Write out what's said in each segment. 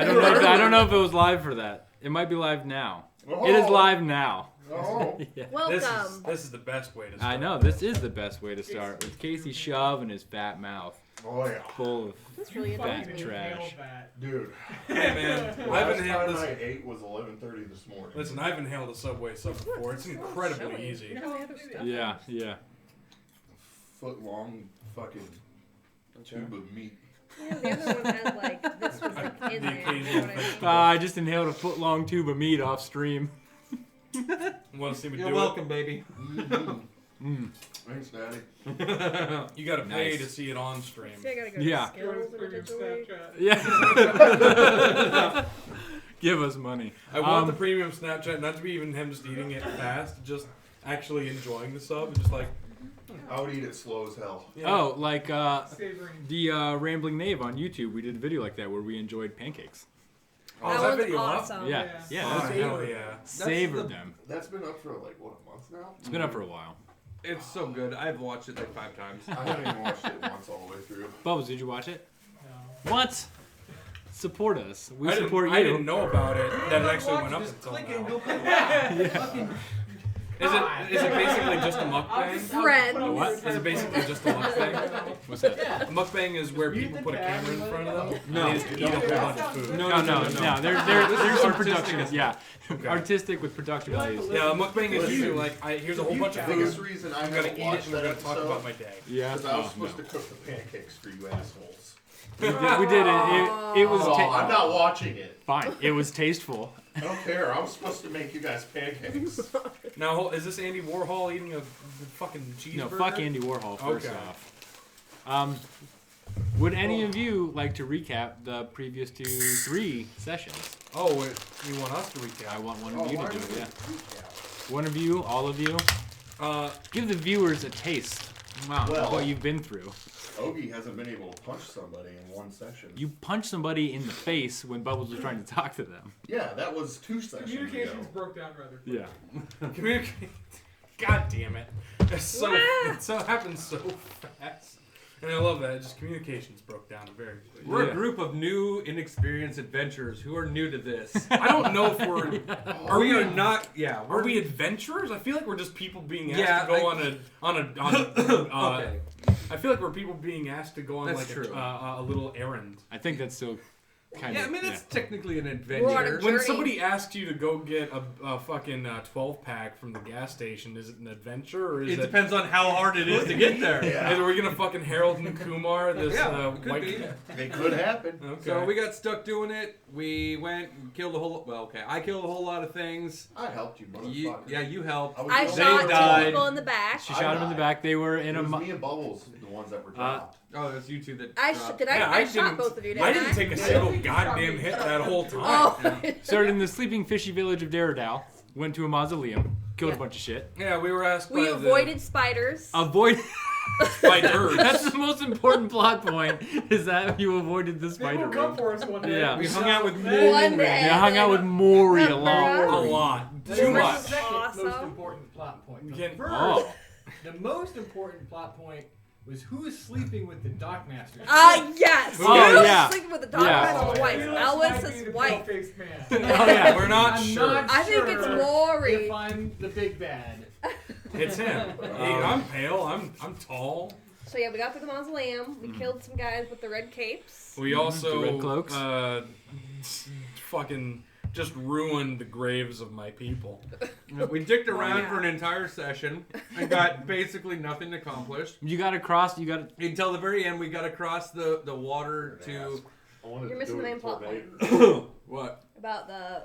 I don't know if it was live for that. It might be live now. Oh. It is live now. Oh. Yeah. Welcome. This is the best way to start. I know, this is the best way to start. With Casey shove and his fat mouth. Oh yeah. Full of That's really fat annoying. trash. Dude. Hey man, I've Last inhaled time this. I ate was 11:30 this morning. Listen, I've inhaled a Subway sub before. It's incredibly easy. Yeah, yeah. Foot long fucking tube of meat. Yeah, the other one had like this was like in The there. You know occasional what I mean? I just inhaled a foot-long tube of meat off stream. Want to see me You're do welcome, baby. Thanks, Daddy. it? You gotta pay Nice. to see it on stream. See, I gotta go Yeah. to skills individually. Yeah. Give us money. I want the premium Snapchat, not to be even him just eating it fast, just actually enjoying the sub and just like. I would eat it slow as hell. You Oh, know, like the Rambling Knave on YouTube. We did a video like that where we enjoyed pancakes. Oh, That is that one's video up? awesome. Yeah, yeah. Oh, That's hell yeah. savored them. That's been up for like what, a month now? It's been up for a while. It's so good. I've watched it like 5 times. I haven't even watched it once all the way through. Bubbles, did you watch it? No. What? Support us. We I support didn't, you. I didn't know about it. That it actually went up until now. Is it basically just a mukbang? Friends. What? Is it basically just a mukbang? What's that? A mukbang is where people put a camera in front of them No. and they just eat a whole bunch of food. No. There's some artistic production. as Yeah, Okay. artistic with production values. Yeah, a mukbang is usually like, here's a whole bunch of The biggest food. reason I I'm gonna haven't eat it watched and we're that gonna talk about my episode day. Yeah. because I was Oh, supposed no. to cook the pancakes for you assholes. We did it. It was So I'm not watching it. fine. It was tasteful. I don't care. I was supposed to make you guys pancakes. Now, is this Andy Warhol eating a fucking cheeseburger? No, fuck Andy Warhol. First Okay. off. Would any of you like to recap the previous 3 sessions? Oh, wait, you want us to I recap? want one of you why to do would it. we Yeah. recap? One of you, all of you. Give the viewers a taste. Wow, Well- of what you've been through. Ogie hasn't been able to punch somebody in one session. You punched somebody in the face when Bubbles was trying to talk to them. Yeah, that was 2 sessions Communications ago. broke down rather quickly. Yeah. Communicate. God damn it! It so happens so fast, and I love that. Just communications broke down very quickly. We're Yeah. a group of new, inexperienced adventurers who are new to this. I don't know if we're. we are not. Yeah. Are we adventurers? I feel like we're just people being asked Yeah, to go on a. Okay. I feel like we're people being asked to go on That's like true. a little errand. I think that's still kind Yeah, of. I mean, it's technically an We're on a adventure. journey. When somebody asks you to go get a fucking 12-pack from the gas station, is it an adventure or is It it? depends on how hard it is to get there. Yeah. Are we gonna fucking Harold and Kumar this Yeah, it could white? be. It could happen. Okay. So we got stuck doing it. We went and killed a whole. Well, okay, I killed a whole lot of things. I helped you, motherfucker. You helped. was I the They only shot one- died. 2 people in the back. She shot him in the back. They were in It a. was Mu- me and Bubbles, the ones that were dropped. Oh, it was you two that. I dropped. shot didn't- both of you. Didn't I didn't take a single goddamn hit that whole time. Oh. Started in the sleeping fishy village of Daredal. Went to a mausoleum. Killed Yeah. a bunch of shit. Yeah, we were asked. We by avoided spiders. Avoid. spiders. That's the most important plot point. Is that you avoided the They spider will come ring. for us one day. Yeah. We hung out with One Morgan. day. Yeah, I hung out with Maury a a lot. lot. That Too is much. the second Awesome. most important plot point. The Can- first, Oh. the most important plot point was who is sleeping with the dockmaster. Yes. Oh, Who was yeah. sleeping with the dog Yeah. man's wife? Felix That was might be his the wife. pale-faced man. Oh yeah. We're not I'm sure. not I think it's sure Maury. If I'm the big bad. It's him. Hey, I'm pale. I'm tall. So yeah, we got to the mausoleum. We killed some guys with the red capes. We also The red cloaks. fucking just ruined the graves of my people. We dicked around yeah. for an entire session and got basically nothing accomplished. You got to cross. You got to. Until the very end, we got across the water to I wanted You're to missing do the it main plot tornado. what? About the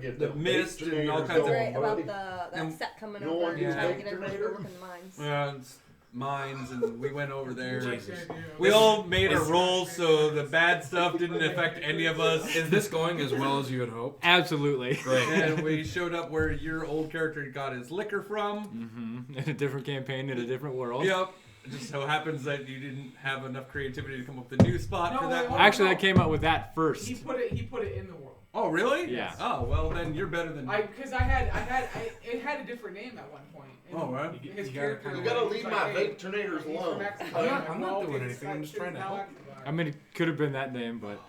Get The the mist bait and all tornadoes kinds of- going, right, about buddy. that And set coming you don't over want and to use trying to bait get everybody to tornado? work in the mines. It's mines, and we went over there. Jesus. We all made our rolls so the bad stuff didn't affect any of us. Is this going as well as you had hoped? Absolutely. Great. And we showed up where your old character got his liquor from. In a different campaign in a different world. Yep. It just so happens that you didn't have enough creativity to come up with a new spot for that one. Actually, I came up with that first. He put it in the world. Oh, really? Yeah. Oh, well, then you're better than me. Because it had a different name at one point. And Oh, right. His You gotta character kinda- You gotta was leave like, my hey, vape tornadoes he's alone. from Mexico. I'm not Well, doing it's anything, like I'm just trying to now help. I mean, it could have been that name, but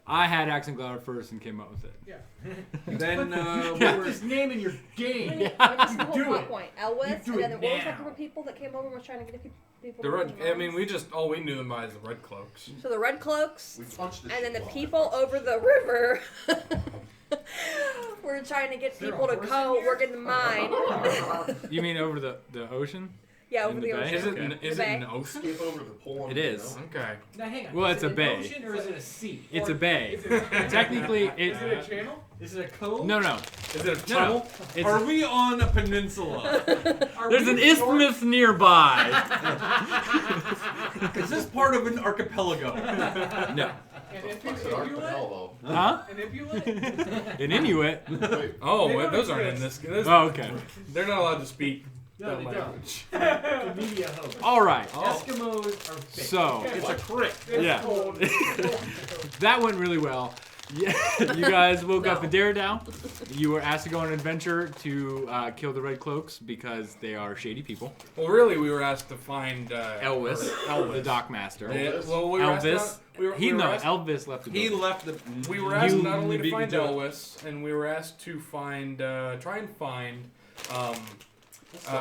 I had Axenglouer first and came up with it. Yeah. Then we Put were. his name in your game. That's the whole do plot it. point. Elwes, You do and then it what was that now. group of people that came over and was trying to get people The to red. come I on? mean, all we knew them by is the red cloaks. So the red cloaks, We punched the and then the shit out of people over the river were trying to get there a people to horse go in here? work in the mine. You mean over the ocean? Yeah, In over the the bay? ocean. Is it? Okay. Is The it an bay. ocean? Skip over the poem. It is. Okay. Now hang on. Well, is it's it a an bay. ocean or is it a sea? It's Or a bay. Is it Technically, Is it a it. channel? Is it a cove? No. Is it a No. tunnel? It's, Are we on a peninsula? Are there's we an short? isthmus nearby. Is this part of an archipelago? No. An Fuck's an Inuit? archipelago. Huh? An Inuit? An Inuit? Wait, Oh, They well, don't those aren't in exist. this. Oh, okay. They're not allowed to speak No, that they language. don't. Media host. All right. Oh. Eskimos are fake. So, It's a crick. It's yeah. cold. that went really well. Yeah, you guys woke up No. in Daredale. You were asked to go on an adventure to kill the Red Cloaks because they are shady people. Well, really, we were asked to find Elvis, the Dockmaster. Yeah, well, we were asked Elvis. not- we were- He we were no, asked- Elvis left the He boat. left the. We were asked You- not only to you find beat me to it. Elvis, and we were asked to find, try and find,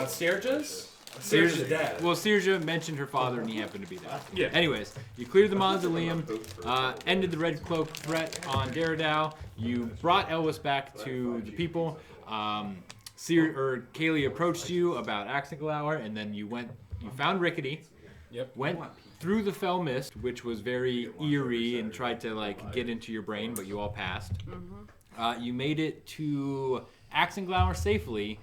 Certus? Certus' dad. Well, Sirja mentioned her father, and he happened to be there. Yeah. Anyways, you cleared the mausoleum, ended the Red Cloak threat on Daredale. You brought Elvis back to the people. Kaylee approached you about Axenglouer, and then you found Rickety. Yep. Went through the fell mist, which was very eerie, and tried to get into your brain, but you all passed. You made it to Axenglouer safely,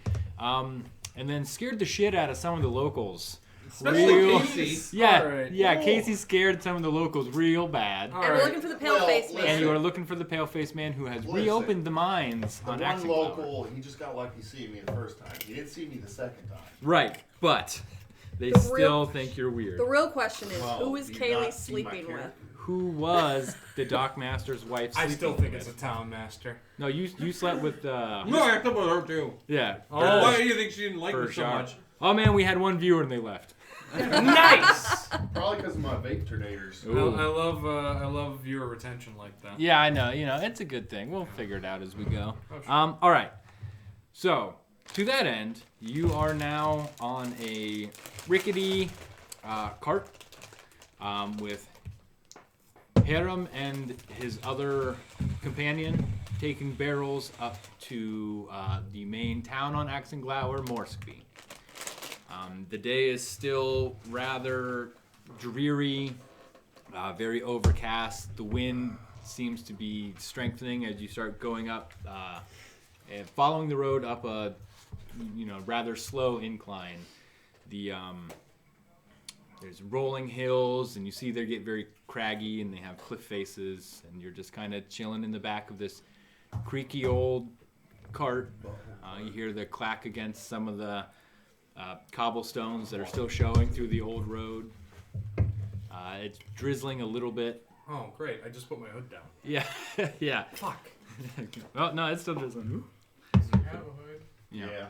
and then scared the shit out of some of the locals. Especially Casey. Yeah, Alright. yeah. Casey scared some of the locals real bad. All And we're right. looking for the pale face Well, man. And you are looking for the pale-faced man who has reopened the mines The on one Axenglouer. local, he just got lucky seeing me the first time. He didn't see me the second time. Right, but they The still real- think you're weird. The real question is, Well, who is do you Kaylee not see my sleeping with? character? Who was the Dockmaster's wife? I sleeping still think with? it's a town master. No, you slept with. No, I slept with her too. Yeah. Why do you think she didn't like me so Bershar. much? Oh man, we had one viewer and they left. Nice. Probably because of my vape tornadoes. Ooh. I love viewer retention like that. Yeah, I know. You know, it's a good thing. We'll figure it out as we go. Oh, sure. All right. So, to that end, you are now on a rickety cart with Hiram and his other companion taking barrels up to the main town on Axenglouer, Morsecby. The day is still rather dreary, very overcast. The wind seems to be strengthening as you start going up and following the road up a rather slow incline. There's rolling hills, and you see they get very craggy, and they have cliff faces, and you're just kind of chilling in the back of this creaky old cart. You hear the clack against some of the cobblestones that are still showing through the old road. It's drizzling a little bit. Oh, great! I just put my hood down. Yeah, yeah. Fuck. Oh no, it's still drizzling. Ooh. You have a hood. Yeah.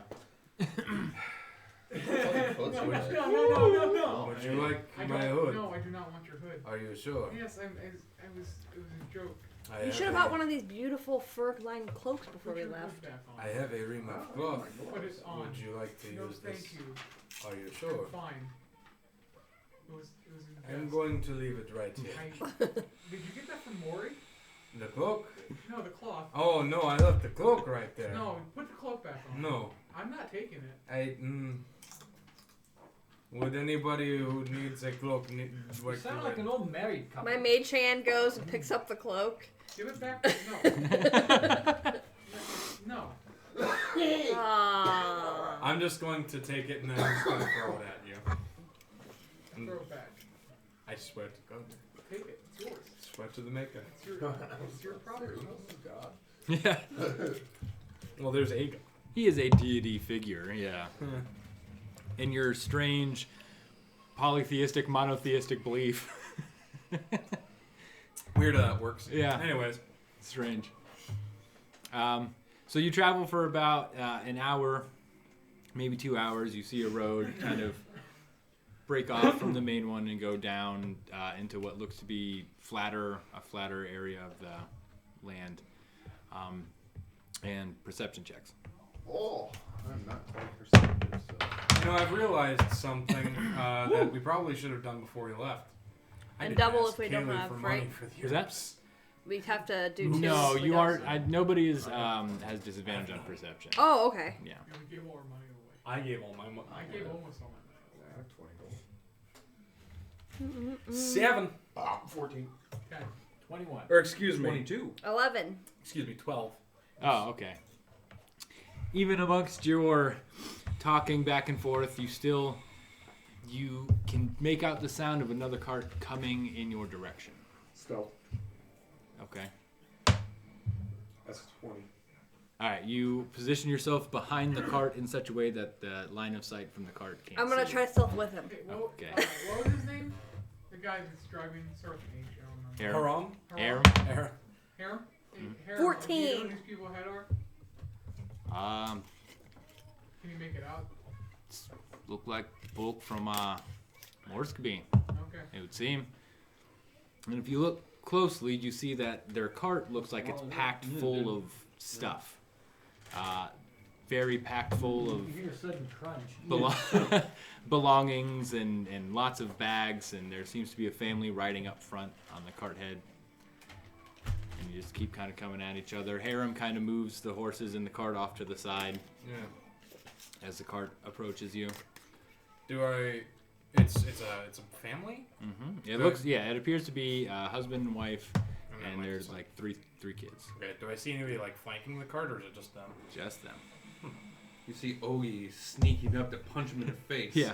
No. Would you like I my don't, hood? no, I do not want your hood. Are you sure? Yes, it was a joke. I You should have bought one of these beautiful fur-lined cloaks before Put we your left. hood back on. I have a ring of cloth. Put it on. Would you like to No, use thank this? you. Are you I'm sure? fine. It was in I'm jest. going to leave it right here. Did you get that from Maury? The cloak? No, the cloth. Oh no, I left the cloak right there. No, put the cloak back on. No. I'm not taking it. I. Would anybody who needs a cloak need You like sound to like an old married couple. My mage hand goes and picks up the cloak. Give it back. No. Ah. I'm just going to take it and then I'm just going to throw it at you. Throw it back. I swear to God. Take it. It's yours. Swear to the maker. It's your property. Yeah. Well, there's a guy. He is a deity figure. Yeah. In your strange polytheistic, monotheistic belief. Weird how that works. Yeah. Anyways. Strange. So you travel for about an hour, maybe 2 hours. You see a road kind of break off from the main one and go down into what looks to be a flatter area of the land. And perception checks. Oh, I'm not quite perceptive, so. You know, I've realized something that we probably should have done before we left. I And didn't double ask if we don't Kaylee have, for right? money for the Is that- herbs. We'd have to do 2. No, with you us. aren't. Nobody is has disadvantage on perception. Oh, okay. Yeah. Yeah, we gave all our money away. I gave all my money. I gave almost all my money away. 20 gold. 7. 14. Okay. 21. Or excuse me. 22. 11. Excuse me, 12. Oh, okay. Even amongst your talking back and forth, you can make out the sound of another cart coming in your direction. Stealth. Okay. That's 20. All right. You position yourself behind the cart in such a way that the line of sight from the cart can't. I'm gonna see try stealth with him. Okay, Okay. what was his name? The guy that's driving. Start with H. I don't remember. Aram. Haram? Aram. Harem? Hey, Mm-hmm. Harem, do you know 14. who these people head are? Can you make it out? Look like folk from Morsecby. Okay. It would seem. And if you look closely, you see that their cart looks like it's packed full of stuff. Very packed full of You hear a sudden crunch. belongings and lots of bags, and there seems to be a family riding up front on the cart head. And you just keep kind of coming at each other. Harem kind of moves the horses in the cart off to the side Yeah. as the cart approaches you. It's a family? Mm-hmm. It Good. looks, it appears to be husband and wife, then, and like, there's some- like three kids. Okay, do I see anybody like flanking the cart or is it just them? Just them. You see Ogie sneaking up to punch him in the face. Yeah.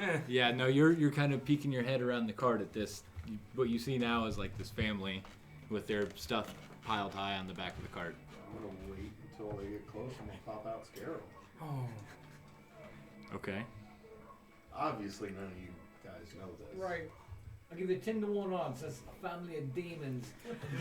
Eh. Yeah, no, you're kind of peeking your head around the cart at this. What you see now is like this family with their stuff piled high on the back of the cart. I'm gonna wait until they get close and we'll pop out, scare them. Oh. Okay. Obviously, none of you guys know this. Right. I'll give you 10 to 1 odds. That's a family of demons.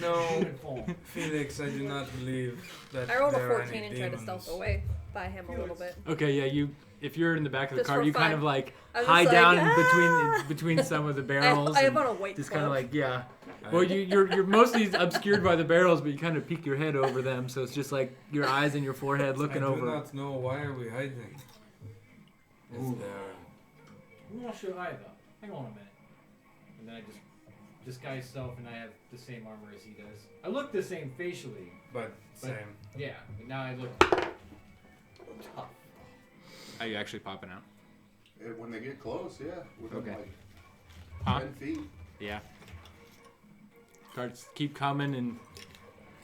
No. Demon form. Felix, I do not believe that I rolled a there are 14 any and tried to demons. stealth away by him a little bit. Okay, yeah, if you're in the back of the Just cart, for you kind fun. of like I was hide just down like, in between some of the barrels. I have and on a white just cloak. kind of like, yeah. Well, you're mostly obscured by the barrels, but you kind of peek your head over them, so it's just like your eyes and your forehead looking I over. do not know why are we hiding. Is Ooh. there? I'm not sure either. Hang on a minute. And then I just disguise self and I have the same armor as he does. I look the same facially. But same. Yeah, but now I look tough. Are you actually popping out? When they get close, yeah. Within Okay. like Huh? 10 feet. Yeah. Carts keep coming, and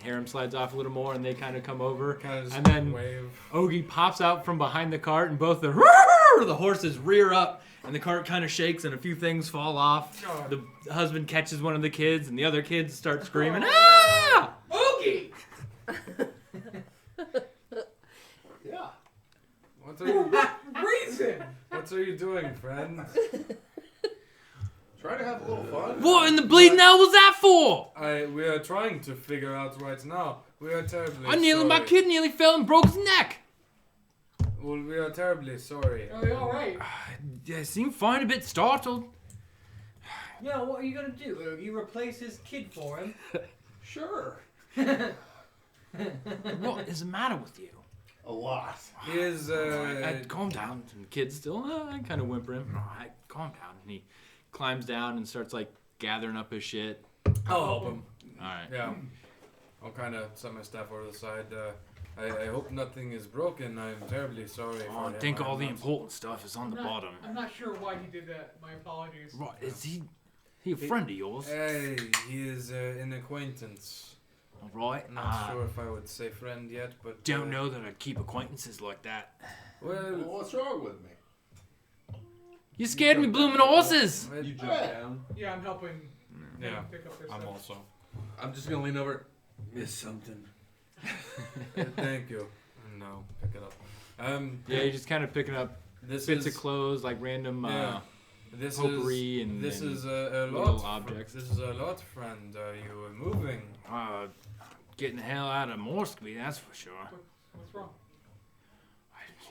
Harem slides off a little more, and they kind of come over. Kind of just And then wave. Ogie pops out from behind the cart, and both the horses rear up, and the cart kind of shakes, and a few things fall off. God. The husband catches one of the kids, and the other kids start screaming, "Ah!" Oogie! Yeah. What are you? Reason! What are you doing, friend? Try to have a little fun. What in the bleeding hell was that for? We are trying to figure out right now. We are terribly My sorry. kid nearly fell and broke his neck. Well, we are terribly sorry. Are they alright? I seem fine, a bit startled. Yeah, what are you gonna do? You replace his kid for him? Sure. What is the matter with you? A lot. He is, Calm down. And the kid's still kind of whimpering. Calm down. And he climbs down and starts like gathering up his shit. I'll help him. All right. Yeah. I'll kind of set my staff over the side. I hope nothing is broken. I'm terribly sorry for I him. think all I'm the not- important stuff is on the bottom. I'm not sure why he did that. My apologies. Right? Is he a friend of yours? Hey, he is an acquaintance. All right. I'm not sure if I would say friend yet, but... Don't know that I keep acquaintances like that. Well, Well, what's wrong with me? You scared me, blooming horses. You jump Hey. down. Yeah, I'm helping yeah, him pick up this I'm stuff. also. I'm just gonna lean over. Miss something. Thank you. No, pick it up. Yeah, you're just kind of picking up This bits is of clothes, like random yeah. This potpourri is and this and is a little lot. objects. This is a lot, friend. You are moving. getting the hell out of Morsecby, that's for sure. What's wrong?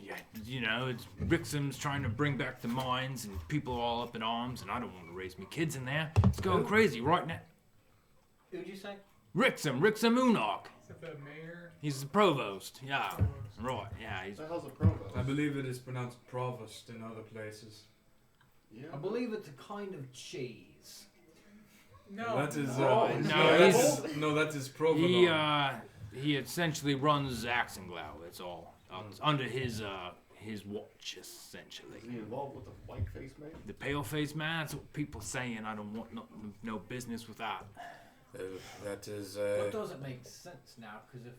yeah, you know, it's Rixham's trying to bring back the mines, and people are all up in arms, and I don't want to raise me kids in there. It's going crazy right now. Who'd you say? Rixham Unok. Is that the mayor? He's the provost. Yeah, right. Yeah, he's. What the hell's a provost? I believe it is pronounced provost in other places. Yeah. I believe it's a kind of cheese. No. That is that is provolone. He essentially runs Axenglouer. That's all. It's under his watch, essentially. Is he involved with the white-faced man? The pale-faced man. That's what people saying. I don't want no business with that. That is. What doesn't make sense now? Because if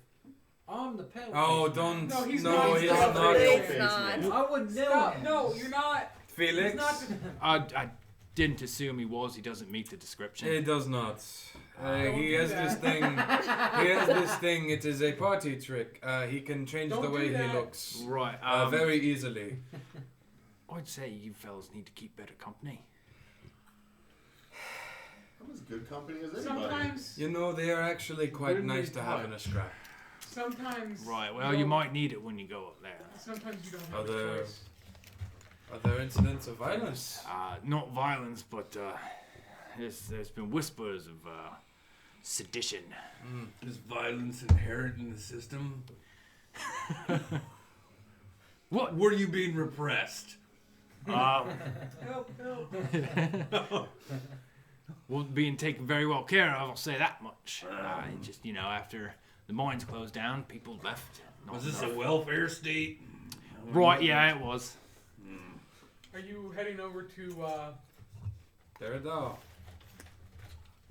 I'm the pale. Don't. No, he's no, not. he's Stop not. it. It's not. I would know. Stop. him. No, you're not. Felix. He's not. I didn't assume he was. He doesn't meet the description. He does not. Don't He do has this that. thing. He has this thing. It is a party trick. He can change Don't the do way he that. looks Right. very easily. I'd say you fellas need to keep better company. I'm as good company as anybody. Sometimes. You know, they are actually quite Wouldn't nice be to have fun. in a scrap. Sometimes. Right. Well, you might need it when you go up there. Sometimes you don't have Other- a choice. Are there incidents of violence? Not violence, but there's been whispers of sedition. Is violence inherent in the system? What? Were you being repressed? Help, help. Wasn't being taken very well care of. I'll say that much. Just after the mines closed down, people left. Not Was this enough. a welfare state? Right? Yeah, it was. Are you heading over to, There it is.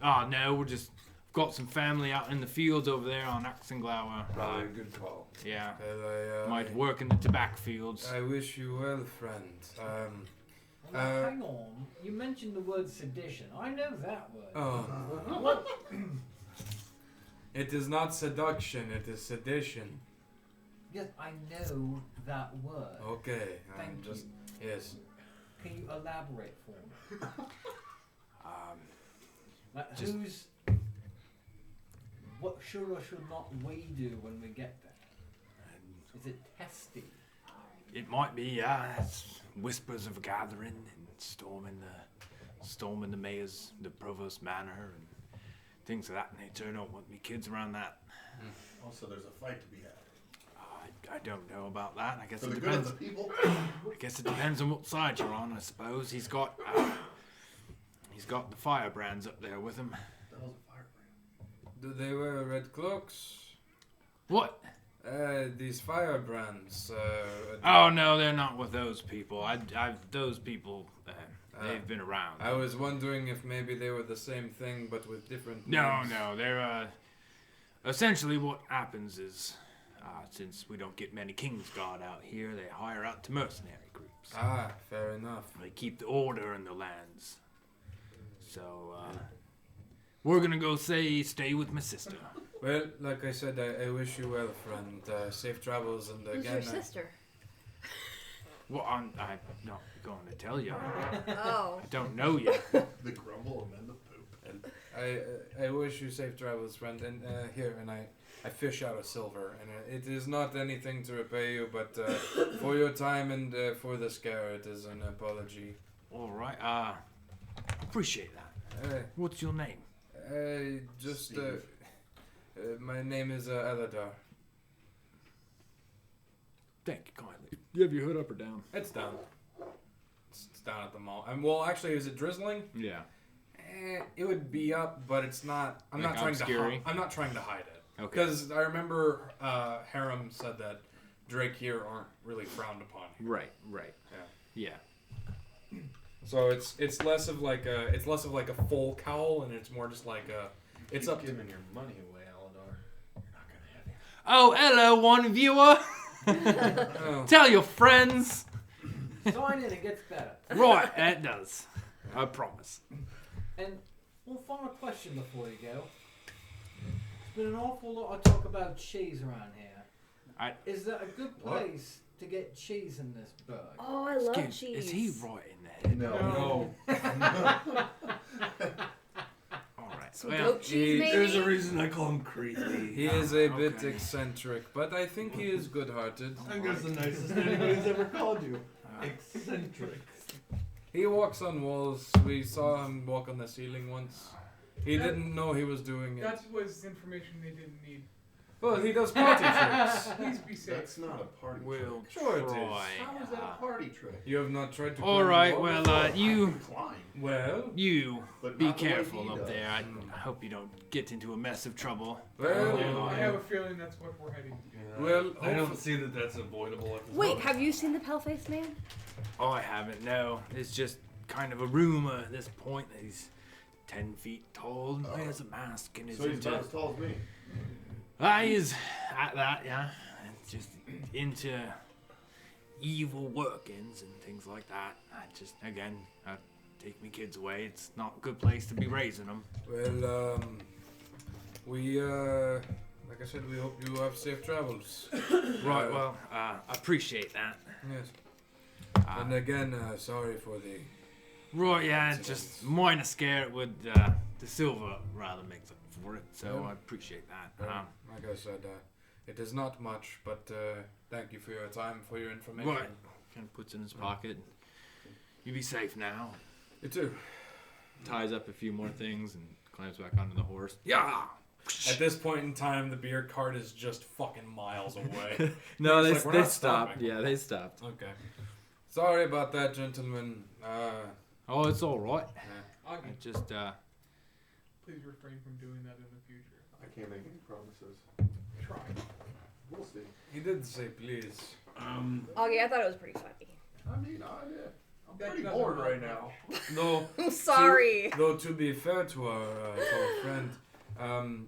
Oh no, we're just got some family out in the fields over there on Axenglouer. Probably a good call. Yeah, Well, might work in the tobacco fields. I wish you well, friend. Well, hang on. You mentioned the word sedition. I know that word. Oh. It is not seduction, it is sedition. Yes, I know that word. Okay, Thank just you. yes. Can you elaborate for me? Like, Just- what should or should not we do when we get there? Is it testy? It might be. Yeah, it's whispers of a gathering and storming the mayor's, the provost manor, and things of that nature. Don't want me kids around that. Also, there's a fight to be had. I don't know about that. I guess For it the good of depends. the people. I guess it depends on what side you're on. I suppose he's got the firebrands up there with him. That was a firebrand. Do they wear red cloaks? What? These firebrands. Oh no, they're not with those people. Those people. They've been around. I was wondering if maybe they were the same thing but with different No, names. no, they're essentially what happens is, since we don't get many King's Guard out here, they hire out to mercenary groups. Ah, fair enough. They keep the order in the lands. So, we're gonna go stay with my sister. Well, like I said, I wish you well, friend. Safe travels, and Who's again, your sister? Well, I'm not going to tell you. Oh. I don't know yet. The grumble and then the poop. I wish you safe travels, friend. And here, and I fish out a silver, and it is not anything to repay you, but for your time and for the scare, it is an apology. All right. Appreciate that. What's your name? Just Steve. my name is Eladar. Thank you kindly. You have your hood up or down? It's down. It's down at the mall. Well, actually, is it drizzling? Yeah. It would be up, but it's not. I'm Like not trying obscuring? I'm not trying to hide it. Okay. Because I remember Harem said that Drake here aren't really frowned upon here. Right. Yeah. Yeah. So it's less of like a full cowl, and it's more just like a. It's Keep up. giving your money away, Aladar. You're not gonna have it. Oh, hello, one viewer. Oh. Tell your friends. Sign in, it gets better. Right, it does. I promise. And one final question before you go. There's been an awful lot of talk about cheese around here. Is that a good What? place to get cheese in this burg? Oh, I love Excuse- cheese. Is he right in the head? No. All right. Some Well, goat cheese, maybe? There's a reason I call him crazy. He is a bit okay. eccentric, but I think he is good-hearted. I think that's the nicest anybody's ever called you. Eccentric. He walks on walls. We saw him walk on the ceiling once. He didn't know he was doing it. That was information they didn't need. Well, he does party tricks. Please be safe. That's not a party We'll Sure it is. try. trick. How is that a party trick? You have not tried to. All climb right, the wall well, before? I you can climb, you but be not the way careful he up does. there. I hope you don't get into a mess of trouble. Well, I have a feeling that's what we're heading to. Well, I don't see that that's avoidable at this Wait, moment. have you seen the pale-faced man? Oh, I haven't. No, it's just kind of a rumor at this point that he's 10 feet tall and wears a mask and is So he's into. not as tall as me. He's at that, yeah. And just into evil workings and things like that. I just, again, take me kids away. It's not a good place to be raising them. well, we like I said, we hope you have safe travels. Right, well, I appreciate that. Yes. And again, sorry for the. Right, yeah, Incidents. just minor scare it would, the silver rather makes up for it, so Yeah. I appreciate that. Like I said, it is not much, but thank you for your time, for your information. Right. Kind of puts it in his pocket. You be safe now. You too. Ties up a few more things and climbs back onto the horse. Yeah! At this point in time, the beer cart is just fucking miles away. No, It's they, like, we're they not stopped. stopping. Yeah, they stopped. Okay. Sorry about that, gentlemen. Oh, it's all right. I Augie, just, please refrain from doing that in the future. I can't make any promises. Try. We'll see. He did say please. Augie, I thought it was pretty funny. I mean, I'm That pretty doesn't bored matter. right now. No. I'm sorry. Though to be fair to our friend,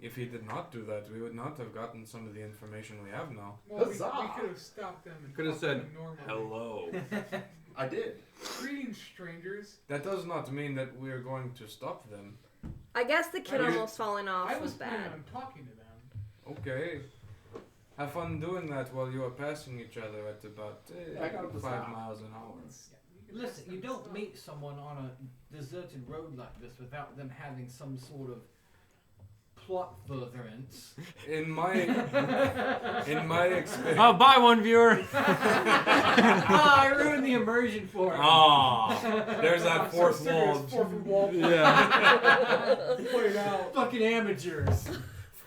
if he did not do that, we would not have gotten some of the information we have now. Well, we Huzzah! could have stopped them and Could have talked to said them normally. hello. I did. Greetings, strangers. That does not mean that we are going to stop them. I guess the kid I was- almost falling off I was was planning bad. on talking to them. Okay. Have fun doing that while you are passing each other at about I got to 5 stop. miles an hour. Listen, you don't meet someone on a deserted road like this without them having some sort of plot furtherance. In my experience. oh, buy one, viewer! Ah, I ruined the immersion for him. Ah, there's that fourth Serious wall. fourth wall. Yeah. Put it out. Fucking amateurs.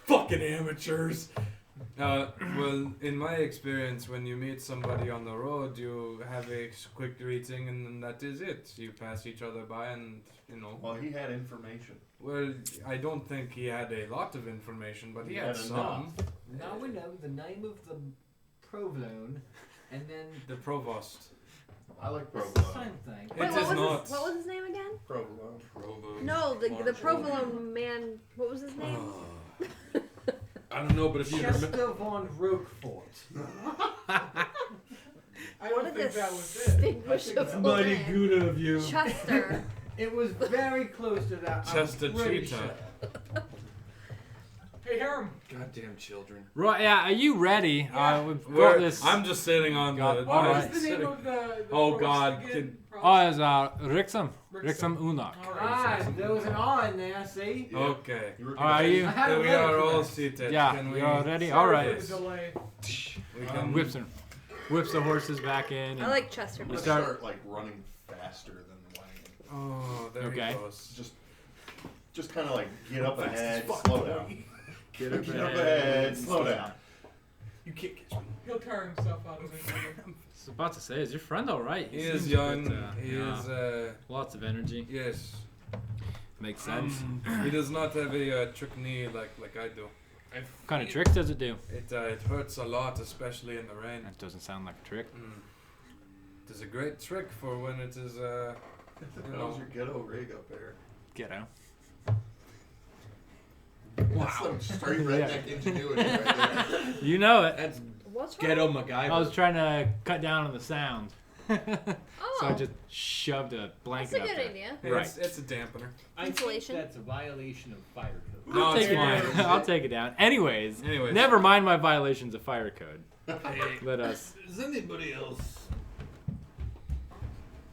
Fucking amateurs. Well, in my experience, when you meet somebody on the road, you have a quick greeting, and then that is it. You pass each other by, and you know. Well, he had information. Well, I don't think he had a lot of information, but he He had had some. enough. Now we know the name of the provolone, and then The provost. I like it's the provolone. same thing. It Wait, is what not. was his name again? Provolone. No, the provolone man. What was his name? I don't know, but if you remember, Chester von Roquefort. I What don't a think that was it. distinguishable mighty name. good of you. Chester. It was very close to that. Chester I'm pretty Cheetah. sure. Hey, Harem. Goddamn children. Right, yeah, are you ready? Yeah. We've got Where- this. I'm just sitting on God, the. all What right. was the name of the Oh, provost God, again? can- Oh, it's Rixum. Rixum. Rixum Unok. All right. Ah, there was an R in there, see? Okay. You were Are good. you? I had a We letter are for all that. seated. Yeah, Can we? you all ready? Sorry All right. for the delay. We can. Whips the horses back in. I And like Chester. Let's start- start like running faster than the wagon. Oh, there Okay. he goes. Just kind of like get up Fast as ahead, fuck, slow boy. down. Get up ahead, slow down. You can't catch me. He'll tire himself out eventually. I was about to say, is your friend all right? He seems is a young. bit, He yeah, is. lots of energy. Yes. Makes sense. He does not have a trick knee like I do. What kind of tricks does it do? It hurts a lot, especially in the rain. That doesn't sound like a trick. It is a great trick for when it is. How's your ghetto rig up there? Get out. That's some straight redneck ingenuity right there. You know it. That's What's wrong? ghetto MacGyver. I was trying to cut down on the sound. So Oh, I just shoved a that's blanket a up good there. idea. Right. It's a dampener. I think Insulation. that's a violation of fire code. No, I'll it's take it fine. down. I'll take it down. Anyways, Anyways. never mind my violations of fire code. Hey, Let us. is anybody else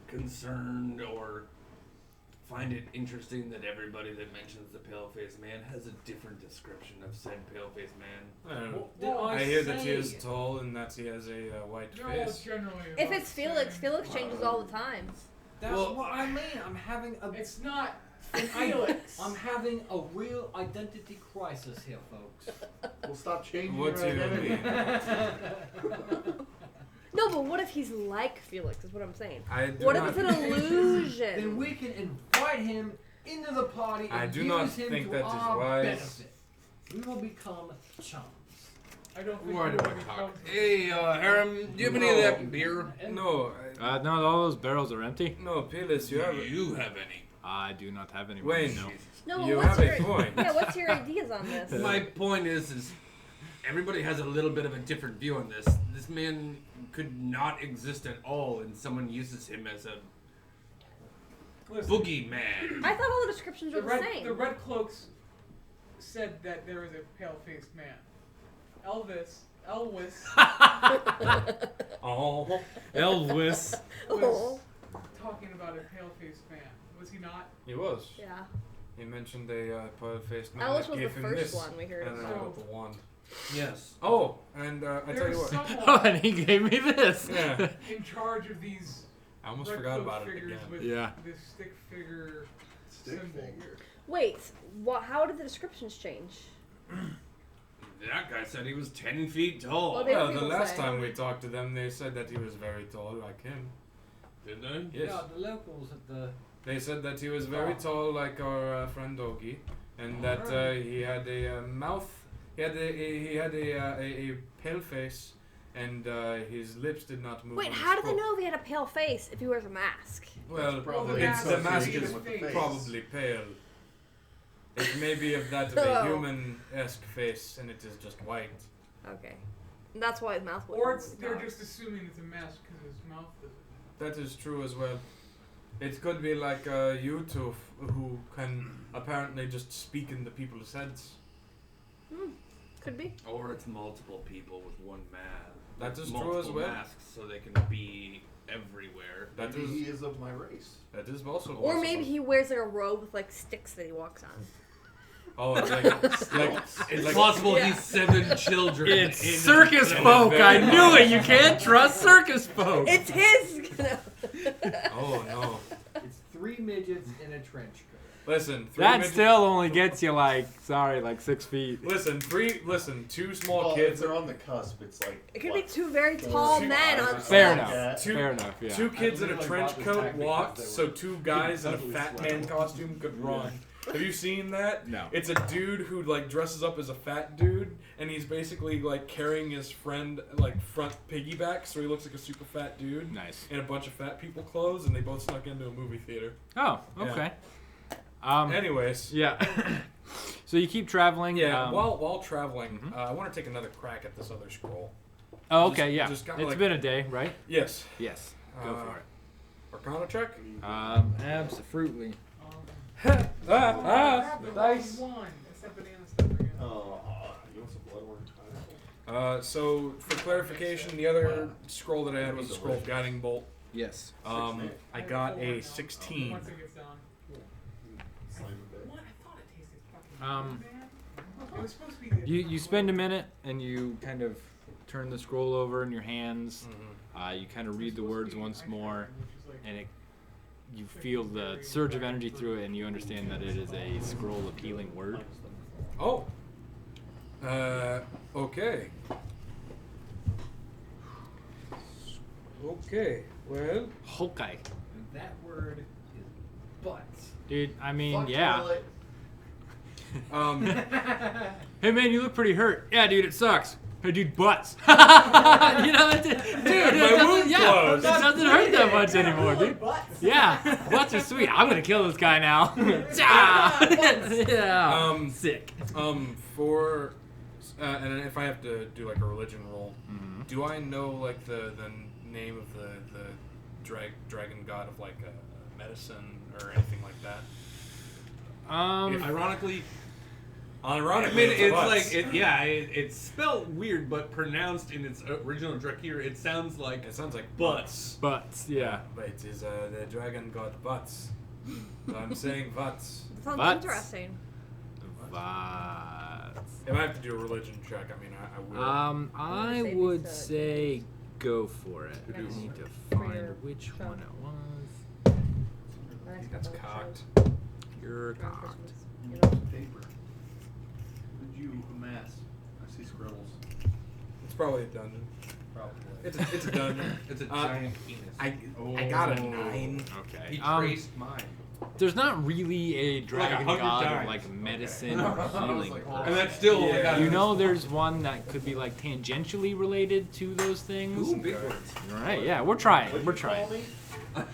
concerned or find it interesting that everybody that mentions the pale-faced man has a different description of said pale-faced man. I don't know. Well, I hear that he is say- tall and that he has a white They're all face. generally. If about it's the Felix, same. Felix changes all the time. That's Well- what I mean. I'm having a It's not Felix. I'm having a real identity crisis here, folks. We'll stop changing What's your your identity. No, but what if he's like Felix? Is what I'm saying. I do What if not, it's an illusion? Then we can invite him into the party and I do use not him think to that is our wise. benefit. We will become chums. I don't think Why you do I want to talk? become. Hey, Harem, do you have any of that beer? No, No, all those barrels are empty. no, Pelis, you have. Do you have any? I do not have any. Wayne, No. No, but you what's have your a point. yeah? What's your ideas on this? My point is everybody has a little bit of a different view on this. This man could not exist at all, and someone uses him as a Listen, boogeyman. I thought all the descriptions were the the same. red cloaks said that there is a pale-faced man. Elvis Oh, Elvis. Oh, talking about a pale-faced man. Was he not? he was. yeah. He mentioned a pale-faced man. Alice that was the gave him first this, one we heard. and then I got the wand. Yes. Oh, and I tell There's you what. Oh, someone and he gave me this. Yeah, in charge of these I almost red forgot cloak about it figures again. with Yeah. this stick figure Stick symbol. figure. Wait, how did the descriptions change? That guy said he was 10 feet tall. Well, they- Well, the people last say. time we talked to them, they said that he was very tall, like him. Did they? Yes. Yeah, the locals at the. They said that he was very tall, like our friend Ogie, and that he had a mouth. He had a pale face, and his lips did not move. Wait, when he how do they spoke. know if he had a pale face if he wears a mask? Well, Probably it's the mask associated is with the face. probably pale. It may be of that of Oh. a human-esque face, and it is just white. Okay, and that's why his mouth was. Or they're just assuming it's a mask because his mouth is. That is true as well. It could be like you two who can apparently just speak in the people's heads. Could be. Or it's multiple people with one mask. That is true Multiple as well. masks, so they can be everywhere. That Maybe he is is of my race. that is also Or possible. maybe he wears like a robe with like sticks that he walks on. Oh, it's like It's like- possible Yeah. he's 7 children. It's in circus a- folk. I very knew it. You can't trust circus folk. It's his. Oh no! It's 3 midgets in a trench coat. Listen, three That midgets- still only gets you like 6 feet. Listen, two small Well, kids. if they're on the cusp. It's like. It could what, be two very tall two men on guys or Fair something enough. like that? Two- Fair enough. Yeah. Two kids in a literally trench bought this coat pack because walked, they so were two guys in a totally fat sweating. man costume could run. Have you seen that? No. It's a dude who like dresses up as a fat dude, and he's basically like carrying his friend like front piggyback, so he looks like a super fat dude Nice. in a bunch of fat people clothes, and they both snuck into a movie theater. Oh, Yeah. okay. Anyways, Yeah. So you keep traveling. yeah. While traveling, Mhm. I want to take another crack at this other scroll. Oh, okay. Yeah. just kinda It's like- been a day, right? Yes. Yes. Go for it. Arcana check. Absolutely. Grab the dice. wrong one. It's that banana stuff again. Oh, you want some blood work? So for clarification, the other scroll that I had was a scroll of guiding bolt. Yes. I got a 16. Once it gets done. Slime a bit. What? I thought it tasted fucking good, man. It was supposed to be. You spend a minute and you kind of turn the scroll over in your hands. You kind of read the words once more, and you feel the surge of energy through it, and you understand that it is a scroll of healing word. Oh. Okay. Okay. Well. Okay. And that word is butts. Dude, I mean, Fuck yeah. toilet. Hey man, you look pretty hurt. Yeah, dude, it sucks. Hey, dude, butts. You know, dude, my wound closed. It doesn't hurt that much anymore, dude. Yeah, butts are sweet. I'm gonna kill this guy now. Yeah. Sick. For and if I have to do like a religion roll, Mhm. do I know like the name of the dragon god of like medicine or anything like that? Ironically, I Ironically, mean, it's butts. like, it's spelled weird, but pronounced in its original Drakir, it sounds like It sounds like butts. Butts, yeah. But it is the dragon god Butts. I'm saying Vats. Sounds But- interesting. If I have to do a religion check, I mean, I will. I Mercedes would to- say go for it. I Next need to for find your which show. one it was. The next That's couple cocked. shows You're around cocked. Christmas, you know? Paper. Would you amass? I see scribbles. It's probably a dungeon. Probably. It's a dungeon. It's a Uh, giant penis. I got a 9. Okay. He traced mine. There's not really a dragon 100 god of times. like medicine Okay. or I was healing. like, person. And that's still only Yeah. got You know, there's one that could be like tangentially related to those things. Ooh, big words. All right, yeah, we're trying. What'd We're you call trying. me?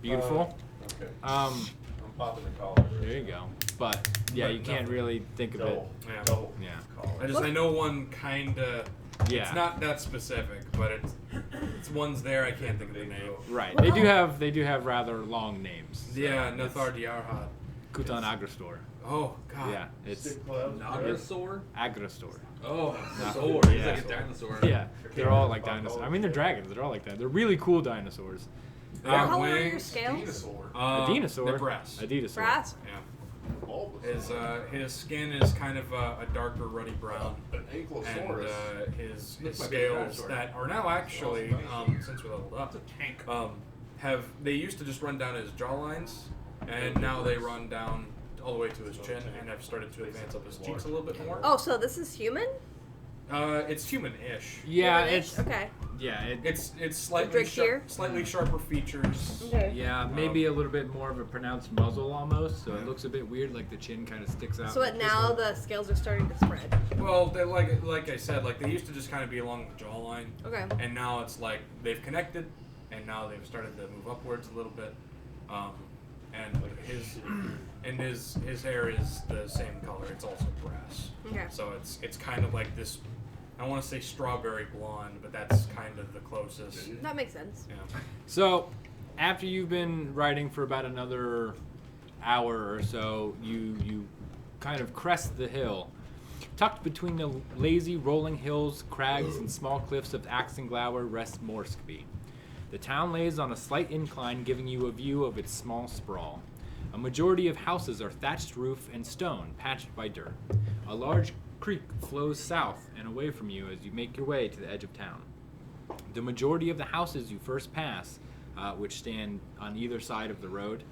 Beautiful. Okay. Um, I'm popping the collar. there you go. But yeah, But you can't nothing. really think of it. Double. Yeah. Double. Yeah. Collar. I know one kinda. Yeah. It's not that specific, but it's one's there. I can't think of the name. Right. They do have rather long names. So Yeah, it's Nathar Diarhat. Kutan Agrastor. Oh God. Yeah, it's Stick clouds. Nagasor? Agrastor. Oh, Not- sword. He's yeah. like a dinosaur. Yeah, they're all like dinosaurs. I mean, they're dragons. They're all like that. They're really cool dinosaurs. They have How long are your wings. scales? Dinosaur. A dinosaur. They're brass. A dinosaur. Brass? Yeah. Bulbasaur. His skin is kind of a darker ruddy brown, An and ankylosaurus. his Looks like a scales dinosaur. that are now actually since we leveled up Tank. they used to just run down his jaw lines, and now they run down all the way to his chin, and have started to advance up his cheeks a little bit more. Oh, so this is human? It's human-ish. Yeah, Human-ish? it's Okay. yeah, It's slightly Drake here? slightly sharper features. Okay. yeah, maybe a little bit more of a pronounced muzzle almost, so it looks a bit weird, like the chin kind of sticks out. So what, now the scales are starting to spread? Well, they like I said, like they used to just kind of be along the jawline, Okay. and now it's like they've connected, and now they've started to move upwards a little bit. And his hair is the same color. It's also brass. Okay. So it's kind of like this. I want to say strawberry blonde, but that's kind of the closest. That makes sense. Yeah. So, after you've been riding for about another hour or so, you kind of crest the hill. Tucked between the lazy rolling hills, crags, and small cliffs of Axenglouer rests Morsecby. The town lays on a slight incline, giving you a view of its small sprawl. A majority of houses are thatched roof and stone, patched by dirt. A large creek flows south and away from you as you make your way to the edge of town. The majority of the houses you first pass, which stand on either side of the road,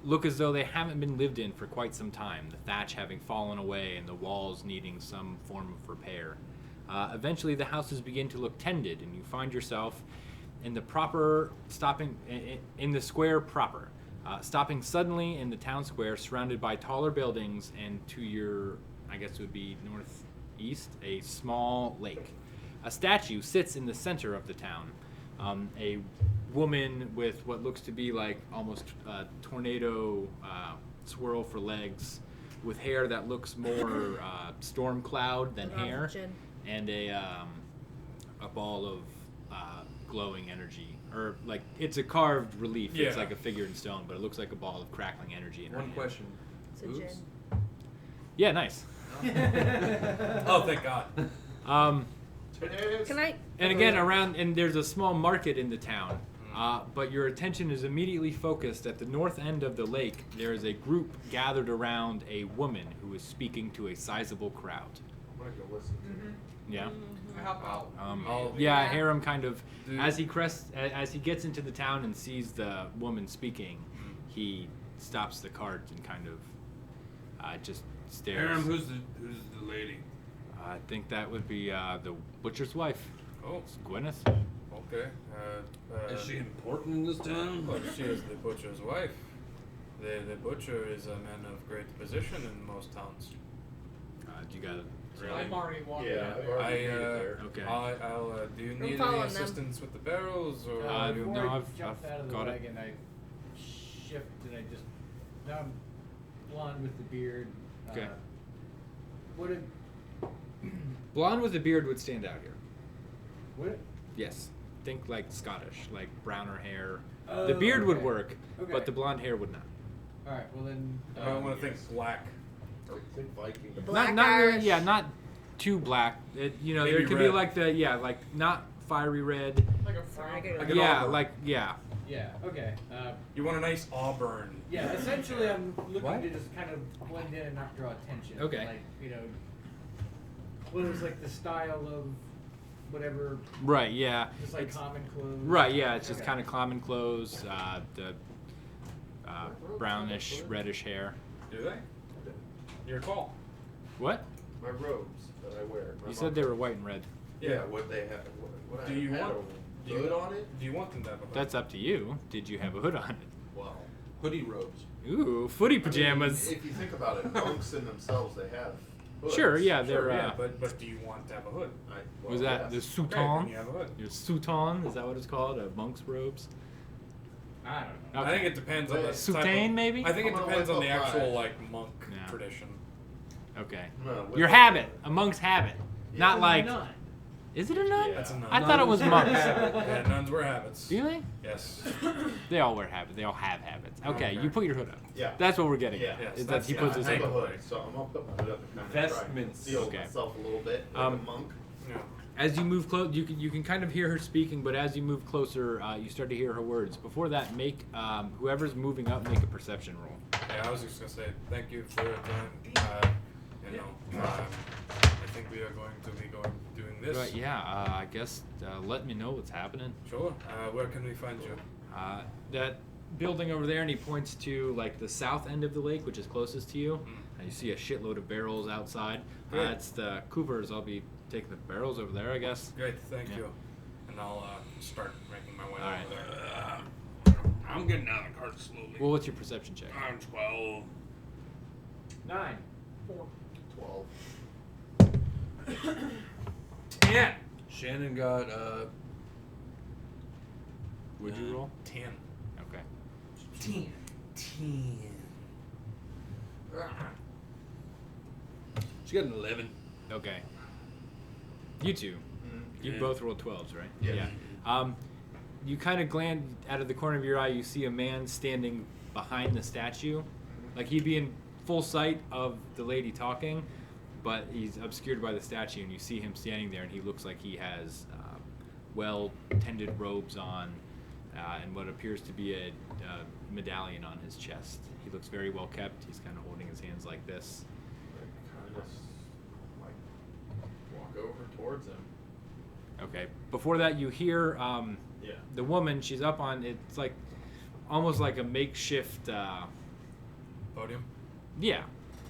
look as though they haven't been lived in for quite some time, the thatch having fallen away and the walls needing some form of repair. Eventually the houses begin to look tended, and you find yourself in the square proper, stopping suddenly in the town square, surrounded by taller buildings, and to your, I guess it would be northeast, a small lake. A statue sits in the center of the town. A woman with what looks to be like almost a tornado swirl for legs, with hair that looks more storm cloud than hair, Gin. and a ball of glowing energy, or like it's a carved relief. It's Yeah. like a figure in stone, but it looks like a ball of crackling energy in her One hand. question. It's a Oops. gin. Yeah, nice. Oh, thank God. Can I? And again, and there's a small market in the town, but your attention is immediately focused at the north end of the lake. There is a group gathered around a woman who is speaking to a sizable crowd. I'm gonna go listen to it. Yeah. I help out. Yeah, Yeah. Harem kind of, Dude. as he gets into the town and sees the woman speaking, he stops the cart and kind of just stares. Aram, who's the lady? I think that would be the butcher's wife. Oh, It's Gwyneth. okay. Is she important in this town? Well, she is the butcher's wife. The butcher is a man of great position in most towns. You got it. I'm already walking. Yeah, I've already made it there. Okay. I'll do you I'm need any following them. assistance with the barrels, or no, Before I I've jumped out of the got it. wagon, I shifted. Now I'm blonde with the beard. Okay. Would it? Blonde with a beard would stand out here. Would it? Yes. Think like Scottish, like browner hair. Oh, The beard would okay. work, Okay. but the blonde hair would not. All right. Well then. I want to think black. Or think Viking. Black not really, Irish. yeah, not too black. There Maybe could be red. like like not fiery red. Like a frog. Sorry, I gotta Like go. an Yeah, auburn. like yeah. Yeah. Okay. You want a nice auburn. Yeah. Essentially, I'm looking What? to just kind of blend in and not draw attention. Okay. Like what was like the style of whatever, Right. Yeah. just like common clothes. Right. Yeah. It's just Okay. kind of common clothes. The brownish, reddish hair. Do they? Your call. What? My robes that I wear. You said they were white and red. Yeah, what they have. What Do I you had want- a do you- hood on it? Do you want them to have a hood? That's up to you. Did you have a hood on it? Well, Hoodie robes. Ooh, footy pajamas. I mean, if you think about it, monks in themselves, they have hoods. Sure, yeah, they're. yeah, but do you want to have a hood? Was that the yes. Okay, then soutan? you have a hood. Your soutan, is that what it's called? Monk's robes? I don't know. I think it depends on the type Soutane, of- maybe? I think it I'm gonna depends on whip the up actual my- like monk Yeah. tradition. Okay. No, Your habit, a monk's habit. Yeah. Not like. None. Is it a nun? Yeah. That's a nun. I thought it was monks. Yeah, nuns wear habits. Really? Yes. They all wear habits. They all have habits. Okay, Okay. you put your hood up. Yeah. That's what we're getting Yeah. at. Yes, is that that's- he yeah, puts I his have hand a hood, so I'm gonna put my hood up and kind of Vestments. try and conceal Okay. myself a little bit, like Um, a monk. Yeah. As you move close, you can kind of hear her speaking, but as you move closer, you start to hear her words. Before that, make whoever's moving up make a perception roll. Yeah, I was just gonna say thank you for your time. I think we are going to be doing this. But yeah, I guess let me know what's happening. Sure. Where can we find you? That building over there, and he points to like the south end of the lake, which is closest to you. And you see a shitload of barrels outside. Great. It's the Coopers. I'll be taking the barrels over there, I guess. Great, thank Yeah. you. And I'll start making my way All right. over there. I'm getting out of the cart slowly. Well, what's your perception check? I'm 12. 9. 12. 10. Shannon got Would you roll? 10. Okay. 10. She got an 11. Okay. You two. You Yeah. both rolled 12s, right? Yeah. You kind of glance out of the corner of your eye. You see a man standing behind the statue, like he'd be in full sight of the lady talking, but he's obscured by the statue. And you see him standing there, and he looks like he has well-tended robes on, and what appears to be a medallion on his chest. He looks very well kept. He's kind of holding his hands like this. Kind of like walk over towards him. Okay. Before that, you hear Yeah. the woman. She's up on. It's like almost like a makeshift. Podium. Yeah,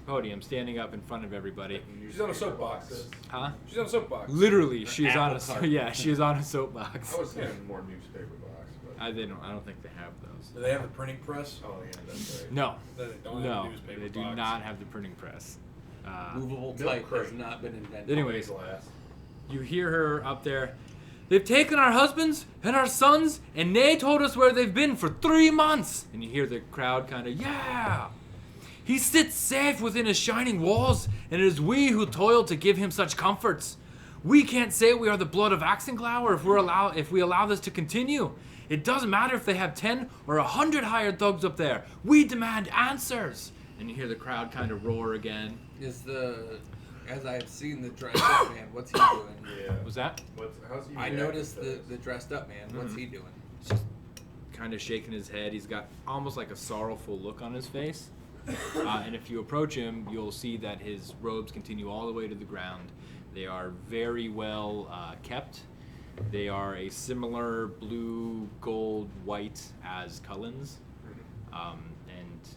podium, standing up in front of everybody. She's on a soapbox. Huh? She's on a soapbox. Literally, she's on a apple cart. yeah, she is on a soapbox. I was thinking more newspaper box, but. I don't think they have those. Do they have a printing press? Oh yeah, that's right. No, They don't have a no, newspaper they do box. not have the printing press. Movable milk type crate. has not been invented. Anyways, Glass. you hear her up there. They've taken our husbands and our sons, and they told us where they've been for 3 months. And you hear the crowd kind of, yeah. He sits safe within his shining walls, and it is we who toil to give him such comforts. We can't say we are the blood of Axenglouer if we allow this to continue. It doesn't matter if they have 10 or 100 hired thugs up there. We demand answers. And you hear the crowd kind of roar again. As I have seen the dressed up man, what's he doing? Yeah. Was that? How's he I reacting noticed to the this? dressed up man. What's he doing? He's just kind of shaking his head. He's got almost like a sorrowful look on his face. And if you approach him, you'll see that his robes continue all the way to the ground. They are very well kept. They are a similar blue, gold, white as Cullen's. And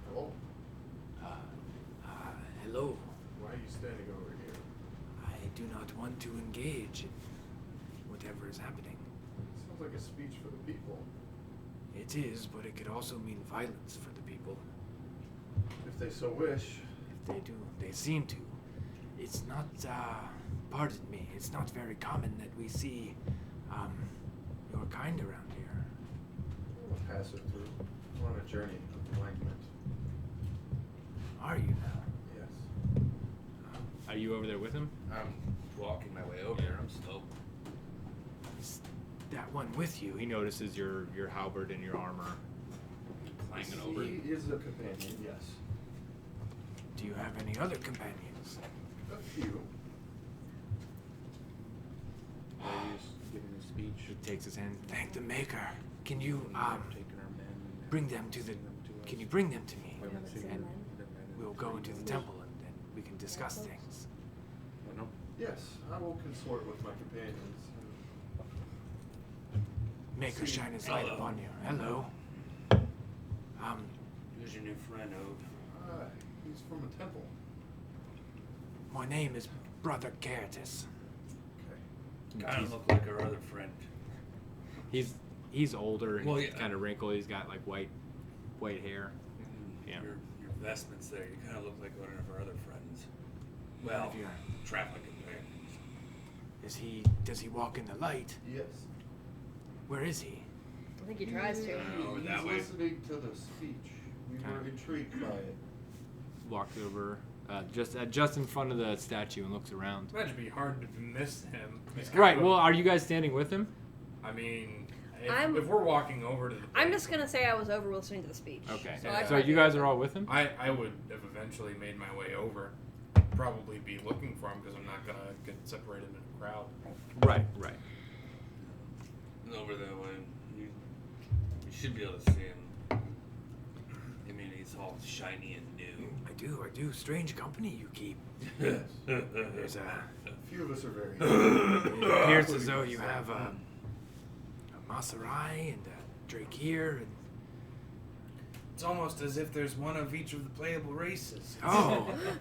Hello. hello. Why are you standing over here? I do not want to engage in whatever is happening. Sounds like a speech for the people. It is, but it could also mean violence for the people. If they so wish. If they do, they seem to. It's not, pardon me, it's not very common that we see, your kind around here. We'll pass it through. I'm on a journey of enlightenment. Are you now? Yes. Are you over there with him? I'm walking my way over there. I'm slow. Is that one with you? He notices your halberd and your armor. Clanging over. He is a companion, yes. Do you have any other companions? A few. He's giving a speech. He takes his hand. Thank the Maker. Can you bring them to the? Can you bring them to me? And we'll go into the temple and we can discuss things. Yes, I will consort with my companions. Maker shine his light upon you. Hello. Who's your new friend, Ode? He's from a temple. My name is Brother Certus. Okay. Kind of look like our other friend. He's older. Well, He's yeah. kind of wrinkled. He's got like white hair. Yeah. Your vestments there, you kind of look like one of our other friends. One Well, of your- traveling companions. Does he walk in the light? Yes. Where is he? I think he tries to. Over He's that way. listening to the speech. We were intrigued by it. Walks over just in front of the statue and looks around. That'd be hard to miss him. He's kind Right. of- Well, are you guys standing with him? I mean, I'm- if we're walking over to the. I'm just gonna say I was over listening to the speech. Okay. So, I So tried you to- guys are all with him? I would have eventually made my way over. Probably be looking for him because I'm not gonna get separated in a crowd. Right. Right. Over that way. You should be able to see him. I mean, he's all shiny and new. I do. Strange company you keep. Yes. There's A few of us are very. it appears as though you have a Maserai and a Drakir and It's almost as if there's one of each of the playable races.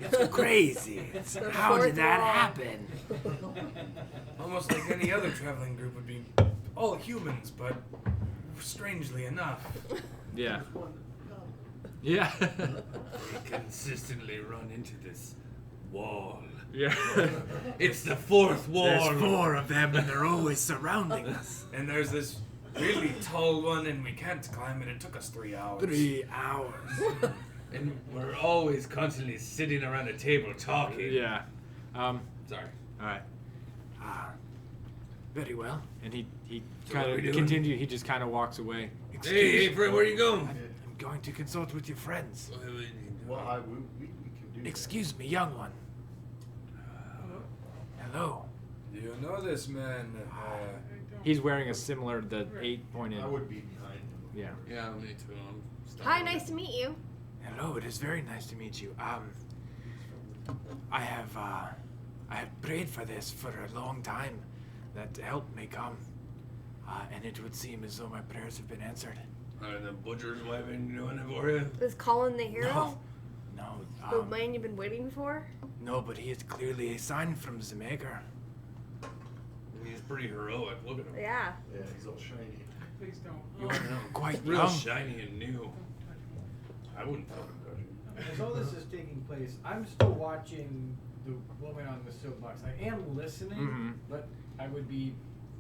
it's crazy. How did that happen? Almost like any other traveling group would be all humans, but strangely enough. Yeah. Yeah. We consistently run into this wall. Yeah. It's the fourth wall. There's 4 of them and they're always surrounding us. And there's this really tall one, and we can't climb it. It took us 3 hours. 3 hours. And we're always constantly sitting around a table talking. Yeah. Sorry. All right. Very well. And he So kind what are we of doing? continue. He just kind of walks away. Hey, friend, where are you going? I'm going to consult with your friends. Well, we can do Excuse me, young one. Hello. Do you know this man? He's wearing a similar, the 8-pointed. that. I would be behind him. Yeah. Yeah, me too. Hi, nice to meet you. Hello. It is very nice to meet you. I have prayed for this for a long time, that help may come, and it would seem as though my prayers have been answered. Are the butcher's wife been doing it for you? Is Colin the hero? No. The man you've been waiting for? No, but he is clearly a sign from the Maker. He's pretty heroic. Look at him. Yeah. Yeah, he's all shiny. Please don't. You are quite Real young. shiny and new. I wouldn't fucking touch him. As all this is taking place, I'm still watching the woman on the soapbox. I am listening, Mhm. but I would be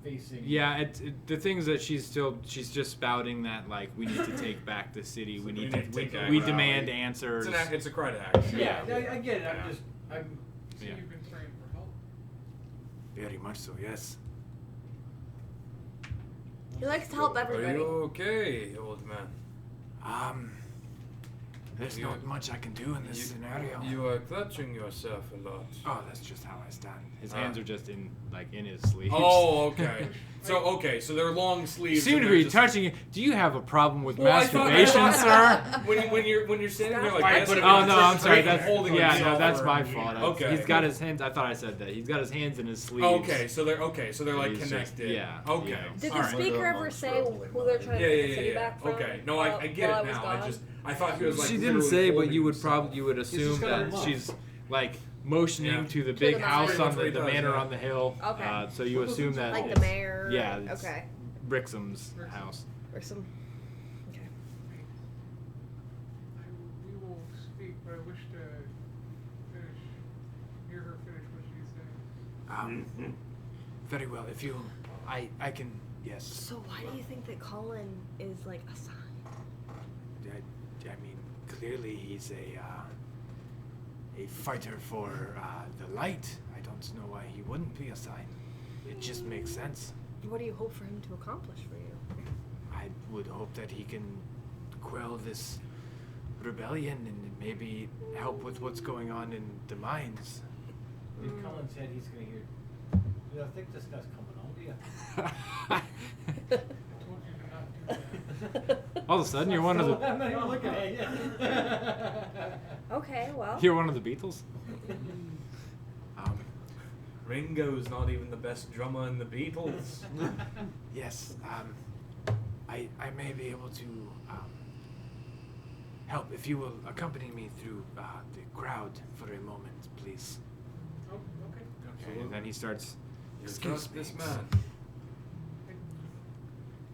facing. Yeah, the things that she's just spouting that like we need to take back the city. We need to we demand answers. It's a cry to action. Yeah, I get it. I'm So Yeah. you've been praying for help. Very much so. Yes. He likes to help Are everybody. you okay, old man? There's You- not much I can do in this scenario. You are clutching yourself a lot. Oh, that's just how I stand. His Ah. hands are just in his sleeves. Oh, okay. So they're long You sleeves. seem and to they're be just- touching it. Do you have a problem with Well, I masturbation, thought- sir? When you're standing there like Why this. put it Oh in no, the I'm sorry. straight That's holding yeah, no, himself that's or- my fault. Okay. He's got his hands. I thought I said that. He's got his hands in his sleeves. Okay, so they're like He's just- connected. yeah, Okay. yeah. Did All the right. speaker Like a ever monk say struggling who they're trying Yeah, to yeah, take the city yeah, back yeah. from? Okay. No, I get while it was now. gone? I thought he was like. She didn't literally say, but holding you would himself. assume just got that him up. she's like motioning Yeah. to the To big the house manor. on That's what he the does, manor yeah. on the hill. Okay. So you assume that Like the it's- mayor. Yeah. It's Okay. Brixham's house. Or some. Okay. We will speak, but I wish to hear her finish what she's saying. Very well. If you, I can. Yes. So why do you think that Colin is like a sign? I mean, clearly he's a fighter for the light. I don't know why he wouldn't be a sign. It just makes sense. What do you hope for him to accomplish for you? I would hope that he can quell this rebellion and maybe help with what's going on in the mines. In Colin's head, he's gonna hear You don't think this guy's coming home, do you? I told you to not do that. All of a sudden, you're one of the I'm not even looking at you. Okay, well. you're one of the Beatles. Ringo's not even the best drummer in the Beatles. Yes, I may be able to help if you will accompany me through the crowd for a moment, please. Oh, okay. Okay, and then he starts. You Excuse trust me. this man?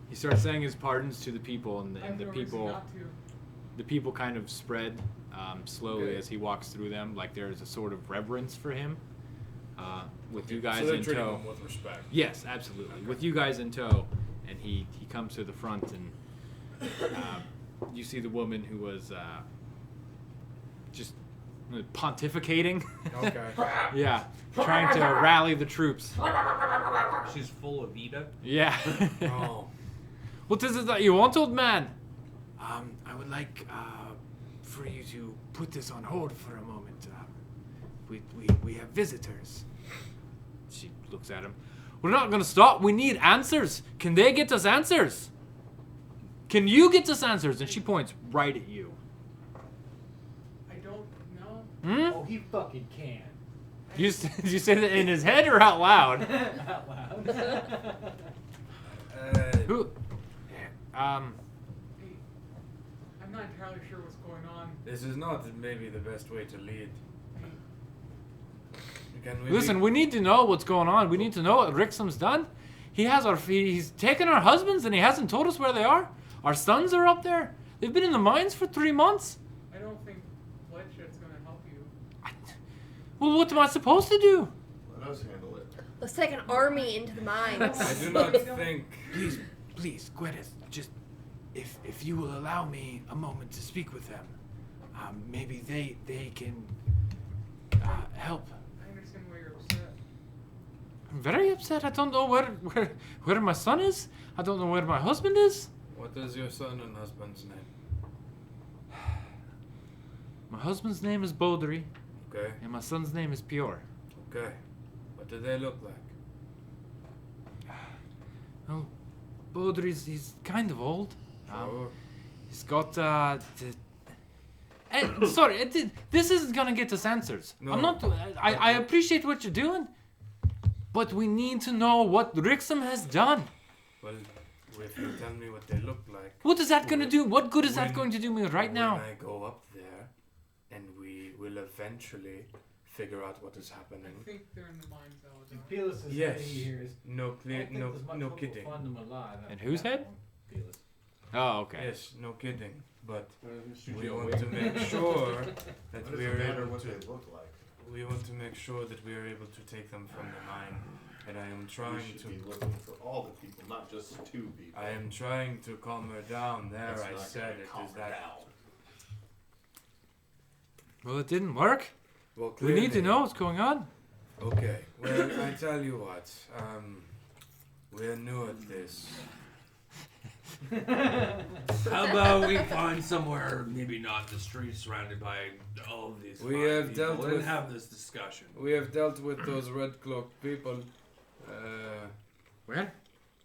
He starts saying his pardons to the people, and I have the no reason people, not to. the people kind of spread slowly Okay. as he walks through them. Like there's a sort of reverence for him, with you guys so they're in treating tow. him with respect. Yes, absolutely. With you guys in tow, and he comes to the front, and you see the woman who was just pontificating. Okay. Yeah, trying to rally the troops. She's full of Vita. Yeah. Oh. What is it that you want, old man? I would like for you to put this on hold for a moment. We have visitors. She looks at him. We're not gonna stop. We need answers. Can they get us answers? Can you get us answers? And she points right at you. I don't know. Hmm? Oh, he fucking can. Did you say that in his head or out loud? Out loud. Who? Hey, I'm not entirely sure what's going on. This is not maybe the best way to lead. Can we Listen, lead? we need to know what's going on. We need to know what Rixum's done. He's taken our husbands and he hasn't told us where they are. Our sons are up there. They've been in the mines for 3 months. I don't think bloodshod's going to help you. Well, what am I supposed to do? Let us handle it. Let's take an army into the mines. I do not think. Please, Gwyneth, just if you will allow me a moment to speak with them, maybe they can help. I understand why you're upset. I'm very upset. I don't know where my son is. I don't know where my husband is. What is your son and husband's name? My husband's name is Baudry, Okay. and my son's name is Pior. Okay. What do they look like? Well, Baudry's he's kind of old. Sure. He's got sorry, this isn't gonna get us answers. No. I'm not. I appreciate what you're doing, but we need to know what Rixum has done. Well, if you tell me what they look like. What is that gonna do? What good is that When- going to do me right now? When I go up there, and we will eventually figure out what is I happening. think they're in the mines, Aladar. Fearless is Yes. saying here is, No I clear, think no, there's much no more kidding. fun them alive. In whose head? Fearless. Oh, okay. Yes, no kidding. But Shoot we you want away. to make sure that What we does are it matter able what to. they look like? We want to make sure that we are able to take them from the mine, and I am We trying should to. be looking for all the people, not just 2 people. I am trying to calm her down. There, That's I not said gonna it calm is her that. down. Well, it didn't work. Well, We need to clearly- know what's going on. Okay. Well, I tell you what. We're new at this. How about we find somewhere, maybe not in the street, surrounded by all of these We fine have people, dealt and with- have this discussion. We have dealt with those red cloaked people. Where?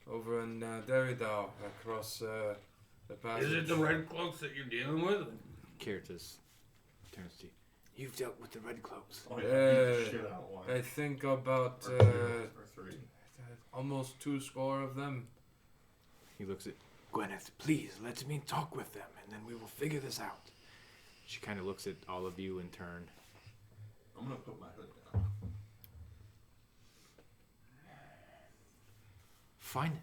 Over in Derridau, across the passage. Is it the red cloaks that you're dealing with? Certus turns to you. You've dealt with the Red Cloaks. Oh, yeah, beat the shit out of one. I think about Or 2 or 3. almost 2 of them. He looks at. Gwyneth, please let me talk with them, and then we will figure this out. She kind of looks at all of you in turn. I'm gonna put my hood down. Fine,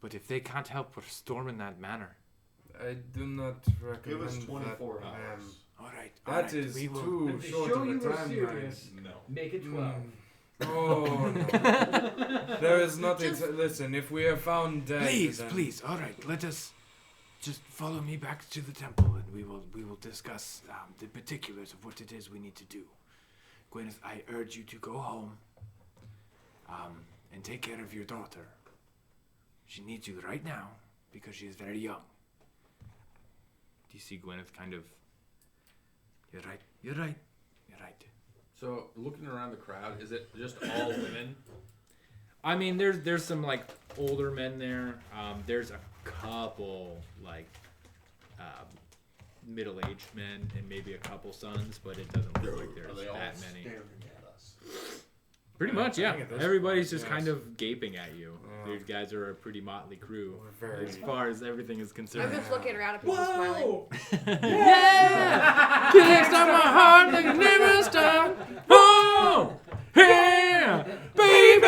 but if they can't help, we're storming that manor. I do not Give us recommend 24 that. hours. All right. That is we will. too If they short show of a you were timeline. serious, No. make it 12. Oh no! There is nothing. Just- To, listen, if we are found dead, Please, then please. All right, let us just follow me back to the temple, and we will discuss the particulars of what it is we need to do. Gwyneth, I urge you to go home, and take care of your daughter. She needs you right now because she is very young. Do you see Gwyneth kind of? You're right. You're right. You're right. So, looking around the crowd, is it just all women? I mean, there's some like older men there. There's a couple like middle-aged men and maybe a couple sons, but it doesn't look like there's that many. Staring at us. Pretty much, yeah. I think at this Everybody's point, just yes. kind of gaping at you. Yeah. These guys are a pretty motley crew We're very. as far as everything is I'm concerned. just looking around at people smiling. Whoa! Yeah! Can't stop my heart like it never stop. Oh! Yeah! Baby!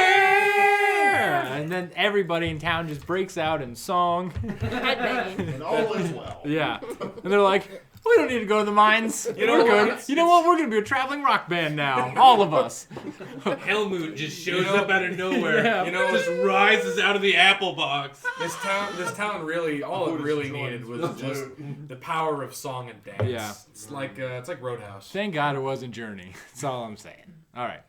And then everybody in town just breaks out in song. Headbanging. And all is well. Yeah. And they're like, we don't need to go to the mines. You know We're good. what? You know what? We're going to be a traveling rock band now. All of us. Helmut just shows up out of nowhere. Yeah. You know, Just rises out of the apple box. this town really, all it really needed was That's just it. the power of song and dance. Yeah. It's like Roadhouse. Thank God it wasn't Journey. That's all I'm saying. All right.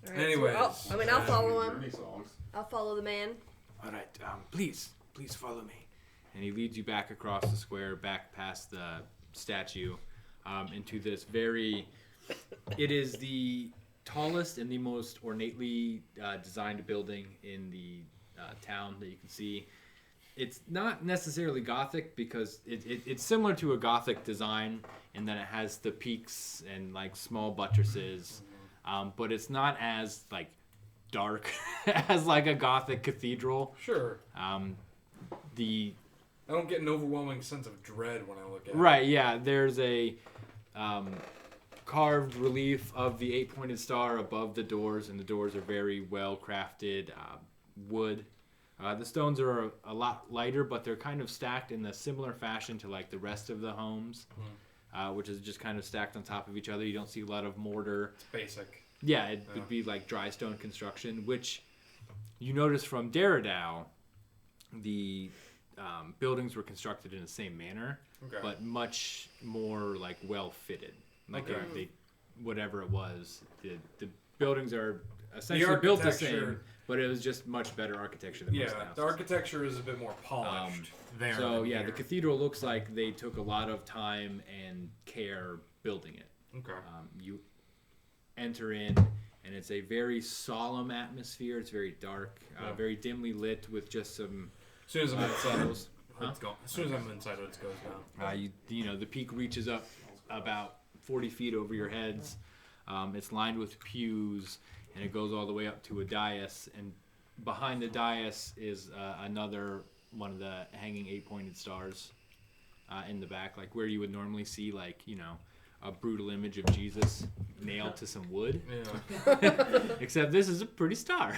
All right, Anyways, so, I'll follow him. Journey songs. I'll follow the man. All right, please follow me. And he leads you back across the square, back past the statue, into this very... It is the tallest and the most ornately designed building in the town that you can see. It's not necessarily Gothic because it's similar to a Gothic design in that it has the peaks and like small buttresses, but it's not as like dark as like a Gothic cathedral. Sure. The I don't get an overwhelming sense of dread when I look at it. Right, yeah. There's a carved relief of the 8-pointed star above the doors, and the doors are very well crafted wood. The stones are a lot lighter, but they're kind of stacked in a similar fashion to like the rest of the homes, which is just kind of stacked on top of each other. You don't see a lot of mortar. It's basic. Yeah, it would be like dry stone construction, which you notice from Derridau, the buildings were constructed in the same manner, Okay. but much more like well fitted. Like Okay. they, whatever it was, the buildings are The essentially built the same, architecture- but it was just much better architecture than most Yeah, houses. the architecture is a bit more polished there. So than yeah, here. the cathedral looks like they took a lot of time and care building it. Okay. You enter in, and it's a very solemn atmosphere. It's very dark, very dimly lit with just some. As soon as I'm inside, candles. let's go. As soon as I'm inside, let's go down. You know, the peak reaches up about 40 feet over your heads. It's lined with pews, and it goes all the way up to a dais. And behind the dais is another one of the hanging 8-pointed stars in the back, like where you would normally see, like, you know, a brutal image of Jesus nailed to some wood. Yeah. Except this is a pretty star.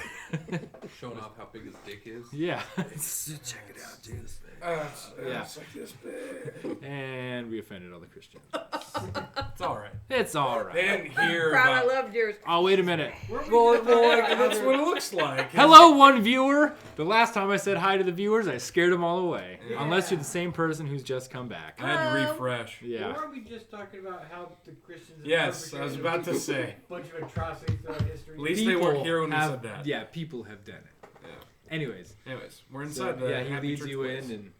Showing off how big his dick is. Yeah. Check it out, dude. Yeah. It's like this big. And we offended all the Christians. It's all right. It's all They right. didn't hear Proud I about. loved yours. Oh, wait a minute. Well, that's what it looks like. Hello, one viewer. The last time I said hi to the viewers, I scared them all away. Yeah. Unless you're the same person who's just come back. I had to refresh. Yeah. Weren't we just talking about how the Christians have Yes, I was perpetrated about to say. a bunch of atrocities throughout history? At least they weren't here when we have, said that. Yeah, people have done it. Yeah. Anyways, Anyways, we're so, inside the. yeah, he Happy leads Church you place. in,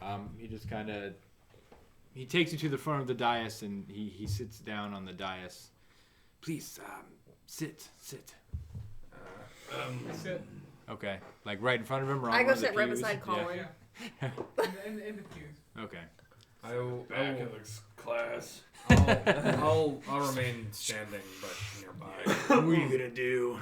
and he just kind of he takes you to the front of the dais, and he sits down on the dais. Please, sit. Sit. Okay, like right in front of him. Or on I one go of the sit right pews? beside Colin. Yeah. in the pews. Yeah. Okay. Back in the class. I'll remain standing, but nearby. What are you gonna do?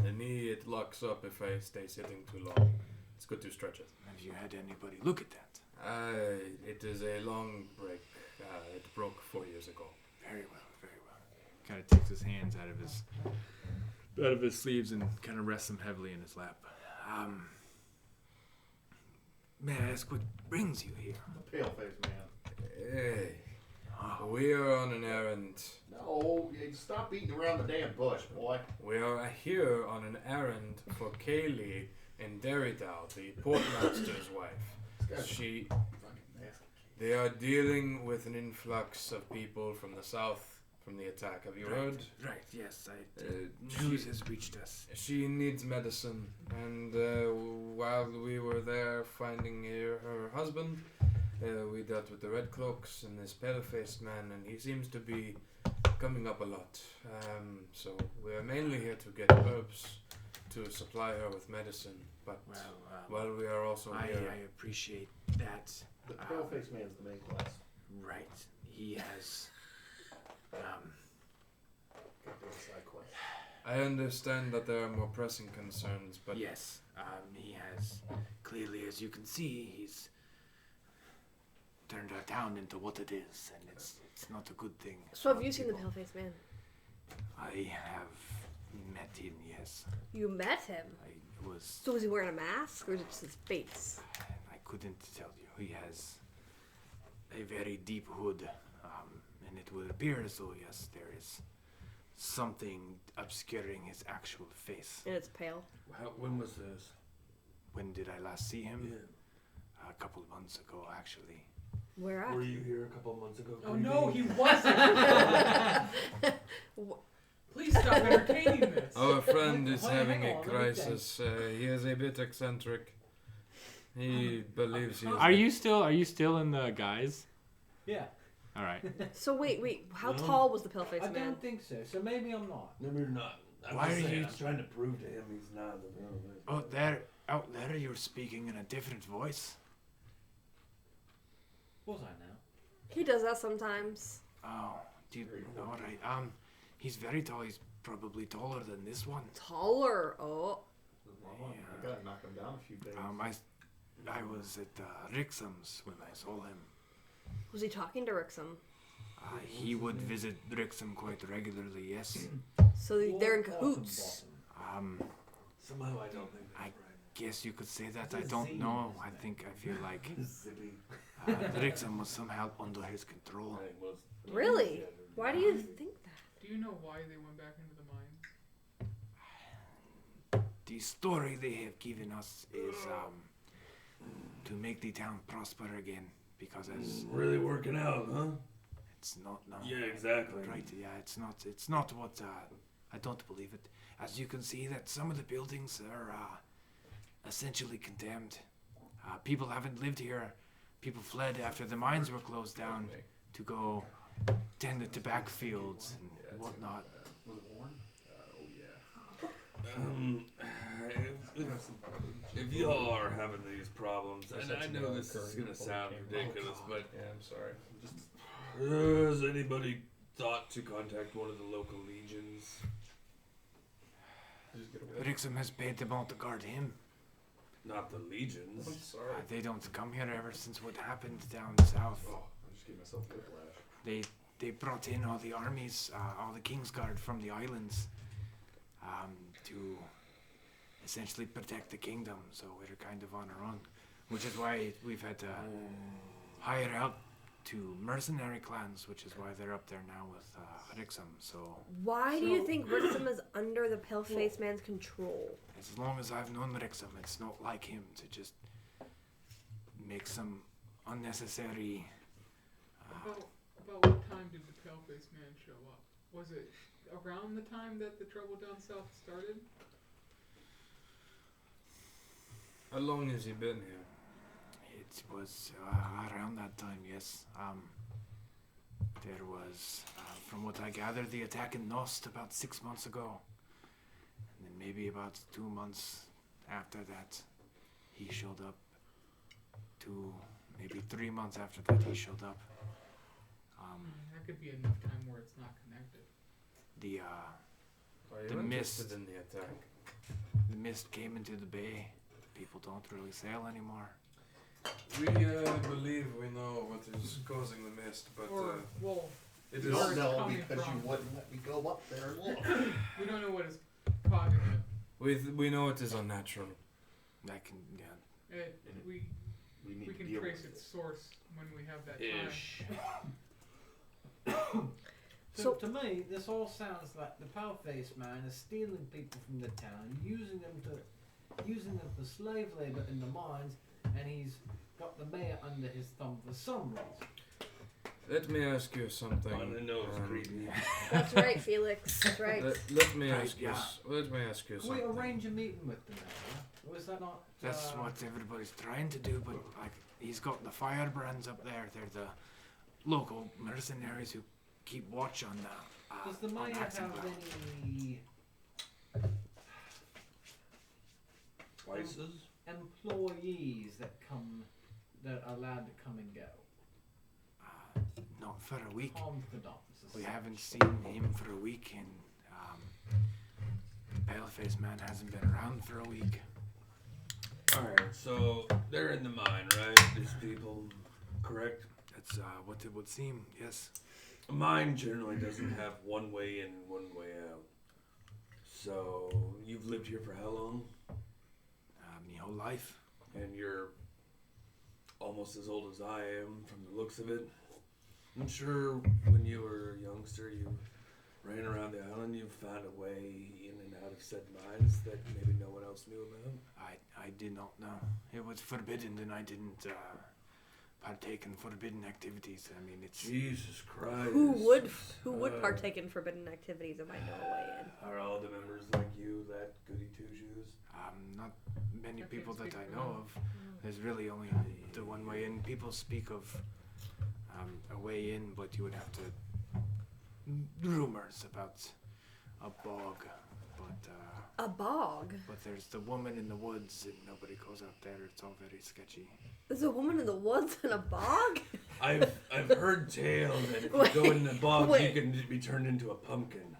The knee, it locks up if I stay sitting too long. It's good to stretch it. Have you had anybody look at that? It is a long break. It broke 4 years ago. Very well, very well. Kind of takes his hands out of his sleeves and kind of rests them heavily in his lap. May I ask what brings you here? The pale-faced man. Hey, we are on an errand. No, you stop beating around the damn bush, boy. We are here on an errand for Kaylee in Derridau, the portmaster's wife. She, they are dealing with an influx of people from the south from the attack. Have you heard? Right, yes, She, news has reached us. she needs medicine, and while we were there finding her husband, we dealt with the Red Cloaks and this pale-faced man, and he seems to be coming up a lot. So we're mainly here to get herbs to supply her with medicine. But while we are also here, I appreciate that. The pale-faced man's the main class. Right. He has. Goddamn side quest. I understand that there are more pressing concerns, but Yes. He has. Clearly, as you can see, he's turned our town into what it is, and it's not a good thing. So have you seen the pale-faced man? I have met him. Yes. You met him. I was. So was he wearing a mask or is it just his face? I couldn't tell you. He has a very deep hood, and it would appear as though, yes, there is something obscuring his actual face. And it's pale. When was this? When did I last see him? A couple of months ago, actually. Where at? Were you here a couple months ago? Oh no, he wasn't. Please stop entertaining this. our friend is Hang having on, a let me crisis. He is a bit eccentric. He believes he is. Are you still in the guise? Yeah. All right. So wait, how tall was the I pale-faced man? don't think so. So maybe I'm not. No, you're not. Why are you? I'm trying to prove to him he's not the pale-faced man. Oh, there, out there, you're speaking in a different voice. Was I now? He does that sometimes. Oh, all right. He's very tall. He's probably taller than this one. Taller. Oh. I gotta knock him down a few days. I was at Rixham's when I saw him. Was he talking to Rixham? He would visit Rixham quite regularly. Yes. So they're in cahoots. Somehow I don't think that's I right. guess you could say that. I don't know. I feel like Zippy. Rixham was somehow under his control. Really? Why do you think that? Do you know why they went back into the mines? The story they have given us is to make the town prosper again, because as Really working out, huh? it's not now. Yeah, exactly. Right, yeah, it's not what, I don't believe it. As you can see that some of the buildings are, essentially condemned. People haven't lived here. People fled after the mines were closed down to go tend the tobacco fields and whatnot. Was it Warren? If y'all are having these problems, and I know this is gonna sound ridiculous, but Yeah, I'm sorry. has anybody thought to contact one of the local legions? Just get away. Rixham has paid them all to guard him. Not the legions. I'm sorry. They don't come here ever since what happened down south. Oh, I just gave myself whiplash. They brought in all the armies, all the Kingsguard from the islands, to essentially protect the kingdom. So we're kind of on our own, which is why we've had to hire out to mercenary clans, which is why they're up there now with Rixham. So Why do you think Rixham is under the pale-faced man's control? as long as I've known Rixham, it's not like him to just make some unnecessary. About what time did the pale-faced man show up? Was it around the time that the trouble down south started? How long has he been here? It was around that time, yes. There was, from what I gather, the attack in Nost about 6 months ago. And then maybe about 2 months after that, he showed up. 2, maybe 3 months after that, he showed up. That could be enough time where it's not connected. Are you The interested mist. in the attack? The mist came into the bay. People don't really sail anymore. We believe we know what is causing the mist, but Or, well, it You is. don't know coming because you from- wouldn't let me go up there and look. we don't know what is causing it. We know it is unnatural. I can, yeah. We We need to can deal trace with its it. source when we have that time. Ish. So to me, this all sounds like the pale-faced man is stealing people from the town, using them for slave labor in the mines, and he's got the mayor under his thumb for some reason. Let me ask you something. On the nose, creepy. That's right, Felix. That's right. Let me Right, ask you. yeah. Let me ask you Can we something. arrange a meeting with the mayor? Or is that not? That's what everybody's trying to do, but like he's got the firebrands up there. They're the local mercenaries who keep watch on Does the on mayor have Axenglouer. any Spices? employees that are allowed to come and go? Not for a week. Confidants. We haven't seen him for a week, and the pale-faced man hasn't been around for a week. Alright, so they're in the mine, right? These people, correct? That's what it would seem. Yes. A mine generally doesn't have one way in and one way out. So, you've lived here for how long? My whole life. And you're almost as old as I am from the looks of it. I'm sure when you were a youngster, you ran around the island, you found a way in and out of said mines that maybe no one else knew about. I did not know. It was forbidden, and I didn't partake in forbidden activities. I mean, it's... Jesus Christ. Who would partake in forbidden activities if I know a way in? Are all the members like you that goody two-shoes? Not many people that I know of. There's really only the one way in. People speak of a way in, but you would have to... Rumors about a bog, but... A bog? But there's the woman in the woods, and nobody goes out there. It's all very sketchy. There's a woman in the woods in a bog? I've heard tales that if you go in the bog, you can be turned into a pumpkin.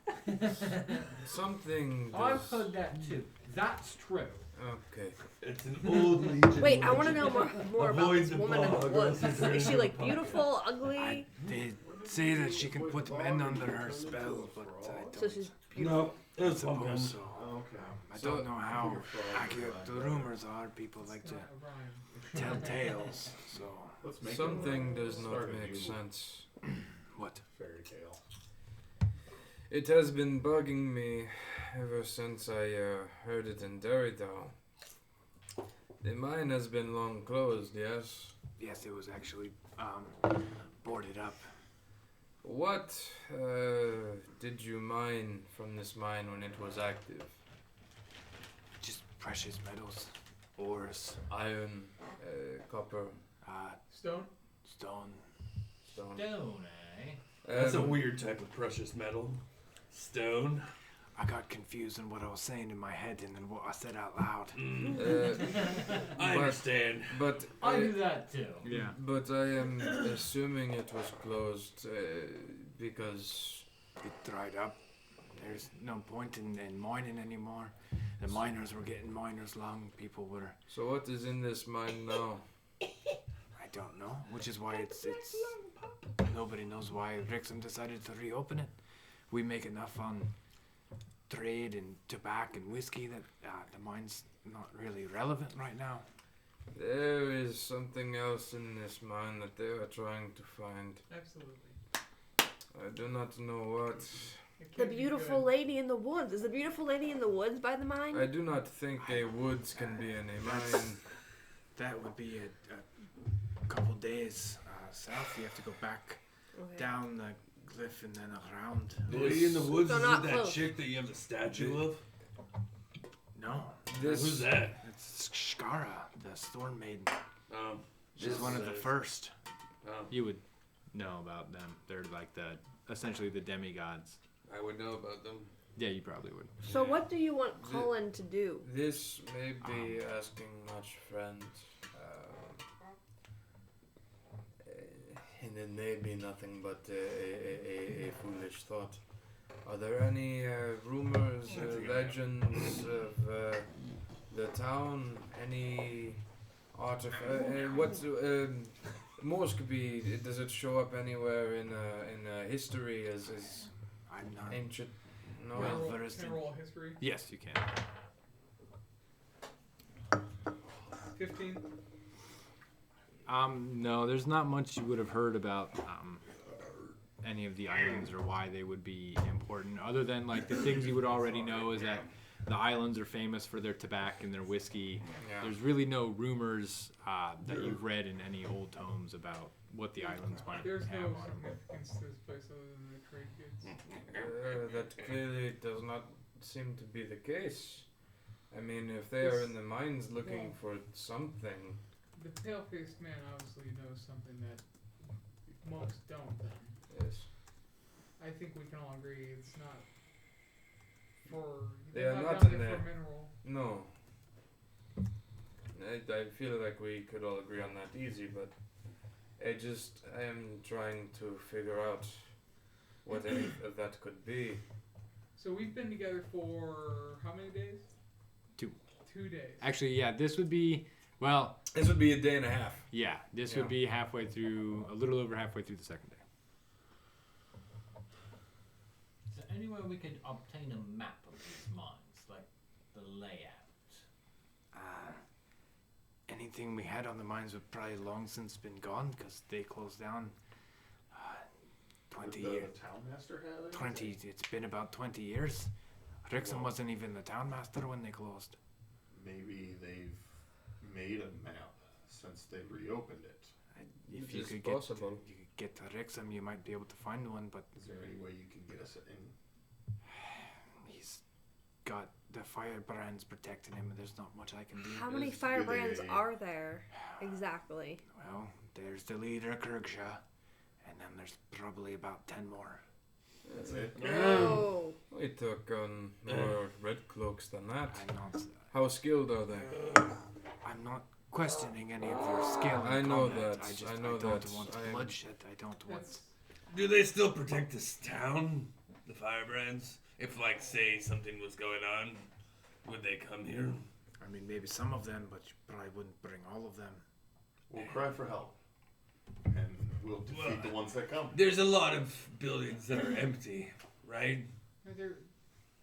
Something. I've heard that too. That's true. Okay. It's an old legion. Wait, I want to know more about Avoid this the woman in the bog, woods. else you Is she turn like into a beautiful, ugly? They say that she can put men under her spell, but I don't So she's beautiful. No, it's pumpkin. suppose so. Okay. I don't know how accurate the rumors are. People like to tell tales, so... Let's make Something it does not start a make new sense. What? Fairy tale. It has been bugging me ever since I heard it in Derrydale. The mine has been long closed, yes? Yes, it was actually boarded up. What did you mine from this mine when it was active? Just precious metals, ores, Iron, copper, Stone? stone. stone. Stone, eh? That's a weird type of precious metal. Stone. I got confused on what I was saying in my head and then what I said out loud. I understand. But I do that too. Yeah. But I am assuming it was closed because It dried up. There's no point in mining anymore. The miners were getting miners long. People were... So what is in this mine now? I don't know. Which is why it's nobody knows why Rixon decided to reopen it. We make enough on trade and tobacco and whiskey that the mine's not really relevant right now. There is something else in this mine that they are trying to find. Absolutely. I do not know what. It The can't be beautiful good. lady in the woods. Is the beautiful lady in the woods by the mine? I do not think a woods can be in a mine. That would be a couple days south. You have to go back Okay. down the cliff and then around. The lady in the woods, So is not it that close. chick that you have the statue of? No, Who's that? it's Skara, the Storm Maiden. She's She's one of the first. You would know about them. They're like essentially the demigods. I would know about them. Yeah, you probably would. So what do you want Colin to do? This may be asking much, friend. And it may be nothing but a foolish thought. Are there any rumors, legends of the town? Any what's Morsecby? Does it show up anywhere in history as I'm not. ancient? No. Well, Can I roll- versed can I in- roll history? Yes, you can. 15. No, there's not much you would have heard about any of the islands or why they would be important, other than like the things you would already know is that the islands are famous for their tobacco and their whiskey. Yeah. There's really no rumors that you've read in any old tomes about what the islands might There's have no on them. significance to this place other than the trade goods. That clearly does not seem to be the case. I mean, if they are in the mines looking for something, The pale-faced man obviously knows something that most don't. Then. yes. I think we can all agree it's not for. Yeah, They're not not down in there there. for mineral. No. I feel like we could all agree on that easy, but I am trying to figure out what any of that could be. So we've been together for how many days? 2. 2 days. Actually, yeah, this would be, well, This would be a day and a half. yeah, this Yeah. would be halfway through, a little over halfway through the second day. Is there anywhere we could obtain a map of these mines, like the layout? Anything we had on the mines have probably long since been gone because they closed down 20 The years. town master had it? 20. It's been about 20 years. Rixon wasn't even the town master when they closed. Maybe they've made a map since they reopened it. If It you is could possible. get to Rixon, you might be able to find one, but Is there any way you can get us in? he's got the firebrands protecting him, and there's not much I can do. How many Is- do firebrands they- are there exactly? Well, there's the leader, Kirkshaw, and then there's probably about 10 more. That's it. Oh, We took on more red cloaks than that. I'm How skilled are they? not questioning any of your skill in I know combat. that. I I know don't that. want I am- bloodshed. I don't want. That's Do they still protect this town, the firebrands? If, like, say something was going on, would they come here? I mean, maybe some of them, but you probably wouldn't bring all of them. We'll cry for help. And we'll defeat the ones that come. There's a lot of buildings that are empty, right? are there.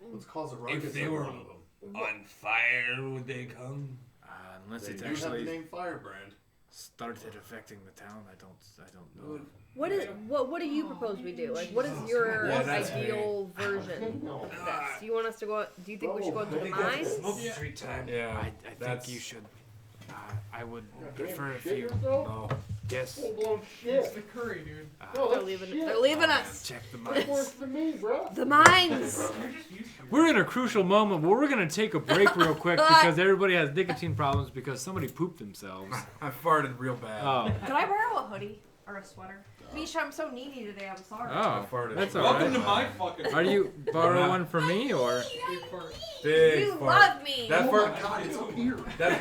Let's cause a ruckus If they on were one of them. on fire, would they come? Unless They it's do have the actually name Firebrand. started affecting the town, I don't know. what do you propose we do? Like, what is your Yeah, that's ideal version of this? Do you want us to go? Do you think we should go into the mines? Smoke street time. Yeah, I that's think you should. I would prefer if you. No. Yes. It's the curry, dude. They're leaving us. Check the mines. The mines. You're just used to it. We're in a crucial moment where we're going to take a break real quick because everybody has nicotine problems because somebody pooped themselves. I farted real bad. Oh. Could I borrow a hoodie or a sweater? Misha, I'm so needy today. I'm sorry. I Oh, farted. that's all Welcome to right. my fucking. Are you borrow one for me or? Big fart. Big You fart. love me. That fart. God, it's up here. That,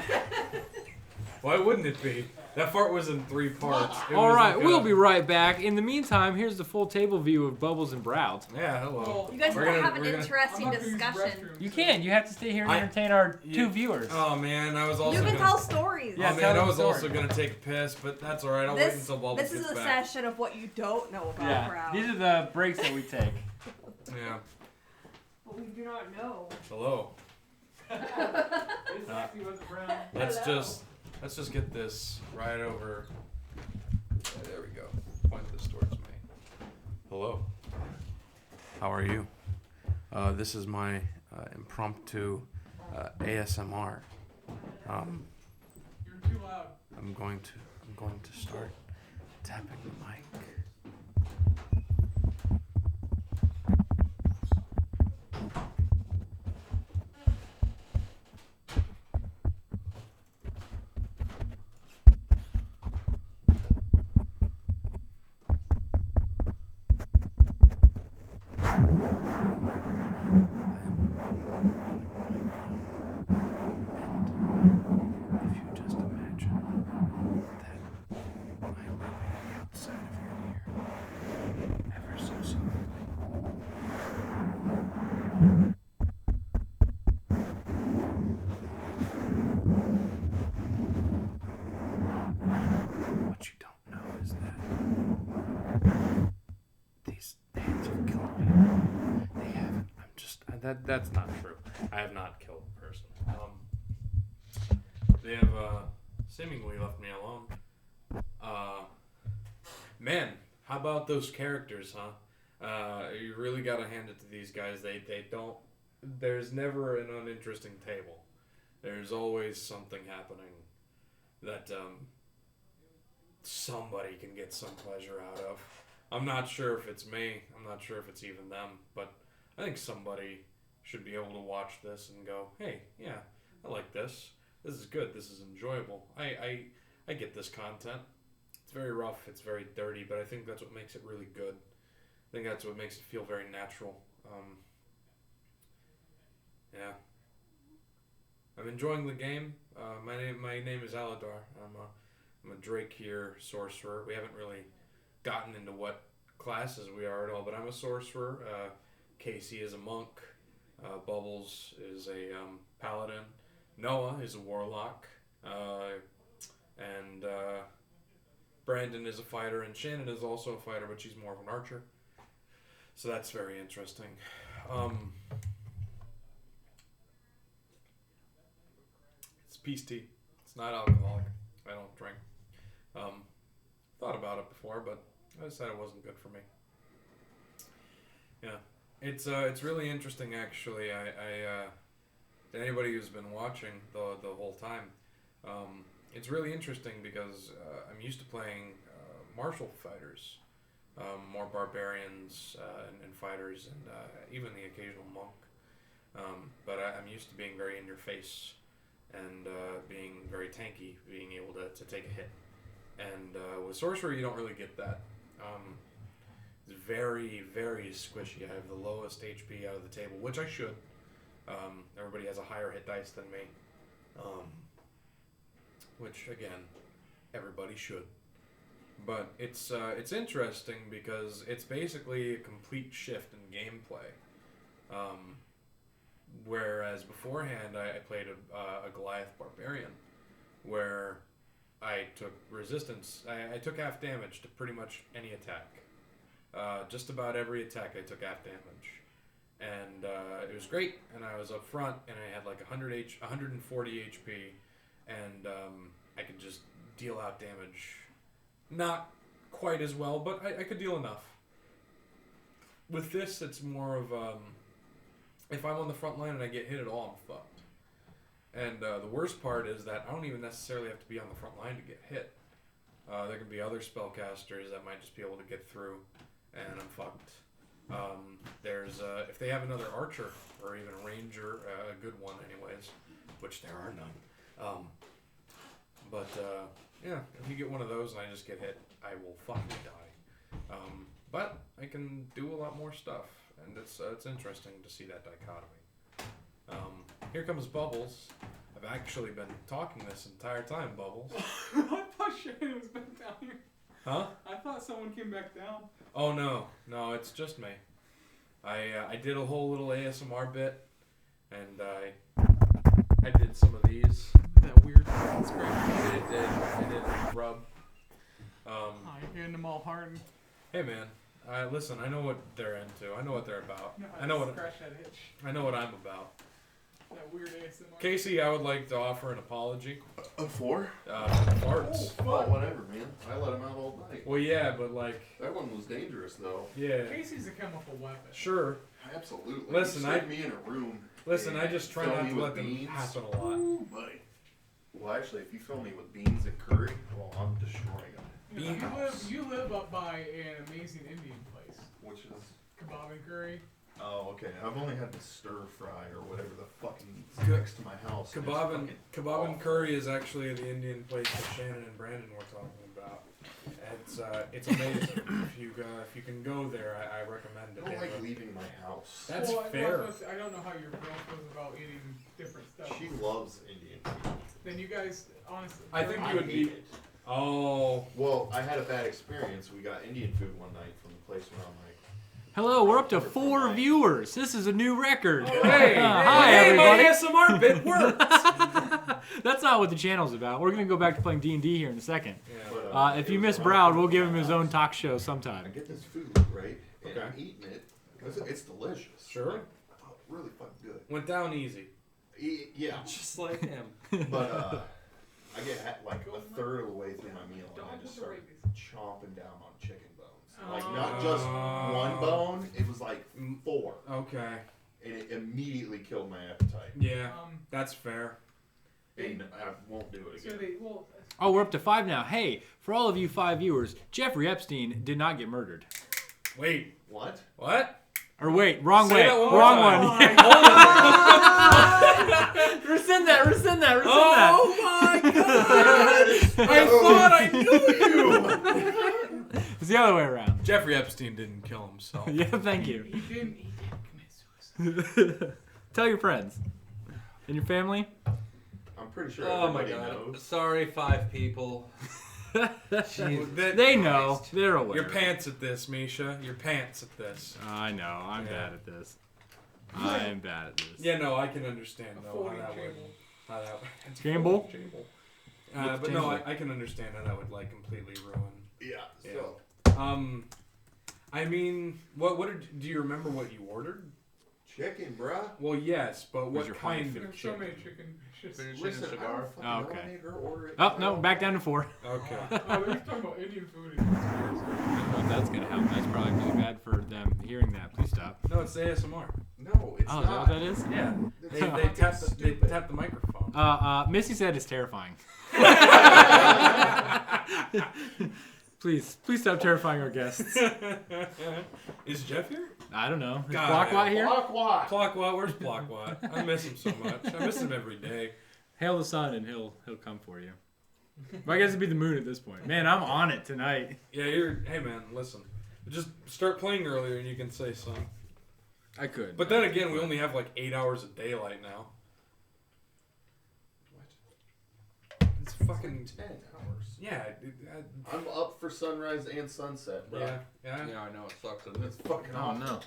why wouldn't it be? That fart was in 3 parts. It All was right, like we'll a- be right back. In the meantime, here's the full table view of Bubbles and Brown. Yeah, hello. Well, You guys We're can gonna- have an we're gonna- I'm interesting not gonna use the discussion. restroom, You so- can. You have to stay here and I- entertain our you- 2 viewers. Oh man, I was also You can gonna. tell stories. Yeah, oh tell man, I the was story. also gonna take a piss, but that's all right. I'll wait until Bubbles This is gets a back. session of what you don't know about Yeah, Brown. these are the breaks that we take. Yeah. What we do not know. Hello. It's actually was brown. Let's just get this right over. There we go. Point this towards me. Hello. How are you? This is my impromptu ASMR. You're too loud. I'm going to start tapping the mic. If you just imagine that I'm moving outside of your ear ever so softly. What you don't know is that these hands have killed me. They haven't. I'm just. That's not true. I have not killed a person. They have seemingly left me alone. Man, how about those characters, huh? You really gotta hand it to these guys. They don't. There's never an uninteresting table. There's always something happening that somebody can get some pleasure out of. I'm not sure if it's me. I'm not sure if it's even them. But I think somebody should be able to watch this and go, hey, yeah, I like this. This is good. This is enjoyable. I get this content. It's very rough. It's very dirty, but I think that's what makes it really good. I think that's what makes it feel very natural. Yeah. I'm enjoying the game. My name is Aladar. I'm a Drake here sorcerer. We haven't really gotten into what classes we are at all, but I'm a sorcerer. Casey is a monk. Bubbles is a paladin. Noah is a warlock. And Brandon is a fighter, and Shannon is also a fighter, but she's more of an archer. So that's very interesting. It's peace tea. It's not alcoholic. I don't drink. Thought about it before, but I decided it wasn't good for me. Yeah, it's really interesting actually. To anybody who's been watching the whole time, it's really interesting because I'm used to playing martial fighters, more barbarians and fighters, and even the occasional monk. But I'm used to being very in your face and being very tanky, being able to take a hit. And with sorcery, you don't really get that. It's very, very squishy. I have the lowest HP out of the table, which I should. Everybody has a higher hit dice than me. Which, again, everybody should. But it's interesting because it's basically a complete shift in gameplay. Whereas beforehand, I played a Goliath Barbarian, where I took resistance. I took half damage to pretty much any attack. Just about every attack I took half damage. And it was great, and I was up front, and I had like 140 HP, and I could just deal out damage. Not quite as well, but I could deal enough. With this, it's more of, if I'm on the front line and I get hit at all, I'm fucked. And the worst part is that I don't even necessarily have to be on the front line to get hit. There can be other spellcasters that might just be able to get through, and I'm fucked. There's if they have another archer or even a ranger, a good one anyways, which there are none. Yeah, if you get one of those and I just get hit, I will fucking die. But I can do a lot more stuff, and it's interesting to see that dichotomy. Here comes Bubbles. I've actually been talking this entire time, Bubbles. I thought Shannon was back down here. Huh? I thought someone came back down. Oh no, it's just me. I did a whole little ASMR bit, and I did some of these. That weird scratch. I did rub. Oh, you're getting them all hardened. Hey man, listen. I know what they're into. I know what they're about. No, I know what scratch that itch. I know what I'm about. That weird ASMR. Casey, I would like to offer an apology. For? Farts. Oh, whatever, man. I let him out all night. Well, yeah, but like. That one was dangerous, though. Yeah. Casey's a chemical weapon. Sure. Absolutely. Listen, he stuck me in a room. Listen, I just try fill not me to with let them beans. happen a lot. Ooh, buddy. Well, actually, if you fill me with beans and curry, well, I'm destroying them. You live up by an amazing Indian place. Which is? Kebab and curry. Oh, okay. I've only had the stir fry or whatever the fucking next to my house. Kebab and curry is actually the Indian place that Shannon and Brandon were talking about. It's amazing. If you can go there, I recommend it. I don't like leaving my house. That's well, fair. I don't know how your girl feels about eating different stuff. She loves Indian food. Then you guys, honestly, I think I you would hate be. it. Oh. Well, I had a bad experience. We got Indian food one night from the place where I'm like. Hello, we're up to 4 viewers. This is a new record. Hey, hi hey, everybody. my ASMR bit works. That's not what the channel's about. We're gonna go back to playing D&D here in a second. Yeah. But, If it you was miss around Browd, the we'll give him corner his from my own house. talk show I sometime. get this food, right? And Okay. I'm eating it. It's delicious. Sure. Like, oh, really fucking good. Went down easy. Yeah. Just like him. But I get like a third of the way through my meal and I just started chomping down on chicken bones. Like not just one bone, it was like 4. Okay. And it immediately killed my appetite. Yeah, that's fair. And I won't do it again. Oh, we're up to 5 now. Hey, for all of you 5 viewers, Jeffrey Epstein did not get murdered. Wait. What? What? Or wait, wrong Say way. that one more Wrong time. one. Rescind that. Oh my god! I thought I knew you! It's the other way around. Jeffrey Epstein didn't kill himself. Yeah, thank He you. didn't commit suicide. Tell your friends and your family. I'm pretty sure Oh my everybody god. knows. Sorry, 5 people. They know. They're aware. You're pants at this, Misha. You're pants at this. I know. I'm Yeah. bad at this. I am bad at this. Yeah, no, I can understand though how Folding that would. table. How that Jamble? but no, I can understand how that would like completely ruin. Yeah. Yeah. So I mean, what do you remember what you ordered? chicken, bruh. Well, yes, but Where's what your kind There's of so chicken? many chicken dishes. Listen, I don't fucking Oh, know. okay. I made her order it. Oh, no, back down to 4. Okay. Oh, they're talking about Indian food. And Well, that's going to help. That's probably really bad for them hearing that. Please stop. No, it's ASMR. No, it's Oh, not. is that what that is? Yeah. It's They tap the microphone. Missy said it's terrifying. Please stop terrifying our guests. Is Jeff here? I don't know. Is God, Blockwat here? Plockwat, where's Plockwat? I miss him so much. I miss him every day. Hail the sun and he'll come for you. Well, I guess it'd be the moon at this point. Man, I'm on it tonight. Yeah, hey man, listen. Just start playing earlier and you can say something. I could. But then again, we only have like 8 hours of daylight now. It's fucking 10 hours. yeah. I'm up for sunrise and sunset, bro. Yeah. Yeah, I know it sucks. It's fucking Oh awesome. no.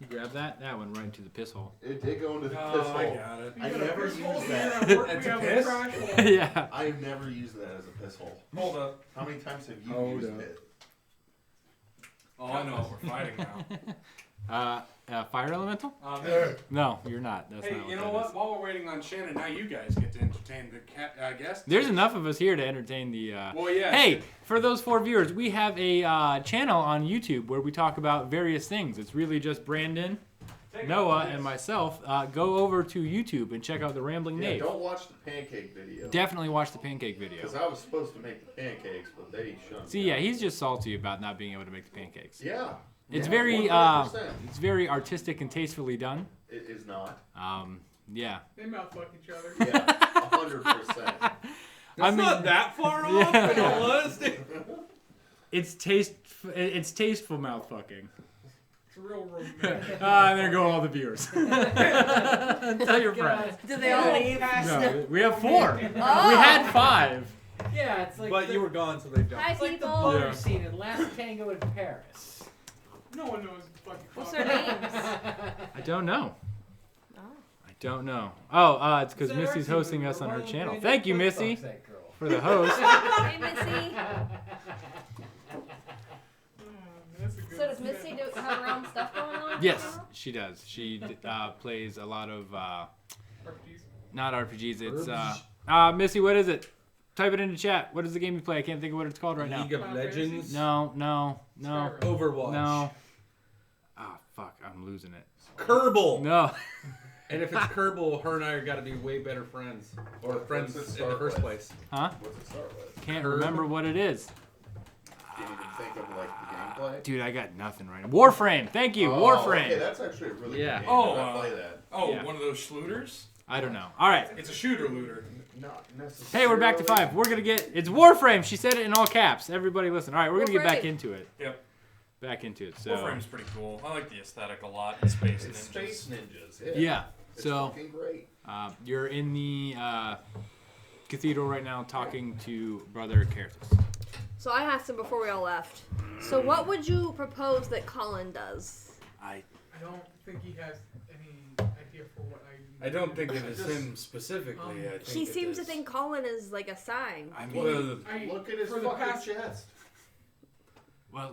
You grab that? That went right into the piss hole. It did go into the Oh, piss I hole. got it. I never use that. At work, That's we a have piss? a trash hole. Yeah. I have never used that as a piss hole. Hold up. How many times have you Hold used up. it? Oh, I know. We're fighting now. Fire elemental? No, you're not. That's Hey, not you what know that what? is. While we're waiting on Shannon, now you guys get to entertain the guests. There's enough of us here to entertain the. Well, yeah. Hey, for those 4 viewers, we have a channel on YouTube where we talk about various things. It's really just Brandon, Noah, and myself. Go over to YouTube and check out the Rambling Yeah, Knave. don't watch the pancake video. Definitely watch the pancake video. Because I was supposed to make the pancakes, but they shunned See, me yeah, out. he's just salty about not being able to make the pancakes. Yeah. It's Yeah, very 100%. it's very artistic and tastefully done. It is not. Yeah. They mouth fuck each other. Yeah, 100%. I mean, not that far off, Yeah. in all honesty. it's tasteful mouth fucking. It's real romantic. And there go all the viewers. Tell your friends. Do they all leave? No, we have 4. We Oh. had 5. Yeah, it's like But the, you were gone, so they jumped. Hi, it's like the people. bar Yeah. scene in Last Tango in Paris. No one knows fucking What's fuck. their names? I don't know. Oh. I don't know. Oh, it's because So Missy's they're hosting actually us on her rolling channel. down Thank you, the Missy, footsteps, that girl. for the host. Hey, Missy. That's a good So does Missy have her own stuff going on? Yes, she does. She plays a lot of RPGs. not RPGs. It's Missy. What is it? Type it into chat. What is the game you play? I can't think of what it's called right now. League of Legends. No. Skyrim. Overwatch. No. Ah, fuck. I'm losing it. Kerbal. No. And if it's Kerbal, her and I are got to be way better friends. Or What's friends it in the start first with? place. Huh? What's it start with? Can't remember what it is. Can't even think of like the gameplay. Dude, I got nothing right now. Warframe. Thank you. Warframe. Okay, that's actually a really Yeah. good game. Oh, I play that. Oh, Yeah. one of those schlooters? I don't know. All right. It's a shooter looter. Not necessarily. Hey, we're back to 5. We're gonna get. It's Warframe. She said it in all caps. Everybody listen. All right, we're gonna get back Warframe. into it. Yep. Back into it. So. Warframe's pretty cool. I like the aesthetic a lot. And Space It's Ninjas. Space Ninjas. Yeah. It's So fucking great. you're in the cathedral right now, talking to Brother Certus. So I asked him before we all left. So what would you propose that Colin does? I don't think he has any idea for what I don't think it is him specifically. I think He it seems to is- think Colin is like a sign. I mean, Well, I, Look at his for the fucking past chest.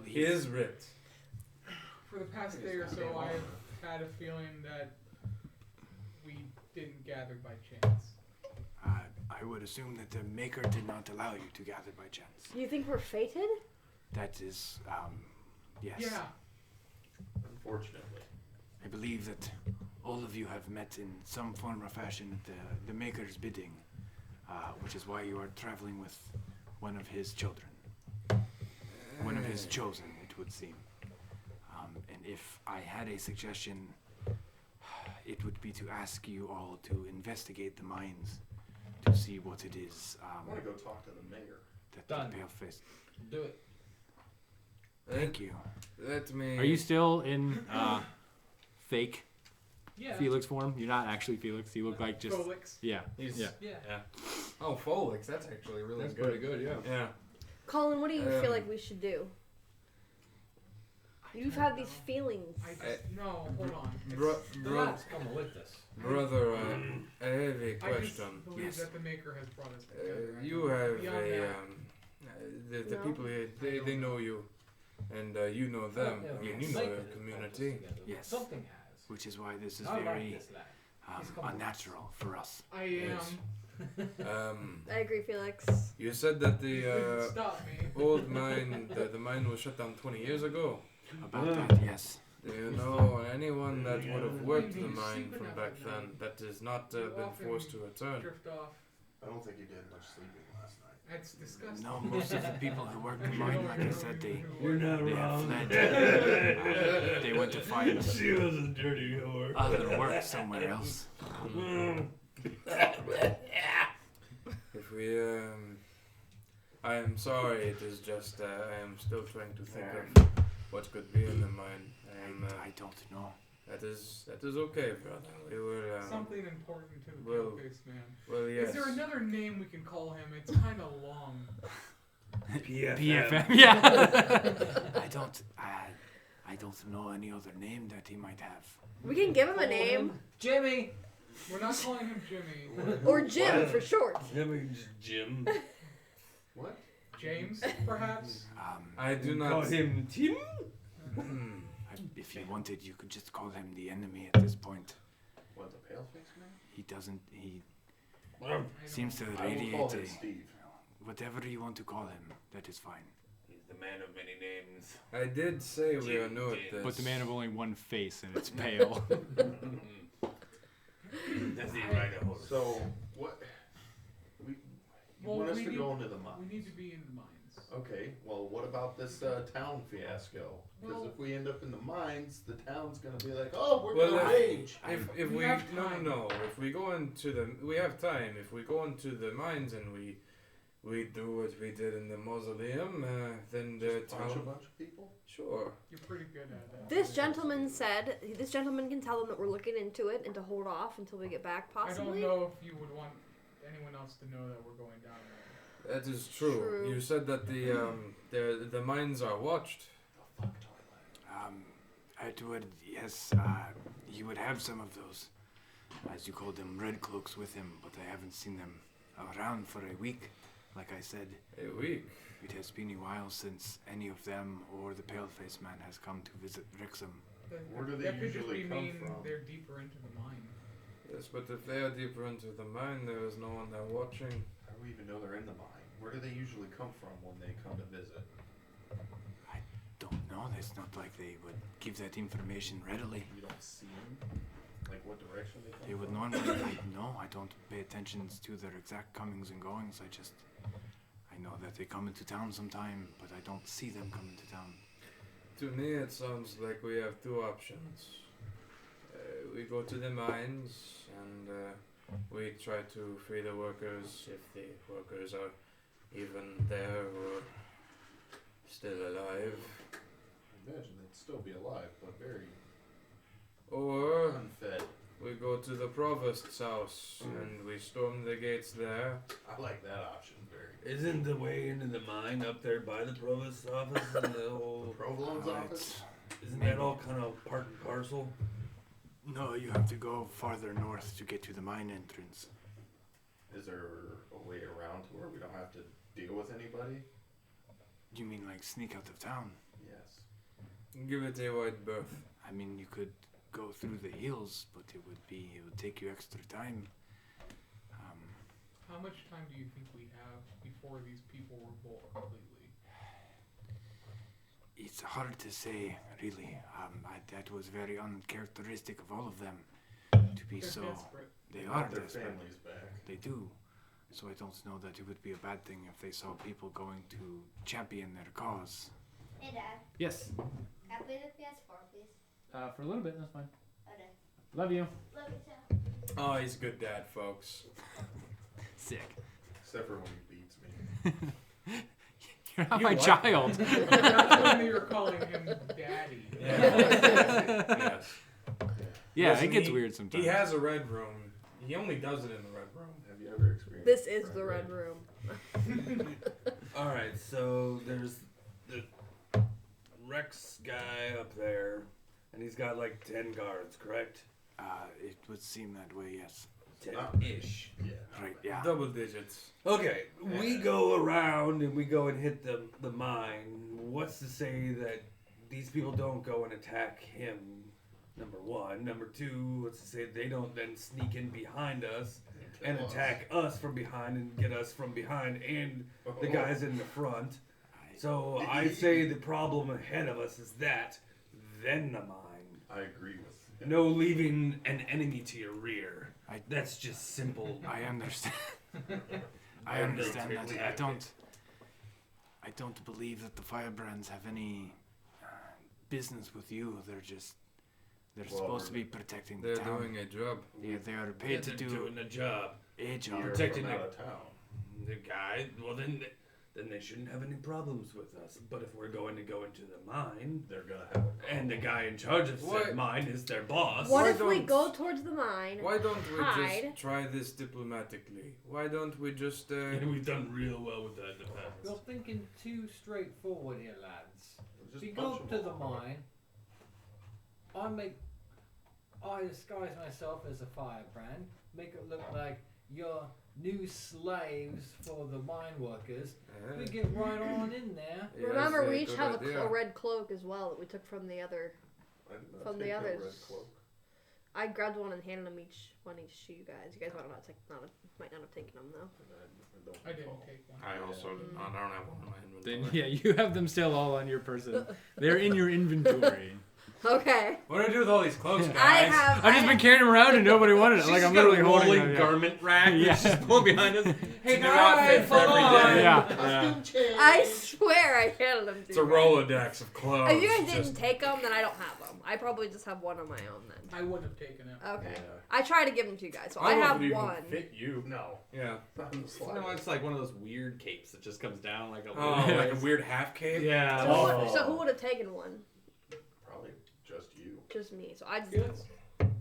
he is ripped. for the past day or so, I've had a feeling that we didn't gather by chance. I would assume that the Maker did not allow you to gather by chance. You think we're fated? That is, yes. Yeah. Unfortunately. I believe that all of you have met in some form or fashion at the Maker's bidding, which is why you are traveling with one of his children. One of his chosen, it would seem. And if I had a suggestion, it would be to ask you all to investigate the mines to see what it is I want to go talk to the mayor. that Done. the Paleface. Do it. Thank you. Let me. Are you still in fake Yeah. Felix form? You're not actually Felix. You look like just Felix. yeah. He's, Yeah. Yeah. Oh, Folix. That's actually really That's good. pretty good, yeah. Yeah. Colin, what do you feel like we should do? You've had these feelings. No, hold on. The lads come with us. Brother, I have a I question. just believe Yes. that the Maker has brought us together. I You don't- have beyond a that, the No. people here. They know you, and you know them. I mean, you know their community. Yes. Something has. Which is why this is I like very this lad. He's come unnatural for us. I am. Yes. I agree, Felix. You said that You the couldn't stop me. old mine, the mine was shut down 20 years ago. About that, yes. Do you know anyone that would have worked the mine from back then that has not been forced to return? Drift off. I don't think you did much sleeping last night. It's disgusting. No, most of the people who work the mine, like I said, they not have fled. They went to find She was a dirty whore. other work somewhere else. If we, I am sorry, it is just, I am still trying to think of what could be in the mine. I don't know. That is okay, brother. We will, Something important to the well, pale-faced man. well, yes. Is there another name we can call him? It's kind of long. PFM. Yeah. I don't know any other name that he might have. We can give him a Call name. him Jimmy. We're not calling him Jimmy. Or Jim for short. Jim. What? James, perhaps? I do Call not. him Tim. If you wanted, you could just call him the enemy at this point. What, the pale-faced man? He doesn't. He I don't- seems to I will call radiate him a. Steve. Whatever you want to call him, that is fine. He's the man of many names. I did say we are new at this. But the man of only one face and it's pale. Does he ride a horse? So, what? You Well, want us we to need- go into the We mines? need to be in the mines. Okay, well, what about this town fiasco? Because Well- if we end up in the mines, the town's gonna be like, oh, we're Well, gonna if- rage. If We we have no time. no if we go into the we have time if we go into the mines and we do what we did in the mausoleum then the Just punch a town bunch of people? sure You're pretty good at that. This gentleman said, this gentleman can tell them that we're looking into it and to hold off until we get back, possibly. I don't know if you would want anyone else to know that we're going down there. that is true. True. You said that the mines are watched. Edward, yes, he would have some of those, as you called them, red cloaks with him, but I haven't seen them around for a week. Like I said, A week. it has been a while since any of them or the pale-faced man has come to visit Wrexham. Where do they that could usually just come be mean from? they're deeper into the mine. Yes, but if they are deeper into the mine, there is no one there watching. How do we even know they're in the mine? Where do they usually come from when they come to visit? Don't know, it's not like they would give that information readily. You don't see them? Like what direction they come They would from? normally, I don't pay attention to their exact comings and goings. I know that they come into town sometime, but I don't see them come into town. To me, it sounds like we have two options. We go to the mines and we try to free the workers if the workers are even there or still alive. I imagine they'd still be alive, but very Or unfed. we go to the provost's house and we storm the gates there. I like that option very. Isn't the way into the mine up there by the provost's office and the whole? Provolone's Uh, office? Isn't that all kind of part and parcel? No, you have to go farther north to get to the mine entrance. Is there a way around to where we don't have to deal with anybody? You mean like sneak out of town? Yes. Give it a wide berth. I mean, you could go through the hills, but it would take you extra time. How much time do you think we have before these people revolt completely? It's hard to say, really. That was very uncharacteristic of all of them to be They're so. desperate. They Want are their desperate. families back. They do. So I don't know that it would be a bad thing if they saw people going to champion their cause. Hey Dad, Yes. can I play the PS4 please? For a little bit, that's fine. Okay. Love you. Love you too. Oh, he's a good dad, folks. Sick. Except for when he beats me. You're not You my what? child. That's when you were calling him daddy. Yes. Yeah, Listen, it gets he- weird sometimes. He has a red room. He only does it in the red room. Have you ever experienced? This is the red room. All right, so there's the Rex guy up there, and he's got like 10 guards, correct? It would seem that way, yes. 10-ish. Yeah. Right, yeah. Double digits. Okay, we go around and we go and hit the mine. What's to say that these people don't go and attack him? Number one. Number two, what's to say they don't then sneak in behind us and attack us from behind and get us from behind and the guys in the front. So I say the problem ahead of us is that, then the mine. I agree with. No leaving an enemy to your rear. That's just simple. I understand. I understand that. I don't believe that the firebrands have any business with you. They're supposed to be protecting the They're town. doing a job. Yeah, they are paid to do doing a job. a job. You're Protecting from the- out of town. The guy, well then they shouldn't have any problems with us. But if we're going to go into the mine, They're gonna have. A and the guy in charge of What? said mine is their boss. What Why if we don't- go towards the mine? Why don't we Hide. just try this diplomatically? Why don't we just And we've done real well with that in the You're past. thinking too straightforward here, lads. Just We punch go up to them the all. mine. I disguise myself as a firebrand, make it look like you're new slaves for the mine workers. We get right on in there. Yeah, Remember, that's a we each good have idea. a red cloak as well that we took from the other. I did not From the take no others. red cloak. I grabbed one and handed them each one each to you guys. You guys might not have taken them though. I didn't take one. I also did not. I don't have one in my Then, inventory. yeah, you have them still all on your person. They're in your inventory. Okay. What do I do with all these clothes, guys? I have. I've just been carrying them around and nobody wanted it. She's Like I'm got a literally holding rolling them. garment rack. Yeah. She's pulling behind us. Hey new guys, outfit for every hold on. day. Yeah. Costume change. I swear I handed them to It's a you. Rolodex of clothes. If you guys didn't just- take them, then I don't have them. I probably just have one on my own then. I wouldn't have taken it. Okay. Yeah. I try to give them to you guys, so I don't know if have it even one. Fit you? No. Yeah. Not in the No, slightest. it's like one of those weird capes that just comes down like a Oh, little- like a weird half cape. Yeah. So who would have taken one? Probably just you. Just me. So I just. Good.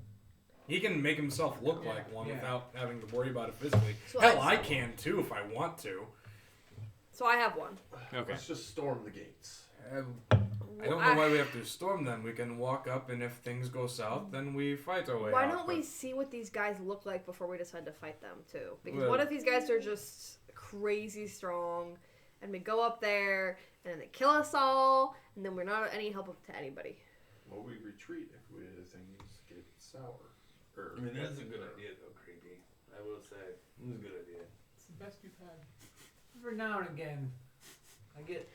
He can make himself look Yeah, like one yeah. without having to worry about it physically. So Hell, I- I can too if I want to. So I have one. Okay. Let's just storm the gates. I don't know why we have to storm them. We can walk up, and if things go south, then we fight our way Why out. don't we but- see what these guys look like before we decide to fight them too? Because Well- what if these guys are just crazy strong, and we go up there and then they kill us all, and then we're not any help to anybody? Well, we retreat if things get sour. Or I mean, that's a good idea though, Creepy. I will say, it's a good idea. It's the best you've had. Every now and again, I get.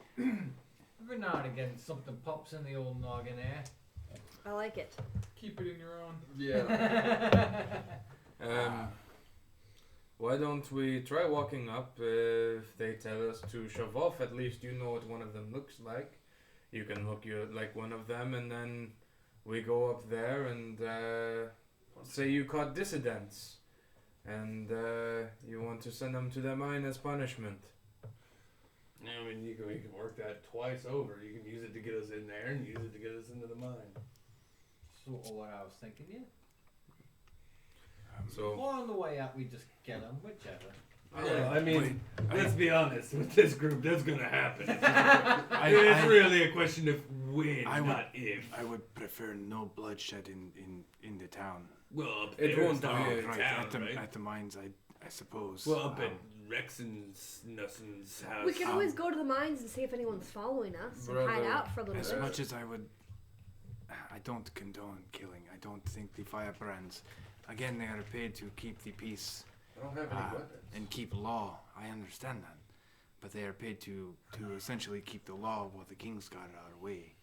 Every now and again, something pops in the old noggin there. I like it. Keep it in your own. Yeah. Why don't we try walking up? If they tell us to shove off, at least you know what one of them looks like. You can look like one of them, and then we go up there and say you caught dissidents, and you want to send them to the mine as punishment. I mean, you can work that twice over. You can use it to get us in there and use it to get us into the mine. Sort of what I was thinking, yeah. So Or on the way out, we just get them, whichever. Yeah, I mean, Wait, let's be honest. With this group, that's gonna happen. It's really a question of when, I would- not if. I would prefer no bloodshed in the town. Well, up It there, won't it's not be really a Right, town, right? at the mines, I suppose. Well, up at Rex and Nussen's house. We can always go to the mines and see if anyone's following us and Brother, hide out for a little As bit. much as I would, I don't condone killing. I don't think the firebrands, again, they are paid to keep the peace I don't have any weapons. and keep law. I understand that, but they are paid to essentially keep the law while the king's got our way.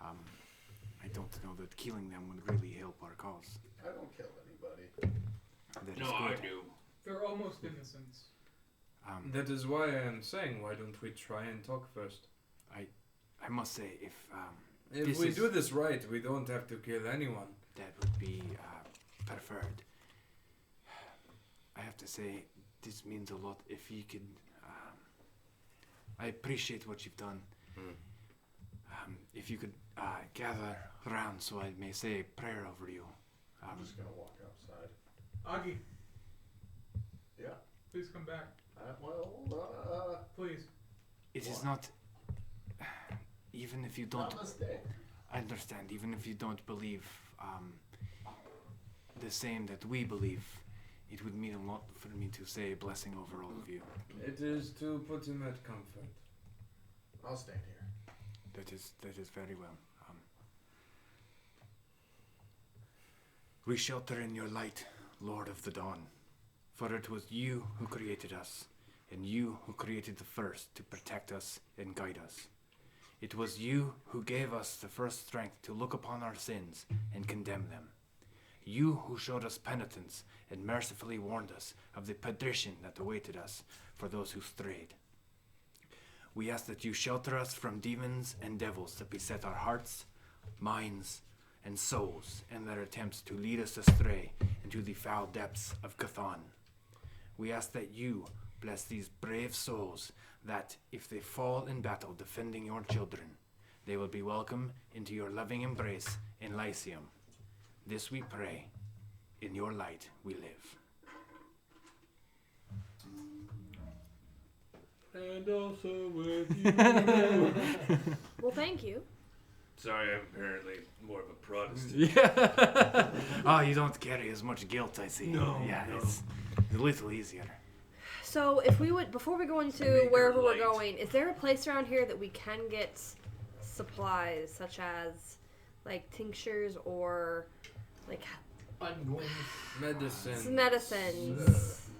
I don't know that killing them would really help our cause. I don't kill anybody. That is No, I good. do. They're almost innocents. that is why I am saying, why don't we try and talk first? I must say, if If This we is- do this right, we don't have to kill anyone. that would be preferred. I have to say, this means a lot if you could I appreciate what you've done. If you could gather around so I may say a prayer over you. I'm just gonna walk outside. Augie, Yeah. please come back. Please. It is not. Even if you don't. Namaste. I understand. Even if you don't believe the same that we believe, it would mean a lot for me to say a blessing over all of you. It is to put him at comfort. I'll stand here. That is very well. We shelter in your light, Lord of the Dawn, for it was you who created us, and you who created the first to protect us and guide us. It was you who gave us the first strength to look upon our sins and condemn them. You who showed us penitence and mercifully warned us of the perdition that awaited us for those who strayed. We ask that you shelter us from demons and devils that beset our hearts, minds, and souls in their attempts to lead us astray into the foul depths of Cthon. We ask that you bless these brave souls that, if they fall in battle defending your children, they will be welcome into your loving embrace in Lyceum. This we pray. In your light we live. And also with you. Well, thank you. Sorry, I'm apparently more of a Protestant. Yeah. Oh, you don't carry as much guilt, I see. No, Yeah, no. it's a little easier. So, if we would, before we go into Make wherever her we're light. going, is there a place around here that we can get supplies, such as like tinctures or like Unguents. medicines?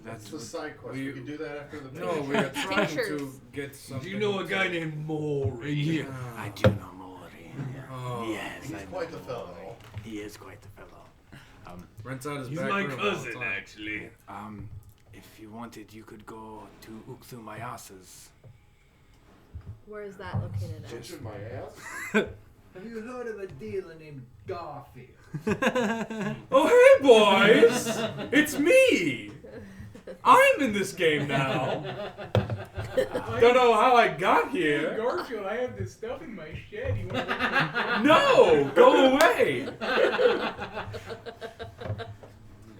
That's the side quest. We can do that after the No, we are trying to Tinctures. get Do something. you know a guy named Maury? I do know Maury. Oh. Yes, He's I know quite the Maury. fellow. He is quite the fellow. Rents out his He's back my room all the cousin, time. actually. If you wanted, you could go to Ukthumayasa's. Where is that located at? Pinching my ass? Have you heard of a dealer named Garfield? Oh, hey, boys! It's me! I'm in this game now. Don't know how I got here. Garfield, I have this stuff in my shed. You want to No! Go away!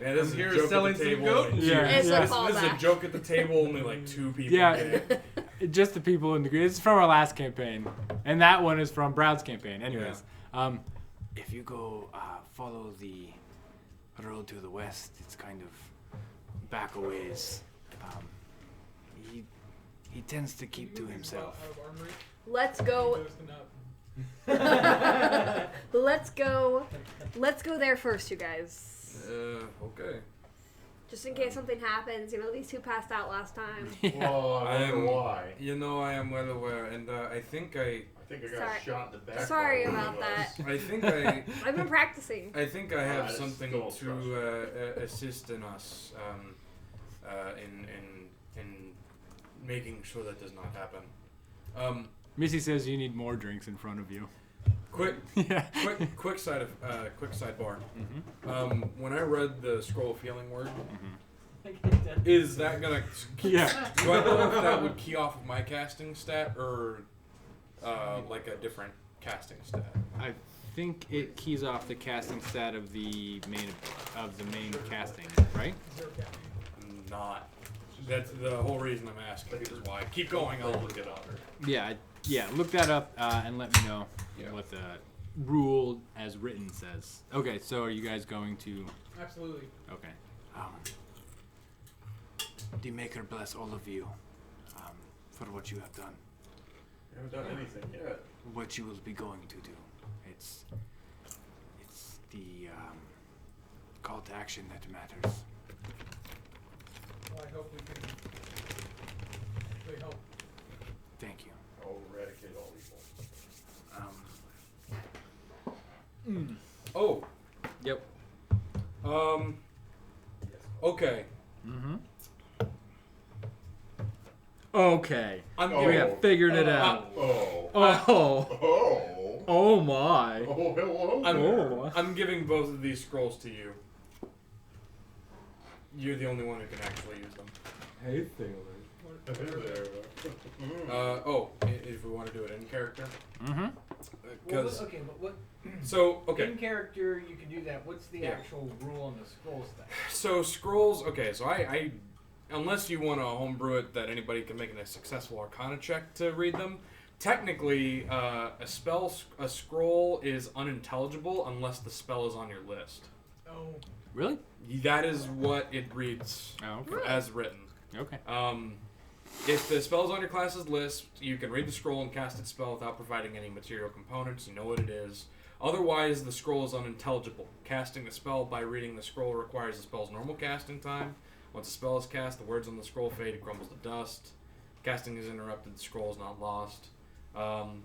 Yeah, this is I'm here a joke selling at the some table. goat and cheese. Yeah. It's a This is a callback. joke at the table. Only like 2 people. Yeah. get it. Just the people in the group. It's from our last campaign, and that one is from Brown's campaign. Anyways, If you go follow the road to the west, it's kind of back a ways. He tends to keep to himself. Out of armory? Let's go. Toasting up. Let's go there first, you guys. Okay. Just in case something happens. You know, these two passed out last time. Well, I wonder why. You know, I am well aware, and I think I I got Sorry. shot in the back. Sorry by one about of that. us. I think I I've been practicing. I think I have That is something still to assist in us in making sure that does not happen. Missy says you need more drinks in front of you. Quick Yeah. quick sidebar. When I read the scroll of healing word, is that gonna? Yeah. Do I know if that would key off of my casting stat or like a different casting stat? I think it keys off the casting stat of the main casting, right? Not. That's the whole reason I'm asking. Is why. Keep going. I'll look it up. Yeah. Yeah. Look that up and let me know what the rule as written says. Okay. So are you guys going to? Absolutely. Okay. The Maker bless all of you for what you have done, I haven't done anything yet. what you will be going to do. It's the call to action that matters. Well, I hope we can really help. Thank you. I'll eradicate all evil. Oh. Yep. Okay. Mm-hmm. Okay. I'm Oh. We giving. have figured it out. Oh. Oh. Oh. Oh my. Oh, hello. Oh. I'm giving both of these scrolls to you. You're the only one who can actually use them. Hey, Sailor. If we want to do it in character. Mm-hmm. Because okay, but what? So okay. In character, you can do that. What's the Yeah. actual rule on the scrolls thing? So scrolls. Okay, so I unless you want to homebrew it that anybody can make a successful Arcana check to read them. Technically, a scroll is unintelligible unless the spell is on your list. Oh. Really? That is what it reads as written. Okay. If the spell is on your class's list, you can read the scroll and cast its spell without providing any material components. You know what it is. Otherwise, the scroll is unintelligible. Casting the spell by reading the scroll requires the spell's normal casting time. Once the spell is cast, the words on the scroll fade, it crumbles to dust. Casting is interrupted, the scroll is not lost.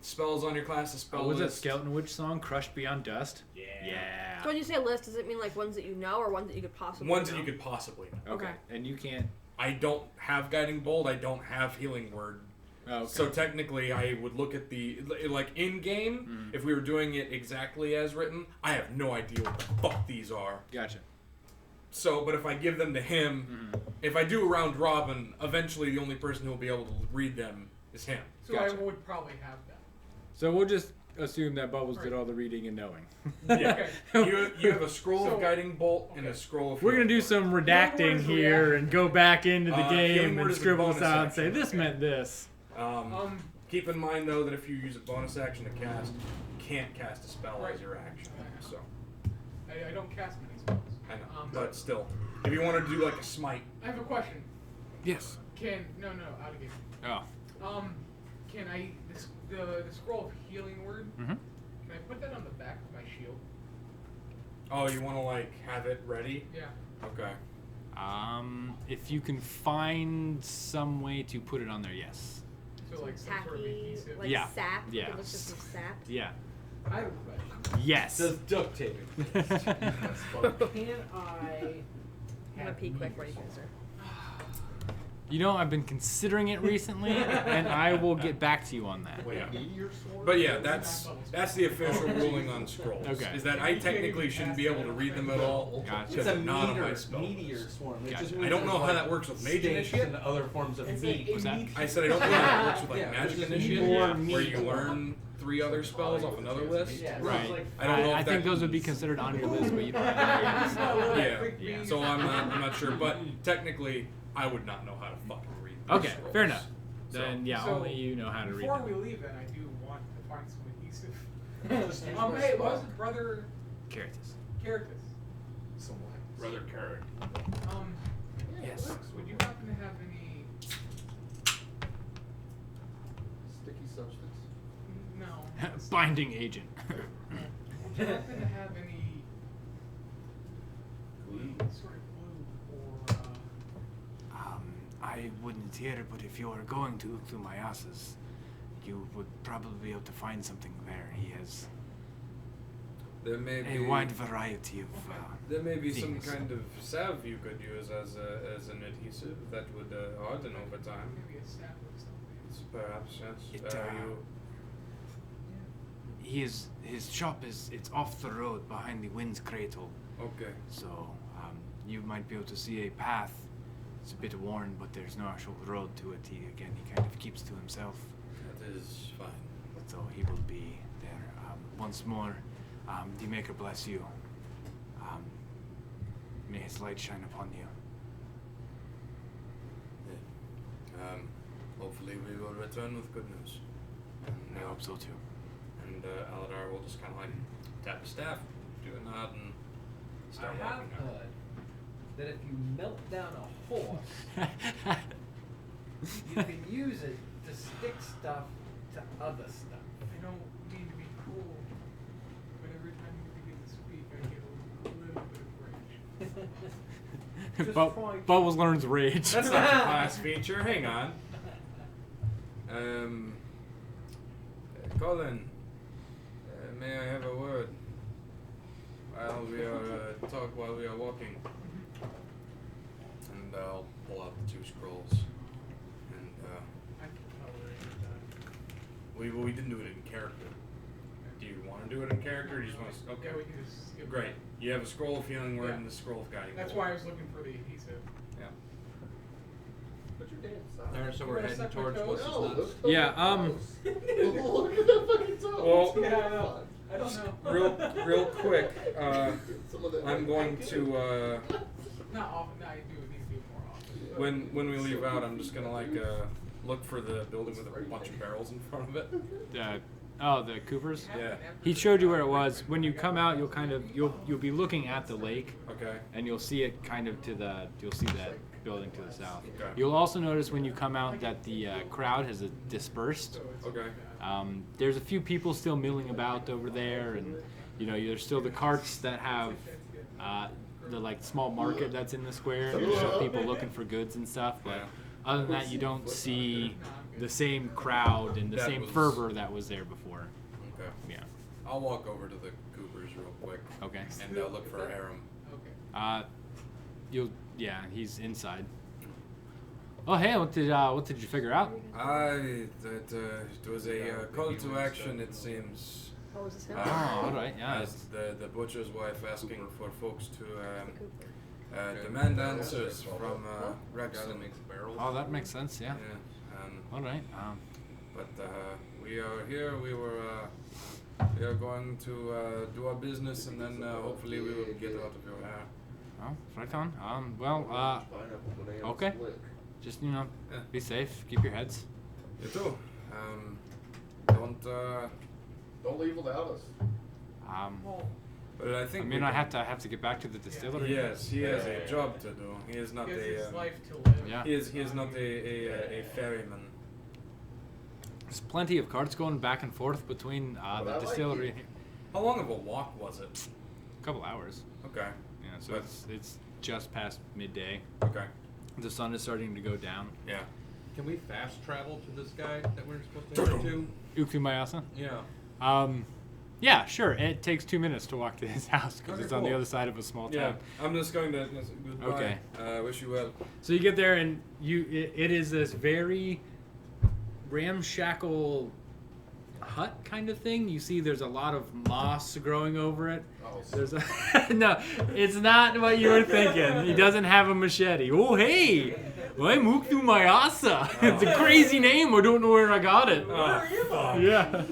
Spells on your class's spell was list. that Skeleton Witch song, Crushed Beyond Dust? Yeah. So when you say list, does it mean like ones that you know or ones that you could possibly Ones know? that you could possibly know. Okay. And you can't... I don't have Guiding Bolt, I don't have Healing Word. Oh, okay. So technically, I would look at the... Like, in-game, if we were doing it exactly as written, I have no idea what the fuck these are. Gotcha. So, but if I give them to him, if I do a round robin, eventually the only person who will be able to read them is him. So I would probably have that. So we'll just assume that Bubbles did all the reading and knowing. Yeah. You have a scroll of Guiding Bolt and a scroll of... We're going to do some redacting here and go back into the Healing game Word and is a scribble bonus this out and action. say, this meant this. Keep in mind, though, that if you use a bonus action to cast, you can't cast a spell as your action. So I don't cast many spells. I know, but still. If you want to do, like, a smite... I have a question. Yes. No, out of game. Oh. Can I the scroll of healing word? Mm-hmm. Can I put that on the back of my shield? Oh, you want to, like, have it ready? Yeah. Okay. If you can find some way to put it on there, yes. So like some sort of Tacky, adhesive. like Yeah. sap. You Yeah. could look for some sap. Yeah. I have a question. Yes. Does duct taping. Can I? I'm gonna pee quick. Ready, sir? You know, I've been considering it recently, and I will get back to you on that. Wait, meteor sword? But yeah, that's the official ruling on scrolls. Okay. Is that I technically shouldn't be able to read them at all. Gotcha. Because they're not on my spell meteor list. swarm. It Gotcha. just I means don't know there's, how like, that works with Mage stakes Initiate. and other forms of It's meat. Was that? I said I don't know how that works with like Yeah, Magic there's Initiate, more where meat. you learn 3 other spells off another list. Yeah, Right. Like, I don't know if I think that- those would be considered on your list, but you don't have them yet. Yeah. So I'm not sure, but technically I would not know how to fucking read. these Okay, scrolls. fair enough. So- Then, yeah, So, only you know how to read Before them. we leave, then I do want to find some adhesive. Hey, what was it, brother Certus. Certus? Some wax. Brother Carrot. Yes. Alex, would you happen to have any? Sticky substance. No. Binding agent. Would you happen to have any sort of glue or? I wouldn't hear, but if you are going to look through my asses, you would probably be able to find something there. He has There may a be wide variety of. There may be some things. kind of salve you could use as an adhesive that would harden over time. Maybe a sap or something. Perhaps, yes. It, his shop it's off the road behind the Wind's Cradle, Okay. so you might be able to see a path. It's a bit worn, but there's no actual road to it. He kind of keeps to himself, That is fine. so he will be there. Once more, the Maker bless you. May his light shine upon you. Hopefully we will return with good news. I hope so too. And Aladar will just kind of like tap his staff, do a nod, and start I have walking out. heard that if you melt down a horse, you can use it to stick stuff to other stuff. I don't mean to be cruel, but every time you begin to speak, I get a little bit of rage. Just Bu- try- Bubbles learns rage. That's not a class feature. Hang on. Colin, may I have a word while we are while we are walking? And I'll pull out the 2 scrolls. And I can tolerate that. we didn't do it in character. Do you want to do it in character? Or do you just want to? Okay. Yeah, we can just skip Great. You have a scroll of healing word Yeah. and the scroll of guiding. That's bolt. why I was looking for the adhesive. Yeah. Put your damn side. Alright, so we're heading towards what's his No, nuts. those Yeah, toes. Look at that fucking toe. Well, Yeah, I know. I don't know. real quick, Some of that I'm going to Not often. No, you need to do it more often. when we leave out, I'm just gonna like look for the building with a bunch of barrels in front of it. The Coopers. Yeah. He showed you where it was. When you come out, you'll be looking at the lake, Okay. and you'll see it kind of you'll see that building to the south. Okay. You'll also notice when you come out that the crowd has dispersed. Okay. There's a few people still milling about over there, and there's still the carts that have the like small market that's in the square. There's still people looking for goods and stuff, but Yeah. other than that, you don't see the same crowd and the That same was- fervor that was there before. Okay. Yeah. I'll walk over to the Coopers real quick Okay. and look for Harem. Okay. He's inside. Oh hey, what did you figure out? It was a call to action, it seems. Oh, was this him? Oh, all right, yeah. As the butcher's wife asking for folks to demand answers from Rex. Guy that makes barrels. Oh, that makes sense. Yeah. Yeah. All right. But we are here. We are going to do our business, and then hopefully we will get out of your hair. Oh, right on. Pineapple banana okay. split. Just be safe. Keep your heads. You too. Don't leave without us. But I think. I have to get back to the distillery. Yes, he has a job to do. He is not He has his a. life to live. Yeah. He is not a ferryman. There's plenty of carts going back and forth between I the like distillery. it. and here. How long of a walk was it? A couple hours. Okay. Yeah. So But- it's just past midday. Okay. The sun is starting to go down. Yeah. Can we fast travel to this guy that we're supposed to go to? Ukumayasa. Yeah. Yeah, sure. It takes 2 minutes to walk to his house because Okay, it's on the cool. other side of a small Yeah. town. I'm just going to. Goodbye. Okay. Wish you well. So you get there and it is this very ramshackle hut kind of thing. You see there's a lot of moss growing over it. Oh, There's a no, it's not what you were thinking. He doesn't have a machete. Oh hey, I'm Ukumayasa. It's a crazy name. I don't know where I got it. Yeah,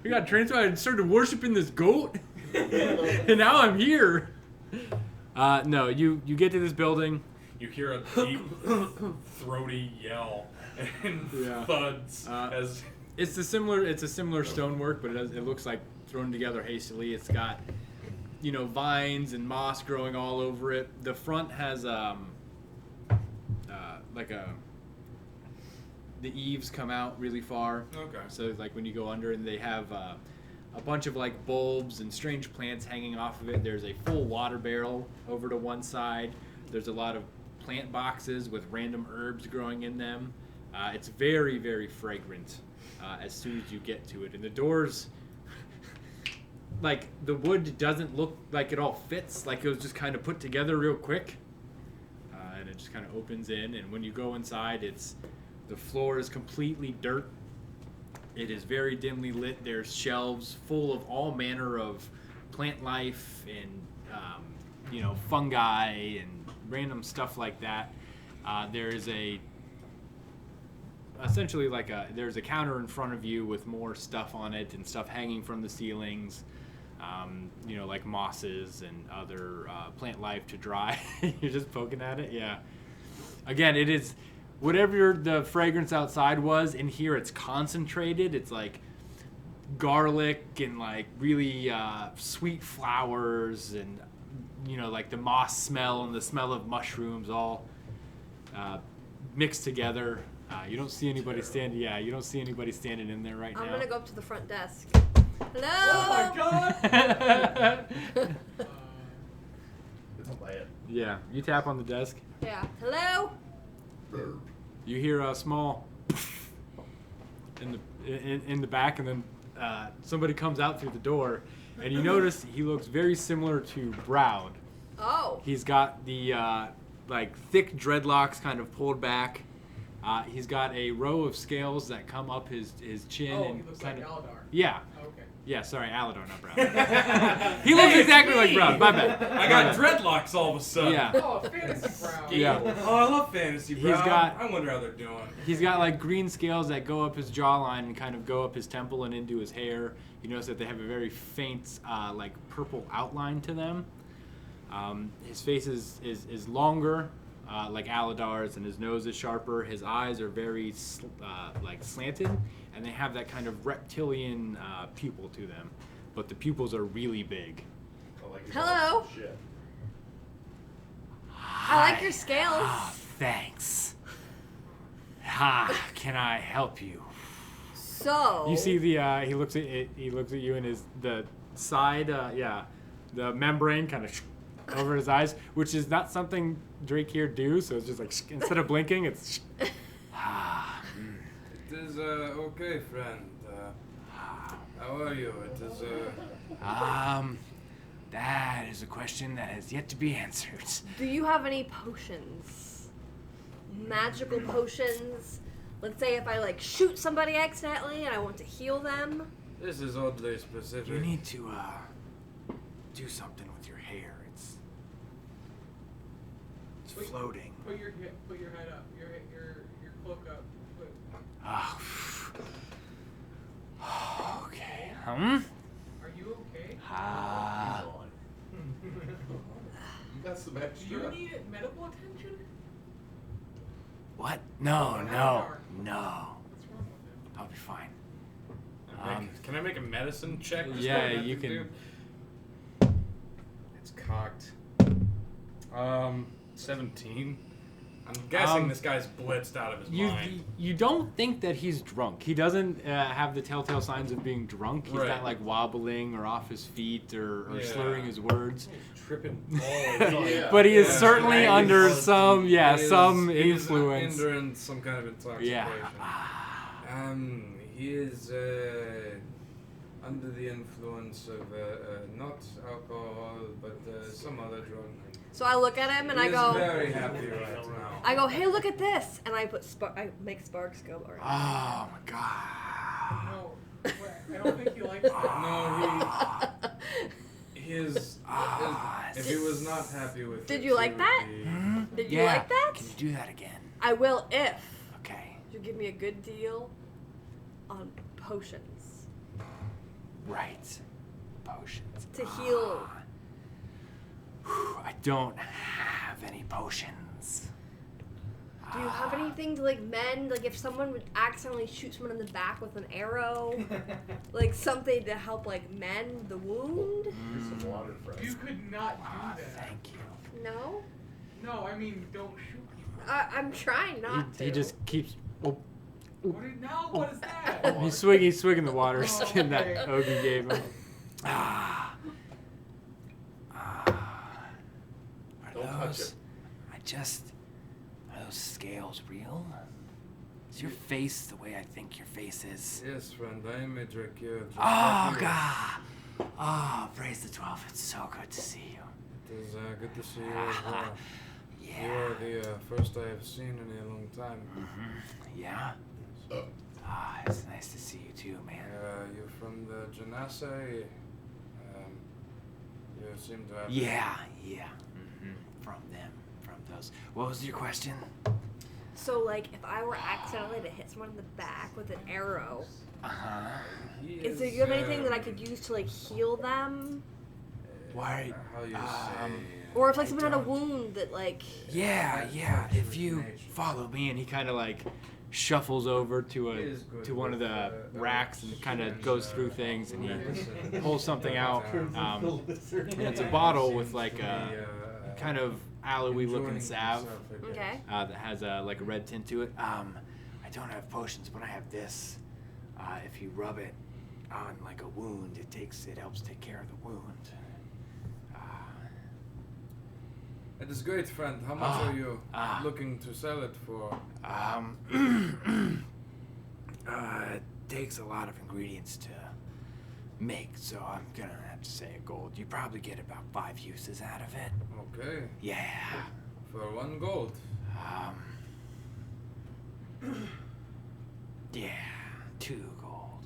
we got transported. I started worshiping this goat, and now I'm here. No, you get to this building. You hear a deep, throaty yell and Yeah. thuds as. It's a similar stonework, but it looks like thrown together hastily. It's got, vines and moss growing all over it. The front has the eaves come out really far. Okay. So like when you go under, and they have a bunch of like bulbs and strange plants hanging off of it. There's a full water barrel over to one side. There's a lot of plant boxes with random herbs growing in them. It's very, very fragrant. As soon as you get to it, and the doors, like the wood doesn't look like it all fits, like it was just kind of put together real quick, and it just kind of opens in. And when you go inside, the floor is completely dirt. It is very dimly lit. There's shelves full of all manner of plant life and fungi and random stuff like that. There is essentially there's a counter in front of you with more stuff on it and stuff hanging from the ceilings, like mosses and other plant life to dry. You're just poking at it. Yeah. Again, it is whatever the fragrance outside was, in here it's concentrated. It's like garlic and like really sweet flowers and like the moss smell and the smell of mushrooms all mixed together. You don't see anybody standing. Yeah, you don't see anybody standing in there right now. I'm gonna go up to the front desk. Hello. Oh my god! It's a lad. Yeah, you tap on the desk. Yeah. Hello. You hear a small in the back, and then somebody comes out through the door, and you notice he looks very similar to Browd. Oh. He's got the thick dreadlocks kind of pulled back. He's got a row of scales that come up his chin Oh, and he looks kind like of Aldar. yeah. Okay. Yeah, sorry, Aladar, not Brown. He looks exactly like Brown. My bad. I got dreadlocks all of a sudden. Yeah. Oh, fantasy brown. Yeah. Oh, I love fantasy, bro. He's got- I wonder how they're doing. He's got like green scales that go up his jawline and kind of go up his temple and into his hair. You notice that they have a very faint, like purple outline to them. His face is longer, like Aladar's, and his nose is sharper. His eyes are very like slanted, and they have that kind of reptilian pupil to them, but the pupils are really big. I like his Hello. awesome shit. I like your scales. Ah, thanks. Can I help you? So You see the he looks at it. He looks at you, and the side, the membrane kind of over his eyes, which is not something Drake here do. So it's just like instead of blinking, it's. It is okay, friend. How are you? It is That is a question that has yet to be answered. Do you have any potions? Magical potions? Let's say if I like shoot somebody accidentally and I want to heal them. This is oddly specific. You need to do something with your hair. It's floating. Put your head up. Your cloak up. Put, Oh. Okay. are you okay? He's on. You got some Do extra. you need medical attention? What? No. What's No. wrong with him? I'll be fine. Can I make a medicine check? Just Yeah, going you at can- the dude? It's cocked. 17. I'm guessing this guy's blitzed out of his mind. You don't think that he's drunk. He doesn't have the telltale signs of being drunk. He's Right. not like wobbling or off his feet or Yeah. slurring his words. Tripping Yeah. But he is Yeah. certainly Right. under some He is- influence. He's under some kind of intoxication. Yeah. He is under the influence of not alcohol, but some other drug. So I look at him and He I is go, very happy right now. I go, hey, look at this, and I make sparks go around. Oh my god. No, I don't think you like that. No, he is. If he was not happy with Did it, you like he that? would be- Did you like that? Can you do that again? I will if Okay. you give me a good deal on potions Right. Potions. to heal. I don't have any potions. Do you have anything to like mend? Like if someone would accidentally shoot someone in the back with an arrow, like something to help like mend the wound? Here's some water for us. You could not do that. Thank you. No, No, I mean, don't shoot people. I'm trying not to. He just keeps. Oh, What is that? he's swigging the water skin okay. that Ogie gave him. Are Don't touch those? it. Are those scales real? Is your face the way I think your face is? Yes, friend, I am a Drakir. Oh God! Oh, praise the 12. It's so good to see you. It is good to see you as well. You Yeah. are the first I have seen in a long time. Yeah. It's nice to see you too, man. You're from the Genasi. You seem to have. Yeah. From them, from those. What was your question? So like if I were accidentally to hit someone in the back with an arrow, is there you have anything that I could use to like heal them? Why? How you say? Or if like I someone had a don't- wound that like Yeah. If you Follow me, and he kind of like shuffles over to He is good one of with, the racks and kind of goes through things, and he pulls something out. And it's a bottle with like a kind of aloe-y looking salve okay. that has like a red tint to it. I don't have potions, but I have this. If you rub it on like a wound, it helps take care of the wound. It is great, friend. How much are you looking to sell it for? It takes a lot of ingredients to make, so I'm gonna have to say a gold. You probably get about 5 uses out of it. Okay, Yeah. for 1 gold. Yeah, 2 gold.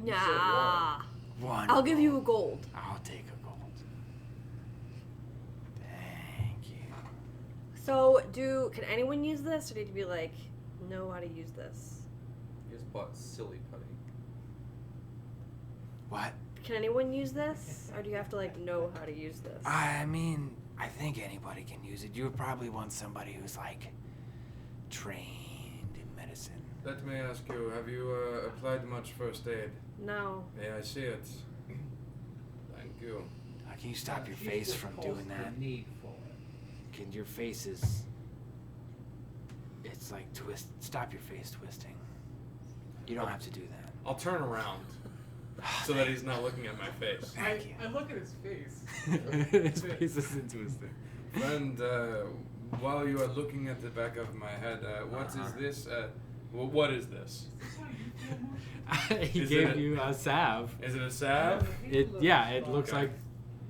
Nah. 1 I'll give you a gold. gold. I'll take a gold. Thank you. So, can anyone use this, or need to be like, know how to use this? You just bought silly putty. What? Can anyone use this, or do you have to like know how to use this? I mean, I think anybody can use it. You would probably want somebody who's like trained in medicine. Let me ask you, have you applied much first aid? No. Yeah, I see it. Thank you. Can you stop your She's face just from caused doing the that? need for it. Can your face is... It's like twist. Stop your face twisting. You don't have to do that. I'll turn around so that he's not looking at my face. Thank you. I look at his face. His face isn't twisted. Friend, while you are looking at the back of my head, what is this? What is this? He Is gave it- you a salve. Is it a salve? It looks Okay.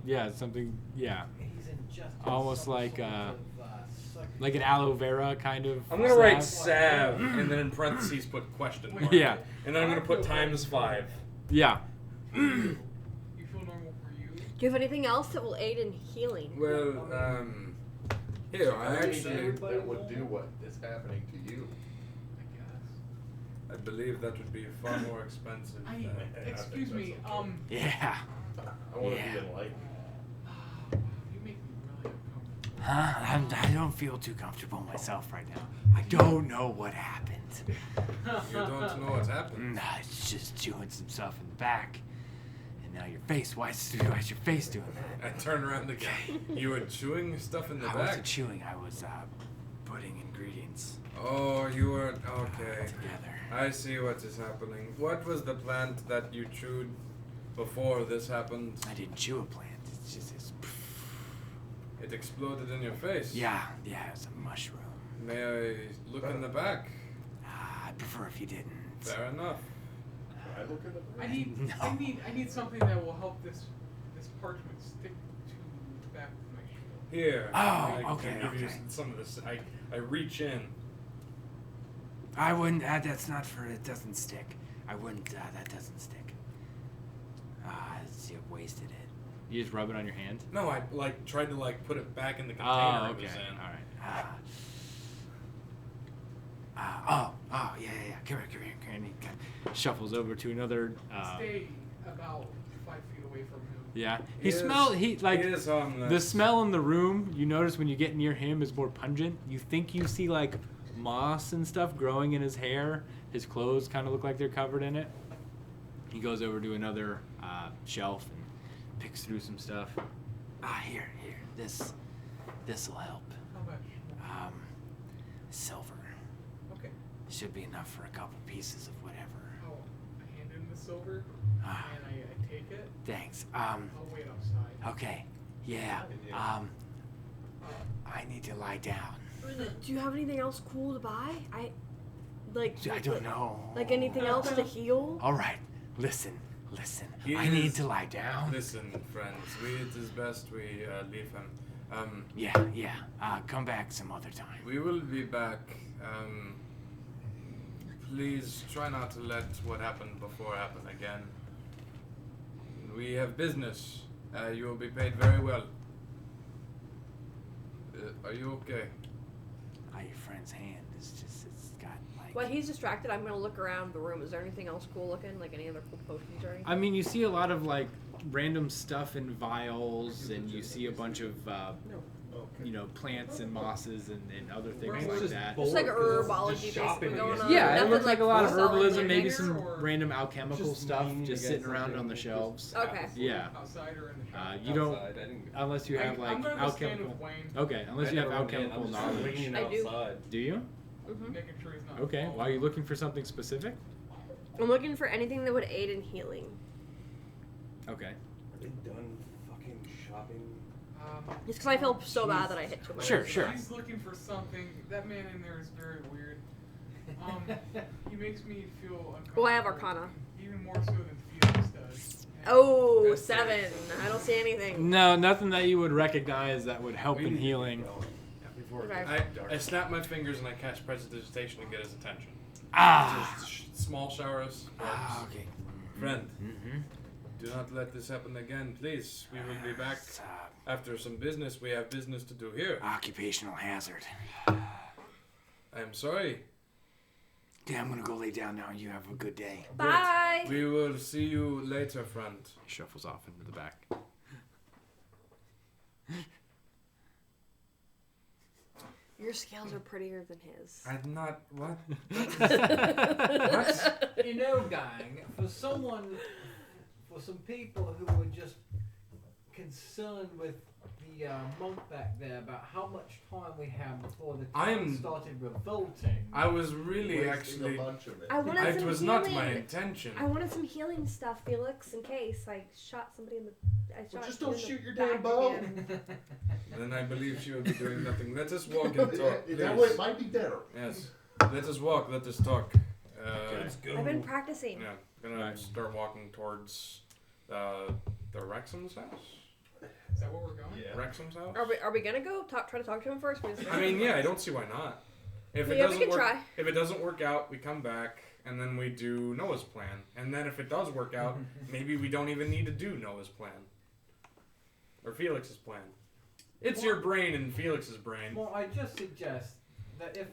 like something He's ingested Almost some like, sort of, psychic- like an aloe vera kind of. I'm gonna write salve. salve and then in parentheses put question mark. Yeah. And then I'm gonna put ×5. Yeah. You feel normal for you? Do you have anything else that will aid in healing? Well, here I actually, that would do what is happening to you. I guess. I believe that would be far more expensive. Excuse me. Yeah. I want to Yeah. be enlightened. You make me really uncomfortable. Huh? I don't feel too comfortable myself right now. I don't know what happened. You don't know what's happened. Nah, it's just chewing some stuff in the back. And now your face. Why is your face doing that? I turn around again. You were chewing stuff in the I back? wasn't chewing. I was putting ingredients Oh, you were, okay. together. I see what is happening. What was the plant that you chewed before this happened? I didn't chew a plant. It's just It exploded in your face. yeah, it's a mushroom. May I look in the back? I'd prefer if you didn't. Fair enough. I look at the I need something that will help this parchment stick to the back of my shield. Here. Oh, I okay, give you okay. some of this. I reach in. I wouldn't. That's not for. It doesn't stick. I wouldn't. That doesn't stick. You wasted it. You just rub it on your hand. No, I tried to put it back in the container Oh, it okay. was in. All right. Yeah. Come here. And he kind of Shuffles over to another. Stay about 5 feet away from him. Yeah. He is on The this. smell in the room. You notice when you get near him is more pungent. You think you see like moss and stuff growing in his hair. His clothes kind of look like they're covered in it. He goes over to another shelf and picks through some stuff. Here. This will help. How much? Silver. Okay. Should be enough for a couple pieces of whatever. I hand him the silver Ah. and I take it. Thanks. I'll wait outside. Okay. Yeah. I need to lie down. Do you have anything else cool to buy? I don't know. Like anything else to heal? All right. Listen. He I need is- to lie down. Listen, friends. It is best we leave him. Yeah. Come back some other time. We will be back. Please try not to let what happened before happen again. We have business. You will be paid very well. Are you okay? Your friend's hand is just, it's got like... While he's distracted, I'm gonna look around the room. Is there anything else cool looking? Like any other cool potions or anything? I mean, you see a lot of like random stuff in vials, and you see a bunch of plants and mosses and other things Right. like Just that. Just like herbology Just basically shopping going again. on. Yeah, it Nothing looks like a lot of selling herbalism, anything? maybe some or random alchemical just stuff mean just to sitting get around something on the just- shelves. Okay. Yeah. Outside or in the shop? You don't, Outside, I didn't. unless you have like I'm gonna go stand alchemical. with Wayne, Okay, unless you have alchemical knowledge. I do. Do you? Mhm. making sure he's not. Okay. falling. Well, are you looking for something specific? I'm looking for anything that would aid in healing. Okay. Are they done fucking shopping? Just because I feel so bad that I hit too much. Sure. He's looking for something. That man in there is very weird. He makes me feel uncomfortable. Oh, I have Arcana. Even more so than Felix does. Oh, 7. I don't see anything. No, nothing that you would recognize that would help in healing. Okay. I snap my fingers and I cast prestidigitation to get his attention. Ah. Just small showers. Okay. Friend, Mm-hmm. Do not let this happen again, please. We will be back It's, after some business. We have business to do here. occupational hazard. I'm sorry. Yeah, I'm gonna go lay down now. You have a good day. Bye. We will see you later, friend. He shuffles off into the back. Your scales are prettier than his. I'm not. What? You know, gang, for some people who were just concerned with the monk back there about how much time we have before the town started revolting. I was really Wasting actually. a bunch of it. I wanted It some was healing. not my intention. I wanted some healing stuff, Felix, in case I shot somebody in the. Just you don't in the shoot your back damn bow. again. Then I believe she will be doing nothing. Let us walk and talk. That way it Please. might be better. Yes. Let us walk. Let us talk. Let's go. I've been practicing. Yeah. Gonna start walking towards the Wrexham's house. Is that where we're going? Yeah. Wrexham's house. Are we gonna go try to talk to him first? I mean, yeah. I don't see why not. If it Yeah, we doesn't can work, try. if it doesn't work out, we come back and then we do Noah's plan. And then if it does work out, maybe we don't even need to do Noah's plan or Felix's plan. It's your brain and Felix's brain. Well, I just suggest that if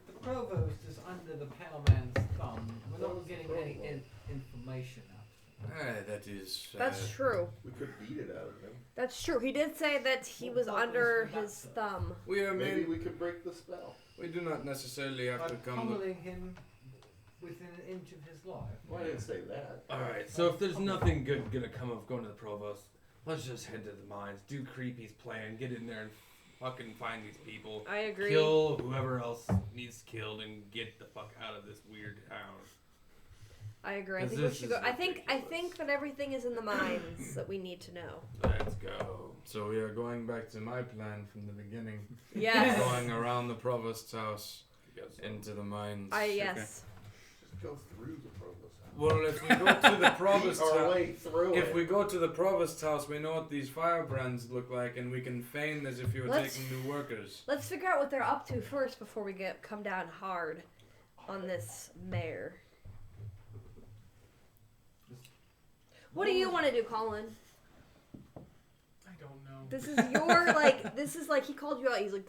the provost is under the pale man's thumb, we're not getting any information out. That is. That's true. We could beat it out of him. That's true. He did say that he was Well, under that's- his thumb. We are Maybe maybe we could break the spell. we do not necessarily have to By come. pummeling him within an inch of his life. Well, I didn't say that. Alright, so if there's nothing good gonna come of going to the provost, let's just head to the mines, do Creepy's plan, get in there and fucking find these people. I agree. Kill whoever else needs killed and get the fuck out of this weird town. I agree. I 'Cause think we this should is go. I think ridiculous. that everything is in the mines that we need to know. Let's go. So we are going back to my plan from the beginning. Yes. Going around the provost's house Yes. into the mines. Yes. Just go through the provost house. Well, if we go to the provost's Beat our house, way through if it. we go to the provost's house, we know what these firebrands look like, and we can feign as if you were Let's- taking new workers. Let's figure out what they're up to first before we come down hard on this mayor. What do you want to do, Colin? I don't know. This is your like. This is like he called you out. He's like,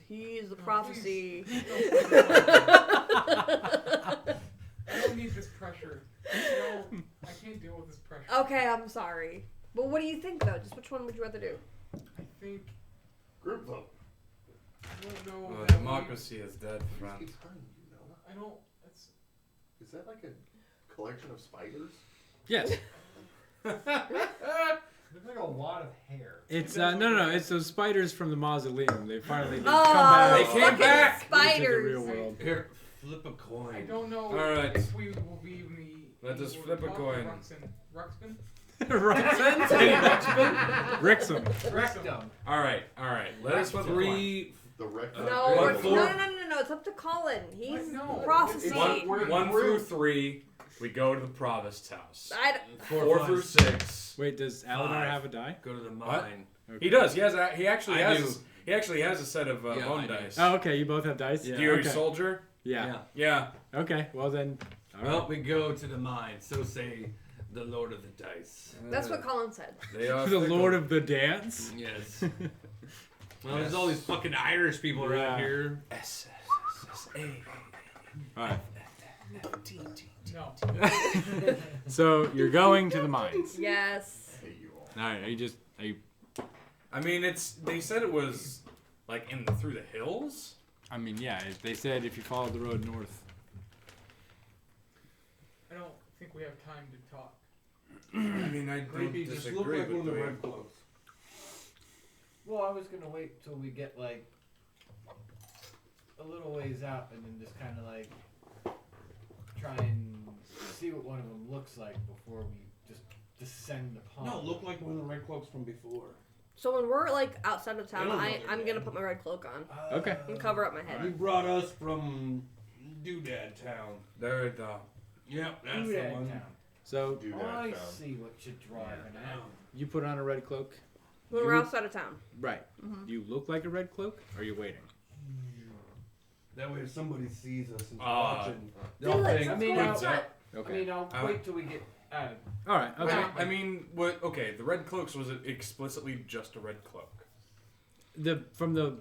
he is the prophecy. I don't need this pressure. No, I can't deal with this pressure. Okay, I'm sorry. But what do you think though? Just which one would you rather do? I think Group vote. I don't know. Well, that democracy is dead, friend. Who's behind you, Noah? I don't. It's Is that like a collection of spiders? Yes. There's like a lot of hair. It's no. It's those spiders from the mausoleum. They finally come Oh, back. They came fucking back into the spiders. real world. Here, flip a I coin. don't know All right. if we will be in the. Let us we'll flip a talk to coin. Ruxpin? Wrexham. Rectum. All right. Let us flip a coin. Three. The wreck. No, One we're, four. no. It's up to Colin. He's No. the prophecy. One through three, we go to the provost's house. Four, Four through five, six. Wait, does Aladar Five. have a die? Go to the What? mine. He does. He has. He actually I has. do. He actually has a set of Yeah, I bone do. dice. Oh, okay. You both have dice. Yeah. Do you Okay. soldier? Yeah. Yeah. Okay. Well then. All Well, right. we go to the mine. So say the Lord of the Dice. That's what Colin said. They are The fickle. Lord of the Dance. Yes. Well, there's all these fucking Irish people around Yeah. here. All right. No. So you're going to the mines. Yes. Hey, you all. All right. Are you? I mean, it's. They said it was like through the hills. I mean, yeah. They said if you follow the road north. I don't think we have time to talk. I mean, I don't Creepy just look disagree like one of the with red cloaks. Well, I was gonna wait till we get like a little ways out and then just kind of like try and see what one of them looks like before we just descend upon. No, them. look like one of the red cloaks from before. So when we're like outside of town, They don't look I'm like gonna that. put my red cloak on Okay. and cover up my You head. brought us from Doodad Town. There it Yep, that's Doodad the one. Town. So Do that. I found. see what you're driving at. you put on a red cloak. When we're outside of town. Right. You look like a red cloak. Or are you waiting? That way, if somebody sees us and Ah. watching, Feel they'll it, think, let's I mean, go I'll- outside. I mean, I'll I- wait till we get All right. Okay. I mean, what? Okay, the red cloaks, was it explicitly just a red cloak? From the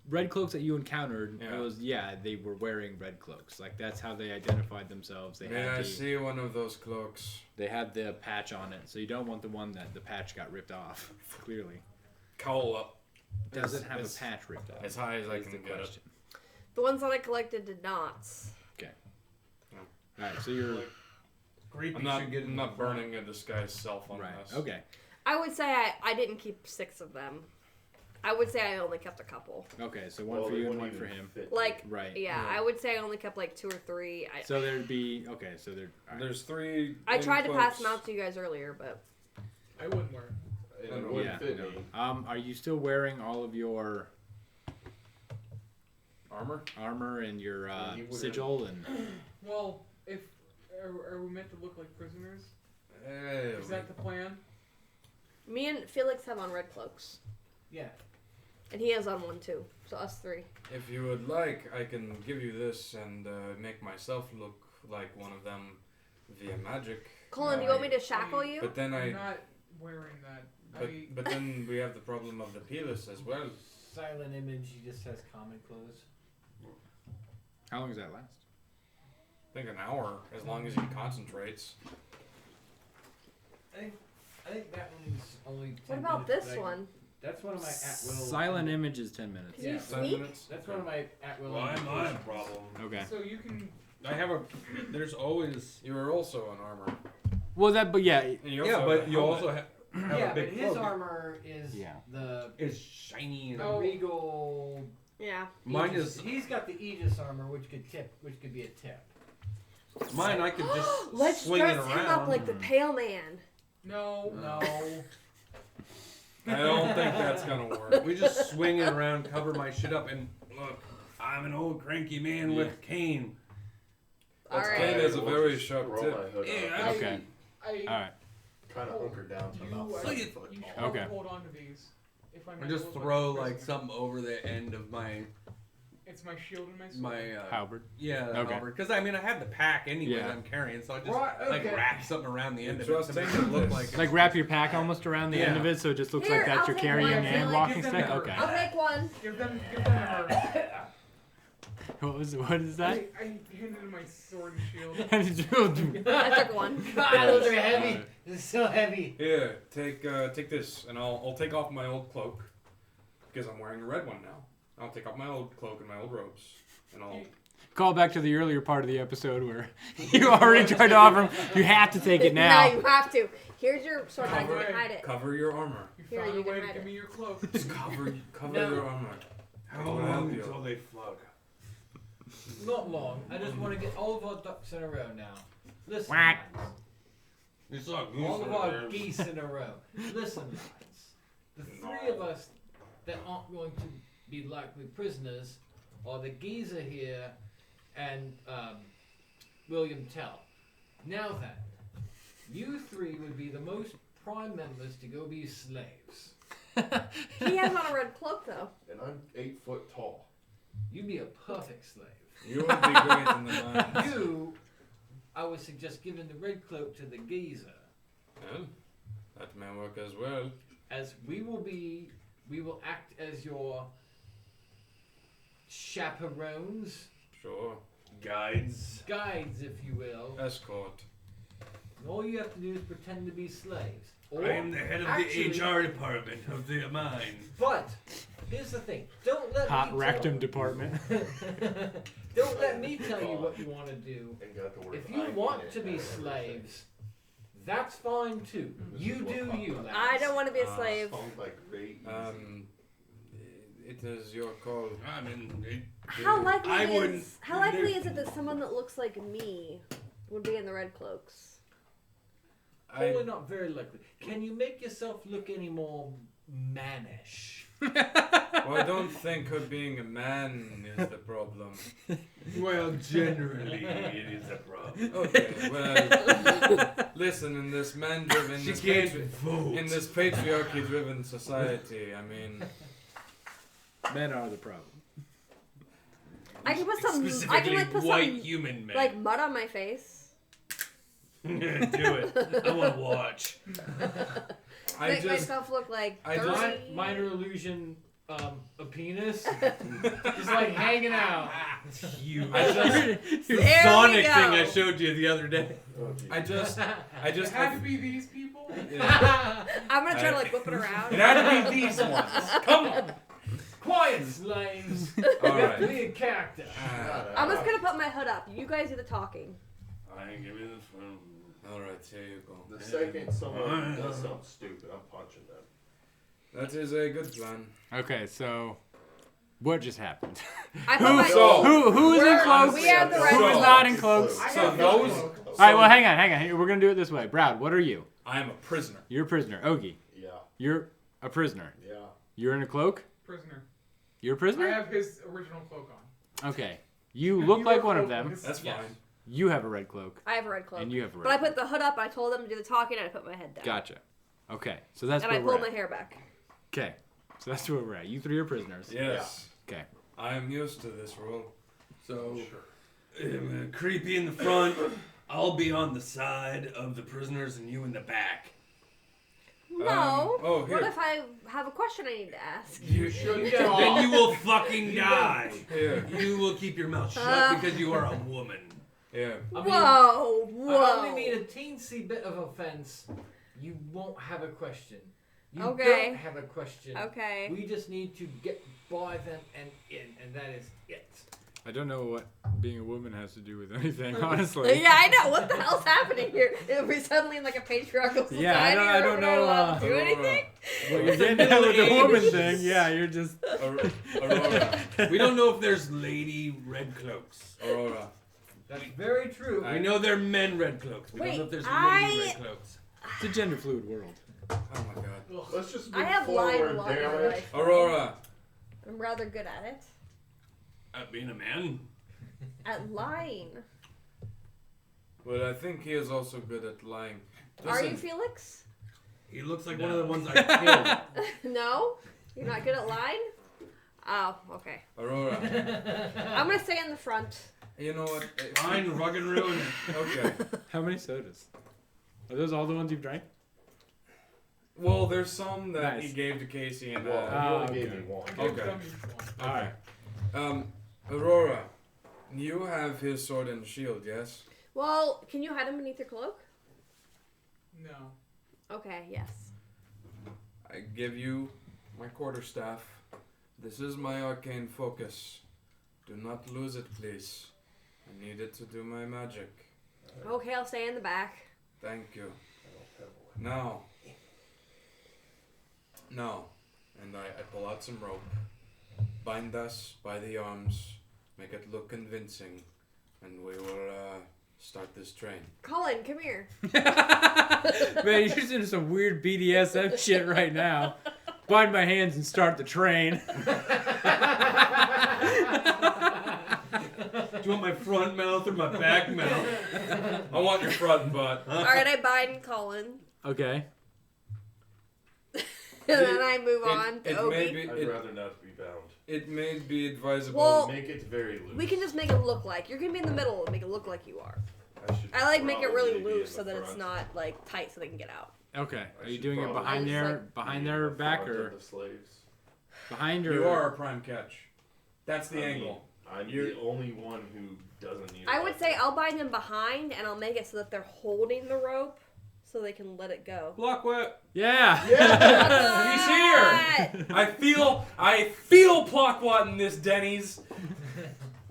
red cloaks that you encountered, Yeah. it was they were wearing red cloaks. Like that's how they identified themselves. They May had I see one of those cloaks? They had the patch on it, so you don't want the one that the patch got ripped off. Clearly, Cowl up. does it have a patch ripped off? As high as I Is can the get question. The ones that I collected did not. Okay. All right, so you're Creepy I'm should get in not the front. burning a disguised self on right. this. Okay. I would say I didn't keep 6 of them. I would say I only kept a couple. Okay, so one for you and one for him. Like, Right. yeah, I would say I only kept like 2 or 3. So there'd be so there. All right. There's 3. I tried to pass cloaks. them out to you guys earlier, but I wouldn't wear it. It wouldn't fit me. Are you still wearing all of your Armor? and your You wouldn't. sigil and? Well, if are we meant to look like prisoners? Hey, Is that the plan? me and Felix have on red cloaks, Yeah. and he has on one too. So us 3. if you would like, I can give you this and make myself look like one of them via magic. Colin, do you want me to shackle you? But then I'm not wearing that. But then we have the problem of the Pelis as well. Silent image, he just has common clothes. How long does that last? I think an hour, as long as he concentrates. I think that one's only 10 What about minutes, this but one? That's one of my at-will... Silent image is 10 minutes. Can you Yeah. 10 sneak? minutes? That's one of my at-will... Why am I a invitations. problem? Okay. So you can. I have a. There's always. You are also in armor. Well, but yeah. And you Yeah, also but have a you helmet. also have Yeah, a but big his cloak. armor is Yeah. the It's shiny and. Oh. regal... Yeah. Mine Aegis. is. He's got the Aegis armor, which could be a tip. Mine, I could just Let's swing it dress him around. up like the Pale Man. No. No. I don't think that's gonna work. We just swing it around, cover my shit up, and look, I'm an old cranky man with cane. All That's right. kind of a We'll very just sharp roll tip. my hood Yeah, up. Okay. I. All right. Kind of hunker down to You, about I, 7 you foot should tall. Okay. hold on to these. If I'm I just throw like something over the end of my It's my shield and my sword. Halberd. yeah, Okay. because I mean I have the pack anyway Yeah. that I'm carrying, so I just Right, like okay. wrap something around the end of Just it to make take it look this. like Like wrap your pack almost around the end Yeah. of it, so it just looks Here, like that I'll you're take carrying one. and Like, walking give them stick. the- Okay. I'll take one. Give them to her. What is that? I handed him my sword and shield. I took one. God, those are heavy. They're so heavy. Here, take this, and I'll take off my old cloak because I'm wearing a red one now. I'll take off my old cloak and my old robes, and I'll. Call back to the earlier part of the episode where you already tried to offer him. You have to take it now. you have to. Here's your sword bag. You Cover can it. hide it. Cover your armor. You Here, found you a can way to hide give it. me your cloak. Just cover No. your armor. how I'll long help you. until they flood? Not long. I just want to get all of our ducks in a row now. Listen, Whack. lads. It's like All of our geese in a row. Listen, lads. The 3 of us that aren't going to be likely prisoners are the geezer here and William Tell. Now then, you 3 would be the most prime members to go be slaves. He has on a red cloak though. And I'm 8 foot tall. You'd be a perfect slave. You would be great in the mines. You, I would suggest giving the red cloak to the geezer, Well, that may work as well. as we will act as your chaperones, Sure. guides. guides, if you will. Escort. And all you have to do is pretend to be slaves. Or, I am the head of actually- the HR department of the mine. But here's the thing: don't let Hot me rectum department. don't let me tell you what you want to do. And got the word If you I want in it to be and everything. slaves, that's fine too. This You is what do popped you, up. lads. I don't want to be a slave. Sounds like great. Easy. It is your call. I mean, How likely I wouldn't. is it that someone that looks like me would be in the red cloaks? Probably not very likely. Can you make yourself look any more mannish? Well, I don't think her being a man is the problem. Well, generally, it is a problem. Okay, well, listen, in this man-driven, She this can't patri- vote. in this patriarchy-driven society, I mean, Men are the problem. I can put some. I Specifically can like put white some human men. like mud on my face. Do it. I want to watch. Make myself look like 30. Minor illusion, a penis, just like hanging out. You. There Sonic we go. thing I showed you the other day. Oh, geez. I just It had to be these people. I'm gonna try to like whip it around. It had to be these ones. Come on. Quiet, slaves. All right. Be a character. I'm just gonna put my hood up. You guys do the talking. I ain't giving this one. All right, here you go. The second someone does something stupid, I'm punching them. That is a good plan. Okay, so what just happened? I put my. Who is in We're- cloaks? we have the right Who is cloaks. not in cloaks? I So have those. no- All right, well, hang on. We're gonna do it this way. Brad, what are you? I am a prisoner. You're a prisoner. Ogie, Yeah, you're a prisoner. yeah. You're in a cloak. Prisoner. You're a I prisoner. have his original cloak on. Okay. You look like one of them. That's Yes. fine. You have a red cloak, I have a red cloak. and you have a red. But I put the hood up. I told them to do the talking, and I put my head down. Gotcha. Okay, so that's And I where we're pulled my at. hair back. Okay, so that's where we're at. You three are prisoners. Yes. Okay. I am used to this role. So, creepy in the front. I'll be on the side of the prisoners and you in the back. No. oh, What here. if I have a question I need to ask? You should. Then you will fucking die. Here. You will keep your mouth shut because you are a woman. Yeah. I mean, Whoa, I whoa. only mean a teensy bit of offense. You won't have a question. You Okay. don't have a question. Okay. We just need to get by them and in, and that is it. I don't know what being a woman has to do with anything, honestly. Yeah, I know. What the hell's happening here? Are we suddenly in like a patriarchal society? Yeah, I where don't we're know, not allowed to do Aurora. anything? What you're getting at with the woman thing, yeah, you're just. Aurora. We don't know if there's lady red cloaks. Aurora. That's very true. We know they're men red cloaks. We don't know if there's lady red cloaks. It's a gender fluid world. Oh my god. Let's just I move have lied a forward, lot in damn my it. life. Aurora. I'm rather good at it. At being a man. At lying. Well, I think he is also good at lying. Are you, Listen, Felix? He looks like one of the ones I killed. No? You're not good at lying? Oh, okay. Aurora. I'm gonna stay in the front. You know what? Fine, fucking ruin it. Okay. How many sodas? Are those all the ones you've drank? Well, there's some that Nice. he gave to Casey and Well, he only gave okay. me one. I gave Okay. dummies one. Alright. Aurora, you have his sword and shield, yes? Well, can you hide him beneath your cloak? No. Okay, yes. I give you my quarterstaff. This is my arcane focus. Do not lose it, please. I need it to do my magic. Okay, I'll stay in the back. Thank you. Now. Now. And I pull out some rope. Bind us by the arms. Make it look convincing. And we will start this train. Colin, come here. Man, you're just into some weird BDSM shit right now. Bind my hands and start the train. Do you want my front mouth or my back mouth? I want your front butt. Alright, I bind Colin. Okay. And then I move on to It may Obi. be, I'd rather not be bound. it may be advisable. Well, Make it very loose. we can just make it look like you're gonna be in the middle and make it look like you are. should I like make it really probably be loose in so the that it's front. not like tight so they can get out. Okay. I Are you should doing it probably behind just, their like, behind Be in their the back front or of the slaves. behind or? You are a prime catch. That's the I mean, angle. I'm You're- the only one who doesn't need. I a would say weapon. I'll bind them behind and I'll make it so that they're holding the rope so they can let it go. Block whip. Yeah. He's here. I feel Plockwat in this Denny's.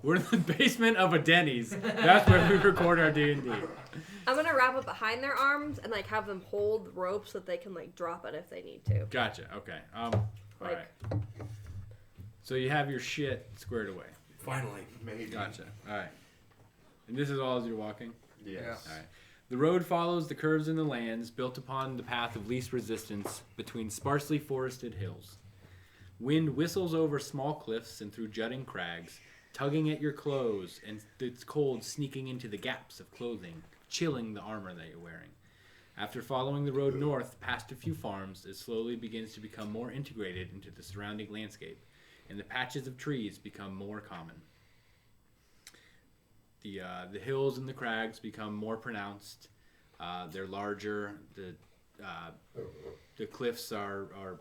We're in the basement of a Denny's. That's where we record our D&D. I'm gonna wrap it behind their arms and like have them hold the rope so that they can like drop it if they need to. Gotcha. Okay. All Like- right. So you have your shit squared away. Finally. Maybe. Gotcha. All right. And this is all as you're walking? Yes. All right. The road follows the curves in the lands built upon the path of least resistance between sparsely forested hills. Wind whistles over small cliffs and through jutting crags, tugging at your clothes, and its cold sneaking into the gaps of clothing, chilling the armor that you're wearing. After following the road north past a few farms, it slowly begins to become more integrated into the surrounding landscape, and the patches of trees become more common. The hills and the crags become more pronounced. They're larger. The cliffs are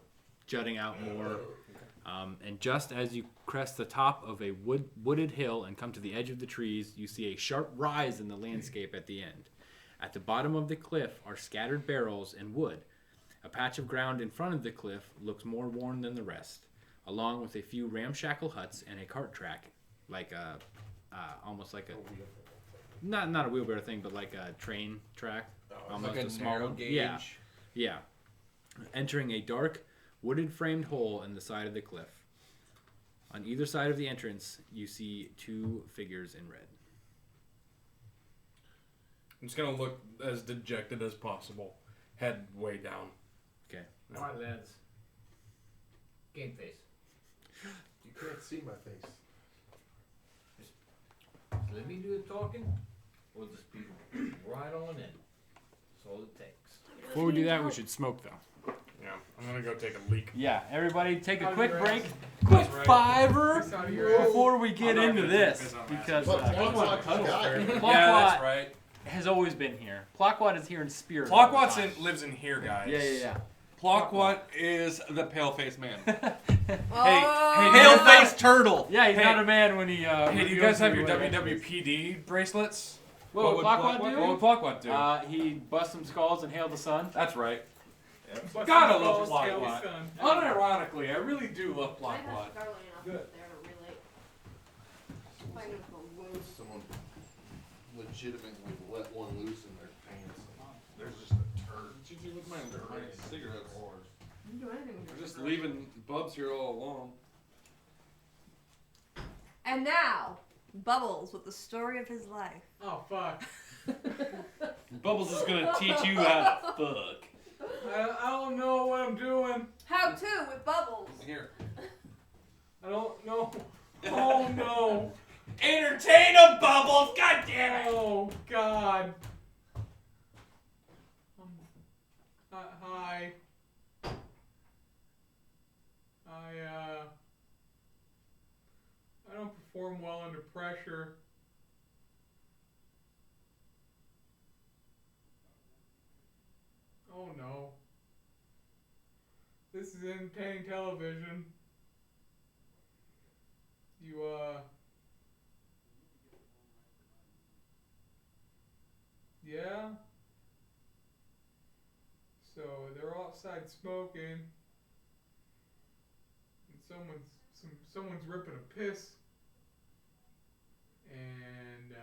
jutting out more. And just as you crest the top of a wooded hill and come to the edge of the trees, you see a sharp rise in the landscape at the end. At the bottom of the cliff are scattered barrels and wood. A patch of ground in front of the cliff looks more worn than the rest, along with a few ramshackle huts and a cart track, like almost like a not a wheelbarrow thing, but like a train track, almost like a small narrow one. gauge. Yeah. Entering a dark, wooded framed hole in the side of the cliff. On either side of the entrance, you see two figures in red. I'm just gonna look as dejected as possible. Head way down. Okay. Alright, lads. Game face. You can't see my face. Just let me do the talking. We'll just be right on in. That's all it takes. Before we do that, we should smoke, though. Yeah, I'm gonna go take a leak. Yeah, everybody take a Out of quick your break. ass. Quick Right. fiver Piss out of your ass. before we get I'm not into gonna this. piss out my ass. Because But Plotquat's got it. Yeah, Plotquat that's right. has always been here. Plotquat is here in spirit. Plotquat lives in here, guys. Yeah. Plotquat is the pale-faced man. Oh. Pale-faced turtle. Yeah, he's Hey. not a man when he. Hey, do you guys have your WWPD bracelets? What would Plotquat do? What would Plotquat do? He busts some skulls and hail the sun. That's right. Bust Gotta some love balls, tail Plotquat. sun. Unironically, I really do love I have Plotquat. Scarlet enough Good. up there to relate. Find him for wounds. Someone legitimately let one loose in their pants. There's just a turd. What you do with my cigarettes? You can do anything with We're your just cigarette. leaving Bubs here all alone. And now, Bubbles with the story of his life. Oh fuck. Bubbles is gonna teach you how to fuck. I don't know what I'm doing. How to with Bubbles. Here. I don't know. Oh no. Entertain 'em, Bubbles! God damn it! Oh god. Hi. I don't perform well under pressure. Oh no. This is entertaining television. Yeah? So they're outside smoking. And someone's ripping a piss. And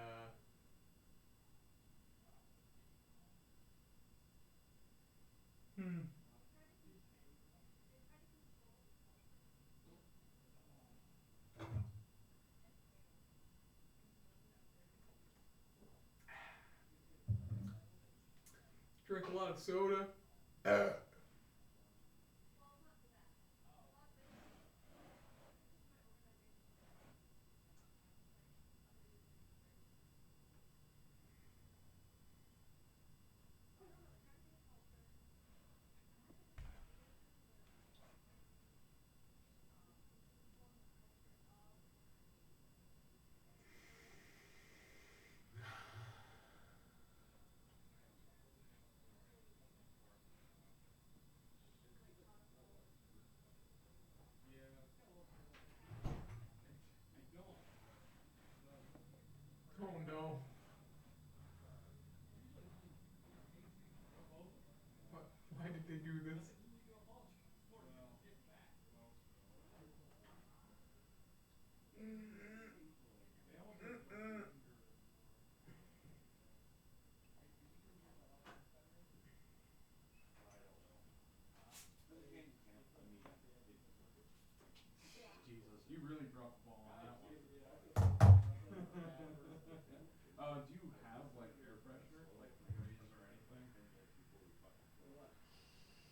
drink a lot of soda. Oh no. Why did they do this? Jesus, you really dropped the ball on that one. Do you have like air freshener, like Febreze or anything?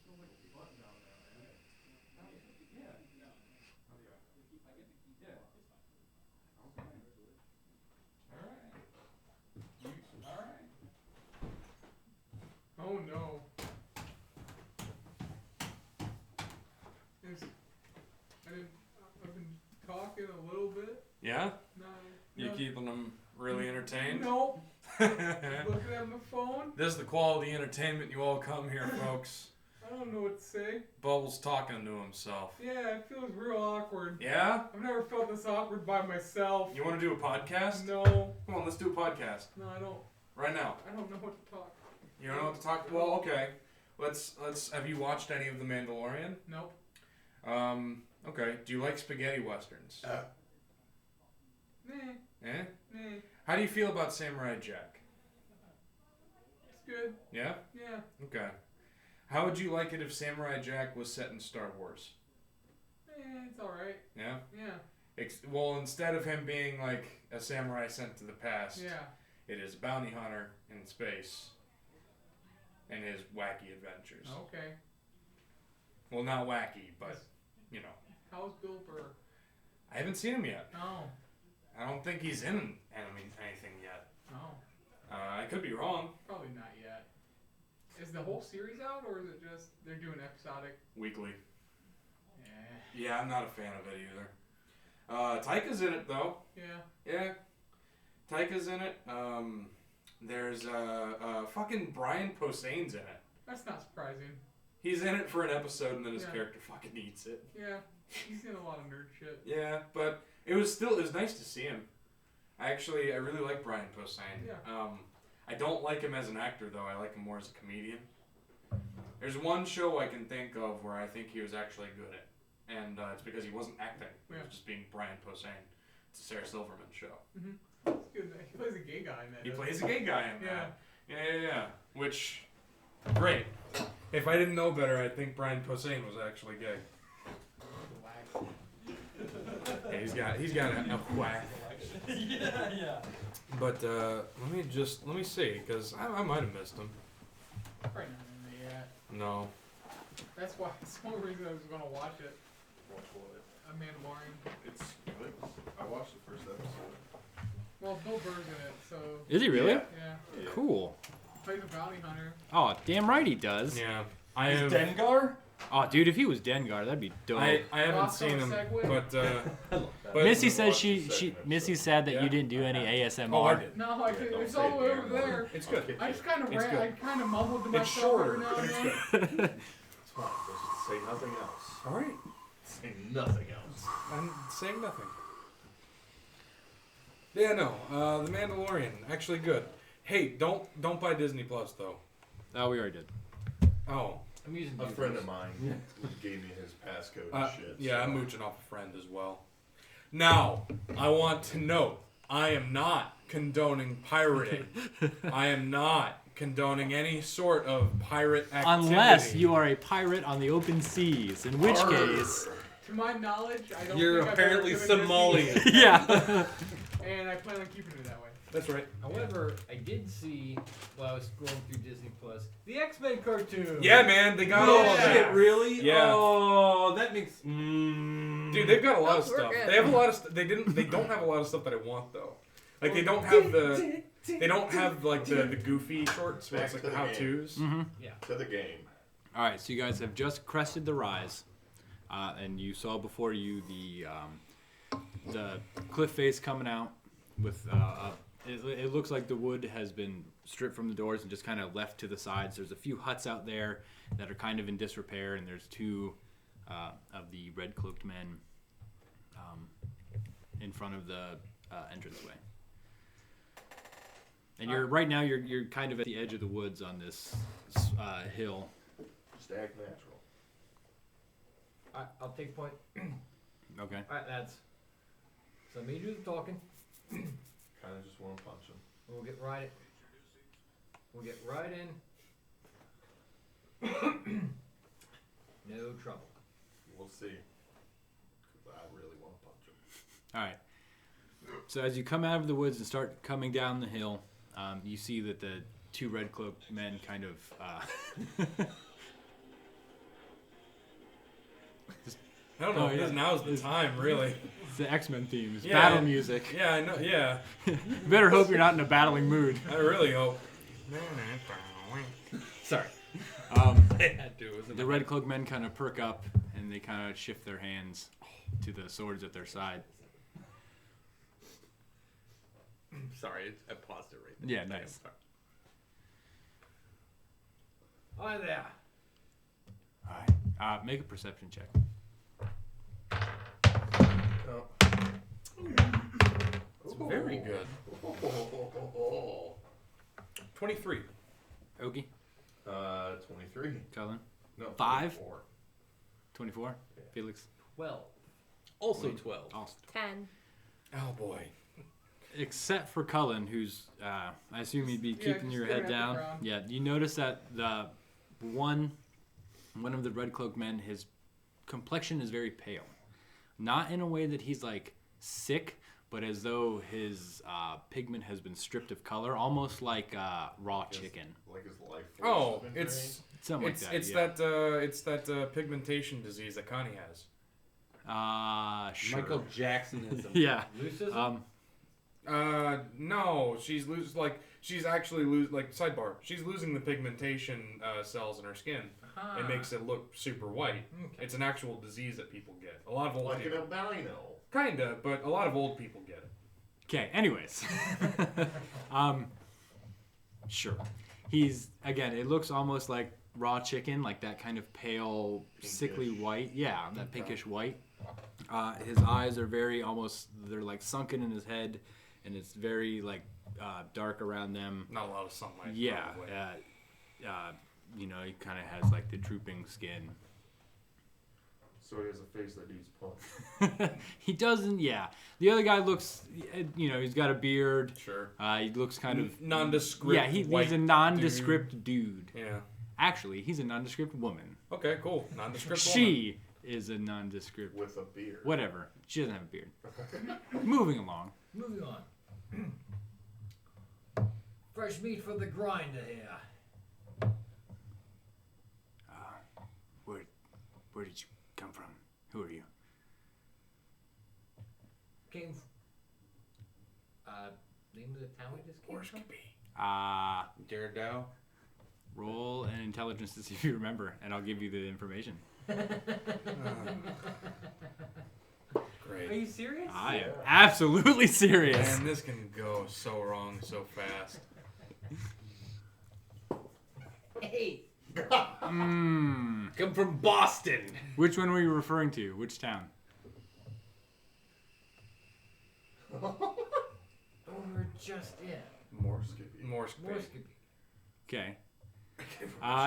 Smells like a butt down there, man. Yeah. Yeah. Okay. All right. All right. Oh no. I've been talking a little bit. Yeah? No. You keeping them really entertained? Nope. Looking at my phone. This is the quality entertainment you all come here, folks. I don't know what to say. Bubbles talking to himself. Yeah, it feels real awkward. Yeah? I've never felt this awkward by myself. You want to do a podcast? No. Come on, let's do a podcast. No, I don't. Right now. I don't know what to talk. You don't know what to talk? Well, okay. Let's. Have you watched any of The Mandalorian? Nope. Okay. Do you like spaghetti westerns? Nah. Eh? Nah. How do you feel about Samurai Jack? It's good. Yeah? Yeah. Okay. How would you like it if Samurai Jack was set in Star Wars? It's alright. Yeah? Yeah. Well, instead of him being like a samurai sent to the past, Yeah. it is a bounty hunter in space and his wacky adventures. Okay. Well, not wacky, but, you know. How's Bill Burr? I haven't seen him yet. Oh. I don't think he's in anything yet. Oh. I could be wrong. Probably not yet. Is the whole series out, or is it just they're doing episodic? Weekly. Yeah. Yeah, I'm not a fan of it either. Taika's in it, though. Yeah. Yeah. Taika's in it. There's fucking Brian Posehn's in it. That's not surprising. He's in it for an episode and then his Yeah. character fucking eats it. Yeah. He's in a lot of nerd shit. Yeah, but it was nice to see him. I really like Brian Posehn. Yeah. I don't like him as an actor though. I like him more as a comedian. There's one show I can think of where I think he was actually good at, and it's because he wasn't acting. He was just being Brian Posehn. It's a Sarah Silverman show. Mm-hmm. That's good. He plays a gay guy in that. He plays a gay guy in Yeah. that. Yeah. Which, great. If I didn't know better, I'd think Brian Posehn was actually gay. Yeah, he's got a whack. yeah. But let me see, because I might have missed him. Probably not in there yet. No. That's why. That's the only reason I was gonna watch it. Watch what? A Mandalorian. It's good. I watched the first episode. Well, Bill Burr's in it, so. Is he really? Yeah. Cool. Plays a bounty hunter. Oh, damn right he does. Yeah. Is Dengar? Oh, dude, if he was Dengar, that'd be dope. I haven't Also seen a him, segue. but Missy I says watched the second Missy's sad that Yeah. you didn't do any ASMR. Oh, I did. No, I did. don't It's say all the way damn over there. word. It's good. I just kind of It's ran. good. I kind of mumbled to It's myself shorter, every now but and it's then. good. It's fine. Just say nothing else. All right. Say nothing else. I'm saying nothing. Yeah, no. The Mandalorian, actually good. Hey, don't buy Disney Plus though. Oh, we already did. Oh. I'm using A friend of mine gave me his passcode and shit. Yeah, so- I'm mooching off a friend as well. Now, I want to note, I am not condoning pirating. I am not condoning any sort of pirate activity. Unless you are a pirate on the open seas, in which case... To my knowledge, I don't You're think apparently I've ever given Somalian. Disney, yeah. and I plan on keeping it that way. That's right. However, I did see while I was scrolling through Disney Plus the X-Men cartoon. Yeah, man, they got all of Shit, that. really? Yeah. Oh, that makes. Dude, they've got a lot of Those were stuff. good. They have a lot of. They don't have a a lot of stuff that I want though. Like they don't have the. They don't have like the goofy shorts where it's like the how tos. Mm-hmm. To the game. All right, so you guys have just crested the rise, and you saw before you the cliff face coming out with. It looks like the wood has been stripped from the doors and just kind of left to the sides. There's a few huts out there that are kind of in disrepair, and there's two of the red cloaked men in front of the entranceway. And you're right now you're kind of at the edge of the woods on this hill. Just act natural. I'll take point. Okay. Alright, lads. So me do the talking. Kind of just want to punch him. We'll get right in. No trouble. We'll see. 'Cause I really want to punch him. All right. So as you come out of the woods and start coming down the hill, you see that the two red cloaked men kind of I don't know. Oh, yeah. Now's the time, really. it's the X-Men theme. It's Yeah. battle music. Yeah, I know. Yeah, You better hope you're not in a battling mood. I really hope. Sorry. I had to. It was in The my red head. cloaked men kind of perk up and they kind of shift their hands to the swords at their side. Sorry, I paused it right there. Yeah, nice. Hi there. Alright. Make a perception check. Oh. It's very good. 23. Okie, 23. Cullen, No, 5? 24. 24? Felix? 12. Also 12. Awesome. 10. Oh boy. Except for Cullen, who's, I assume you'd be keeping just your staring head at the down. ground. Yeah, you notice that the one of the red cloaked men, his complexion is very pale. Not in a way that he's like sick, but as though his pigment has been stripped of color, almost like raw chicken. Like his life. force Oh, has been it's Something it's like that. it's that pigmentation disease that Connie has. Sure. Michael Jacksonism. Yeah. Lucism? No, she's sidebar. She's losing the pigmentation cells in her skin. It makes it look super white. Okay. It's an actual disease that people get. A lot of old Like an people. albino. Kinda, but a lot of old people get it. Okay, anyways. Sure. He's, again, it looks almost like raw chicken, like that kind of pale, sickly Pinkish. white. Yeah, that pinkish white. His eyes are they're like sunken in his head, and it's very like dark around them. Not a lot of sunlight. Yeah. probably. He kind of has like the drooping skin. So he has a face that needs punch. He doesn't, yeah. The other guy looks, he's got a beard. Sure. He looks kind of Nondescript. Yeah, he's white a nondescript dude. Yeah. Actually, he's a nondescript woman. Okay, cool. Nondescript. She is a nondescript. With a beard. Whatever. She doesn't have a beard. Moving along. Moving on. Fresh meat for the grinder here. Where did you come from? Who are you? Came. Name of the town we just came from? Morsecby. Daredevil. Roll an intelligence to see if you remember, and I'll give you the information. Great. Are you serious? I am absolutely serious. Man, this can go so wrong so fast. Hey. Mm. Come from Boston. Which one were you referring to? Which town? Over just in. Morsecby. Morsecby. Okay.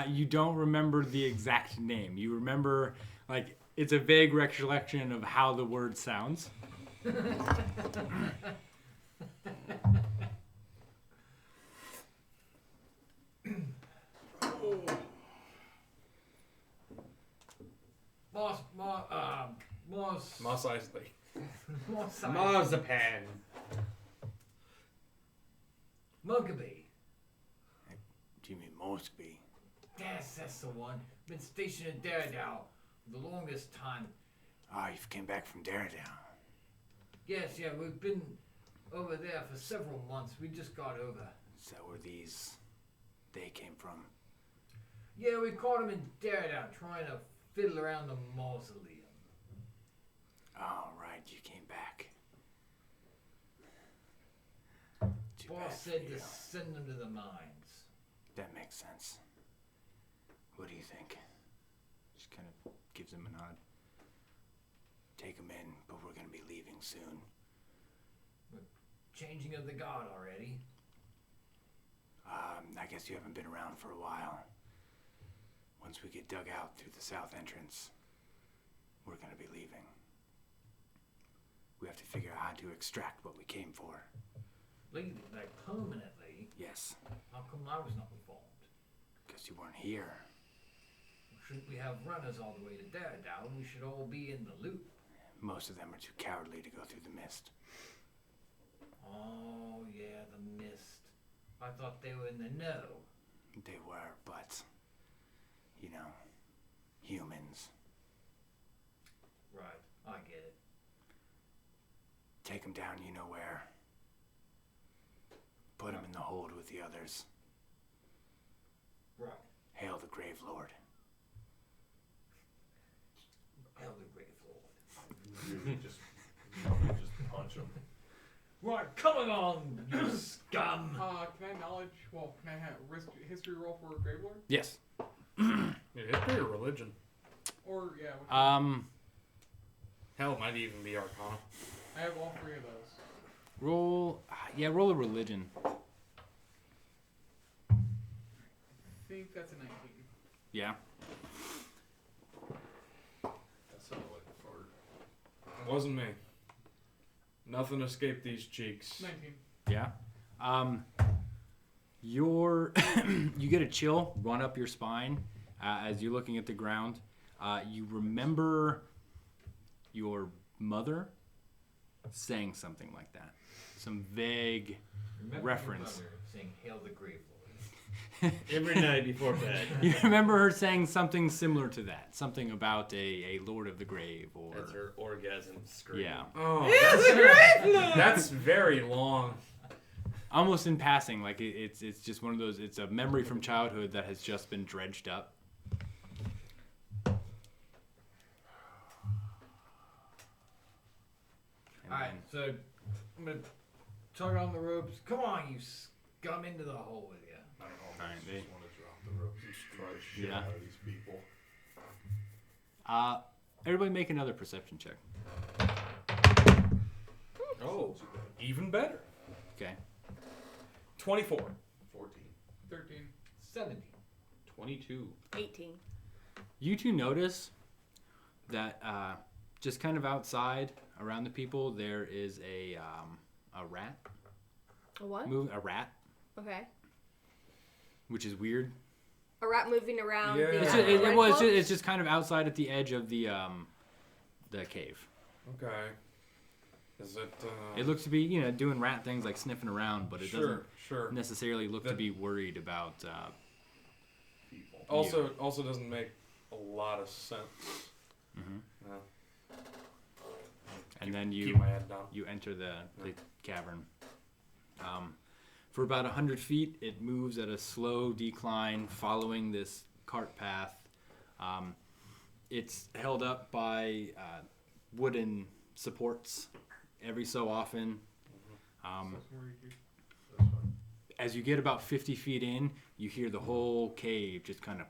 You don't remember the exact name. You remember, like, it's a vague recollection of how the word sounds. Moss Eisley. Marzipan. Morsecby. Do you mean Morsecby? Yes, that's the one. Been stationed in Daredevil for the longest time. Ah, you came back from Daredevil. Yes, yeah, we've been over there for several months. We just got over. Is that where they came from? Yeah, we caught him in Daredevil trying to fiddle around the mausoleum. Oh, right, you came back. Too bad Boss for said you. to send them to the mines. That makes sense. What do you think? Just kind of gives him a nod. Take him in, but we're gonna be leaving soon. Changing of the guard already. I guess you haven't been around for a while. Once we get dug out through the south entrance, we're gonna be leaving. We have to figure out how to extract what we came for. Leaving, like, permanently. Yes, How come I was not informed? because you weren't here. Shouldn't we have runners all the way to Daredevil? We should all be in the loop. Most of them are too cowardly to go through the mist. Oh, yeah, the mist. I thought they were in the know. They were, but, humans. Right, I get it. Take them down you know where. Put them in the hold with the others. Right. Hail the Grave Lord. Hell, the Great Lord. You just punch him. Right, come along, you scum. Can I knowledge? Well, can I have history roll for Gravelord? Yes. History or religion? Or yeah. Hell, it might even be Arcana. I have all three of those. Roll. Yeah, roll a religion. I think that's a 19. Yeah. That sounded like a fart. It wasn't me. Nothing escaped these cheeks. 19. Yeah. You get a chill run up your spine as you're looking at the ground. You remember your mother saying something like that. Some vague reference. Saying "Hail the Grave Lord." Every night before bed. You remember her saying something similar to that. Something about a Lord of the Grave or... That's her orgasm scream. Yeah. Oh, Hail the Grave Lord! that's very long. Almost in passing, like it's just one of those. It's a memory from childhood that has just been dredged up. Alright, so I'm gonna tug on the ropes. Come on, you scum, into the hole with you. I almost Alright, just they- want to drop the ropes and strike shit Yeah. out of these people. Everybody make another perception check. Oh, even better. Okay. 24. 14. 13. 17. 22. 18. You two notice that just kind of outside around the people there is a rat. A what? A rat, Okay. which is weird. A rat moving around. Yeah. The, It's red cloak? it's just kind of outside at the edge of the cave. Okay. Is it? It looks to be doing rat things like sniffing around, but it sure. doesn't necessarily look to be worried about People. Also doesn't make a lot of sense. Mhm. No. And then Keep my head down. you enter the cavern. For about 100 feet, it moves at a slow decline following this cart path. It's held up by wooden supports every so often. As you get about 50 feet in, you hear the whole cave just kind of...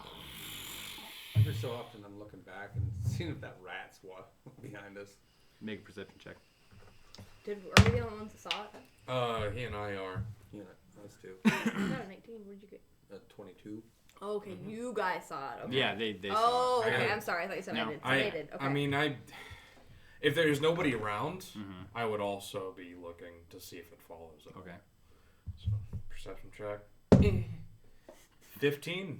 Every so often I'm looking back and seeing if that rat's behind us. Make a perception check. Are we the only ones that saw it? He and I are. Yeah, us too. I got a 19. Where'd you get? 22. Oh, okay, you guys saw it. Okay. Yeah, they saw Oh, it. okay. I'm sorry. I thought you said No. I did. So they did. Okay. I mean, if there's nobody around, Mhm. I would also be looking to see if it follows up. Okay. So, perception check. 15.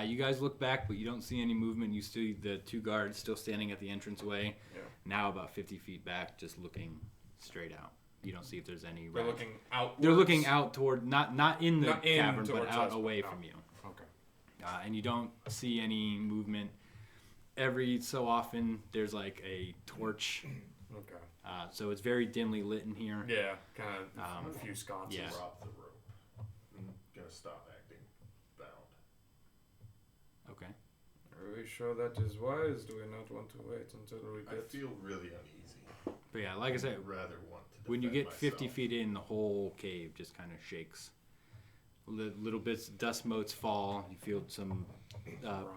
You guys look back, but you don't see any movement. You see the two guards still standing at the entranceway. Yeah. Now about 50 feet back, just looking straight out. You don't see if there's any... They're looking out. They're looking out toward, not in the Not in cavern, but towards out us, away but from you. Okay. And you don't see any movement. Every so often, there's like a torch. Okay. So it's very dimly lit in here. Yeah, kind of Um, a few sconces. yeah. Drop the rope. I'm gonna stop acting bound. Okay. Are we sure that is wise? Do we not want to wait until we I get... feel really uneasy. But yeah, like I said, I'd rather want to when you defend get 50 myself. feet in, the whole cave just kind of shakes. Little bits, dust motes fall. You feel some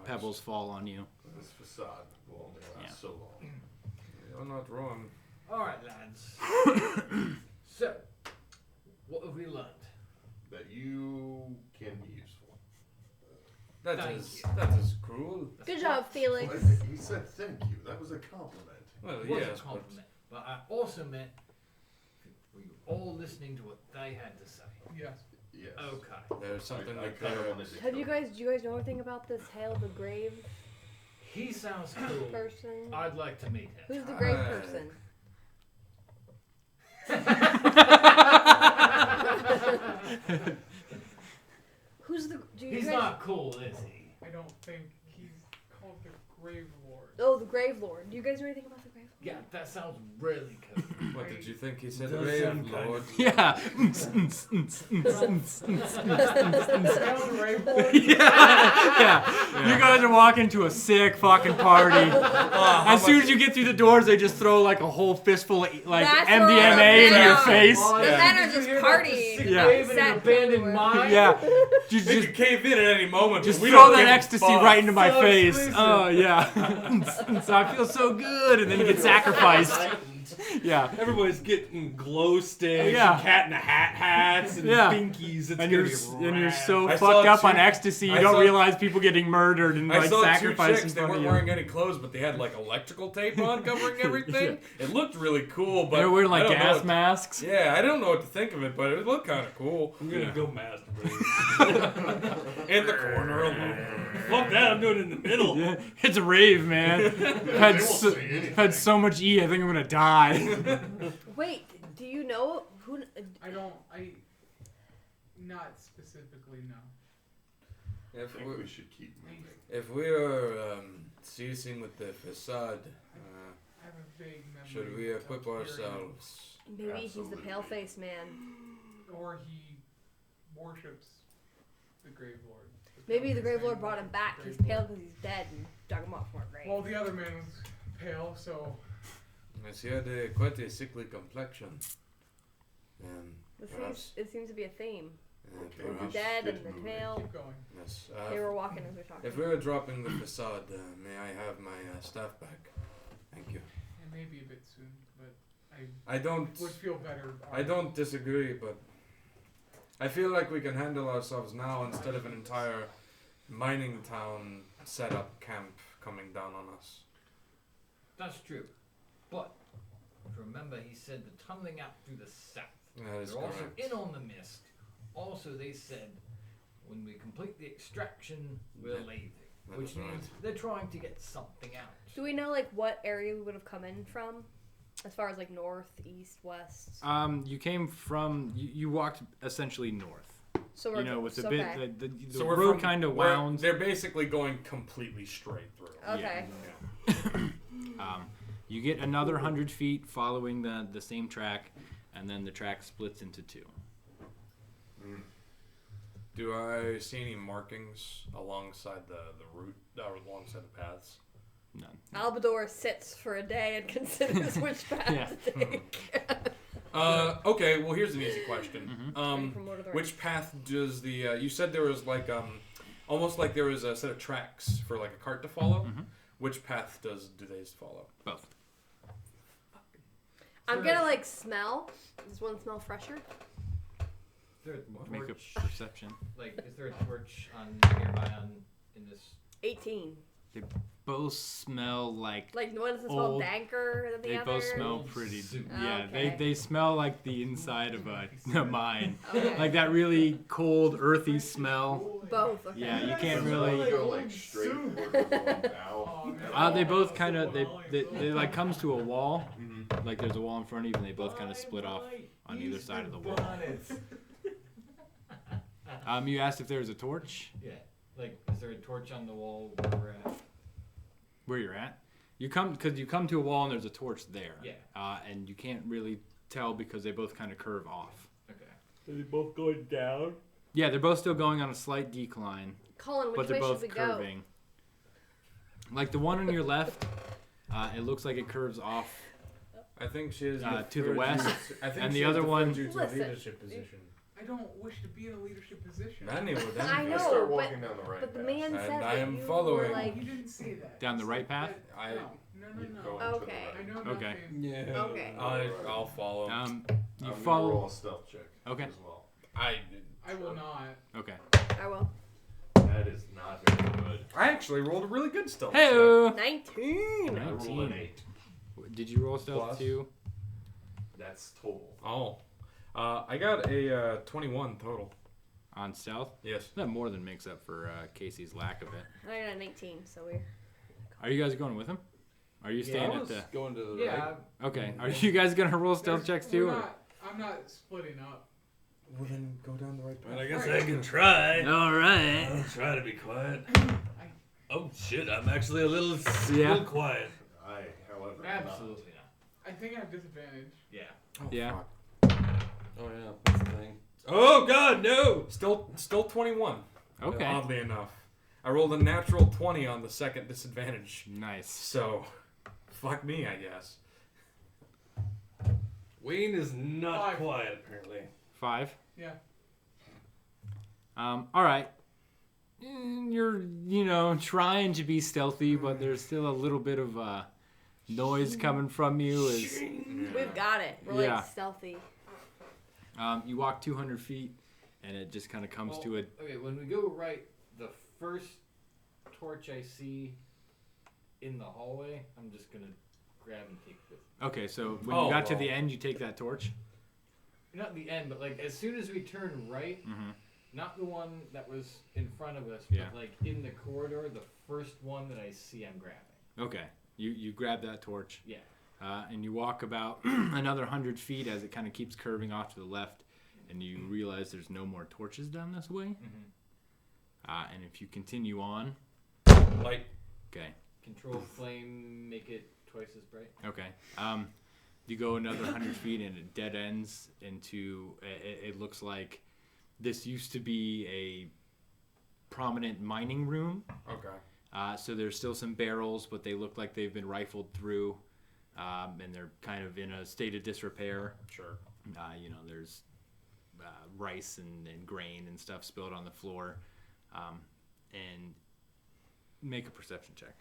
pebbles fall on you. This facade will only last Yeah. so long. You're not wrong. Alright, lads. So, what have we learned? That you can be useful. That Thank is cruel. Good job, Felix. He said thank you. That was a compliment. Well, It was yes, a compliment, but I also meant were you all listening to what they had to say? Yes. Yes. Okay. but there's something I that kind of wanted to. Do you guys know anything about this Hail the Grave He sounds cool. person? I'd like to meet him. Who's the grave person? Who's the? Do you He's guys, not cool, is he? I don't think he's called the Grave Lord. Oh, the Grave Lord. Do you guys know anything about the Grave Lord? Yeah, that sounds really cool. What did you think he said? Does Rave, sound kind Lord. of- Yeah. Yeah. You guys are walking to a sick fucking party. As soon as you get through the doors, they just throw like a whole fistful of like That's MDMA into your right. face. Oh, The yeah. men are Did you just hear about the partying. sick Yeah. rave in an Set abandoned everywhere. mine? Yeah. You just cave in at any moment. Just we throw don't that give a ecstasy fuck. right into my So face. exclusive. Oh yeah. So I feel so good, and then you get sacrificed. Yeah. Everybody's getting glow sticks, Yeah. and cat in a hat hats, and Yeah. binkies. It's And gonna you're be and you're rad. so I fucked saw up on two- ecstasy, you I don't saw- realize people getting murdered and I like saw two sacrificed in chicks. They front of weren't you. wearing any clothes, but they had like electrical tape on covering everything. It looked really cool, but They're wearing like I don't know gas what- masks. Yeah, I don't know what to think of it, but it looked kind of cool. I'm gonna go masturbate. In the corner alone. Fuck that! I'm doing it in the middle. Yeah, it's a rave, man. Had so much E, I think I'm gonna die. Wait, do you know who? Not specifically, no. I think we should keep moving. If we are ceasing with the facade, I have a vague memory. should we equip of hearing- ourselves? Maybe he's the Absolutely. pale-faced man. Or he worships the Grave Lord. Maybe the Pale-faced Grave man Lord brought him worships back. the He's Grave pale Lord. because he's dead and dug him up from a grave. Well, the other man was pale, so Yes, he had quite a sickly complexion. It seems to be a theme. The Perhaps, dead get and the moving. tail. keep going. yes. They were walking as we were talking. If we are dropping the facade, may I have my staff back? Thank you. It may be a bit soon, but I don't. would feel better. I don't disagree, but I feel like we can handle ourselves now instead of an entire mining town setup camp coming down on us. That's true. But remember, he said the tunneling out through the south. That is They're also correct. in on the mist. Also, they said when we complete the extraction, we're Yeah, leaving. that Which is right. means they're trying to get something out. Do we know like what area we would have come in from, as far as like north, east, west? You came from you walked essentially north. So You know, with the okay. bit the So we're road from- kind of we're- wound. They're basically going completely straight through. Okay. You get another 100 feet following the same track, and then the track splits into two. Do I see any markings alongside the route, alongside the paths? None. Albador sits for a day and considers which path Yeah. to take. Okay, well here's an easy question. From Lord of the Which Rings. path does the you said there was like almost like there was a set of tracks for like a cart to follow. Which path do they follow? Both. I'm gonna like smell. Does one smell fresher? Is there a Make a torch? perception. Like, is there a torch nearby in this? 18. Both smell like Like one doesn't smell Old. danker than the they other. both smell Old pretty. soup. Yeah, Okay. they smell like the inside of a mine. Okay. Like that really cold, earthy smell. Both. Okay. Yeah, you can't Does really. one go like straight or going down? They both kind of they like comes to a wall. Like there's a wall in front of you, and they both kind of split off on either side of the wall. You asked if there was a torch. Yeah. Like, is there a torch on the wall where we're at? Where you're at? You come to a wall and there's a torch there. Yeah. And you can't really tell because they both kind of curve off. Okay. Are they both going down? Yeah, they're both still going on a slight decline, Colin, but which they're way both should we go? curving. Like the one on your left, it looks like it curves off. I think she is To the west, I think and she the has other one- deferred you to a Listen. leadership position. I don't wish to be in a leadership position. Manny would I envy know, us. Start but- walking down the right But the path. man And said I that am you following. were like. You didn't say that. Down the right path? I No. You're No. going to the Okay. right. I know Okay. nothing. Yeah. Okay. I'll follow. You I'm gonna follow. roll a stealth check. Okay. As well. I will not. Okay. I will. That is not very good. I actually rolled a really good stealth. Hey. 19. I rolled an 8. Did you roll stealth Plus. too? That's total. Oh. I got a 21 total. On stealth? Yes. That more than makes up for Casey's lack of it. I got a 19, so we're. Are you guys going with him? Are you staying I at was the? going to the Yeah. right. Okay. Are you guys gonna roll stealth checks too? We're Or? not, I'm not splitting up. Well, then go down the right path. Well, I guess I can try. All right. I'll try to be quiet. Oh shit! I'm actually a little Yeah. quiet. I, however, am not. Absolutely not. I think I have disadvantage. Yeah. Oh, Yeah. fuck. Oh yeah, that's the thing. Oh God, no! Still 21. Okay. Oddly enough, I rolled a natural 20 on the second disadvantage. Nice. So, fuck me, I guess. Wayne is not 5. quiet apparently. 5. Yeah. All right. You're, trying to be stealthy, but there's still a little bit of noise coming from you. As We've got it. We're Yeah. like stealthy. you walk 200 feet, and it just kind of comes to a. Okay, when we go right, the first torch I see in the hallway, I'm just gonna grab and take with. Okay, so when you got to the end, you take that torch. Not the end, but like as soon as we turn right, Mm-hmm. not the one that was in front of us, Yeah. but like in the corridor, the first one that I see, I'm grabbing. Okay, you grab that torch. Yeah. And you walk about another 100 feet as it kind of keeps curving off to the left, and you realize there's no more torches down this way. Mm-hmm. And if you continue on, Light. okay, Control flame, make it twice as bright. okay. You go another 100 feet, and it dead ends into. It looks like this used to be a prominent mining room. Okay. So there's still some barrels, but they look like they've been rifled through. And they're kind of in a state of disrepair. Sure. There's rice and grain and stuff spilled on the floor. And make a perception check.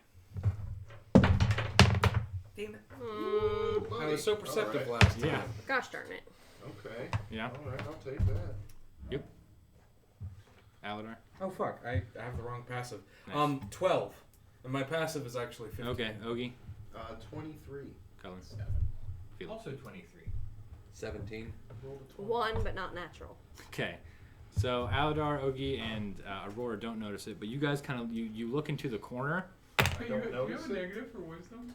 Damn it. Buddy. I was so perceptive All right. last time. Yeah. Gosh darn it. Okay. Yeah. All right, I'll take that. Aladar? Oh, fuck. I have the wrong passive. Nice. 12. And my passive is actually 15. Okay, Ogie. 23. Cullen. 7. Felix. Also 23. 17. Rolled a 20. 1, but not natural. Okay. So Aladar, Ogie, and Aurora don't notice it, but you guys kind of you look into the corner. Hey, don't you notice have a it. negative for wisdom?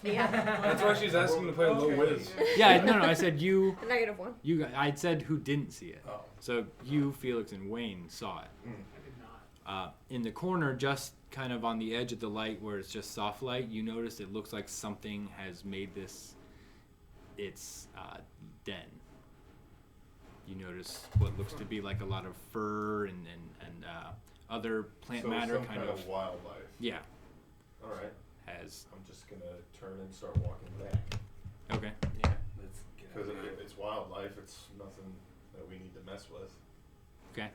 Yeah. That's why she's asking to play a low Okay. whiz. Yeah, no, I said you. A -1. I said who didn't see it. Oh. So you, Felix, and Wayne saw it. I did not. In the corner, just kind of on the edge of the light where it's just soft light, you notice it looks like something has made this its den. You notice what looks to be like a lot of fur and other plant So matter some kind of. wildlife. Yeah, All right. has. I'm just gonna turn and start walking back. Okay. Yeah, let's get Because out if of here. it's wildlife, it's nothing that we need to mess with. Okay.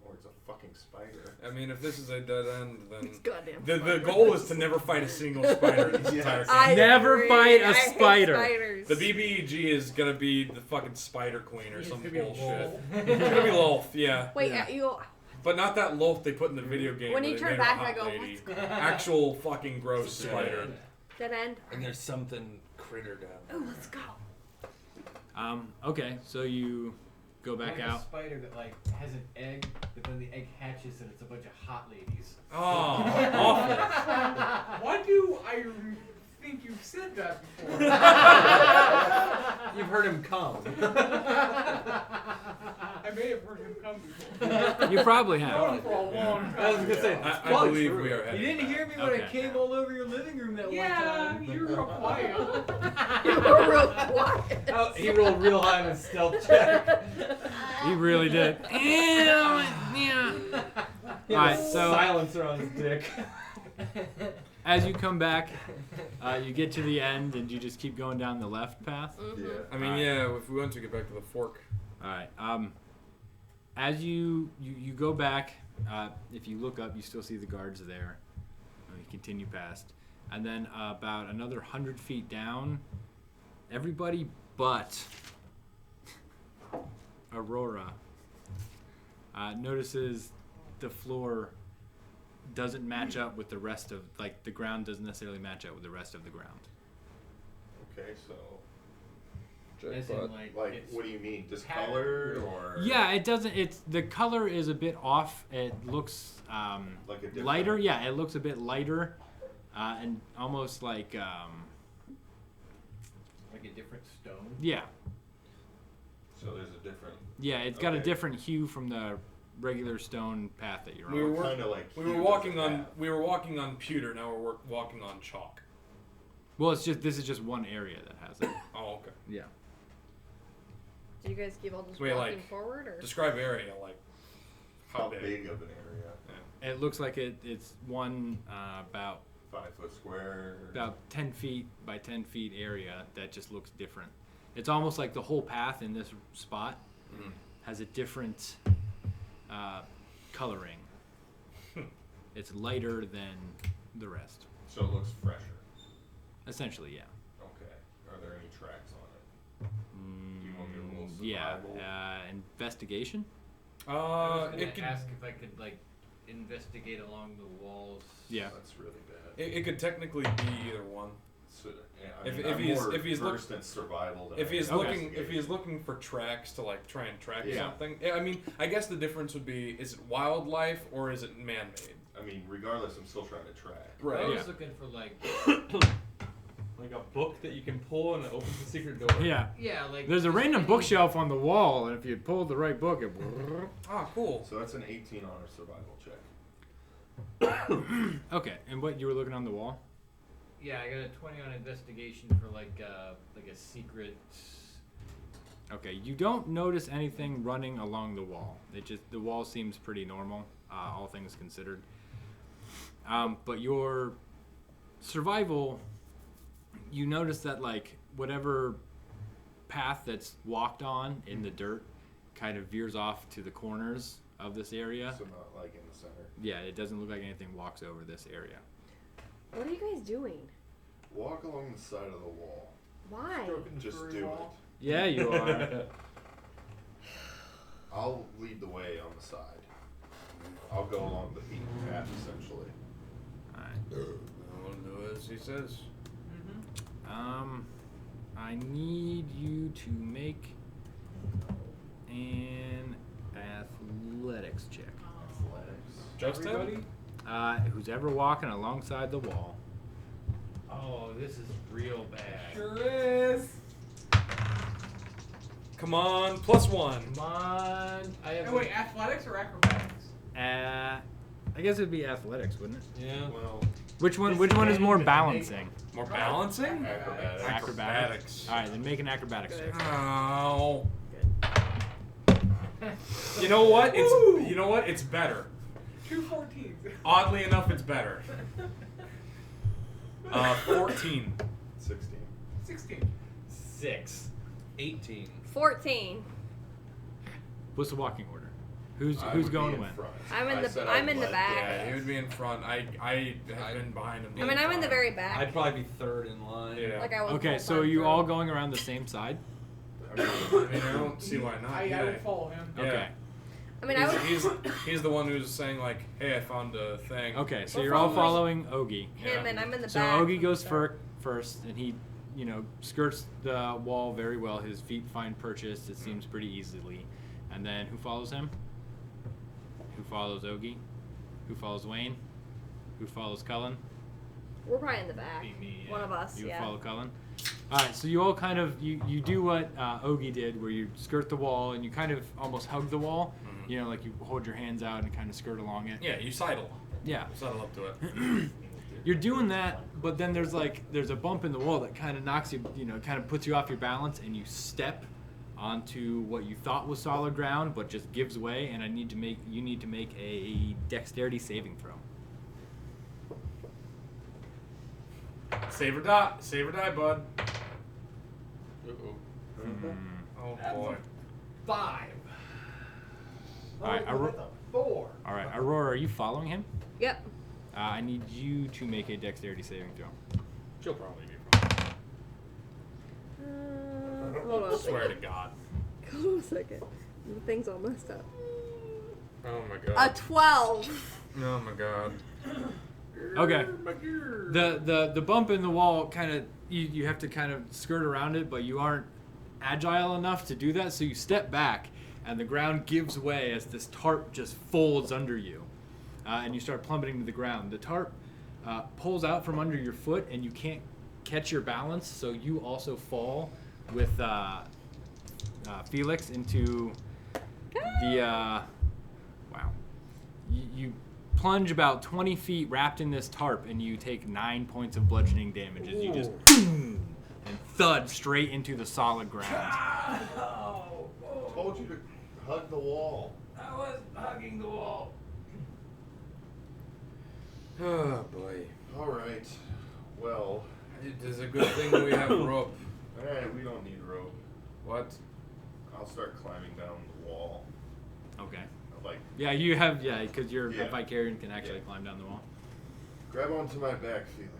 Or it's a fucking spider. I mean, if this is a dead end, then It's goddamn. the goal is to never fight a single spider in this entire Yes. campaign. Never agree. fight a I hate spider. spiders. The BBEG is gonna be the fucking spider queen or It's some gonna be a bullshit. wolf. It's gonna be Lolth, yeah. Wait, Yeah. you. But not that Lolth they put in the video game. When where you they turn made her a back, hot I go, lady. "What's Actual fucking gross spider. Dead end. And there's something critter down Oh, let's go. Okay, so you go back like out. A spider that like has an egg, but then the egg hatches and it's a bunch of hot ladies. Oh, awful. Why do I think you've said that before? You've heard him come. I may have heard him come before. You probably Known him have. for a long I was time. gonna say, I probably believe true. we are You heading didn't back. hear me when Okay. I came all over your living room that one Yeah, time. you're real quiet. You were real quiet. Oh, he rolled real high on his stealth check. He really did. Yeah. He All had right, a so silencer on his dick. as you come back, you get to the end, and you just keep going down the left path. Yeah. I mean, Alright. yeah, if we want to get back to the fork. All right. As you go back, if you look up, you still see the guards there. You continue past, and then about another 100 feet down, everybody but Aurora notices the floor doesn't match up with the rest of, like, the ground doesn't necessarily match up with the rest of the ground. Okay, so. As in, Like, it's what do you mean? patterned Discolored or? Yeah, it doesn't. It's the color is a bit off. It looks Like a different. lighter. Yeah, it looks a bit lighter, and almost like like a different stone. yeah, So there's a different. yeah. It's got a Okay. different hue from the regular stone path that you're We on. were Kind of like. We hues were of walking the on path. we were walking on pewter. Now we're walking on chalk. Well, this is just one area that has it. Oh, okay. Yeah. Do you guys keep all just Wait, walking like, forward, or? Describe area, like, How big of an area? It looks like it's one about 5 foot square. about 10 feet by 10 feet area that just looks different. It's almost like the whole path in this spot has a different coloring. It's lighter than the rest. So it looks fresher. Essentially, yeah. Okay. Are there any tracks on it? Do you want me to roll survival? Yeah. Investigation. I was gonna It could ask if I could like investigate along the walls. Yeah. That's really bad. it could technically be either one. So, yeah, I If- mean, if I'm he's- more if he's versed in survival than If he's Okay. looking for tracks to like try and track Yeah. something, I mean, I guess the difference would be: is it wildlife or is it man-made? I mean, regardless, I'm still trying to track. Right. I was Yeah. looking for like Like a book that you can pull and it opens the secret door. Yeah. like There's a just random any- bookshelf on the wall, and if you pull the right book, it. Ah, cool. So that's an 18 on a survival check. Okay, and what you were looking on the wall? Yeah, I got a 20 on investigation for like a secret. Okay, you don't notice anything running along the wall. The wall seems pretty normal, all things considered. But your survival, you notice that like whatever path that's walked on in the dirt kind of veers off to the corners of this area. So not like in the center. Yeah, it doesn't look like anything walks over this area. What are you guys doing? Walk along the side of the wall. Why? Just do it. Yeah, you are. I'll lead the way on the side. I'll go along the beaten path, essentially. Alright. I'll do as he says. I need you to make an athletics check. Just him? Who's ever walking alongside the wall. Oh, this is real bad. Sure is. Come on, +1. Come on. I have. Oh, wait, athletics or acrobatics? I guess it'd be athletics, wouldn't it? Yeah. Well, Which one This is is more bad. balancing? More balancing? acrobatics. Acrobatics. All right, then make an acrobatics check. Ow. You know what? It's better. 2 14s. Oddly enough, it's better. 14. 16. 16. 6. 18. 14. What's the walking order? Who's I who's would going be to in win? front. I'm in I the- said I'm I in the led back. Yeah, he would be in front. I have been behind him. I mean, I'm in the very back. I'd probably be third in line. Yeah. Like I was. Okay, the so whole are time you through. all going around the same side? I mean, I don't see why not. I yeah. would follow him. Yeah. Okay. I mean, I would. He's the one who's saying like, hey, I found a thing. Okay, so We're you're all following following Ogie. Him and I'm in the So back. Ogie goes first, and he, skirts the wall very well. His feet find purchase, it seems pretty easily. And then who follows him? Who follows Ogie? Who follows Wayne? Who follows Cullen? We're probably in the back. Be me, yeah. One of us, You yeah. follow Cullen? Alright, so you all kind of, you do what Ogie did, where you skirt the wall and you kind of almost hug the wall. Mhm. Like you hold your hands out and kind of skirt along it. Yeah, you sidle. Yeah. Sidle up to it. You're doing that, but then there's a bump in the wall that kind of knocks you, kind of puts you off your balance, and you step onto what you thought was solid ground, but just gives way. And you need to make a dexterity saving throw. Save or die, bud. uh-oh. Oh boy. 5. All right, with a 4. All right, Aurora, are you following him? Yep. I need you to make a dexterity saving throw. She'll probably be fine. Hold on a Swear second. to God. Hold on a second. The thing's all messed up. Oh my A God. 12. Oh my God. Okay. The bump in the wall kind of you have to kind of skirt around it, but you aren't agile enough to do that, so you step back and the ground gives way as this tarp just folds under you, and you start plummeting to the ground. The tarp pulls out from under your foot and you can't catch your balance, so you also fall with Felix into the wow. You plunge about 20 feet wrapped in this tarp, and you take 9 points of bludgeoning damage as you just boom and thud straight into the solid ground. Told you to hug the wall. I was hugging the wall. Oh boy. All right. Well. It is a good thing we have rope. Alright, we don't need rope. What? I'll start climbing down the wall. Okay. Like, Yeah, you have, because your Yeah. Vicarian can actually climb down the wall. grab onto my back, Felix.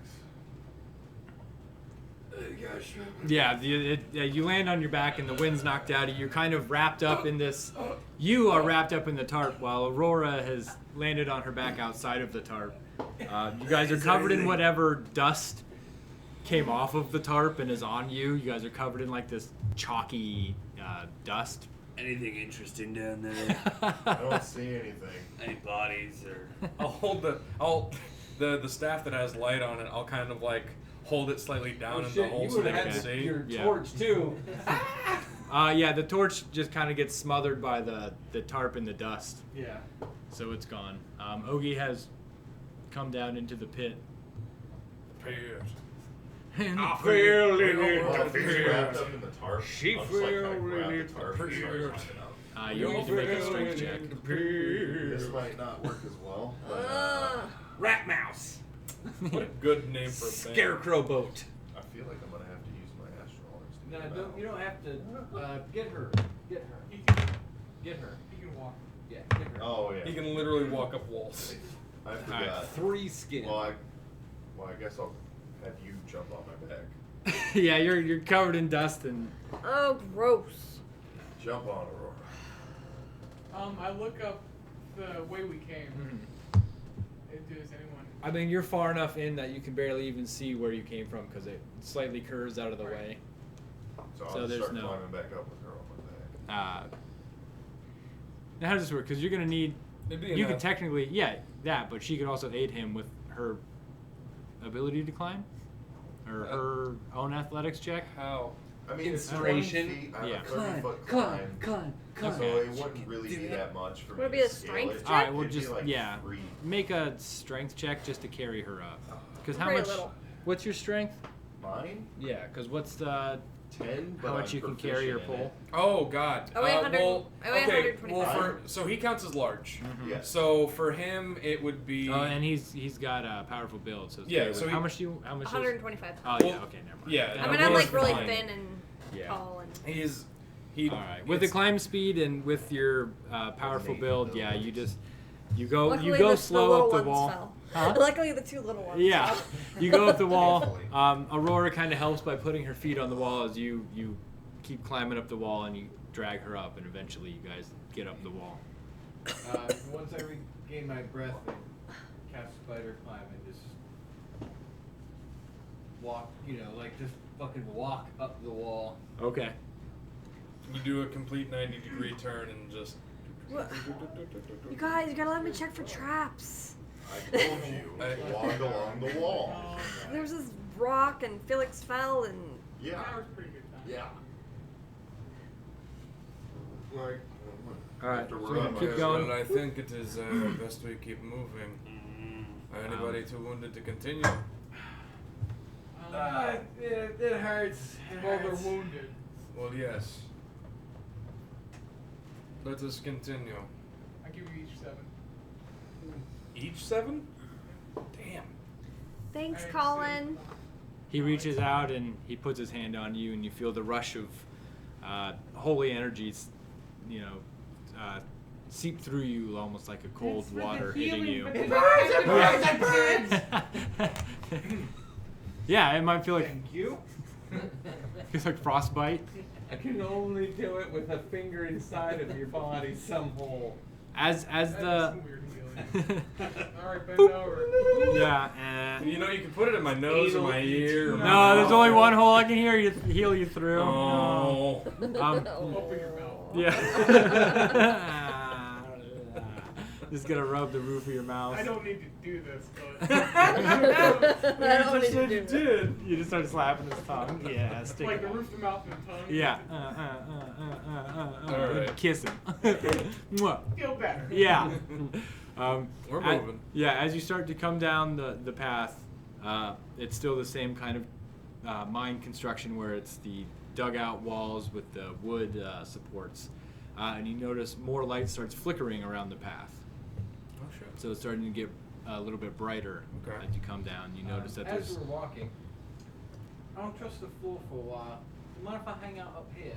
Gosh. Yeah, you land on your back and the wind's knocked out of you. You're kind of wrapped up in this. You are wrapped up in the tarp while Aurora has landed on her back outside of the tarp. You guys are covered in whatever dust came off of the tarp and is on you. You guys are covered in like this chalky dust. Anything interesting down there? I don't see anything. Any bodies or? I'll hold the staff that has light on it. I'll kind of like hold it slightly down in the hole so they can see. Your Yeah. torch too. Yeah, the torch just kind of gets smothered by the tarp in the dust. Yeah. So it's gone. Ogie has come down into the pit. I feel Well, if he's wrapped up in the tarp, She I'll just like feel grab really the tarp and start prepared. climbing up. You need to make a strength check. This might not work as well. But, Rat mouse. What a good name for a thing. Scarecrow boat. I feel like I'm gonna have to use my astral arms to No, get him out. you don't have to. Get her. Get her. He can, Get her. he can walk. Yeah, get her. Oh yeah. He can literally walk up walls. I forgot. 3 skin. Well, I guess I'll have you jump on my back. Yeah, you're covered in dust and. Oh, gross. Jump on, Aurora. I look up the way we came. Does anyone? I mean, you're far enough in that you can barely even see where you came from because it slightly curves out of the way. So I'll So just there's start no- climbing back up with her on my back. Now, how does this work? Because you're gonna need. It'd be You could enough. technically, that, but she could also aid him with her ability to climb, or her own athletics check. How? I mean, it's 20 Inspiration. feet. I have Yeah. a 30-foot climb. climb. So it wouldn't really be that much for Would me it be to a scale strength it. check? All right, we'll It'd be just like 3. make a strength check just to carry her up. Because how Pretty much? little. What's your strength? Mine? Yeah, because what's the 10, but how much I'm you can carry or proficient in pull? Oh God. I weigh 100 well, I weigh okay. 125. So he counts as large. it. Yes. So for him, it would be. Oh, and he's got a powerful build. So it's Yeah, very so good. he- how much do you? How much? Is, 125. oh Well, yeah. Okay, never mind. yeah, I no, mean, I'm Aurора's like really fine. thin and Yeah. tall and. He. All right. With the climb speed and with your powerful build, yeah, you go Luckily, go the slow little up the ones wall. fell. Huh? Luckily, the 2 little ones. Yeah, fell. you go up the wall. Thankfully. Aurora kind of helps by putting her feet on the wall as you keep climbing up the wall and you drag her up, and eventually you guys get up the wall. Once I regain my breath, I cast spider climb and just walk. Just fucking walk up the wall. Okay. You do a complete 90-degree turn and just. What? You guys, you gotta let me check for traps. I told you, walk along the wall. There's this rock and Felix fell and. Yeah. That was a pretty good time. Yeah. Like, All right, after so we're we on can my keep back. going. Well, I think it is best we keep moving. Anybody too wounded to continue? It hurts. Well, they're wounded. Well, yes. Let us continue. I give you each 7. Each 7? Damn. Thanks, I Colin. He reaches out and he puts his hand on you, and you feel the rush of holy energies, seep through you almost like a cold It's like a water healing, hitting you. but it burns, Yeah, it might feel like Thank you. it's like frostbite. I can only do it with a finger inside of your body, some hole. As That is the some weird healing. Alright, bend over. yeah. You know, you can put it in my nose or my ear. Or my No, there's mouth. only one hole I can heal you through. Oh. No. Open your mouth. Yeah. Just gonna rub the roof of your mouth. I don't need to do this, but I don't need to do that. did. You just started slapping his tongue. Yeah, stick like it the out. roof, the mouth, and the tongue. Yeah. All right. Kiss him. Mwah. Feel better. Yeah. We're as- moving. Yeah, as you start to come down the path, it's still the same kind of mine construction where it's the dugout walls with the wood supports. And you notice more light starts flickering around the path. Oh shit. So it's starting to get a little bit brighter Okay. as you come down. You notice that As there's... we're walking, I don't trust the floor for a while. Do you mind if I hang out up here?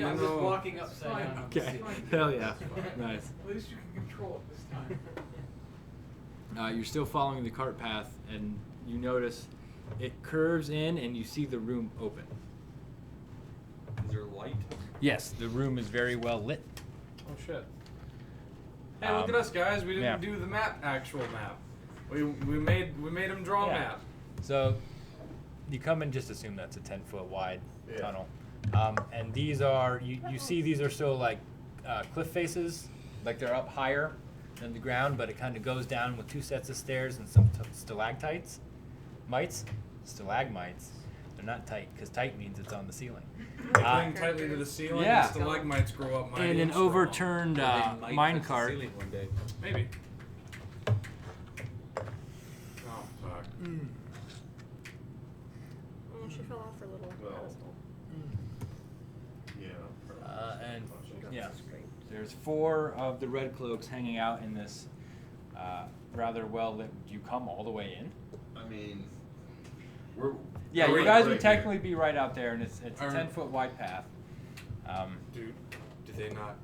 You I'm just know- walking upside down. Okay, hell yeah. Nice. At least you can control it this time. You're still following the cart path, and you notice it curves in, and you see the room open. Is there light? Yes, the room is very well lit. Oh shit. Hey, look at us guys. We didn't yeah. do the actual map. We made him draw a Yeah. map. So you come and just assume that's a 10-foot wide Yeah. tunnel. And these are, you see these are still like cliff faces, like they're up higher than the ground, but it kind of goes down with 2 sets of stairs and some stalagmites. Stalagmites. They're not tight, because tight means it's on the ceiling. They cling tightly to the ceiling. yeah. And stalagmites grow up mighty And an strong. overturned They might mine touch the cart. ceiling one day. Maybe. Oh fuck. Oh, she fell off her little Well. pedestal. Yeah. And yeah, there's 4 of the red cloaks hanging out in this rather well lit. You come all the way in. I mean, we're. Yeah, we're you like guys right would technically be right out there, and it's a Are- 10-foot wide path. Did they not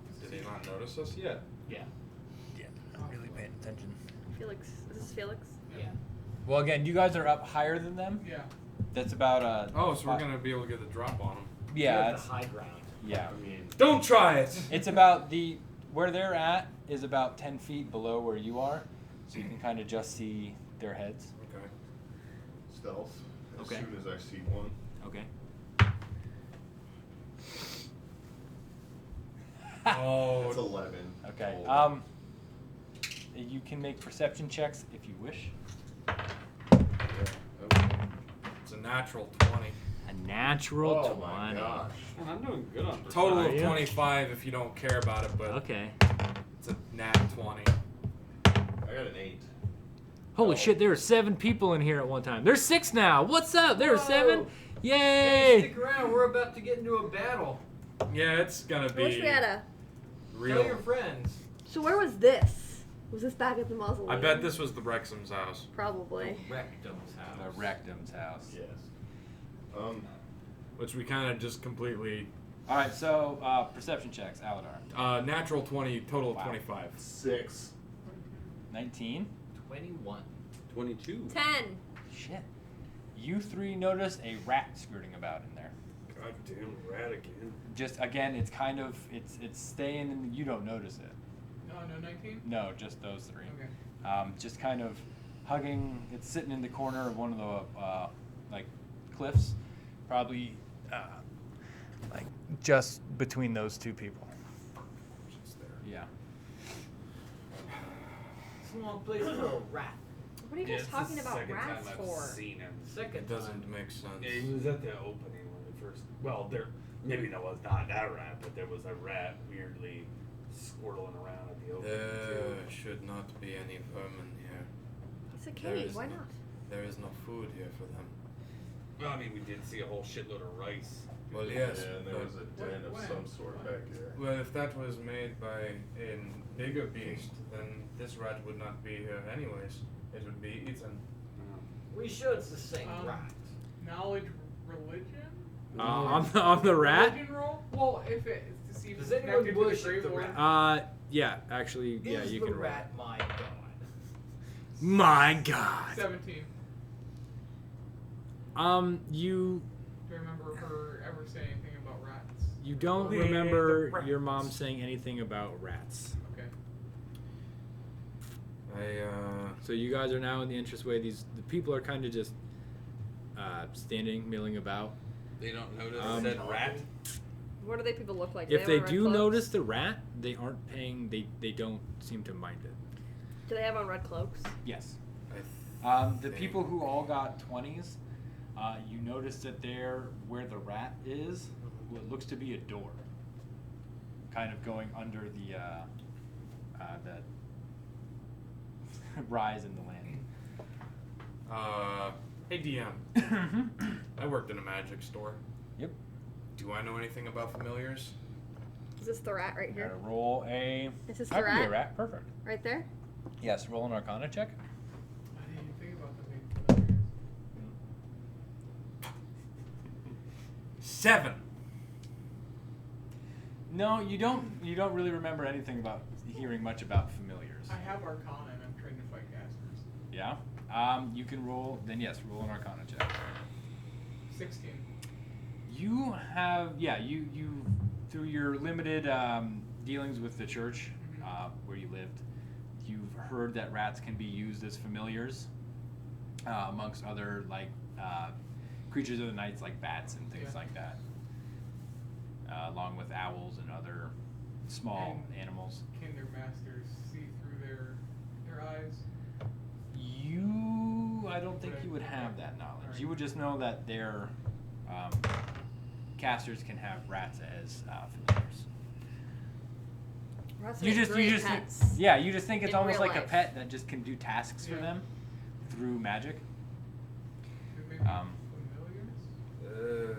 notice us yet? Yeah, not really paying attention. Felix. Is this Felix? Yeah. Well, again, you guys are up higher than them. Yeah. That's about Oh, so we're gonna be able to get the drop on them. Yeah, the it's, high ground. yeah. I mean, Don't try it. It's about where they're at is about 10 feet below where you are, so you can kind of just see their heads. Okay. stealth. As Okay. soon as I see one. Okay. Oh. It's 11. Okay. Oh. You can make perception checks if you wish. Okay. It's a natural 20. A natural Oh 20. my gosh. Man, I'm doing good on Total Are of you? 25 if you don't care about it, but Okay. it's a nat 20. I got an 8. Holy Oh. shit, there were 7 people in here at one time. There's 6 now. What's up? There were Whoa. 7. Hey, Yay! stick around. We're about to get into a battle. Yeah, it's gonna I wish be we had a. Tell your real. friends. So where was this? Was this back at the mausoleum? I bet this was the Wrexham's house. Probably. Rectum's house. The Rectum's house. Yes. Which we kind of just completely. Alright, so perception checks, Aladar. Natural 20, total of Wow. 25. 6. 19. 21. 22. 10. Shit. You 3 notice a rat skirting about in there. Goddamn rat again. Just again, it's kind of it's staying in. You don't notice it. No, 19? No, just those 3. Okay. Just kind of hugging. It's sitting in the corner of one of the like cliffs, probably like just between those 2 people. Just there. Yeah. It's a long place for a rat. What are you guys talking about rats I've for? seen him. Second It doesn't make sense. It was at the opening when we first. Well, there maybe there was not that rat, but there was a rat weirdly squirreling around at the opening There too. should not be any vermin here. It's a There cave. is Why no- not? There is no food here for them. Well, I mean, we did see a whole shitload of rice. Well, yes. Yeah, and there was a den of When? some sort back there. Well, if that was made by a bigger beast, then this rat would not be here anyways. It would be eaten. We sure it's the same rat. Knowledge, religion? On the rat. Religion roll? Well, if it is to see if Does it's anyone connected to the worship Grey the Lord. rat? Yeah, actually, yeah, Is you the can roll. rat my god? My God. 17. You Do I remember her ever saying anything about rats? you don't Yeah, remember the your rats. mom saying anything about rats. Okay. So you guys are now in the entranceway. The people are kind of just standing, milling about. They don't notice said rat. What do they people look like? If they have on red do cloaks? notice the rat, they aren't paying. They don't seem to mind it. Do they have on red cloaks? Yes. The think- people who all got 20s, you notice that there, where the rat is, what looks to be a door, rise in the land. Hey DM. I worked in a magic store. Yep. Do I know anything about familiars? Is this the rat right Gotta here? roll a. Is this That the could be a rat? rat. Perfect. Right there? Yes. Roll an Arcana check. I didn't even think about them being familiars. 7. No, you don't. You don't really remember anything about hearing much about familiars. I have Arcana and I'm trained to fight casters. Yeah. You can roll. Then yes, roll an Arcana check. 16. You have, yeah, you through your limited dealings with the church where you lived, you've heard that rats can be used as familiars amongst other like creatures of the night, like bats and things like that, along with owls and other small animals. Can their masters see through their eyes? I don't think you would have that knowledge. You would just know that their casters can have rats as familiars. Rats You are just great pets. yeah, you just think it's in almost real like a life. pet that just can do tasks for Yeah. them through magic. Could they be Um, familiars?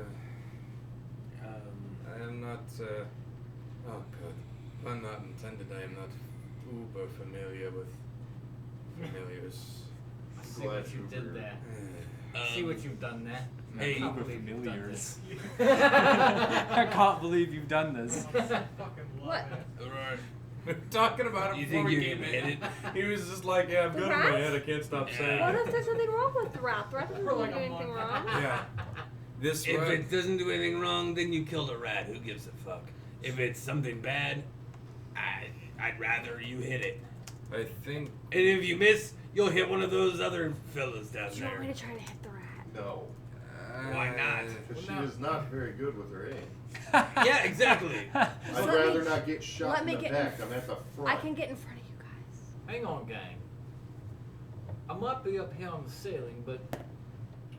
I am not. Oh god, pun not intended. I am not uber familiar with familiars. I see what you did there. See what you've done there. Hey, I can't uber believe you've done familiars. this. I can't believe you've done this. I fucking love What? it. Alright. We were talking about it You before think we you came can in. hit it? He was just like, "Yeah, I've The got it in my rats? head. I can't stop saying What it." if there's something wrong with the rat? The rat doesn't For like do a anything month. wrong. Yeah. This If rat- it doesn't do anything wrong, then you kill the rat. Who gives a fuck? If it's something bad, I'd rather you hit it. I think. And if you miss, you'll hit one of those other fellas down Do you want me there. to try to hit the rat? No, Why not? because she is not very good with her aim. Yeah, exactly. I'd Let rather me- not get shot let in me the get back. I'm at the front. I can get in front of you guys. Hang on, gang. I might be up here on the ceiling, but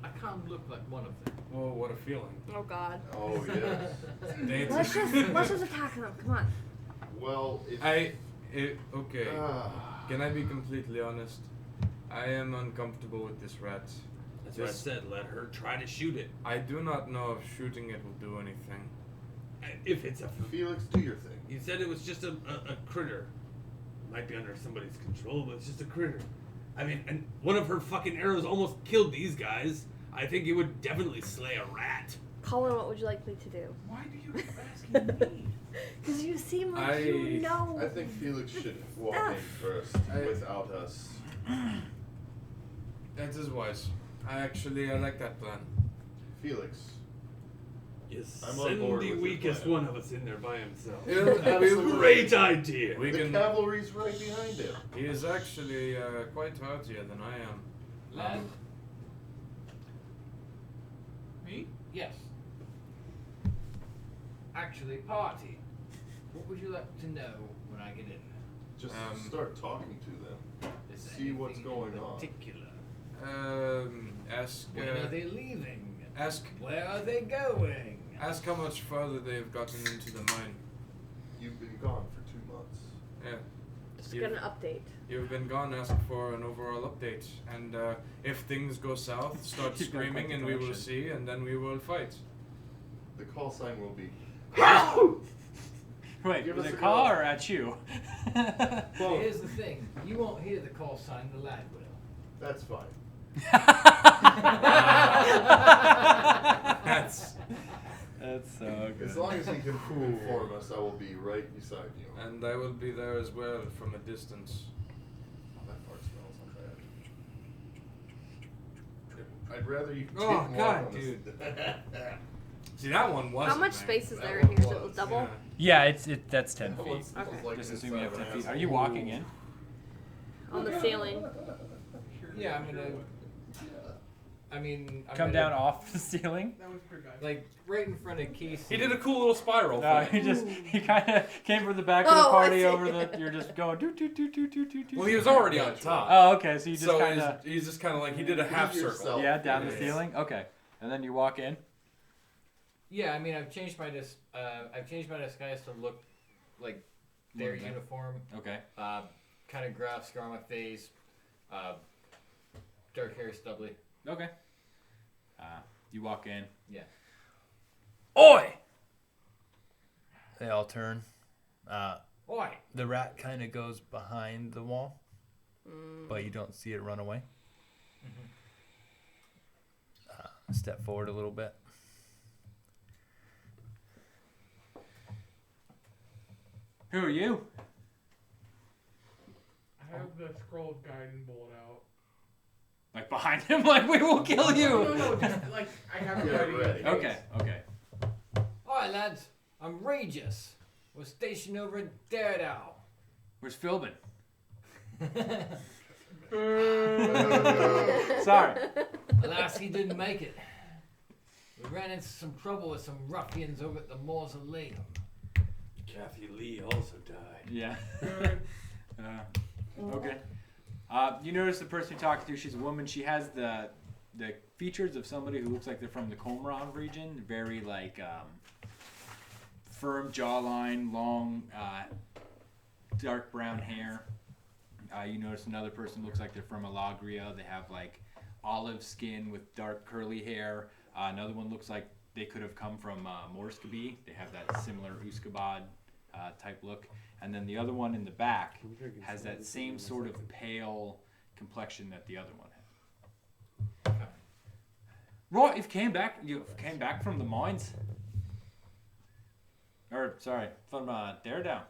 I kind of look like one of them. Oh, what a feeling. Oh god. Oh yes. Let's just attack them. Come on. Well, it's, Okay. ah. Can I be completely honest? I am uncomfortable with this rat. That's what I said. Let her try to shoot it. I do not know if shooting it will do anything. If it's a Felix, do your thing. You said it was just a critter. Might be under somebody's control, but it's just a critter. I mean, and one of her fucking arrows almost killed these guys. I think it would definitely slay a rat. Colin, what would you like me to do? Why do you keep asking me? Because you seem like you know. I think Felix should walk in first without us. That is wise. I like that plan. Felix. Yes, I'm on send board the with your weakest plan. one of us in there by himself. Absolutely. Great idea. We The can. cavalry's right behind him. He is actually quite hardier than I am. Lad? Me? Yes. Actually, party. What would you like to know when I get in? Just start talking to them. Is there See what's anything going in on. particular? Ask. When are they leaving? Ask. Where are they going? Ask how much farther they've gotten into the mine. You've been gone for 2 months. Yeah. Just get an update. You've been gone. Ask for an overall update, and if things go south, start You've got quite screaming, the and we will collection. see, and then we will fight. The call sign will be. Wait, Give with us a a car go. or at you? Well, here's the thing. You won't hear the call sign, the lad will. That's fine. That's so good. As long as he can inform us, I will be right beside you. And I will be there as well from a distance. Oh, that fart smells not bad. I'd rather you didn't Oh, walk God, on this- dude. See, that one was. How much space is there in here? Is it double? Yeah, that's 10 That feet. one smells Okay. like Just an assume you have inside 10 of feet. an Are you asshole. walking in? On the ceiling. Yeah, I'm Come gonna, down off the ceiling? That was pretty bad. like right in front of Casey. He did a cool little spiral. No, thing. he kind of came from the back of the Oh, I party see. over the. You're just going do do do do do do do. Well, he was already on top. Oh, okay. So you just So kind of he's just kind of like he did a half Leave circle. yourself. yeah down the Yes. ceiling. Okay, and then you walk in. Yeah, I've changed my disguise to look like their Okay. uniform. Okay. Kind of graph scar on my face, Dark hair, stubbly. Okay. You walk in. Yeah. Oi! They all turn. Oi! The rat kind of goes behind the wall, but you don't see it run away. Step forward a little bit. Who are you? I have the scroll of guiding bolt out. Like behind him, like we will kill you. No, just like I have it ready. Okay. Alright, lads. I'm Regis. We're stationed over at Daredevil. Where's Philbin? Sorry. Alas, he didn't make it. We ran into some trouble with some ruffians over at the mausoleum. Kathy Lee also died. Yeah. Okay. You notice the person you're talking to, she's a woman. She has the features of somebody who looks like they're from the Qumran region. Very like firm jawline, long dark brown hair. You notice another person looks like they're from Alagria. They have like olive skin with dark curly hair. Another one looks like they could have come from Morsecby. They have that similar Uskabad type look. And then the other one in the back has that same sort of pale complexion that the other one had. Right, you came back from the mines. Or sorry, from Daredevil.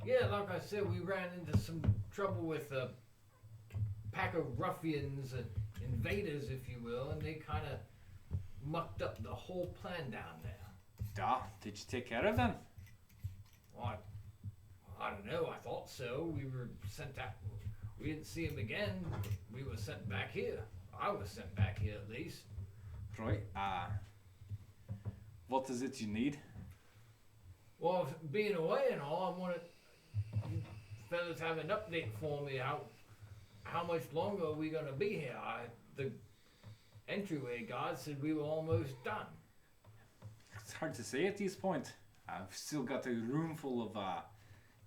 Yeah, like I said, we ran into some trouble with a pack of ruffians and invaders, if you will, and they kind of mucked up the whole plan down there. Did you take care of them? Well, I don't know. I thought so. We were sent out. We didn't see him again. We were sent back here. I was sent back here at least. Right. What is it you need? Well, being away and all, I wanted you fellas have an update for me. How much longer are we gonna be here? The entryway guard said we were almost done. It's hard to say at this point. I've still got a room full of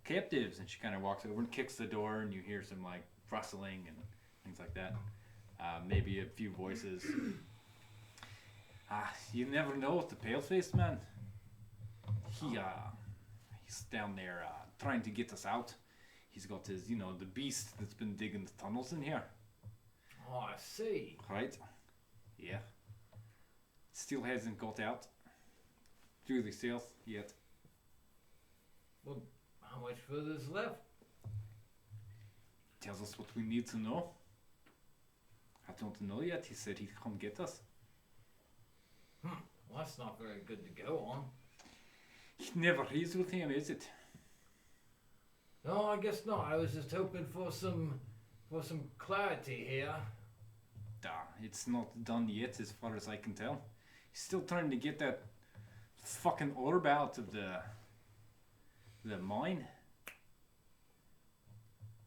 captives, and she kind of walks over and kicks the door, and you hear some like rustling and things like that. Maybe a few voices. You never know with the pale-faced man. He's down there trying to get us out. He's got his, the beast that's been digging the tunnels in here. Oh, I see. Right? Yeah. Still hasn't got out through the south yet. Well, how much further is left? Tells us what we need to know. I don't know yet. He said he'd come get us. Well, that's not very good to go on. It never is with him, is it? No, I guess not. I was just hoping for some clarity here. It's not done yet as far as I can tell. He's still trying to get that fucking orb out of the mine.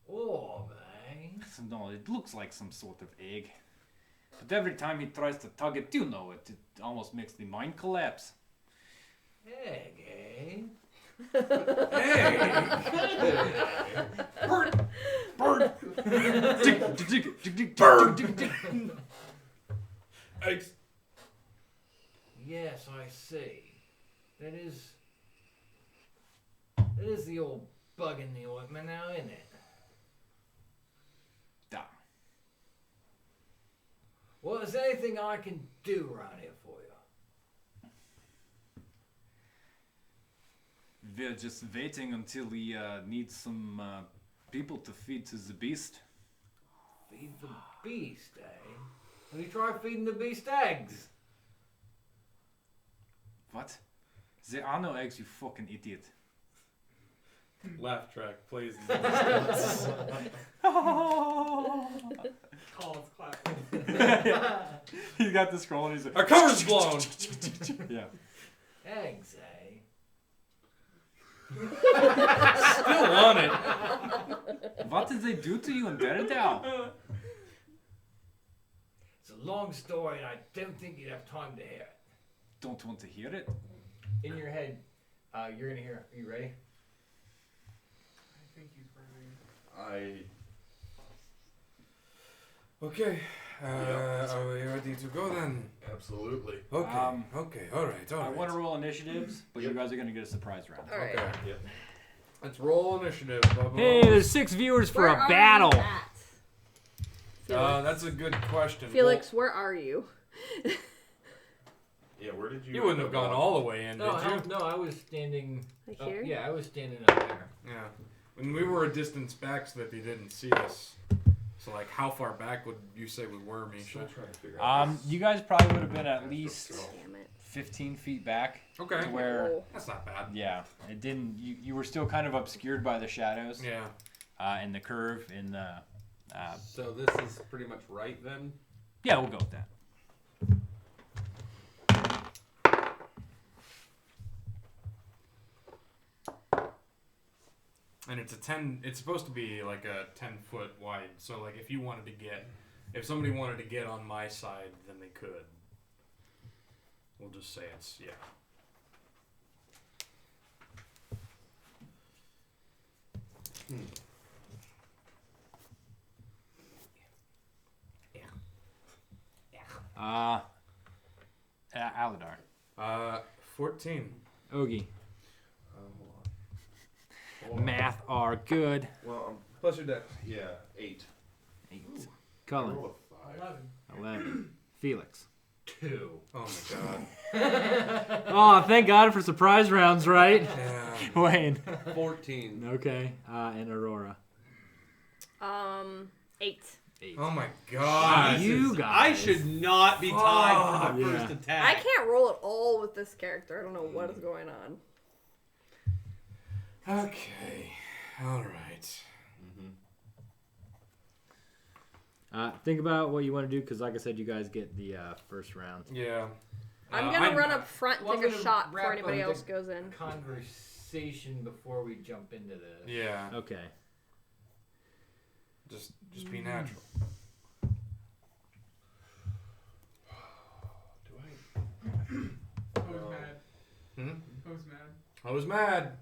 Orb, eh? No, it looks like some sort of egg. But every time he tries to tug it, it almost makes the mine collapse. Egg, eh? Bird! Bird! Eggs. Yes, I see. That is the old bug in the ointment now, isn't it? Well, is there anything I can do around here for you? We're just waiting until we need some people to feed to the beast. Feed the beast, eh? Have you tried feeding the beast eggs? What? There are no eggs, you fucking idiot. Laugh track plays. Collins clapping. He got the scroll and he's like, our cover's blown. Yeah. Eggs, eh? Still on it. What did they do to you in Daredevil? It's a long story, and I don't think you'd have time to hear it. Don't want to hear it. In your head, you're gonna hear. Are you ready? I think he's ready. Okay. Are we ready to go then? Absolutely. Okay. Okay. All right. All I right. want to roll initiatives, but you guys are going to get a surprise round. All right. Okay. Yep. Let's roll initiative. Bubba. Hey, there's 6 viewers for Where a are battle. you at? Felix? That's a good question. Felix, where are you? Yeah, where did you? You wouldn't have gone all the way in, No, did you? I was standing. Like up- here? yeah, I was standing up there. Yeah. When we were a distance back so that they didn't see us. So, like, how far back would you say we were, Misha? Still trying to figure out. You guys probably would have been at least Damn it. 15 feet back. Okay. To where, Oh. That's not bad. yeah, it didn't. You were still kind of obscured by the shadows. Yeah. And the curve in the. So this is pretty much right then? Yeah, we'll go with that. And it's supposed to be like a 10-foot wide. So, like, if somebody wanted to get on my side, then they could. We'll just say it's, yeah. Aladar. 14. Ogie. Hold on. Math are good. Well, Plus your dex. yeah, 8. 8. I Cullen. rolled a 5. 11. Felix. 2. Oh my god. Oh, thank God for surprise rounds, right? Yeah. Wayne. 14. Okay. And Aurora. 8. 8. Oh my god. You guys. I should not be tied for the Yeah. first I attack. can't roll at all with this character. I don't know what is going on. Okay. Alright. Think about what you want to do, because like I said, you guys get the first round. Yeah. I'm gonna run up front and well, take I'm a gonna shot wrap before anybody up else the goes in. Conversation before we jump into this. Yeah. Okay. Just be natural. I was mad. Hmm? I was mad. Ho's mad.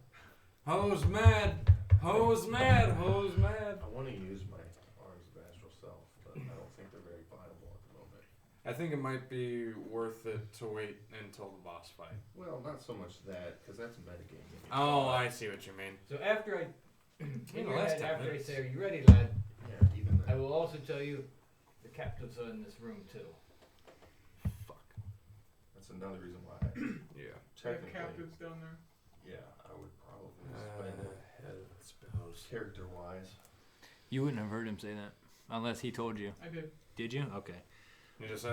Ho's mad. Ho's mad. Ho's mad. I want to use my arms of astral self, but I don't think they're very viable at the moment. I think it might be worth it to wait until the boss fight. Well, not so much that, because that's metagaming. Oh, I see what you mean. So after I, in your last head, 10 after minutes. I say, "Are you ready, lad?" Yeah, even I then. will also tell you, the captives are in this room too. That's another reason why. Yeah. They have Technically, captives down there. yeah, I would probably spend spells. character-wise. You wouldn't have heard him say that unless he told you. I did. Did you? Okay.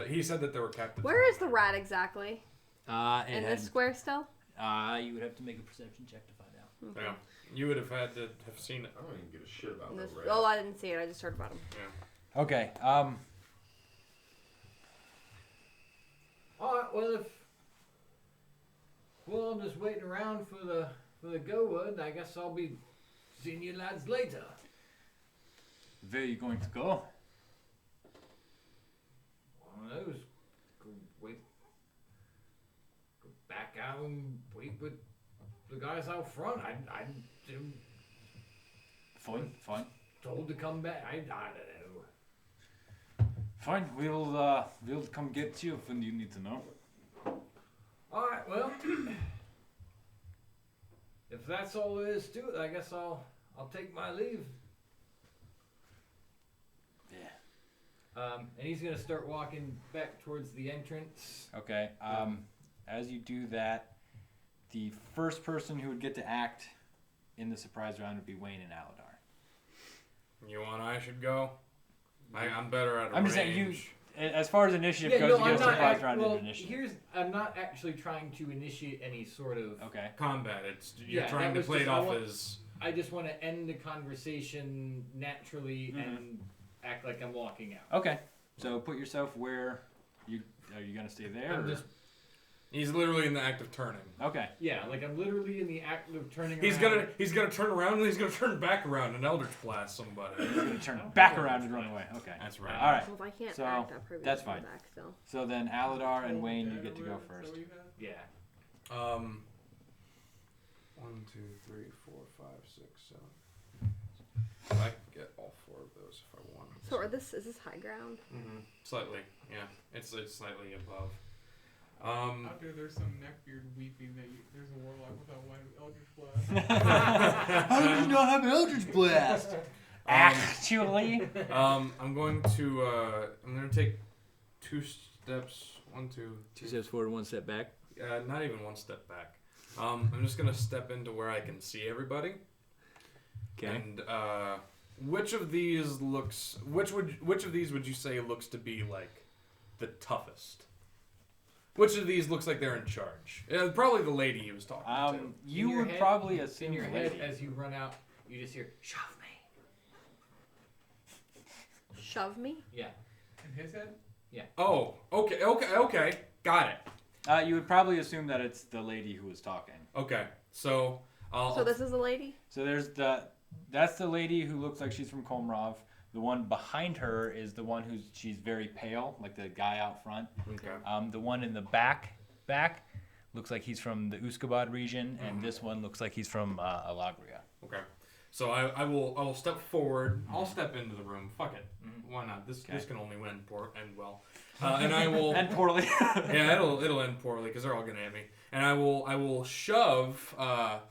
He said that there were captives. Where is the rat exactly? It In had, this square still? you would have to make a perception check to find out. Yeah. You would have had to have seen it. I don't even give a shit about In the this, rat. oh, I didn't see it. I just heard about him. Okay. All right. Well, I'm just waiting around for the go word. I guess I'll be seeing you lads later. Where are you going to go? Well, I was go back out and wait with the guys out front. I'm Fine. told to come back. I don't know. Fine. We'll come get you when you need to know. All right, well, if that's all there is to it, I guess I'll take my leave. Yeah. And he's gonna start walking back towards the entrance. Okay. As you do that, the first person who would get to act in the surprise round would be Wayne and Aladar. You want I should go? I'm better at a I'm just saying, range. As far as initiative goes, you get a surprise round well, in initiative. I'm not actually trying to initiate any sort of. Okay. Combat. You're Yeah, trying that to was play it just- off as. I just want to end the conversation naturally and act like I'm walking out. Okay. So put yourself where you are. You gonna stay there? I'm or- just. He's literally in the act of turning. Okay. Yeah, like I'm literally in the act of turning He's around. gonna turn around and he's gonna turn back around and Eldritch Blast somebody. He's gonna turn back around and run away. Okay. That's right. All right. Well, if I can't So, act, I'll probably that's just go fine. back still. So then Aladar and Wayne, you get to go Is that first. what you had? Yeah. 1, 2, 3, 4, 5, 6, 7. I can get all 4 of those if I want. So is this high ground? Mm-hmm. Slightly, yeah. It's slightly above. Out there, there's some neckbeard weeping that there's a warlock without one Eldritch Blast. How did you not have Eldritch Blast? Actually. I'm going to take 2 steps. 1, 2. 2 steps forward, 1 step back. Not even 1 step back. I'm just gonna step into where I can see everybody. Okay. And which of these would you say looks to be like the toughest? Which of these looks like they're in charge? Probably the lady he was talking to. You In your would head- probably assume in your the head lady. as you run out, you just hear "shove me." Shove me? Yeah. In his head? Oh, okay. Got it. You would probably assume that it's the lady who was talking. Okay, so So this is a lady? So that's the lady who looks like she's from Komrov. The one behind her is the one she's very pale, like the guy out front. Okay. The one in the back looks like he's from the Uskabad region, and this one looks like he's from Alagria. Okay. So I will step forward. I'll step into the room. Fuck it. Why not? This can only end well. And I will end poorly. Yeah, it'll end poorly because they're all gonna hit me. And I will shove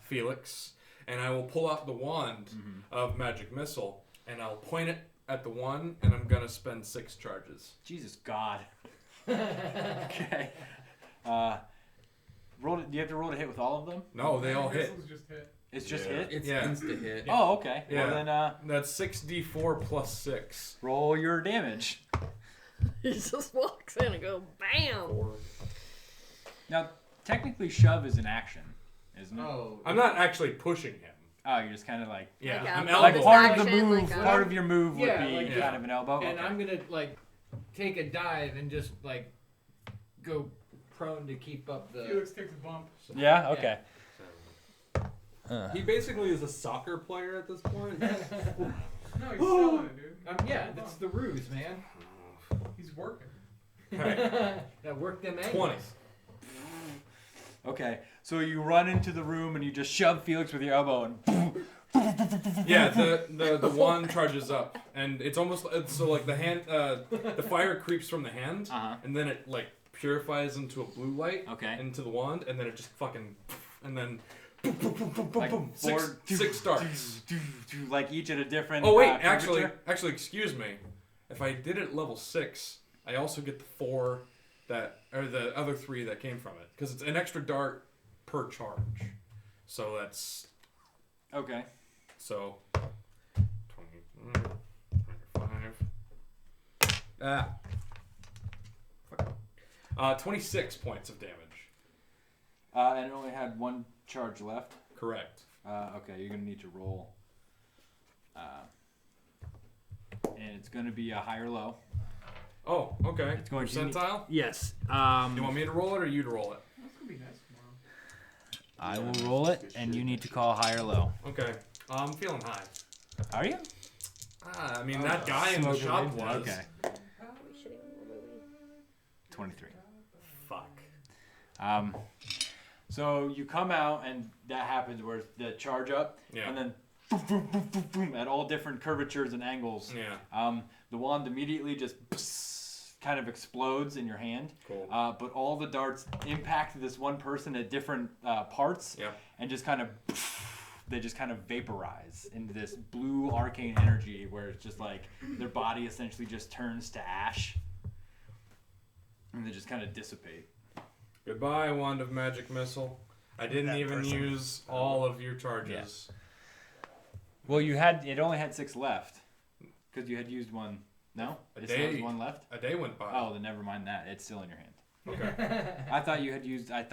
Felix, and I will pull out the wand of magic missile, and I'll point it at the one, and I'm gonna spend 6 charges. Jesus God. Okay. Do you have to roll to hit with all of them? No, they all hit. Missiles just hit. It's just hit? It's Yeah. insta hit. Oh, okay. Yeah. Well, then That's 6d4 plus 6. roll your damage. He just walks in and go bam. Now, technically, shove is an action, isn't it? Oh. I'm not actually pushing him. Oh, you're just kind of like... Yeah, Like I'm a- Like elbowing. part of the Action, move, like a- part of your move would Yeah, be like kind of an elbow. And Okay. I'm gonna like take a dive and just like go prone to keep up the. Felix takes a bump. Yeah, okay. He basically is a soccer player at this point. No, he's selling it, dude. Yeah, that's the ruse, man. He's working. That work them angles. 20. Okay, so you run into the room and you just shove Felix with your elbow and... Yeah, the wand charges up, and it's almost so like the hand, the fire creeps from the hand, and then it like purifies into a blue light, Okay. into the wand, and then it just fucking, and then Like boom, four- 6 starts. like each at a different... Oh wait, temperature? actually, excuse me. If I did it level 6, I also get the 4 the other 3 that came from it, because it's an extra dart per charge. So that's Okay. so 20, 25. 26 points of damage. And it only had 1 charge left. Correct. Okay, you're going to need to roll. And it's going to be a high or low. Oh, okay. It's going to be- Percentile? Yes. You want me to roll it or you to roll it? That's gonna be nice tomorrow. I will roll it, and you need to call high or low. Okay. I'm feeling high. Are you? I mean, that guy in the shop was. Okay. 23. Fuck. So you come out, and that happens where the charge up, Yeah. and then boom, boom, boom, boom, boom, at all different curvatures and angles. Yeah. The wand immediately just kind of explodes in your hand. Cool. But all the darts impact this one person at different parts, Yeah. and just kind of they just kind of vaporize into this blue arcane energy where it's just like their body essentially just turns to ash, and they just kind of dissipate. Goodbye, wand of magic missile. I didn't That even person. use all of your charges. Well, it only had 6 left because you had used 1. No, A it still has day. 1 left. A day went by. Oh, then never mind that. It's still in your hand. Okay. I thought you had used. I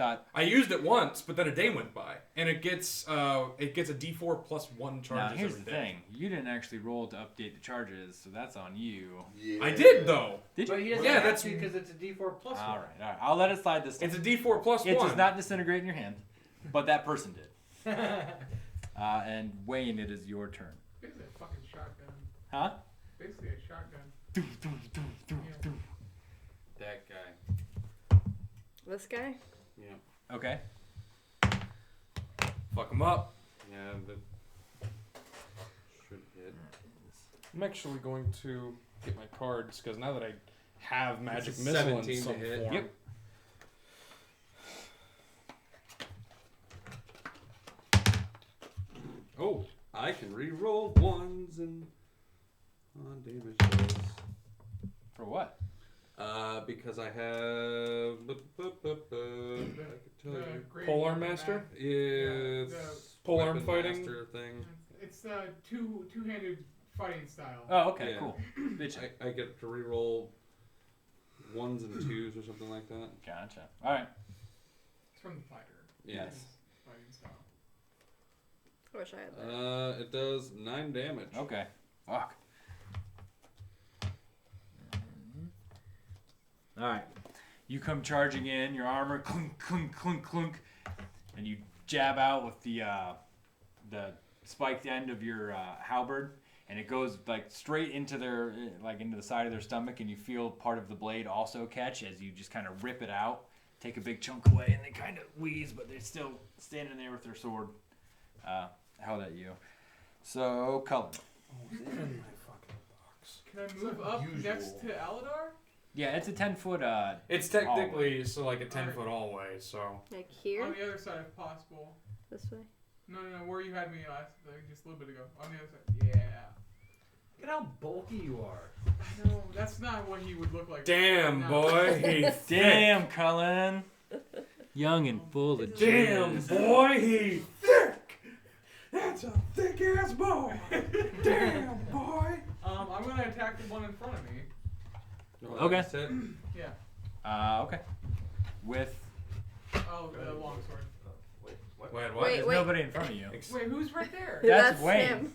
used it once, but then a day went by, and it gets a D4 plus 1 charges Now here's every the day. thing: you didn't actually roll to update the charges, so that's on you. Yeah. I did though. Did But he you? doesn't Yeah, have that's- to because it's a D4 plus All one. right. I'll let it slide this time. It's a D4 plus It 1. does not disintegrate in your hand, but that person did. And Wayne, it is your turn. Basically a fucking shotgun. Huh? Basically a shotgun. That guy. This guy? Yeah. Okay. Fuck him up. Yeah, that should hit. I'm actually going to get my cards because now that I have magic It's a missile 17 in to some hit. form. Yep. Oh, I can re-roll ones and on damage rolls. For what? Because I have. I could tell you. Polearm Master? Yeah, the Polearm weapon fighting? master thing. It's two-handed fighting style. Oh, okay, Yeah. cool. Bitchin'. I get to re-roll ones and twos or something like that. Gotcha. All right. It's from the fighter. Yes. Fighting style. I wish I had that. It does 9 damage. Okay. Fuck. All right. You come charging in, your armor clunk, clunk, clunk, clunk, and you jab out with the spiked end of your halberd, and it goes like straight into their into the side of their stomach, and you feel part of the blade also catch as you just kind of rip it out, take a big chunk away, and they kind of wheeze, but they're still standing there with their sword held at you. So, Cullen. Oh, it's in my fucking box. Can I move up next to Aladar? Yeah, it's a 10-foot. It's technically like a 10-foot hallway, so. Like here? On the other side, if possible. This way? No, where you had me just a little bit ago. On the other side. Yeah. Look at how bulky you are. No, that's not what he would look like. Damn, No. boy. He's Damn, Cullen. Young and full of Damn, jizz. boy. He's thick. That's a thick ass boy. Damn, boy. I'm gonna attack the one in front of me. Okay. That's it. Yeah. Okay. With. Oh, the longsword. Wait, what? Wait, There's wait. nobody in front of you. Wait, who's right there? That's Wayne. him.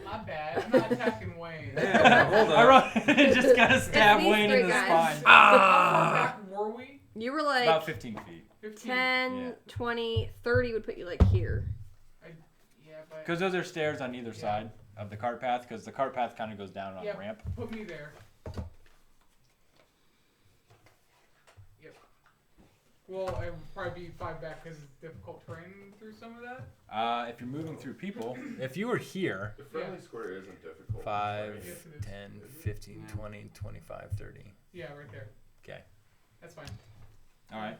My bad. I'm not attacking Wayne. Yeah, hold I on. just gotta stab these Wayne three in the guys. spine. How far back were we? You were like About 15 feet. 15. 10, Yeah. 20, 30 would put you like here. Yeah, but Because those are stairs on either side of the cart path, because the cart path kind of goes down on Yeah. a ramp. put me there. Yep. Well, it would probably be 5 back because it's difficult terrain through some of that. If you're moving through people, if you were here, The friendly square isn't difficult. 5, Yes, it is. 10, 15, 20, 25, 30. Yeah, right there. okay. That's fine. All right.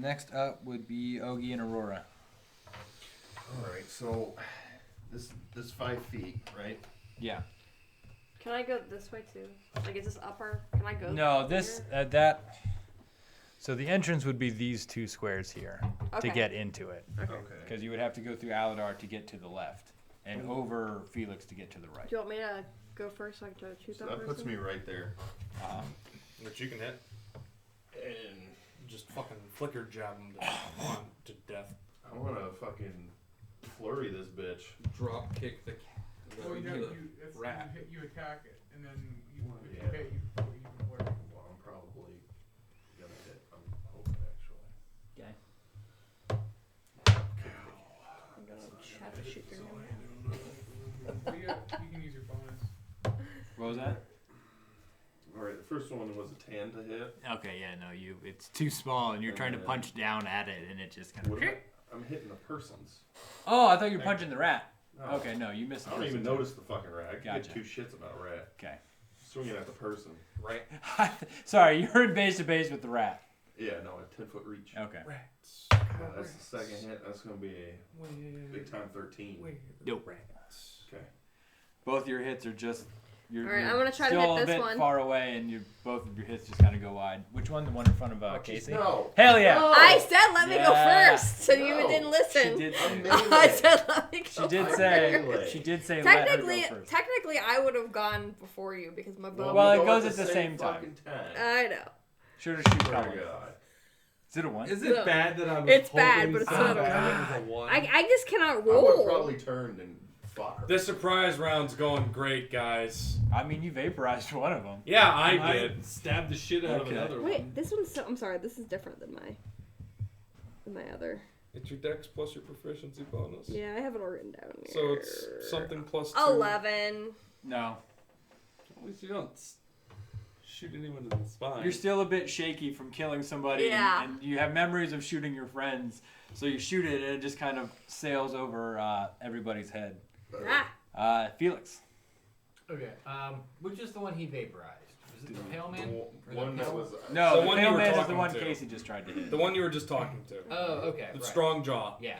Next up would be Ogie and Aurora. All right, so this 5 feet, right? Yeah. Can I go this way too? Like, is this upper? Can I go? No, this that. So the entrance would be these two squares here Okay. to get into it. Okay. Because you would have to go through Aladar to get to the left, and over Felix to get to the right. Do you want me to go first so I can try to shoot So that that person? puts me right there. Which you can hit. And Just fucking flicker jab him to death. I want to fucking flurry this bitch. Drop kick the Well, you rat. you attack it, and then you, Well, if yeah. you hit, you can flurry. Well, I'm probably gonna hit. I'm hoping actually. Okay. I'm gonna try to shoot through him. Well, you can use your bonus. What was that? All right, the first one was a 10 to hit. Okay, yeah, no, it's too small, and you're trying to punch down at it, and it just kind What of. am I'm hitting the persons. Oh, I thought you were punching the rat. No. Okay, no, you missed the I don't even person. notice the fucking rat. I can Gotcha. give 2 shits about a rat. Okay. Swinging at the person. Right. Sorry, you're in base to base with the rat. Yeah, no, a 10-foot reach. Okay. Rats. That's the second hit. That's gonna be a big time 13. Nope. Rats. Okay. Both your hits are just. You're, All right, you're I'm gonna try to still hit a this bit one. far away, and both of your hits just kind of go wide. Which one? The one in front of Casey? No. Hell yeah! No. I said let me go Yeah. first, so you No. didn't listen. She did I'm say. melee. I said let me go. She did I'm say. melee. She did say. Technically, let her go first. technically, I would have gone before you because my bow. Well, we it go goes at the same time. fucking time. I know. Should have shoot Swear to Cullen. God. Is it a one? Is No. it bad that I was It's bad, hoping but it's so not a bad it was a one? I just cannot I would roll. have probably turned and fought her. This surprise round's going great, guys. I mean, you vaporized one of them. Yeah, I did. Stabbed the shit out Okay. of another one. Wait, this one's. I'm sorry. This is different than my other. It's your dex plus your proficiency bonus. Yeah, I have it all written down here. So it's something plus 2. 11. No. At least you don't shoot anyone in the spine. You're still a bit shaky from killing somebody, Yeah. and you have memories of shooting your friends. So you shoot it, and it just kind of sails over everybody's head. Felix. Okay. Which is the one he vaporized? Was it the pale man? The Or the one that pale- was. No, The the one pale you were man is the talking one to. Casey just tried to hit. The one you were just talking to. Oh, okay. The right. strong jaw. Yeah.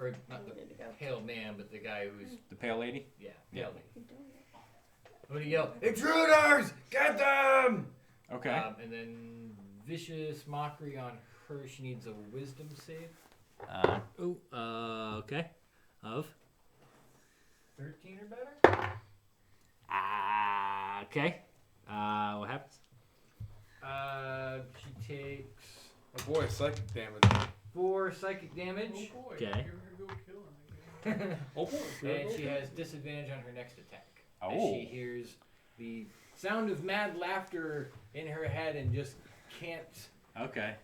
Or not the pale man, but the guy who's The pale lady? yeah, pale lady. When he yelled, "Intruders! Get them!" Okay. And then vicious mockery on her. She needs a wisdom save. Okay. Of? 13 or better. Okay. What happens? She takes Oh boy, psychic damage. 4 psychic damage. Oh boy. Okay. You're gonna go kill him again. Oh boy. And she has disadvantage on her next attack. As Oh. she hears the sound of mad laughter in her head and just can't Okay.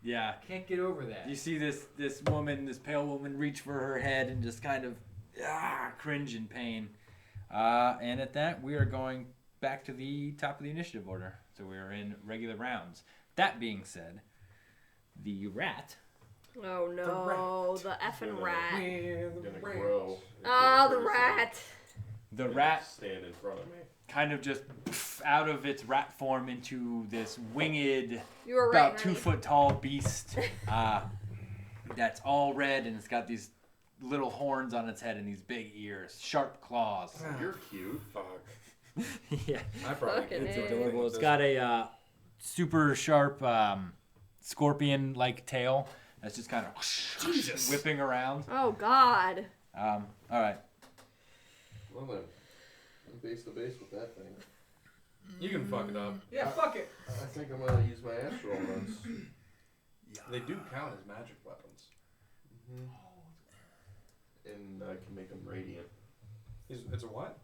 Yeah. get over that. You see this woman, this pale woman, reach for her head and just kind of cringe in pain. And at that, we are going back to the top of the initiative order. So we are in regular rounds. That being said, the rat. Oh no, the effing rat. Gonna grow. Oh, the rat. The rat Stand in front of me. kind of just out of its rat form into this winged, You were right. about 2 foot tall beast that's all red and it's got these little horns on its head and these big ears, sharp claws. You're cute. Fuck. Yeah, I probably Fucking could A. do it's anything adorable. with It's this. got a super sharp scorpion-like tail that's just kind of whipping around. Oh God. All right. Well then, I'm base to base with that thing. You can fuck it up. Yeah, fuck it. I think I'm gonna use my astral runs. They do count as magic weapons. And I can make them radiant. It's a what?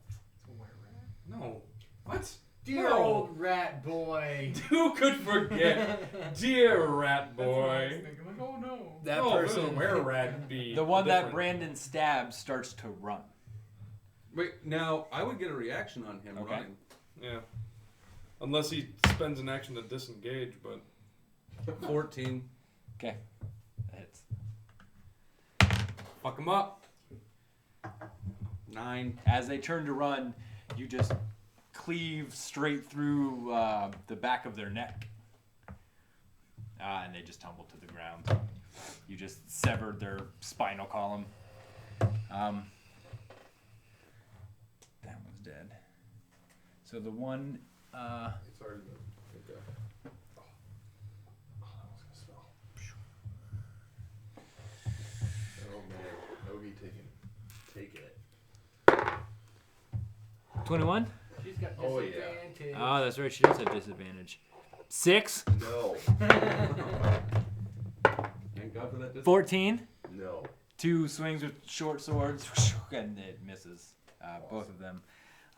No. What? Dear No. old rat boy. Who could forget? Dear rat That's what I was boy. thinking. Like, oh no. That No, person, where rat be? the one that different. Brandon stabs, starts to run. Wait, now I would get a reaction on him Okay. running. Yeah. Unless he spends an action to disengage, but 14. Okay, that hits. fuck him up. 9. As they turn to run, you just cleave straight through the back of their neck. And they just tumble to the ground. You just severed their spinal column. That one's dead. So the one... It's already been. Okay. Oh, that was gonna smell. Oh man, Nogi taking it. 21? She's got Oh, yeah. disadvantage. Oh, that's right. She does have disadvantage. 6? No. Thank God for that. 14? No. 2 swings with short swords, and it misses. Both of them.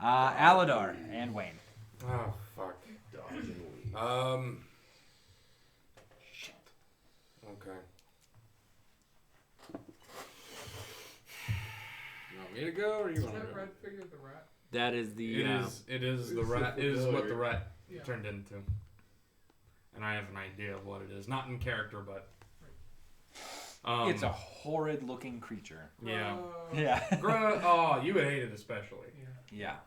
Aladar and Wayne. Oh fuck. Dodge and weave. Shit. Okay. You want me to go or you Is want to that go? red figure the rat? That is the... It is the It's rat. It is familiar. what the rat Yeah. turned into. And I have an idea of what it is. Not in character, but. it's a horrid-looking creature. Yeah. Yeah. Oh, you would hate it especially. Yeah.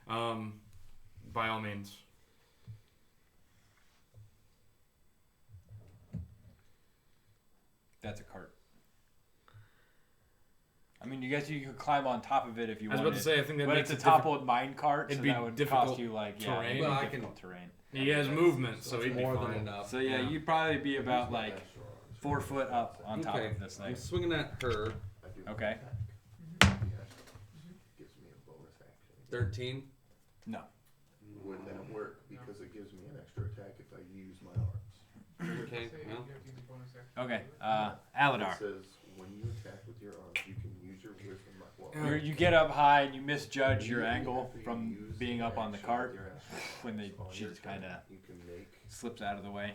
Yeah. By all means. That's a cart. I mean, you could climb on top of it if you I was wanted. about to say, I think that but makes it's a it toppled mine cart, so it'd be that would difficult cost you like terrain. it'd be Well, I difficult terrain. He has movement, so he'd be more fine. than enough. So yeah, you'd probably be about like 4 foot up on top Okay, of this thing. I'm swinging at her. I do Okay. Gives me a bonus action. 13. No. Would that work? Because it gives me an extra attack if I use my arms. Okay, Say well. you have to use a bonus action. Okay. It Aladar. says when you attack with your arms, you can use your wisdom. You get up high and you misjudge your angle from being up on the cart when she just kind of You can make slips out of the way.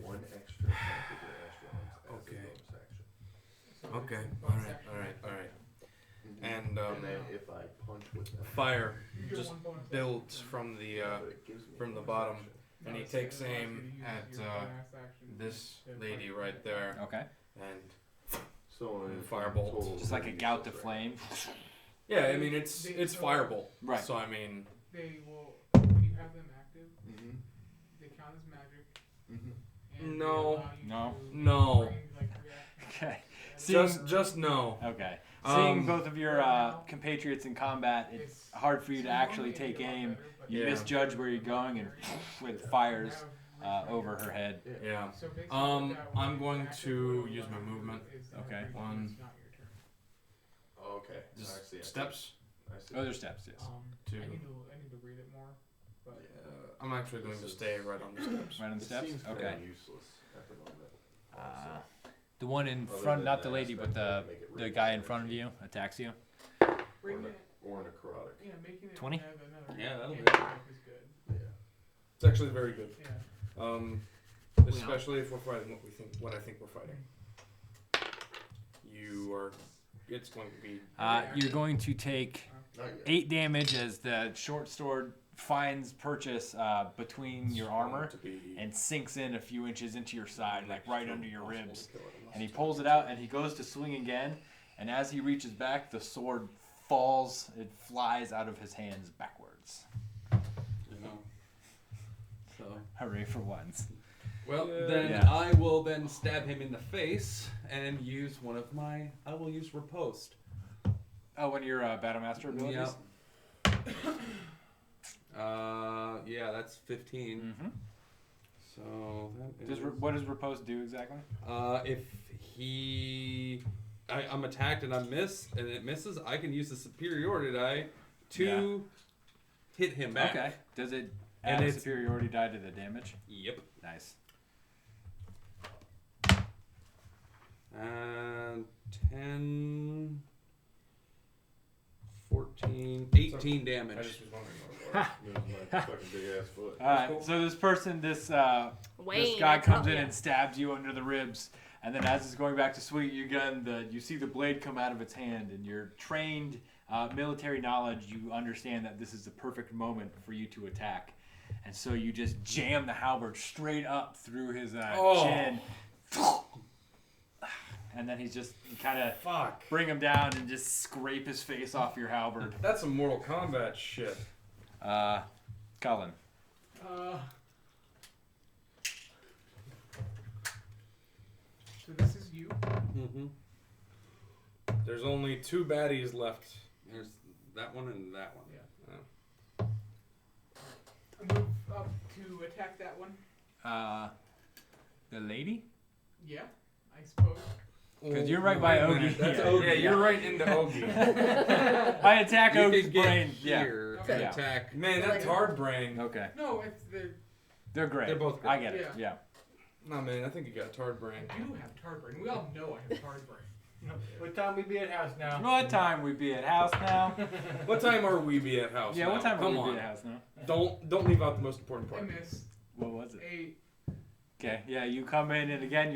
one extra attack with your astral arms as Okay. a bonus action. So Okay. it's a All bonus right. action. All right. All right. And And then if I punch with them, fire You get just one bonus builds action. from the but it gives me from the bonus bottom, action. and he No, takes it allows you aim to use at your bonus action this to lady fight right there, Okay. and So in Firebolt. total, Just like a it'd be gout to 6 flame. Yeah, I mean it's fireable. Right. So I mean. They will when you have them active. Mm-hmm. They count as magic. Mm-hmm. And No. they allow you No. to No. bring, like, reaction. Okay. Just no. Okay. Seeing Um, both of your compatriots in combat, it's hard for you to actually take aim. You Yeah. misjudge where you're going, and with fires over her head. Yeah. So basically I'm that going way, to active use my order movement. is that Okay. every One. turn is not your turn. Oh, okay. Just I see. steps. I see. Oh, there's steps, yes. Two. I need to read it more. But I'm actually going to stay right on the steps. Right on the It steps? seems Okay. kinda useless at the moment. honestly. The one in Other front, than not the that lady, but aspect, I make it the really guy in damage. front of you attacks you. bring it. Or necrotic. Yeah, making it 20? have another Yeah, that'll antidote do. is good. Yeah. It's actually very good. Yeah. Especially if we're fighting what I think we're fighting. It's going to be. You're going to take Not yet. 8 damage as the short sword finds purchase between your armor to be and sinks in a few inches into your side, like right under your ribs. And he pulls it out and he goes to swing again. And as he reaches back, the sword falls. It flies out of his hands backwards. You know. So. Hooray for once. Well, then Yeah. I will then stab him in the face and use one of my. I will use riposte. Oh, one of your Battlemaster abilities? Yeah, that's 15. Mm-hmm. So that is. What does riposte do exactly? If I'm attacked and I miss and it misses, I can use the superiority die to hit him back. Okay. Does it add a superiority die to the damage? Yep. Nice. And 10, 14, 18 damage. I just was wondering what it was. Use my fucking big ass foot. Alright, so this person, this Wayne, guy I comes tell in ya. and stabs you under the ribs, and then as it's going back to swing you again, you see the blade come out of its hand, and your trained military knowledge, you understand that this is the perfect moment for you to attack. And so you just jam the halberd straight up through his chin. And then he's just kind of bring him down and just scrape his face off your halberd. That's some Mortal Kombat shit. Cullen. So this is you. Mm-hmm. There's only 2 baddies left. There's that one and that one. Yeah. Move up to attack that one. The lady? Yeah, I suppose. Because you're right by Ogie. That's Ogie. Yeah, you're right into Ogie. I attack You Ogie's could get brain. here Okay. and Yeah. attack. Man, that tard brain. Okay. No, it's the. They're great. They're both great. I get it. Yeah. No, man, I think you got tard brain. I do have tard brain. We all know I have tard brain. What time we be at house now? What time we be at house now? What time are we be at house? Yeah, now? what time Come are we on. be at house now? Don't leave out the most important I part. miss. What was it? 8. Okay, yeah, you come in and again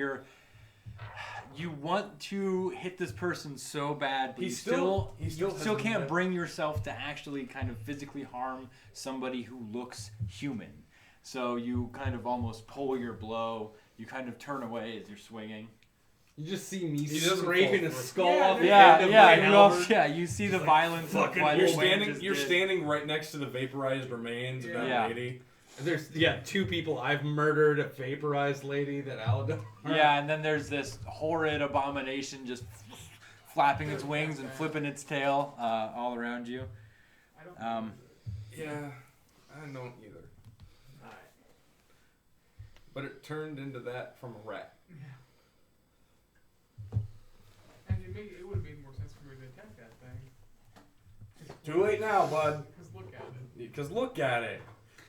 you want to hit this person so bad, but He you still still has can't a- bring yourself to actually kind of physically harm somebody who looks human. So you kind of almost pull your blow. You kind of turn away as you're swinging. You just see me He doesn't scraping fall his through. skull off the Yeah, end of yeah, my you also, halberd. yeah, you see the violence of what You're Wayne standing. just You're did. standing right next to the vaporized remains of that Yeah. lady. There's 2 people. I've murdered a vaporized lady that Aladar. Yeah, and then there's this horrid abomination just flapping its wings and flipping its tail all around you. I don't. Yeah, I don't either. Alright. But it turned into that from a rat. And it would have made more sense for me to attack that thing. Too late now, bud. Because look at it. Because look at it.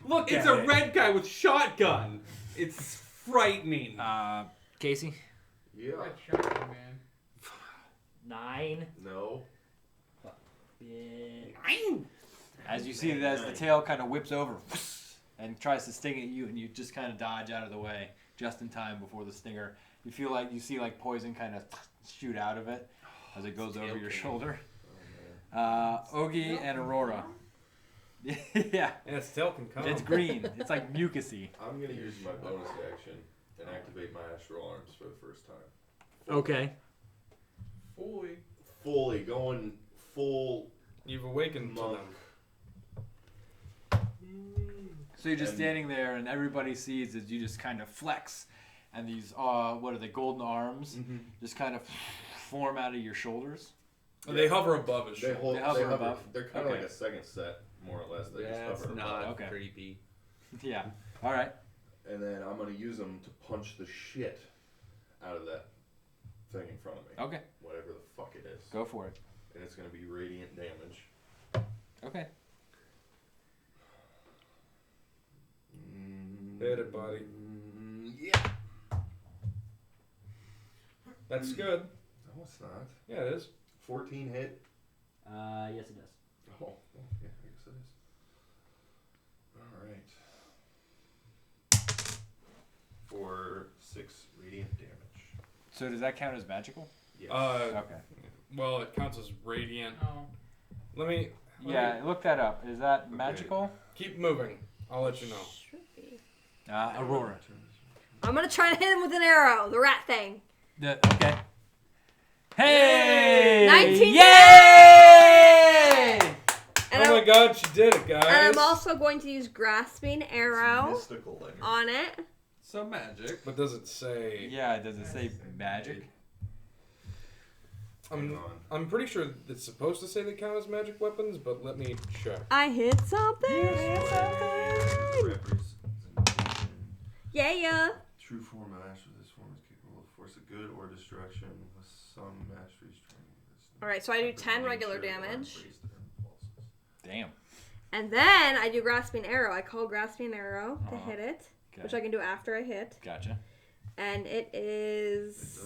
Look It's at a it. red guy with shotgun. It's frightening. Casey? Yeah. Red shotgun, man. 9. No. As you see it, as the tail kind of whips over and tries to sting at you, and you just kind of dodge out of the way just in time before the stinger. You feel like you see like poison kind of shoot out of it as it goes over your shoulder. Ogie and Aurora. Yeah, Yeah, its tail can come. it's green. It's like mucusy. I'm gonna use my bonus action and activate my astral arms for the first time. Okay. Fully. Fully going full You've awakened monk. to them. So you're just standing there, and everybody sees as you just kind of flex, and these what are they, golden arms, just kind of form out of your shoulders. Yeah. They hover above his They shoulder. hover above. They're kind of like a second set, more or less. They just hover above. Creepy. Yeah. All right. And then I'm gonna use them to punch the shit out of that thing in front of me. Okay. Whatever the fuck it is. Go for it. And it's gonna be radiant damage. Okay. Hit it, buddy. Yeah. That's good. No, it's not. Yeah, it is. 14 hit. Yes, it does. Oh, well, yeah, I guess it is. Alright. For 6 radiant damage. So does that count as magical? Yes. Okay. Well, it counts as radiant. Oh. Let me Look that up. Is that magical? keep moving. I'll let you know. Should be. Aurora. I'm gonna try to hit him with an arrow. The rat thing. Okay. Hey! 19 Yay! And Oh my god, she did it, guys. And I'm also going to use grasping arrow Mystical energy. on it. So magic. But does it say? Yeah, does it say magic? I'm pretty sure it's supposed to say they count as magic weapons, but let me check. I hit something. Yeah. True form of mastery. This form is capable of force of good or destruction with some mastery strength. Alright, so I do 10 regular damage. Damn. And then I do grasping arrow. I call grasping arrow to hit it, Okay. which I can do after I hit. Gotcha. And it is.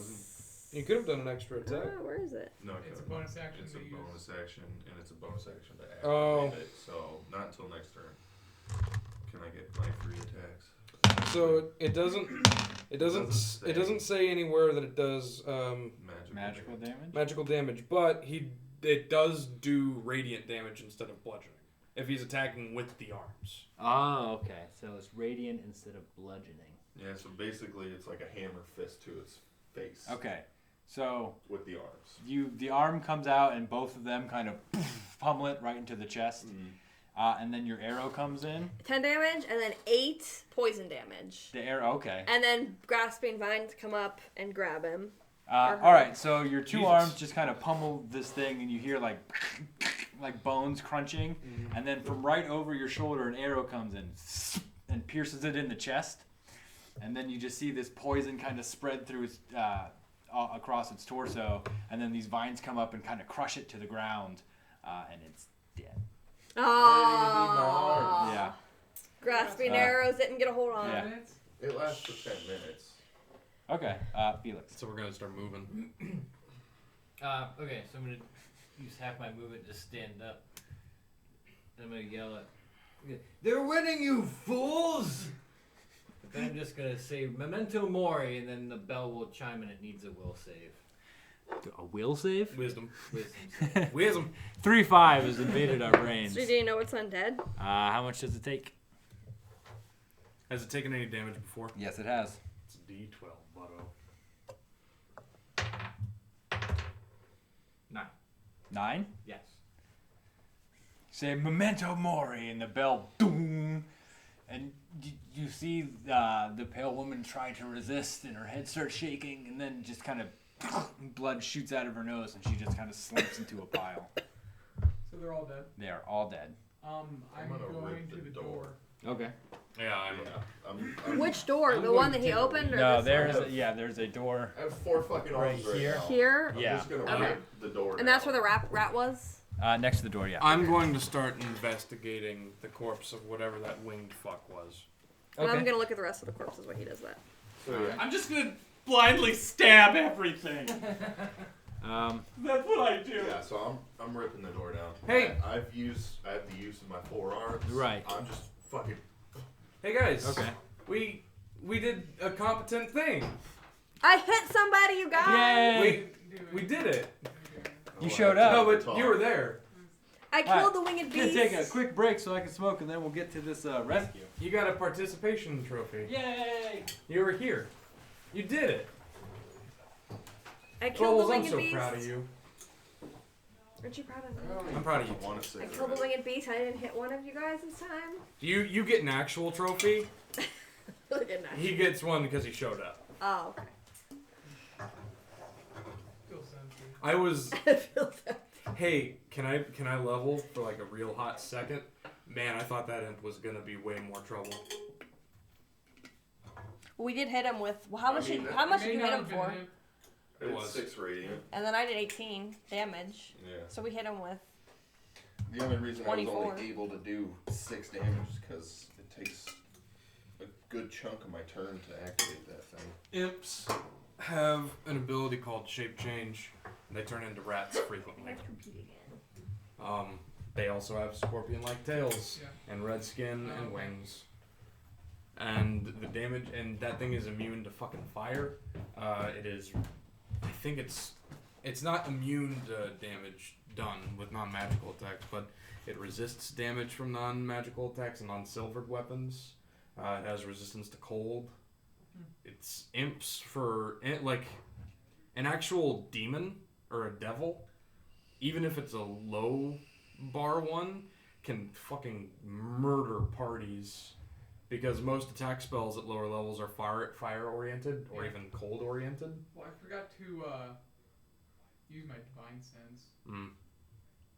You could have done an extra attack. Where is it? No, It's a bonus action It's to a use. bonus action, and it's a bonus action to activate Oh. it. So not until next turn can I get my free attacks. So it doesn't say anywhere that it does Magical damage? magical damage, but it does do radiant damage instead of bludgeoning if he's attacking with the arms. Oh, okay. So it's radiant instead of bludgeoning. Yeah, so basically it's like a hammer fist to its face. Okay. So with the arms. The arm comes out and both of them kind of pummel it right into the chest. And then your arrow comes in. 10 damage and then 8 poison damage. The arrow, okay. And then grasping vines come up and grab him. All right, so your two arms just kind of pummel this thing, and you hear like bones crunching, and then from right over your shoulder, an arrow comes in and pierces it in the chest, and then you just see this poison kind of spread through its across its torso, and then these vines come up and kind of crush it to the ground, and it's dead. Oh. Yeah. Grasping arrows didn't get a hold on Yeah. it. It lasts for 10 minutes. Okay, Felix. So we're gonna start moving. Okay, so I'm gonna use half my movement to stand up. And I'm gonna yell at, "They're winning, you fools!" But then I'm just gonna say "Memento Mori," and then the bell will chime, and it needs a will save. A will save? Wisdom. Wisdom. Wisdom. 3-5 has invaded our brains. So do you know what's undead? How much does it take? Has it taken any damage before? Yes, it has. It's a D12, butto. 9. 9? Yes. Say memento mori, and the bell boom, and you see the pale woman try to resist, and her head starts shaking, and then just kind of blood shoots out of her nose, and she just kind of slumps into a pile. So they're all dead. They are all dead. I'm gonna going rip to the the door. door. Okay. Yeah, I'm Which door? I'm The going one to that he take a opened? Or No, this one? there's a door. I have 4 fucking arms right here. now. Here? I'm Yeah. just gonna Okay. rip the door And that's down. where the rat was? Next to the door, yeah. I'm going to start investigating the corpse of whatever that winged fuck was. And I'm going to look at the rest of the corpses while he does that. So, yeah. I'm just gonna blindly stab everything. That's what I do. Yeah, so I'm ripping the door down. Hey! I have the use of my forearms. Right. I'm just fucking. Hey guys. Okay. We did a competent thing. I hit somebody, you guys! Yay! We did it. You showed up. No, but you were there. I killed the winged I'm beast. gonna take a quick break so I can smoke, and then we'll get to this rescue. You got a participation trophy. Yay! You were here. You did it. I killed Trolls, the I'm winged so beast. proud of you. Aren't you proud of me? I'm proud of you. I killed the winged beast. I didn't hit one of you guys this time. You get an actual trophy. Look at that. He gets one because he showed up. Oh, okay. I was. Hey, can I level for like a real hot second? Man, I thought that imp was gonna be way more trouble. We did hit him with. Well, how much did you hit him for? It was 6 radiant. And then I did 18 damage. Yeah. So we hit him with. The only reason 24. I was only able to do 6 damage is because it takes a good chunk of my turn to activate that thing. Imps have an ability called shape change. And they turn into rats frequently. They also have scorpion-like tails and red skin and wings. And the damage, and that thing is immune to fucking fire. It is, I think it's not immune to damage done with non-magical attacks, but it resists damage from non-magical attacks and non-silvered weapons. It has resistance to cold. It's imps for, like, an actual demon or a devil, even if it's a low bar one, can fucking murder parties. Because most attack spells at lower levels are fire oriented or even cold oriented. Well, I forgot to use my divine sense.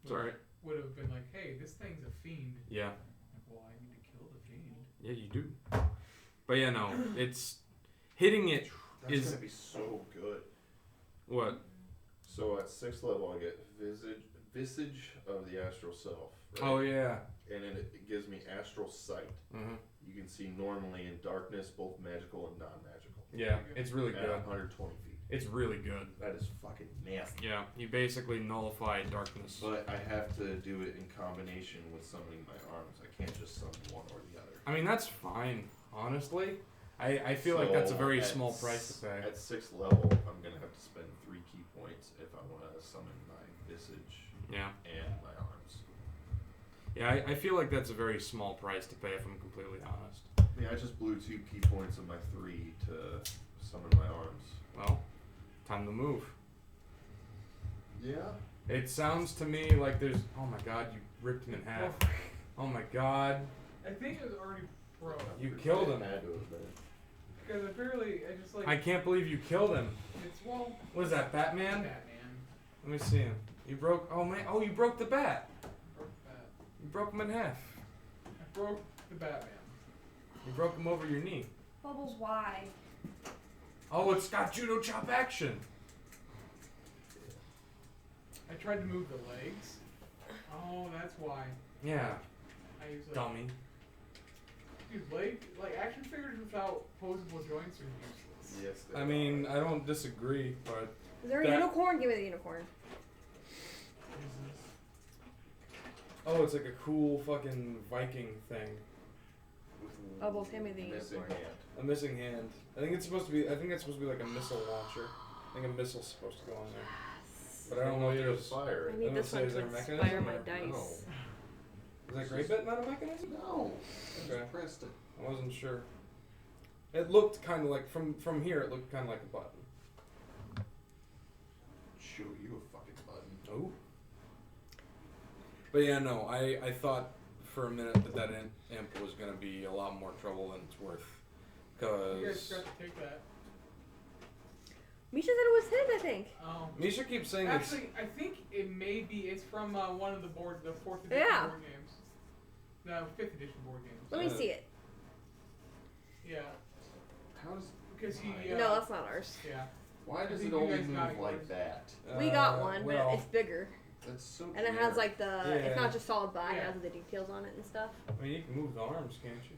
It's alright. Would have been like, hey, this thing's a fiend. Yeah. Like, well, I need to kill the fiend. Yeah, you do. But yeah, no, it's hitting it. That's gonna be so good. What? So at 6th level, I get visage of the astral self. Right? Oh yeah. And then it gives me astral sight. Mm-hmm. You can see normally in darkness, both magical and non-magical. Yeah, it's really at good. 120 feet. It's really good. That is fucking nasty. Yeah, you basically nullify darkness. But I have to do it in combination with summoning my arms. I can't just summon one or the other. I mean, that's fine, honestly. I feel like that's a very small price to pay. At 6th level, I'm going to have to spend 3 key points if I want to summon my visage and my arms. Yeah, I feel like that's a very small price to pay if I'm completely honest. Yeah, I just blew 2 key points of my 3 to summon my arms. Well, time to move. Yeah? It sounds to me like there's... Oh my god, you ripped him in half. Oh my god. I think it was already pro. You killed him. Because apparently, I just like... I can't believe you killed him. It's, well... What is that, Batman? Batman. Let me see him. You broke... Oh man, oh, you broke the bat. Broke the bat. You broke him in half. I broke the Batman. You broke him over your knee. Bubbles, why? Oh, it's got judo chop action. I tried to move the legs. Oh, that's why. Yeah. I use like... Dummy. Dude, like action figures without posable joints are useless. Yes, I mean, I don't disagree, but... Is there a unicorn? Give me the unicorn. Oh, it's like a cool fucking Viking thing. Bubbles, hand me the unicorn. A missing hand. I think it's supposed to be like a missile launcher. I think a missile's supposed to go on there. But I don't know if there's fire. I need this one to inspire my dice. No. Is that Great Bit not a mechanism? No. I Okay. just pressed it. I wasn't sure. It looked kind of like, from here, it looked kind of like a button. Show you a fucking button. Oh. But yeah, no, I thought for a minute that imp was going to be a lot more trouble than it's worth. You guys Because... forgot to take that. Misha said it was his, I think. Oh. Misha keeps saying Actually, I think it may be. It's from one of the 4th edition board games. No, 5th edition board games. Let me see it. Yeah. How does... Because he... no, that's not ours. Yeah. Why does I think it you only guys move got it like yours. that? We got one, but well, it's bigger. That's so And it has like the... It's Yeah. not just solid body, it Yeah. has the details on it and stuff. I mean, you can move the arms, can't you?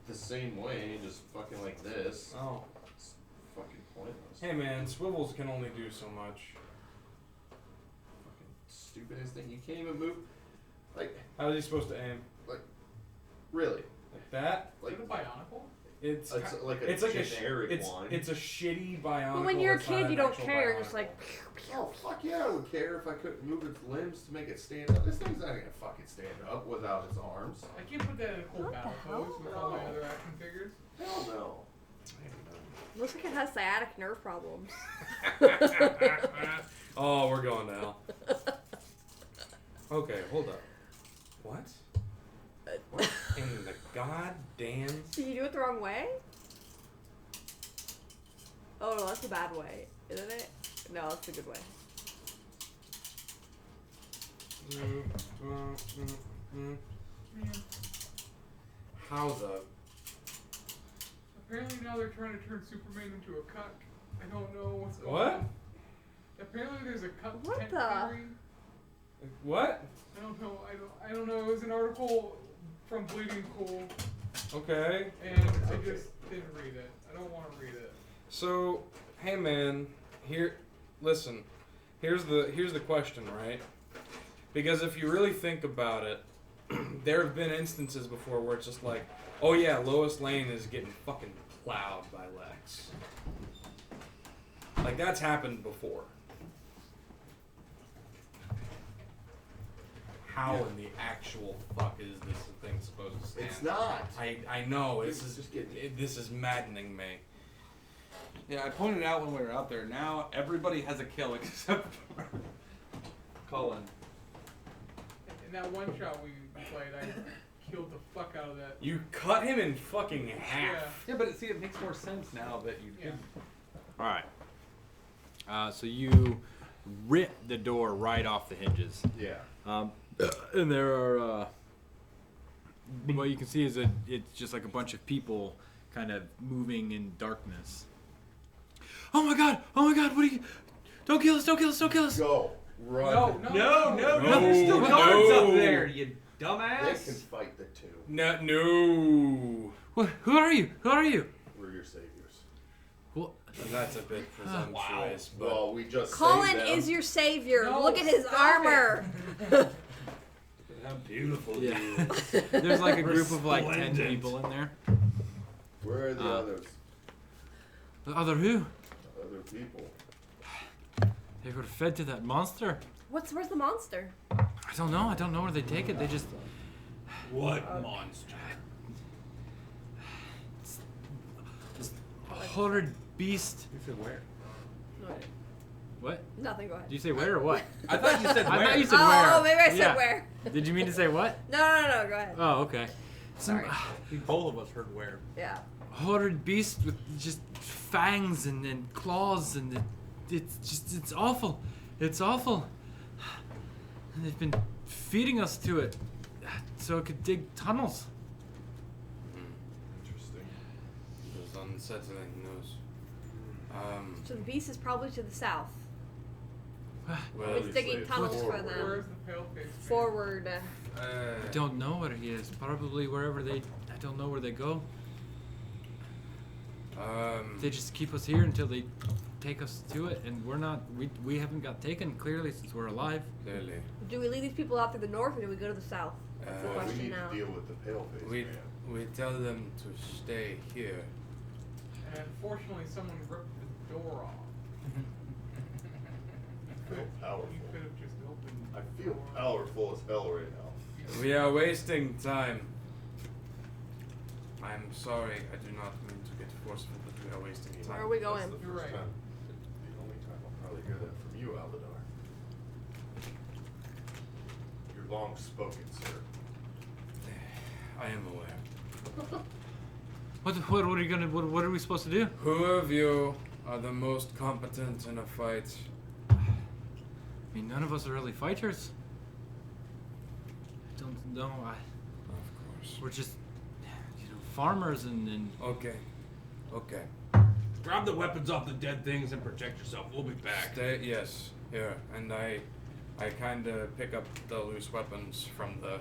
The same way, just fucking like this. Oh. It's fucking pointless. Hey man, swivels can only do so much. Fucking stupidest thing. You can't even move. Like, How is he supposed to aim? really? Like that? Is it a bionicle? It's like a it's like generic one. It's a shitty bionicle. But when you're a that's not kid, an you don't actual care. You're bionicle. just like... Oh, fuck yeah, I would care if I couldn't move its limbs to make it stand up. This thing's not gonna fucking stand up without its arms. I can't put that in a cool What the battle hell? pose with all my other action figures. Hell no. Looks like it has sciatic nerve problems. Oh, we're going to hell. a good way. How the? Apparently now they're trying to turn Superman into a cuck. I don't know what's going What? on. Apparently there's a cuck What tent the? theory. What? I don't know. I don't know. It was an article from Bleeding Cool, Okay. and I just didn't read it. I don't want to read it. So, hey man, listen. Here's the question, right? Because if you really think about it, there have been instances before where it's just like, oh yeah, Lois Lane is getting fucking plowed by Lex. Like that's happened before. How in the actual fuck is this thing supposed to stand? It's not. I know. It's This is just getting. this is maddening me. Yeah, I pointed out when we were out there. Now everybody has a kill except for Cullen. In that one shot we played, I killed the fuck out of that. You cut him in fucking half. Yeah, but see, it makes more sense now that you did. All right. So you rip the door right off the hinges. Yeah. And there are, what you can see is that it's just like a bunch of people kind of moving in darkness. Oh my god, what are you, don't kill us. Go. Run. No, there's still guards up there, you They dumbass. can fight the two. No. Who are you? We're your saviors. Well, That's a bit presumptuous, but Well, we just Colin saved them. is your savior. No, Look at his stop armor. How beautiful yeah. he is. There's like a group of like 10 people in there. Where are the others? The other who? Other people. They were fed to that monster. Where's the monster? I don't know where they take it. They just... What monster? A horrid beast. You said where? No, What? nothing. Go ahead. Did you say where or what? I thought you said where. I thought you said where. Oh, maybe I said Yeah. where. Did you mean to say what? No. Go ahead. Oh, okay. Sorry. Both of us heard where. Yeah. Horrid beast with just fangs and claws and it's awful. It's awful. And they've been feeding us to it so it could dig tunnels. Interesting. it was unsettling news. So the beast is probably to the south. Well, It's digging tunnels for forward. them. Where's the pale face? Forward. I don't know where he is. Probably wherever I don't know where they go. They just keep us here until they take us to it, and we haven't got taken clearly since we're alive. Clearly. Do we lead these people out to the north, or do we go to the south? That's the Well, we question need now. to deal with the paleface We man. we tell them to stay here. And unfortunately, someone ripped the door off. I feel powerful. You could have just opened. I the feel door. powerful as hell right now. We are wasting time. I'm sorry, I do not mean to get forceful, but we are wasting time. Where are we going? That's the You're first right. time. The only time I'll probably hear that from you, Aladar. You're long spoken, sir. I am aware. What are you gonna? What are we supposed to do? Who of you are the most competent in a fight? I mean, none of us are really fighters. I don't know. Of course. We're just, farmers and. Okay. Grab the weapons off the dead things and protect yourself. We'll be back. Yes, here. And I kind of pick up the loose weapons from the...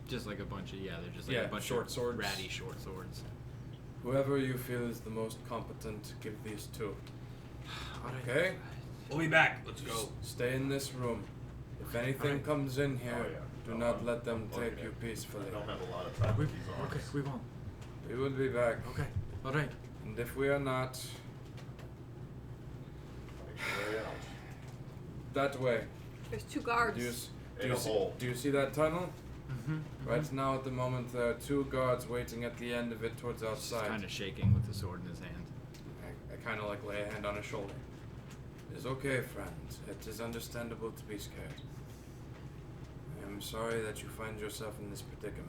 Just like a bunch of they're just like Yeah, a bunch short of swords. ratty short swords. Whoever you feel is the most competent, give these to. All right. Okay? We'll be back. Let's go. Stay in this room. If anything Alright. comes in here, Oh, yeah. do not let them take Okay. you peacefully. I don't have a lot of time We, with these arms. okay, we won't. We will be back. Okay. All right. And if we are not, Make your way out. that way. There's two guards. In a hole. Do you see that tunnel? Mm-hmm. Right now, at the moment, there are two guards waiting at the end of it towards outside. Kind of shaking with the sword in his hand. I kind of like lay a hand on his shoulder. It is okay, friend. It is understandable to be scared. I am sorry that you find yourself in this predicament.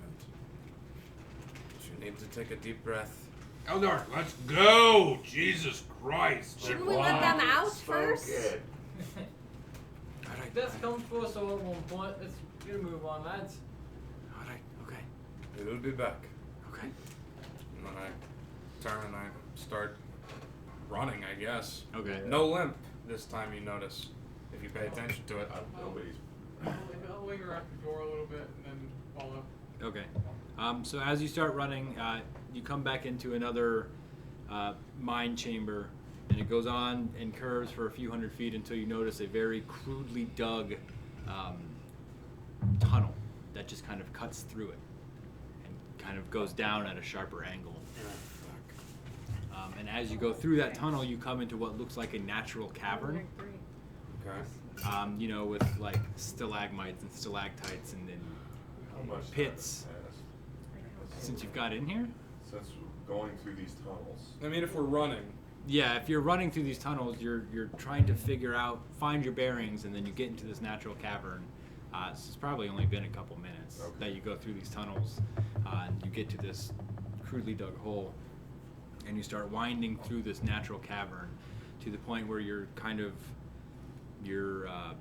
But you need to take a deep breath. Eldar, let's go! Jesus Christ. Shouldn't we let them out first? Spoken. All right. This comes first all at one point. Let's get a move on, lads. All right. Okay. It'll be back. Okay. And then I turn and I start running, I guess. Okay. No limp this time, you notice, if you pay attention to it. Nobody's. I'll linger at the door a little bit and then follow. Okay. So as you start running, you come back into another mine chamber, and it goes on and curves for a few hundred feet until you notice a very crudely dug tunnel that just kind of cuts through it and kind of goes down at a sharper angle. And as you go through that tunnel, you come into what looks like a natural cavern. Okay. You know, with like stalagmites and stalactites and then How much pits. time has passed Since you've got in here? since going through these tunnels? I mean, if we're running. Yeah, if you're running through these tunnels, you're trying to find your bearings, and then you get into this natural cavern. So it's probably only been a couple minutes that you go through these tunnels, and you get to this crudely dug hole, and you start winding through this natural cavern to the point where your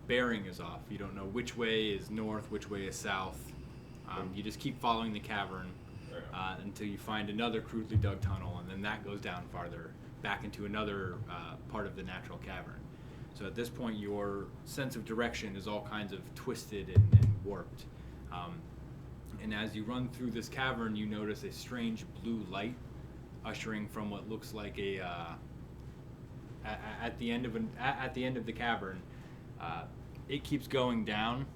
bearing is off. You don't know which way is north, which way is south. You just keep following the cavern until you find another crudely dug tunnel, and then that goes down farther back into another part of the natural cavern. So at this point, your sense of direction is all kinds of twisted and warped. And as you run through this cavern, you notice a strange blue light ushering from what looks like a at the end of the cavern. It keeps going down,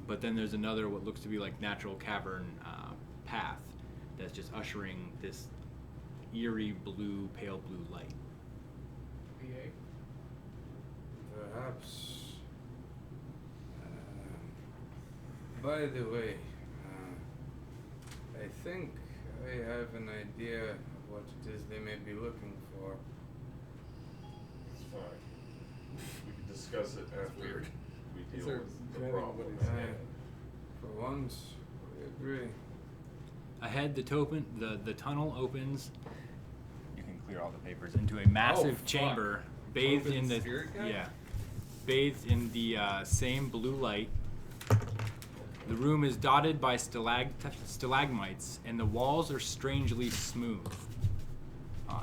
but then there's another what looks to be like natural cavern path that's just ushering this eerie blue, pale blue light. Perhaps. By the way, I think I have an idea of what it is they may be looking for. It's fine. We can discuss it after we deal with the problem. For once, we agree. Ahead, the tunnel opens. You can clear all the papers into a massive chamber, bathed in the same blue light. The room is dotted by stalagmites, and the walls are strangely smooth. I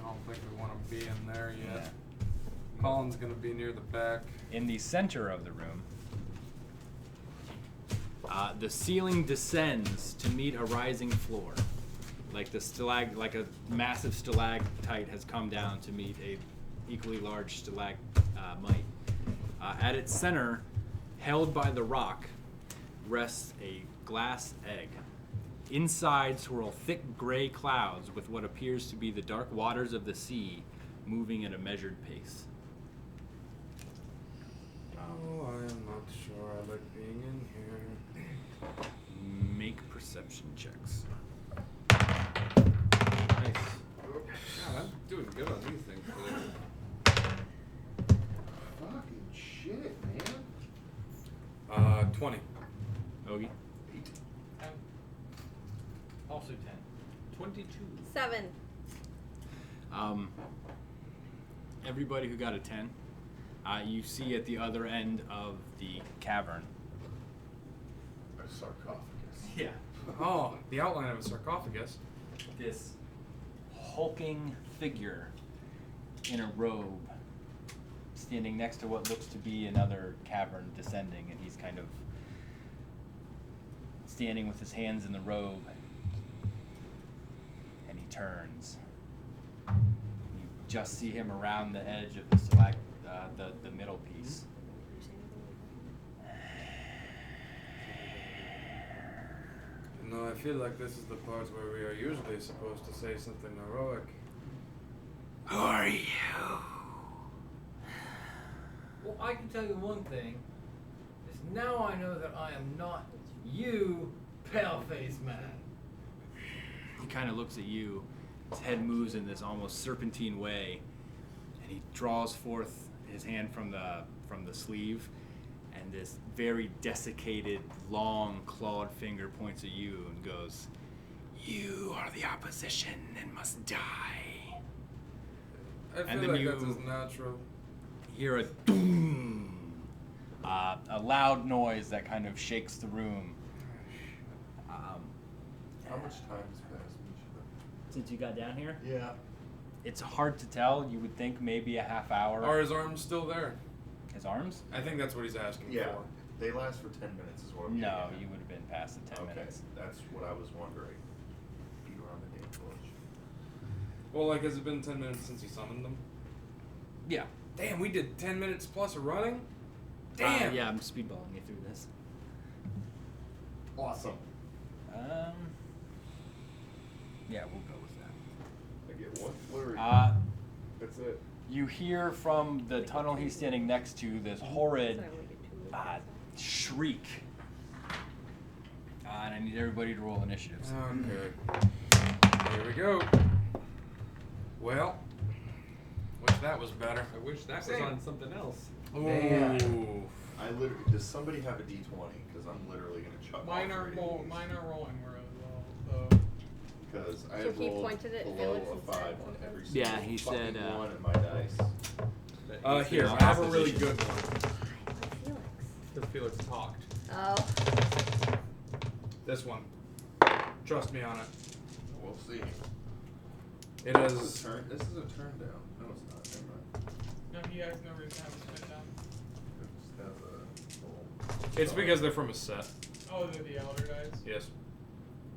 don't think we want to be in there yet. Colin's gonna be near the back. In the center of the room, the ceiling descends to meet a rising floor, like a massive stalactite has come down to meet a equally large stalagmite. At its center, held by the rock, rests a glass egg. Inside swirl thick gray clouds with what appears to be the dark waters of the sea moving at a measured pace. Oh, I am not sure I like being in here. Make perception checks. Nice. God, I'm doing good on these things today. Fucking shit, man. 20. Ogie? 10. Also 10. 22. 7. Everybody who got a 10, you see at the other end of the cavern. A sarcophagus. Yeah. Oh, the outline of a sarcophagus. This hulking figure in a robe standing next to what looks to be another cavern descending, and he's kind of standing with his hands in the robe, and he turns. You just see him around the edge of the middle piece. No, I feel like this is the part where we are usually supposed to say something heroic. Who are you? Well, I can tell you one thing. Is now I know that I am not you, pale-faced man. He kind of looks at you. His head moves in this almost serpentine way, and he draws forth his hand from the sleeve, and this very desiccated, long, clawed finger points at you and goes, You are the opposition and must die. I feel and then like you that's as natural. hear a doom, a loud noise that kind of shakes the room. How much time has passed, Misha? Since you got down here? Yeah. It's hard to tell. You would think maybe a half hour. Are his arms still there? His arms? I think that's what he's asking Yeah. for. They last for 10 minutes is what I'm No, getting at. you would have been past the 10 Okay, minutes. that's what I was wondering. Beat around the damn bush. Well, like, has it been 10 minutes since he summoned them? Yeah. Damn, we did 10 minutes plus of running? Damn! Yeah, I'm speedballing you through this. Awesome. Yeah, we'll go with that. I get one flurry. That's it. You hear from the tunnel he's standing next to this horrid shriek. And I need everybody to roll initiatives. Okay. Here we go. Well, wish that was better. I wish that was on something else. Ooh. I literally. Does somebody have a D20? Because I'm literally gonna chuck. Mine all are three of rolling. these. Mine are rolling really well. So. Because I So have he rolled pointed at below Felix a and 5 said- on every Yeah, single he fucking said, one of my dice. Here, I have a really good one. Because Felix talked. Oh. This one. Trust me on it. We'll see. It This is. is a turn. This is a turn down. No, it's not. Never mind. No, he has no reason to have a spin down. It just has a roll. It's because they're from a set. Oh, they're the elder dice. Yes.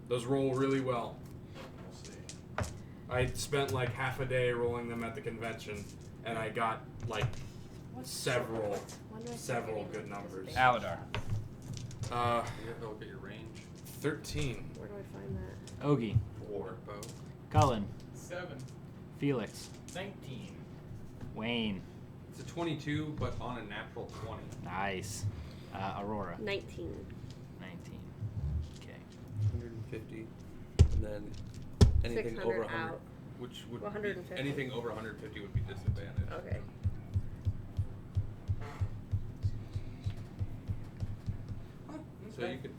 Those roll really well. We'll see. I spent like half a day rolling them at the convention, and I got like several good numbers. Aladar. You have to look at your range. 13. Where do I find that? Ogie. 4. Bow. Cullen. 7. Felix. 19. Wayne. It's a 22, but on a natural 20. Nice. Aurora. 19. 19. Okay. 150, and then anything 600 over 100, out. Which would 150. be, anything over 150 would be disadvantaged. Okay. So you could.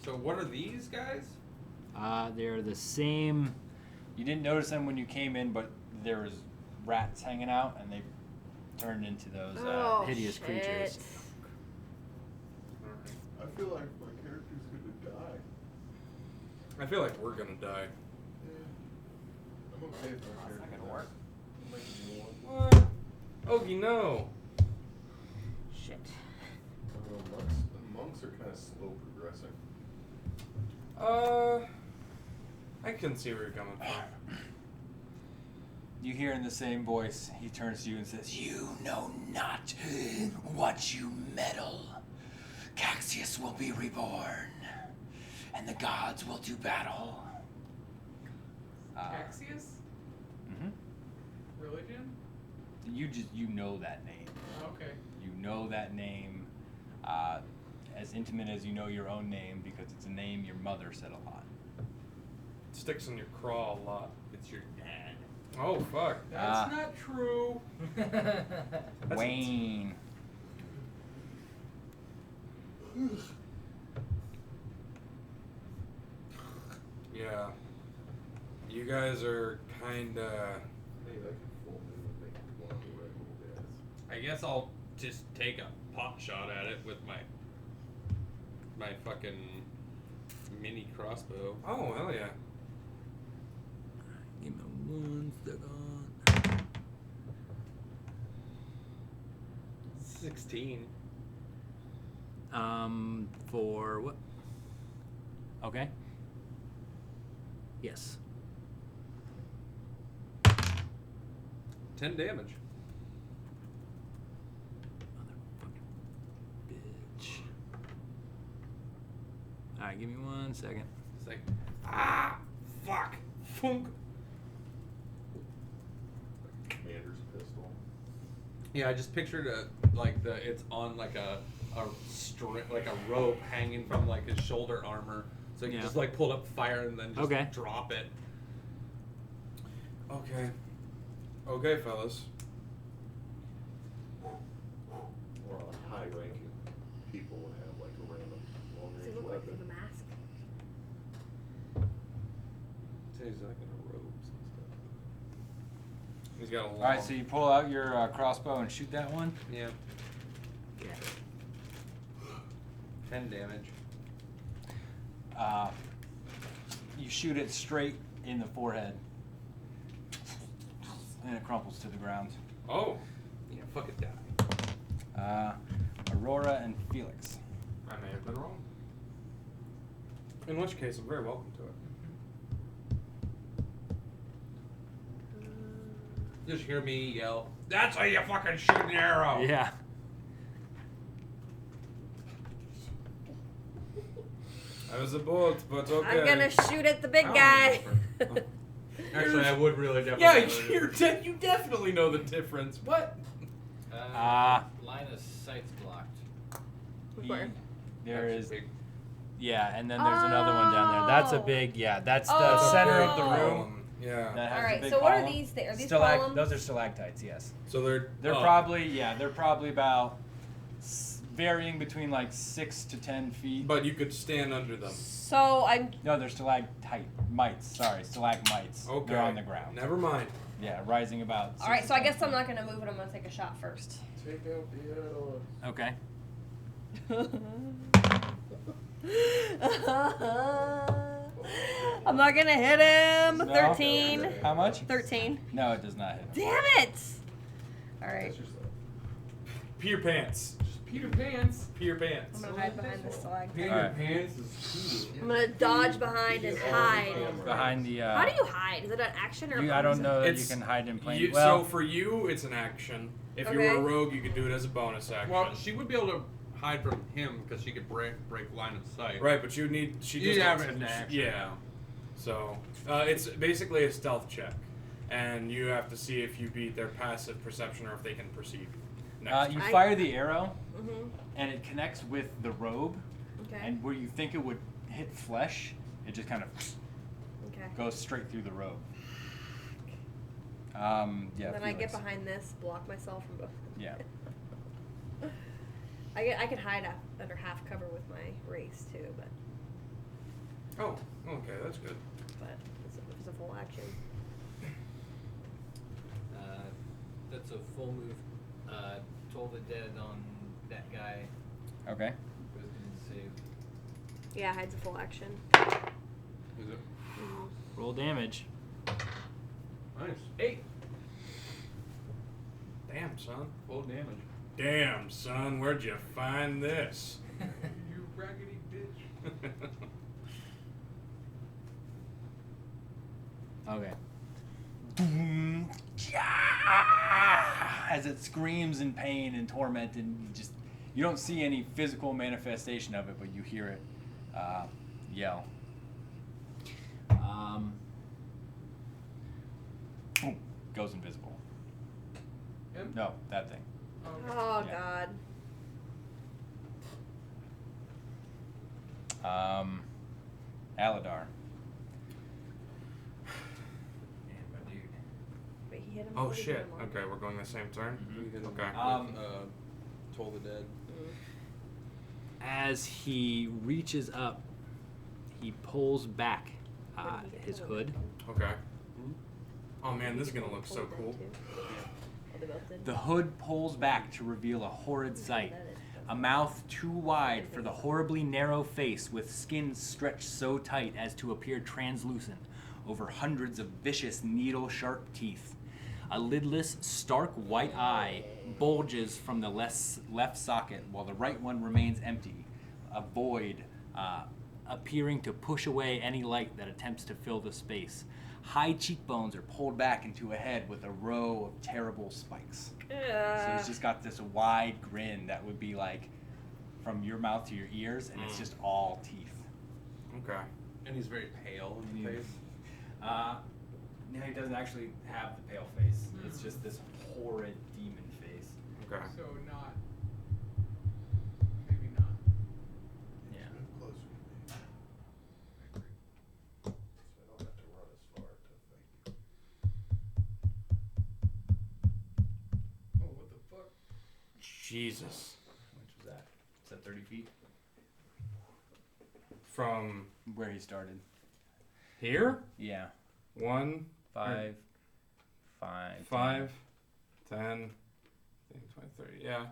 So what are these guys? They're the same. You didn't notice them when you came in, but there was rats hanging out, and they turned into those hideous creatures. I feel like my character's gonna die. I feel like we're gonna die. I'm okay if my character not gonna dies. work. What? Ogie, no. Shit. The monks are kind of slow progressing. I can see where you're coming from. You hear in the same voice, he turns to you and says, "You know not what you meddle. Caxius will be reborn, and the gods will do battle." Axius? Mm-hmm. Religion? You know that name. Okay. You know that name as intimate as you know your own name, because it's a name your mother said a lot. It sticks in your craw a lot. It's your dad. Oh, fuck. That's not true. Wayne. Yeah. You guys are kinda. Hey, I can full move and make one of the regular guys. I guess I'll just take a pot shot at it with my fucking mini crossbow. Oh, hell yeah. Give me 1 second. 16. For what? Okay. Yes. 10 damage. Bitch. Alright, give me 1 second. It's like, fuck, funk. Commander's pistol. Yeah, I just pictured it's on like a string, like a rope hanging from like his shoulder armor, so you can just like pull up fire and then just drop it. Okay. Okay, fellas. Or high-ranking people would have like a random Does long-range he look like weapon. with a mask? So he's like in robes and stuff. He's got a long... All right, so you pull out your crossbow and shoot that one. Yeah. 10 damage. You shoot it straight in the forehead, and it crumples to the ground. Oh. Yeah, fuck it, die. Aurora and Felix. I may have been wrong. In which case, I'm very welcome to it. Just hear me yell, "That's how you fucking shoot an arrow!" Yeah. I was a bolt, but okay. I'm gonna shoot at the big guy. Actually, I would really definitely. Yeah, you definitely know the difference. What? Line of sight's blocked. Where? There is. Yeah, and then there's another one down there. That's a big. Yeah, that's the center of the room. Yeah. That has All right. the big So what are column. these? Are these Stalag- columns? Those are stalactites. Yes. So they're probably about varying between like 6 to 10 feet. But you could stand under them. So I'm. No, they're stalagmites. Sorry, stalagmites. Okay. They're on the ground. Never mind. Yeah, rising about. All right. So I guess I'm not gonna move it. I'm gonna take a shot first. Take out the arrow. Okay. I'm not gonna hit him. No? 13. How much? 13. No, it does not hit him. Damn it! All right. Pee your pants. Pee your pants. Pee your pants. I'm gonna hide behind the stalagmite. Pee your pants is cool. I'm gonna dodge behind and hide. Behind the. How do you hide? Is it an action or? I don't know that It's- you can hide in plain. So for you, it's an action. If you were a rogue, you could do it as a bonus action. Well, she would be able to hide from him because she could break line of sight. Right, but you need. She You just have has- it in action. Yeah. So it's basically a stealth check, and you have to see if you beat their passive perception or if they can perceive. You fire the arrow, Mhm. and it connects with the robe, Okay. and where you think it would hit flesh, it just kind of Okay. goes straight through the robe. Yeah. Then I get Felix. behind this, block myself from both. Yeah. I could hide under half cover with my race too, but Oh, okay, that's good. it's a full action. That's a full move. Toll the dead on that guy. Okay. Wisdom save. Yeah, hides a full action. Is it? Roll damage. Nice. 8. Damn, son. Full damage. Damn, son, where'd you find this? You raggedy bitch. Okay. As it screams in pain and torment, and you don't see any physical manifestation of it, but you hear it yell. Boom, goes invisible. Him? No, that thing. Oh Yeah. God. Aladar. Wait, he hit him. Oh What did he shit. hit him on? Okay, we're going the same turn. Okay. Toll the dead. As he reaches up, he pulls back his hood. Okay. Oh man, this is gonna look so cool. The hood pulls back to reveal a horrid sight. A mouth too wide for the horribly narrow face, with skin stretched so tight as to appear translucent over hundreds of vicious needle-sharp teeth. A lidless, stark white eye bulges from the left socket, while the right one remains empty, a void appearing to push away any light that attempts to fill the space. High cheekbones are pulled back into a head with a row of terrible spikes. So he's just got this wide grin that would be like from your mouth to your ears, and it's just all teeth. Okay. And he's very pale in the face. No, he doesn't actually have the pale face. It's just this horrid demon face. Okay. So not. Maybe not. Yeah. Closer to me. So I don't have to run as far to thank you. Oh, what the fuck? Jesus. Which was that? Is that 30 feet? From where he started. Here? Yeah. 1, 5, 5. 5, 10, 20, 30. Yeah.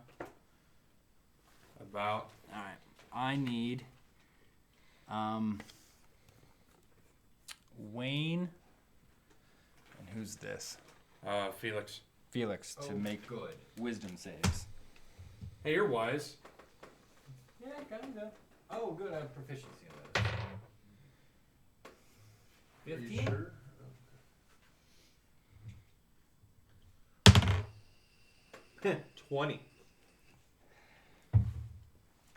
About. All right. I need Wayne. And who's this? Felix. Felix to make good wisdom saves. Hey, you're wise. Yeah, kinda. Oh, good. I have proficiency in that. 15. Sure? 20.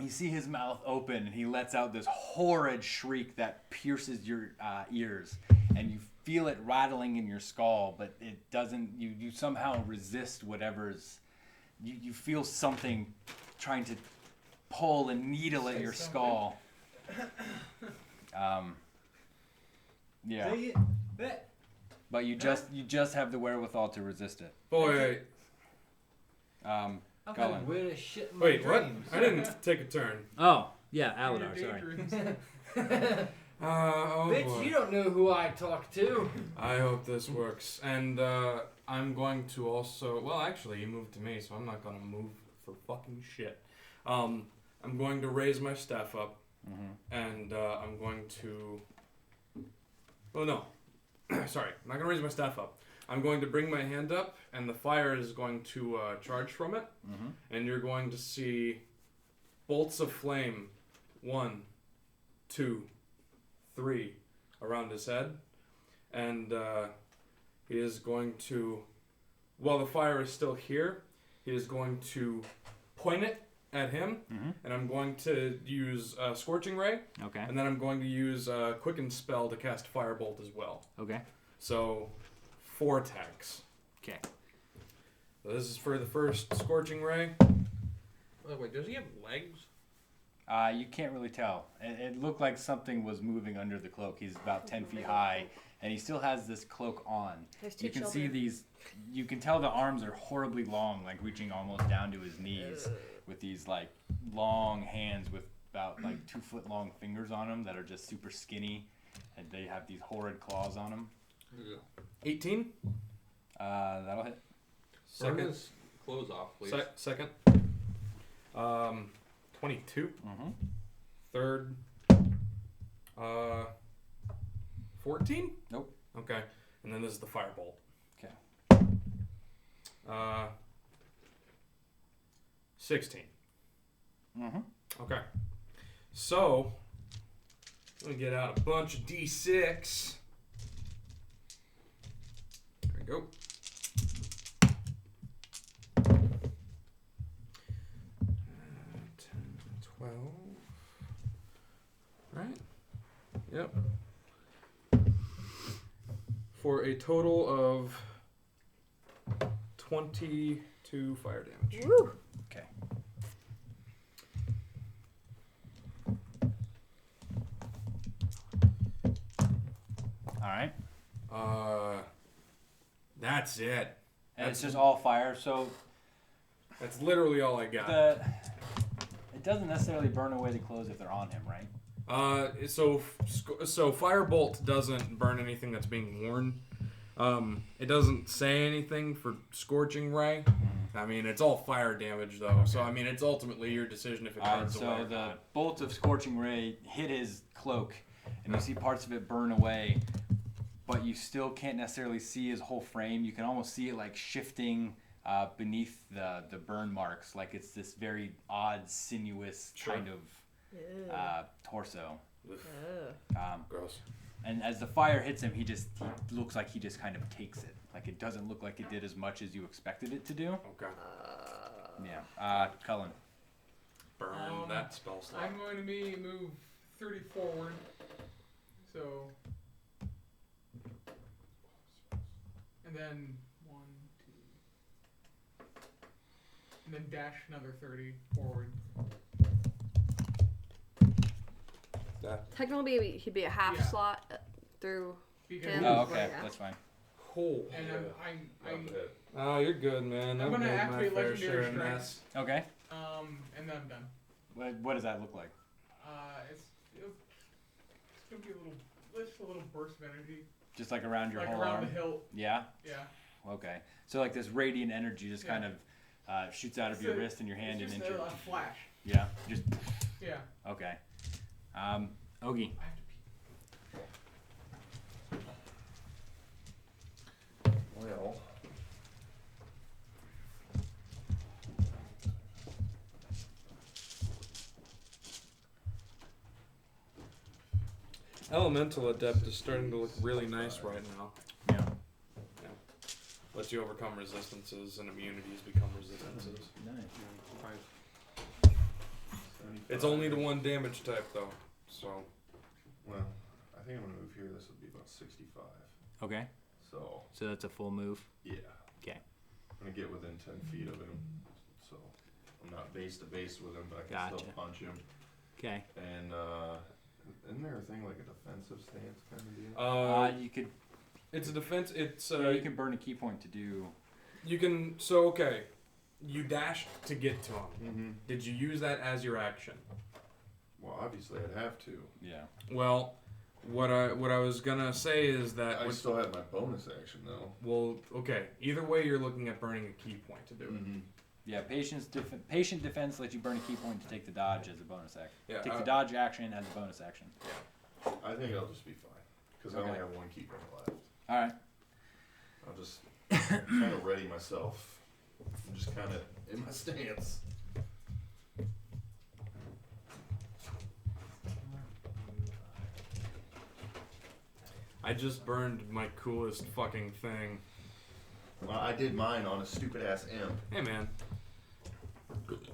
You see his mouth open, and he lets out this horrid shriek that pierces your ears, and you feel it rattling in your skull, but it doesn't. You somehow resist whatever's. You feel something trying to pull and needle at your skull. Yeah. Say it. But you just have the wherewithal to resist it. Boy. I've Cullen. had weirdest shit in my Wait, what? dreams. I didn't take a turn. Oh, yeah, Aladar, sorry. Oh Bitch, boy. you don't know who I talk to. I hope this works. And I'm going to also. Well, actually, you moved to me, so I'm not going to move for fucking shit. I'm going to raise my staff up, and I'm going to. Oh no, sorry, I'm not going to raise my staff up. I'm going to bring my hand up, and the fire is going to charge from it, and you're going to see bolts of flame, 1, 2, 3, around his head, and he is going to, while the fire is still here, he is going to point it at him, and I'm going to use Scorching Ray, Okay. and then I'm going to use Quicken Spell to cast Firebolt as well. Okay. So, 4 attacks. Okay. So this is for the first Scorching Ray. Oh, wait, does he have legs? You can't really tell. It looked like something was moving under the cloak. He's about 10 feet high, and he still has this cloak on. There's You two can see children. these. You can tell the arms are horribly long, like reaching almost down to his knees, with these like long hands with about like 2 foot long fingers on them that are just super skinny, and they have these horrid claws on them. 18. That'll hit. Burn Second. his clothes off, please. Second. 22. Mm-hmm. Third. 14? Nope. Okay. And then this is the firebolt. Okay. 16. Mm-hmm. Okay. So, let me get out a bunch of D6. There we go. 12. Right? Yep. For a total of 22 fire damage. Woo! Okay. All right. That's it. And it's just all fire, so That's literally all I got. it doesn't necessarily burn away the clothes if they're on him, right? So firebolt doesn't burn anything that's being worn. It doesn't say anything for scorching ray. I mean, it's all fire damage though. So I mean, it's ultimately your decision if it burns away. So or the not. bolt of scorching ray hit his cloak, and you see parts of it burn away, but you still can't necessarily see his whole frame. You can almost see it like shifting beneath the burn marks, like it's this very odd, sinuous kind of torso. Gross. And as the fire hits him, he looks like he just kind of takes it. Like it doesn't look like it did as much as you expected it to do. Okay. Yeah. Cullen. Burn that spell slot. I'm going to move 30 forward. So. And then 1, 2. And then dash another 30 forward. Technically, he'd be a half slot through Because him. Oh, okay. Yeah. That's fine. Cool. And I'm Oh, you're good, man. I'm I've gonna made my activate fair legendary share of strength. mess. Okay. And then I'm done. What does that look like? It's gonna be a little burst of energy. Just like around your Like whole around arm? the hilt. Yeah? Yeah. okay. So like this radiant energy just kind of shoots out of your wrist and your hand and It's into just a flash. Yeah, just. Yeah. Okay. Ogie. Well. Elemental Adept is starting to look really nice right now. Yeah. Yeah. Lets you overcome resistances and immunities become resistances. Nice. It's only the one damage type though, so. Well, I think I'm gonna move here. This would be about 65. Okay. So. So that's a full move. Yeah. Okay. I'm gonna get within 10 feet of him, so I'm not base to base with him, but I can still punch him. Okay. And isn't there a thing like a defensive stance kind of deal? You could. It's a defense. It's you can burn a key point to do. You can. So okay, you dashed to get to him. Mm-hmm. Did you use that as your action? Well, obviously I'd have to. Yeah. Well, what I was gonna say is that I still have my bonus action though. Well, okay. Either way, you're looking at burning a key point to do it. Mm-hmm. Yeah, patient defense lets you burn a key point to take the dodge as a bonus action. Yeah, take the dodge action as a bonus action. Yeah. I think I'll just be fine because I only have one key point left. All right. I'll just kind of ready myself. I'm just kind of in my stance. I just burned my coolest fucking thing. Well, I did mine on a stupid ass imp. Hey man,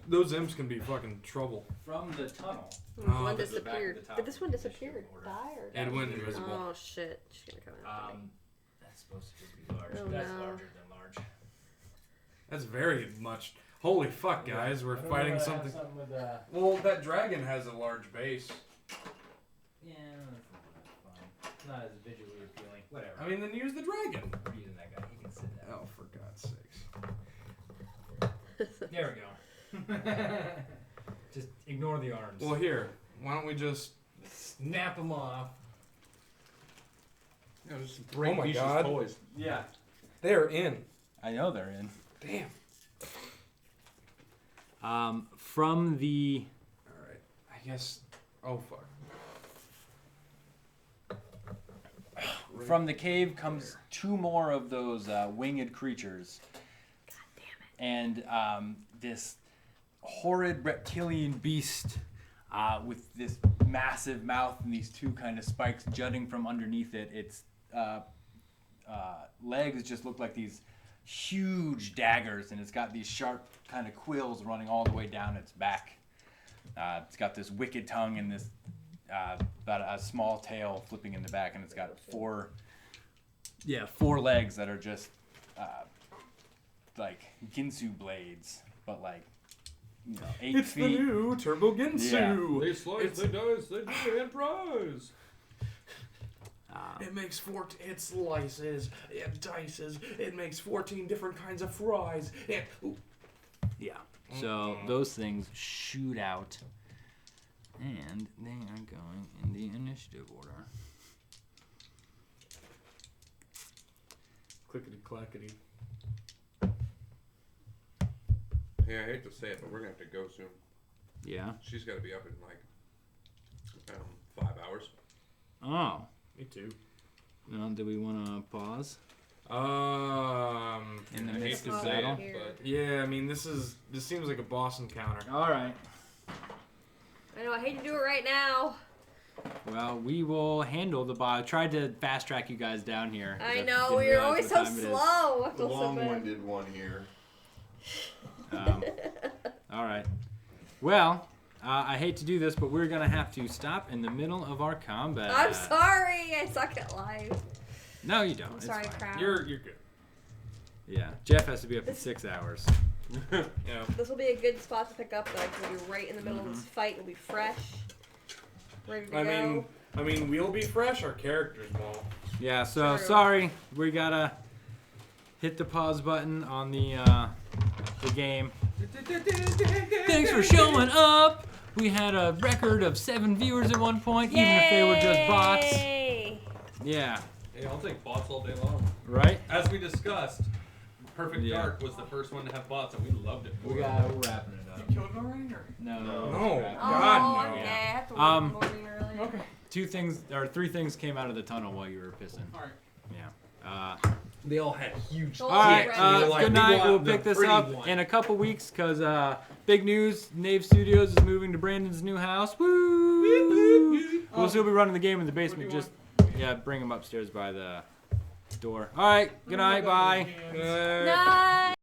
those imps can be fucking trouble. From the tunnel. One disappeared. Did this one disappear? Die or? It went invisible. Oh shit! She's gonna come out. That's supposed to just be large. Oh, That's no. larger than large. That's very much. Holy fuck, guys! We're fighting something. With, Well, that dragon has a large base. yeah, that's fine. It's not as visually appealing. Whatever. I mean, then use the dragon. We're using that guy. He can sit down. Oh, for God's sakes. There we go. Just ignore the arms. Well, here. Why don't we just snap them off? Yeah, just break Oh my Misha's God. toys. Yeah. They're in. I know they're in. Damn. From the. All right. I guess. Oh fuck. From the cave comes two more of those winged creatures. God damn it. And this horrid reptilian beast with this massive mouth and these two kind of spikes jutting from underneath it. Its legs just look like these huge daggers, and it's got these sharp kind of quills running all the way down its back. It's got this wicked tongue and this about a small tail flipping in the back, and it's got four legs that are just like Ginsu blades, but like 8 It's feet. the new Turbo Ginsu. They slice, they dice, they do and prize. It makes it slices, it dices, it makes 14 different kinds of fries. Yeah. So those things shoot out, and they are going in the initiative order. Clickety clackety. Yeah, I hate to say it, but we're gonna have to go soon. Yeah. She's got to be up in like 5 hours. Oh. Me too. Well, do we want to pause? In the I hate midst to of say battle? it, but Yeah, I mean this seems like a boss encounter. All right. I know. I hate to do it right now. Well, we will handle the boss. I tried to fast track you guys down here. I didn't know. realize You're always what so time it is. slow. I The feel so bad. long-winded one here. All right. Well, I hate to do this, but we're gonna have to stop in the middle of our combat. I'm sorry. I suck at life. No, you don't. I'm It's sorry, fine. crowd. You're good. Yeah, Jeff has to be up in 6 hours. Yeah. This will be a good spot to pick up. Like we'll be right in the middle of this fight. We'll be fresh, ready to go. I mean, we'll be fresh. Our characters won't. Yeah. So True. sorry, we gotta hit the pause button on the game. Thanks for showing up. We had a record of 7 viewers at one point, even if they were just bots. Yay! Yeah. hey, I'll take bots all day long. Right? As we discussed, Perfect Yeah. Dark was the first one to have bots, and we loved it. We're wrapping it up. You killed him already? Or? No. No. Scrap it. God, Oh, no. okay. I have to Um, work morning early. Okay. three things came out of the tunnel while you were pissing. Alright. Yeah. They all had huge. All All right. right, and we were like, Good we night. want We'll the pick this pretty up one. in a couple weeks because big news. Knave Studios is moving to Brandon's new house. Woo! We'll still be running the game in the basement. do you Just bring him upstairs by the door. All right. Good night. Bye. Night.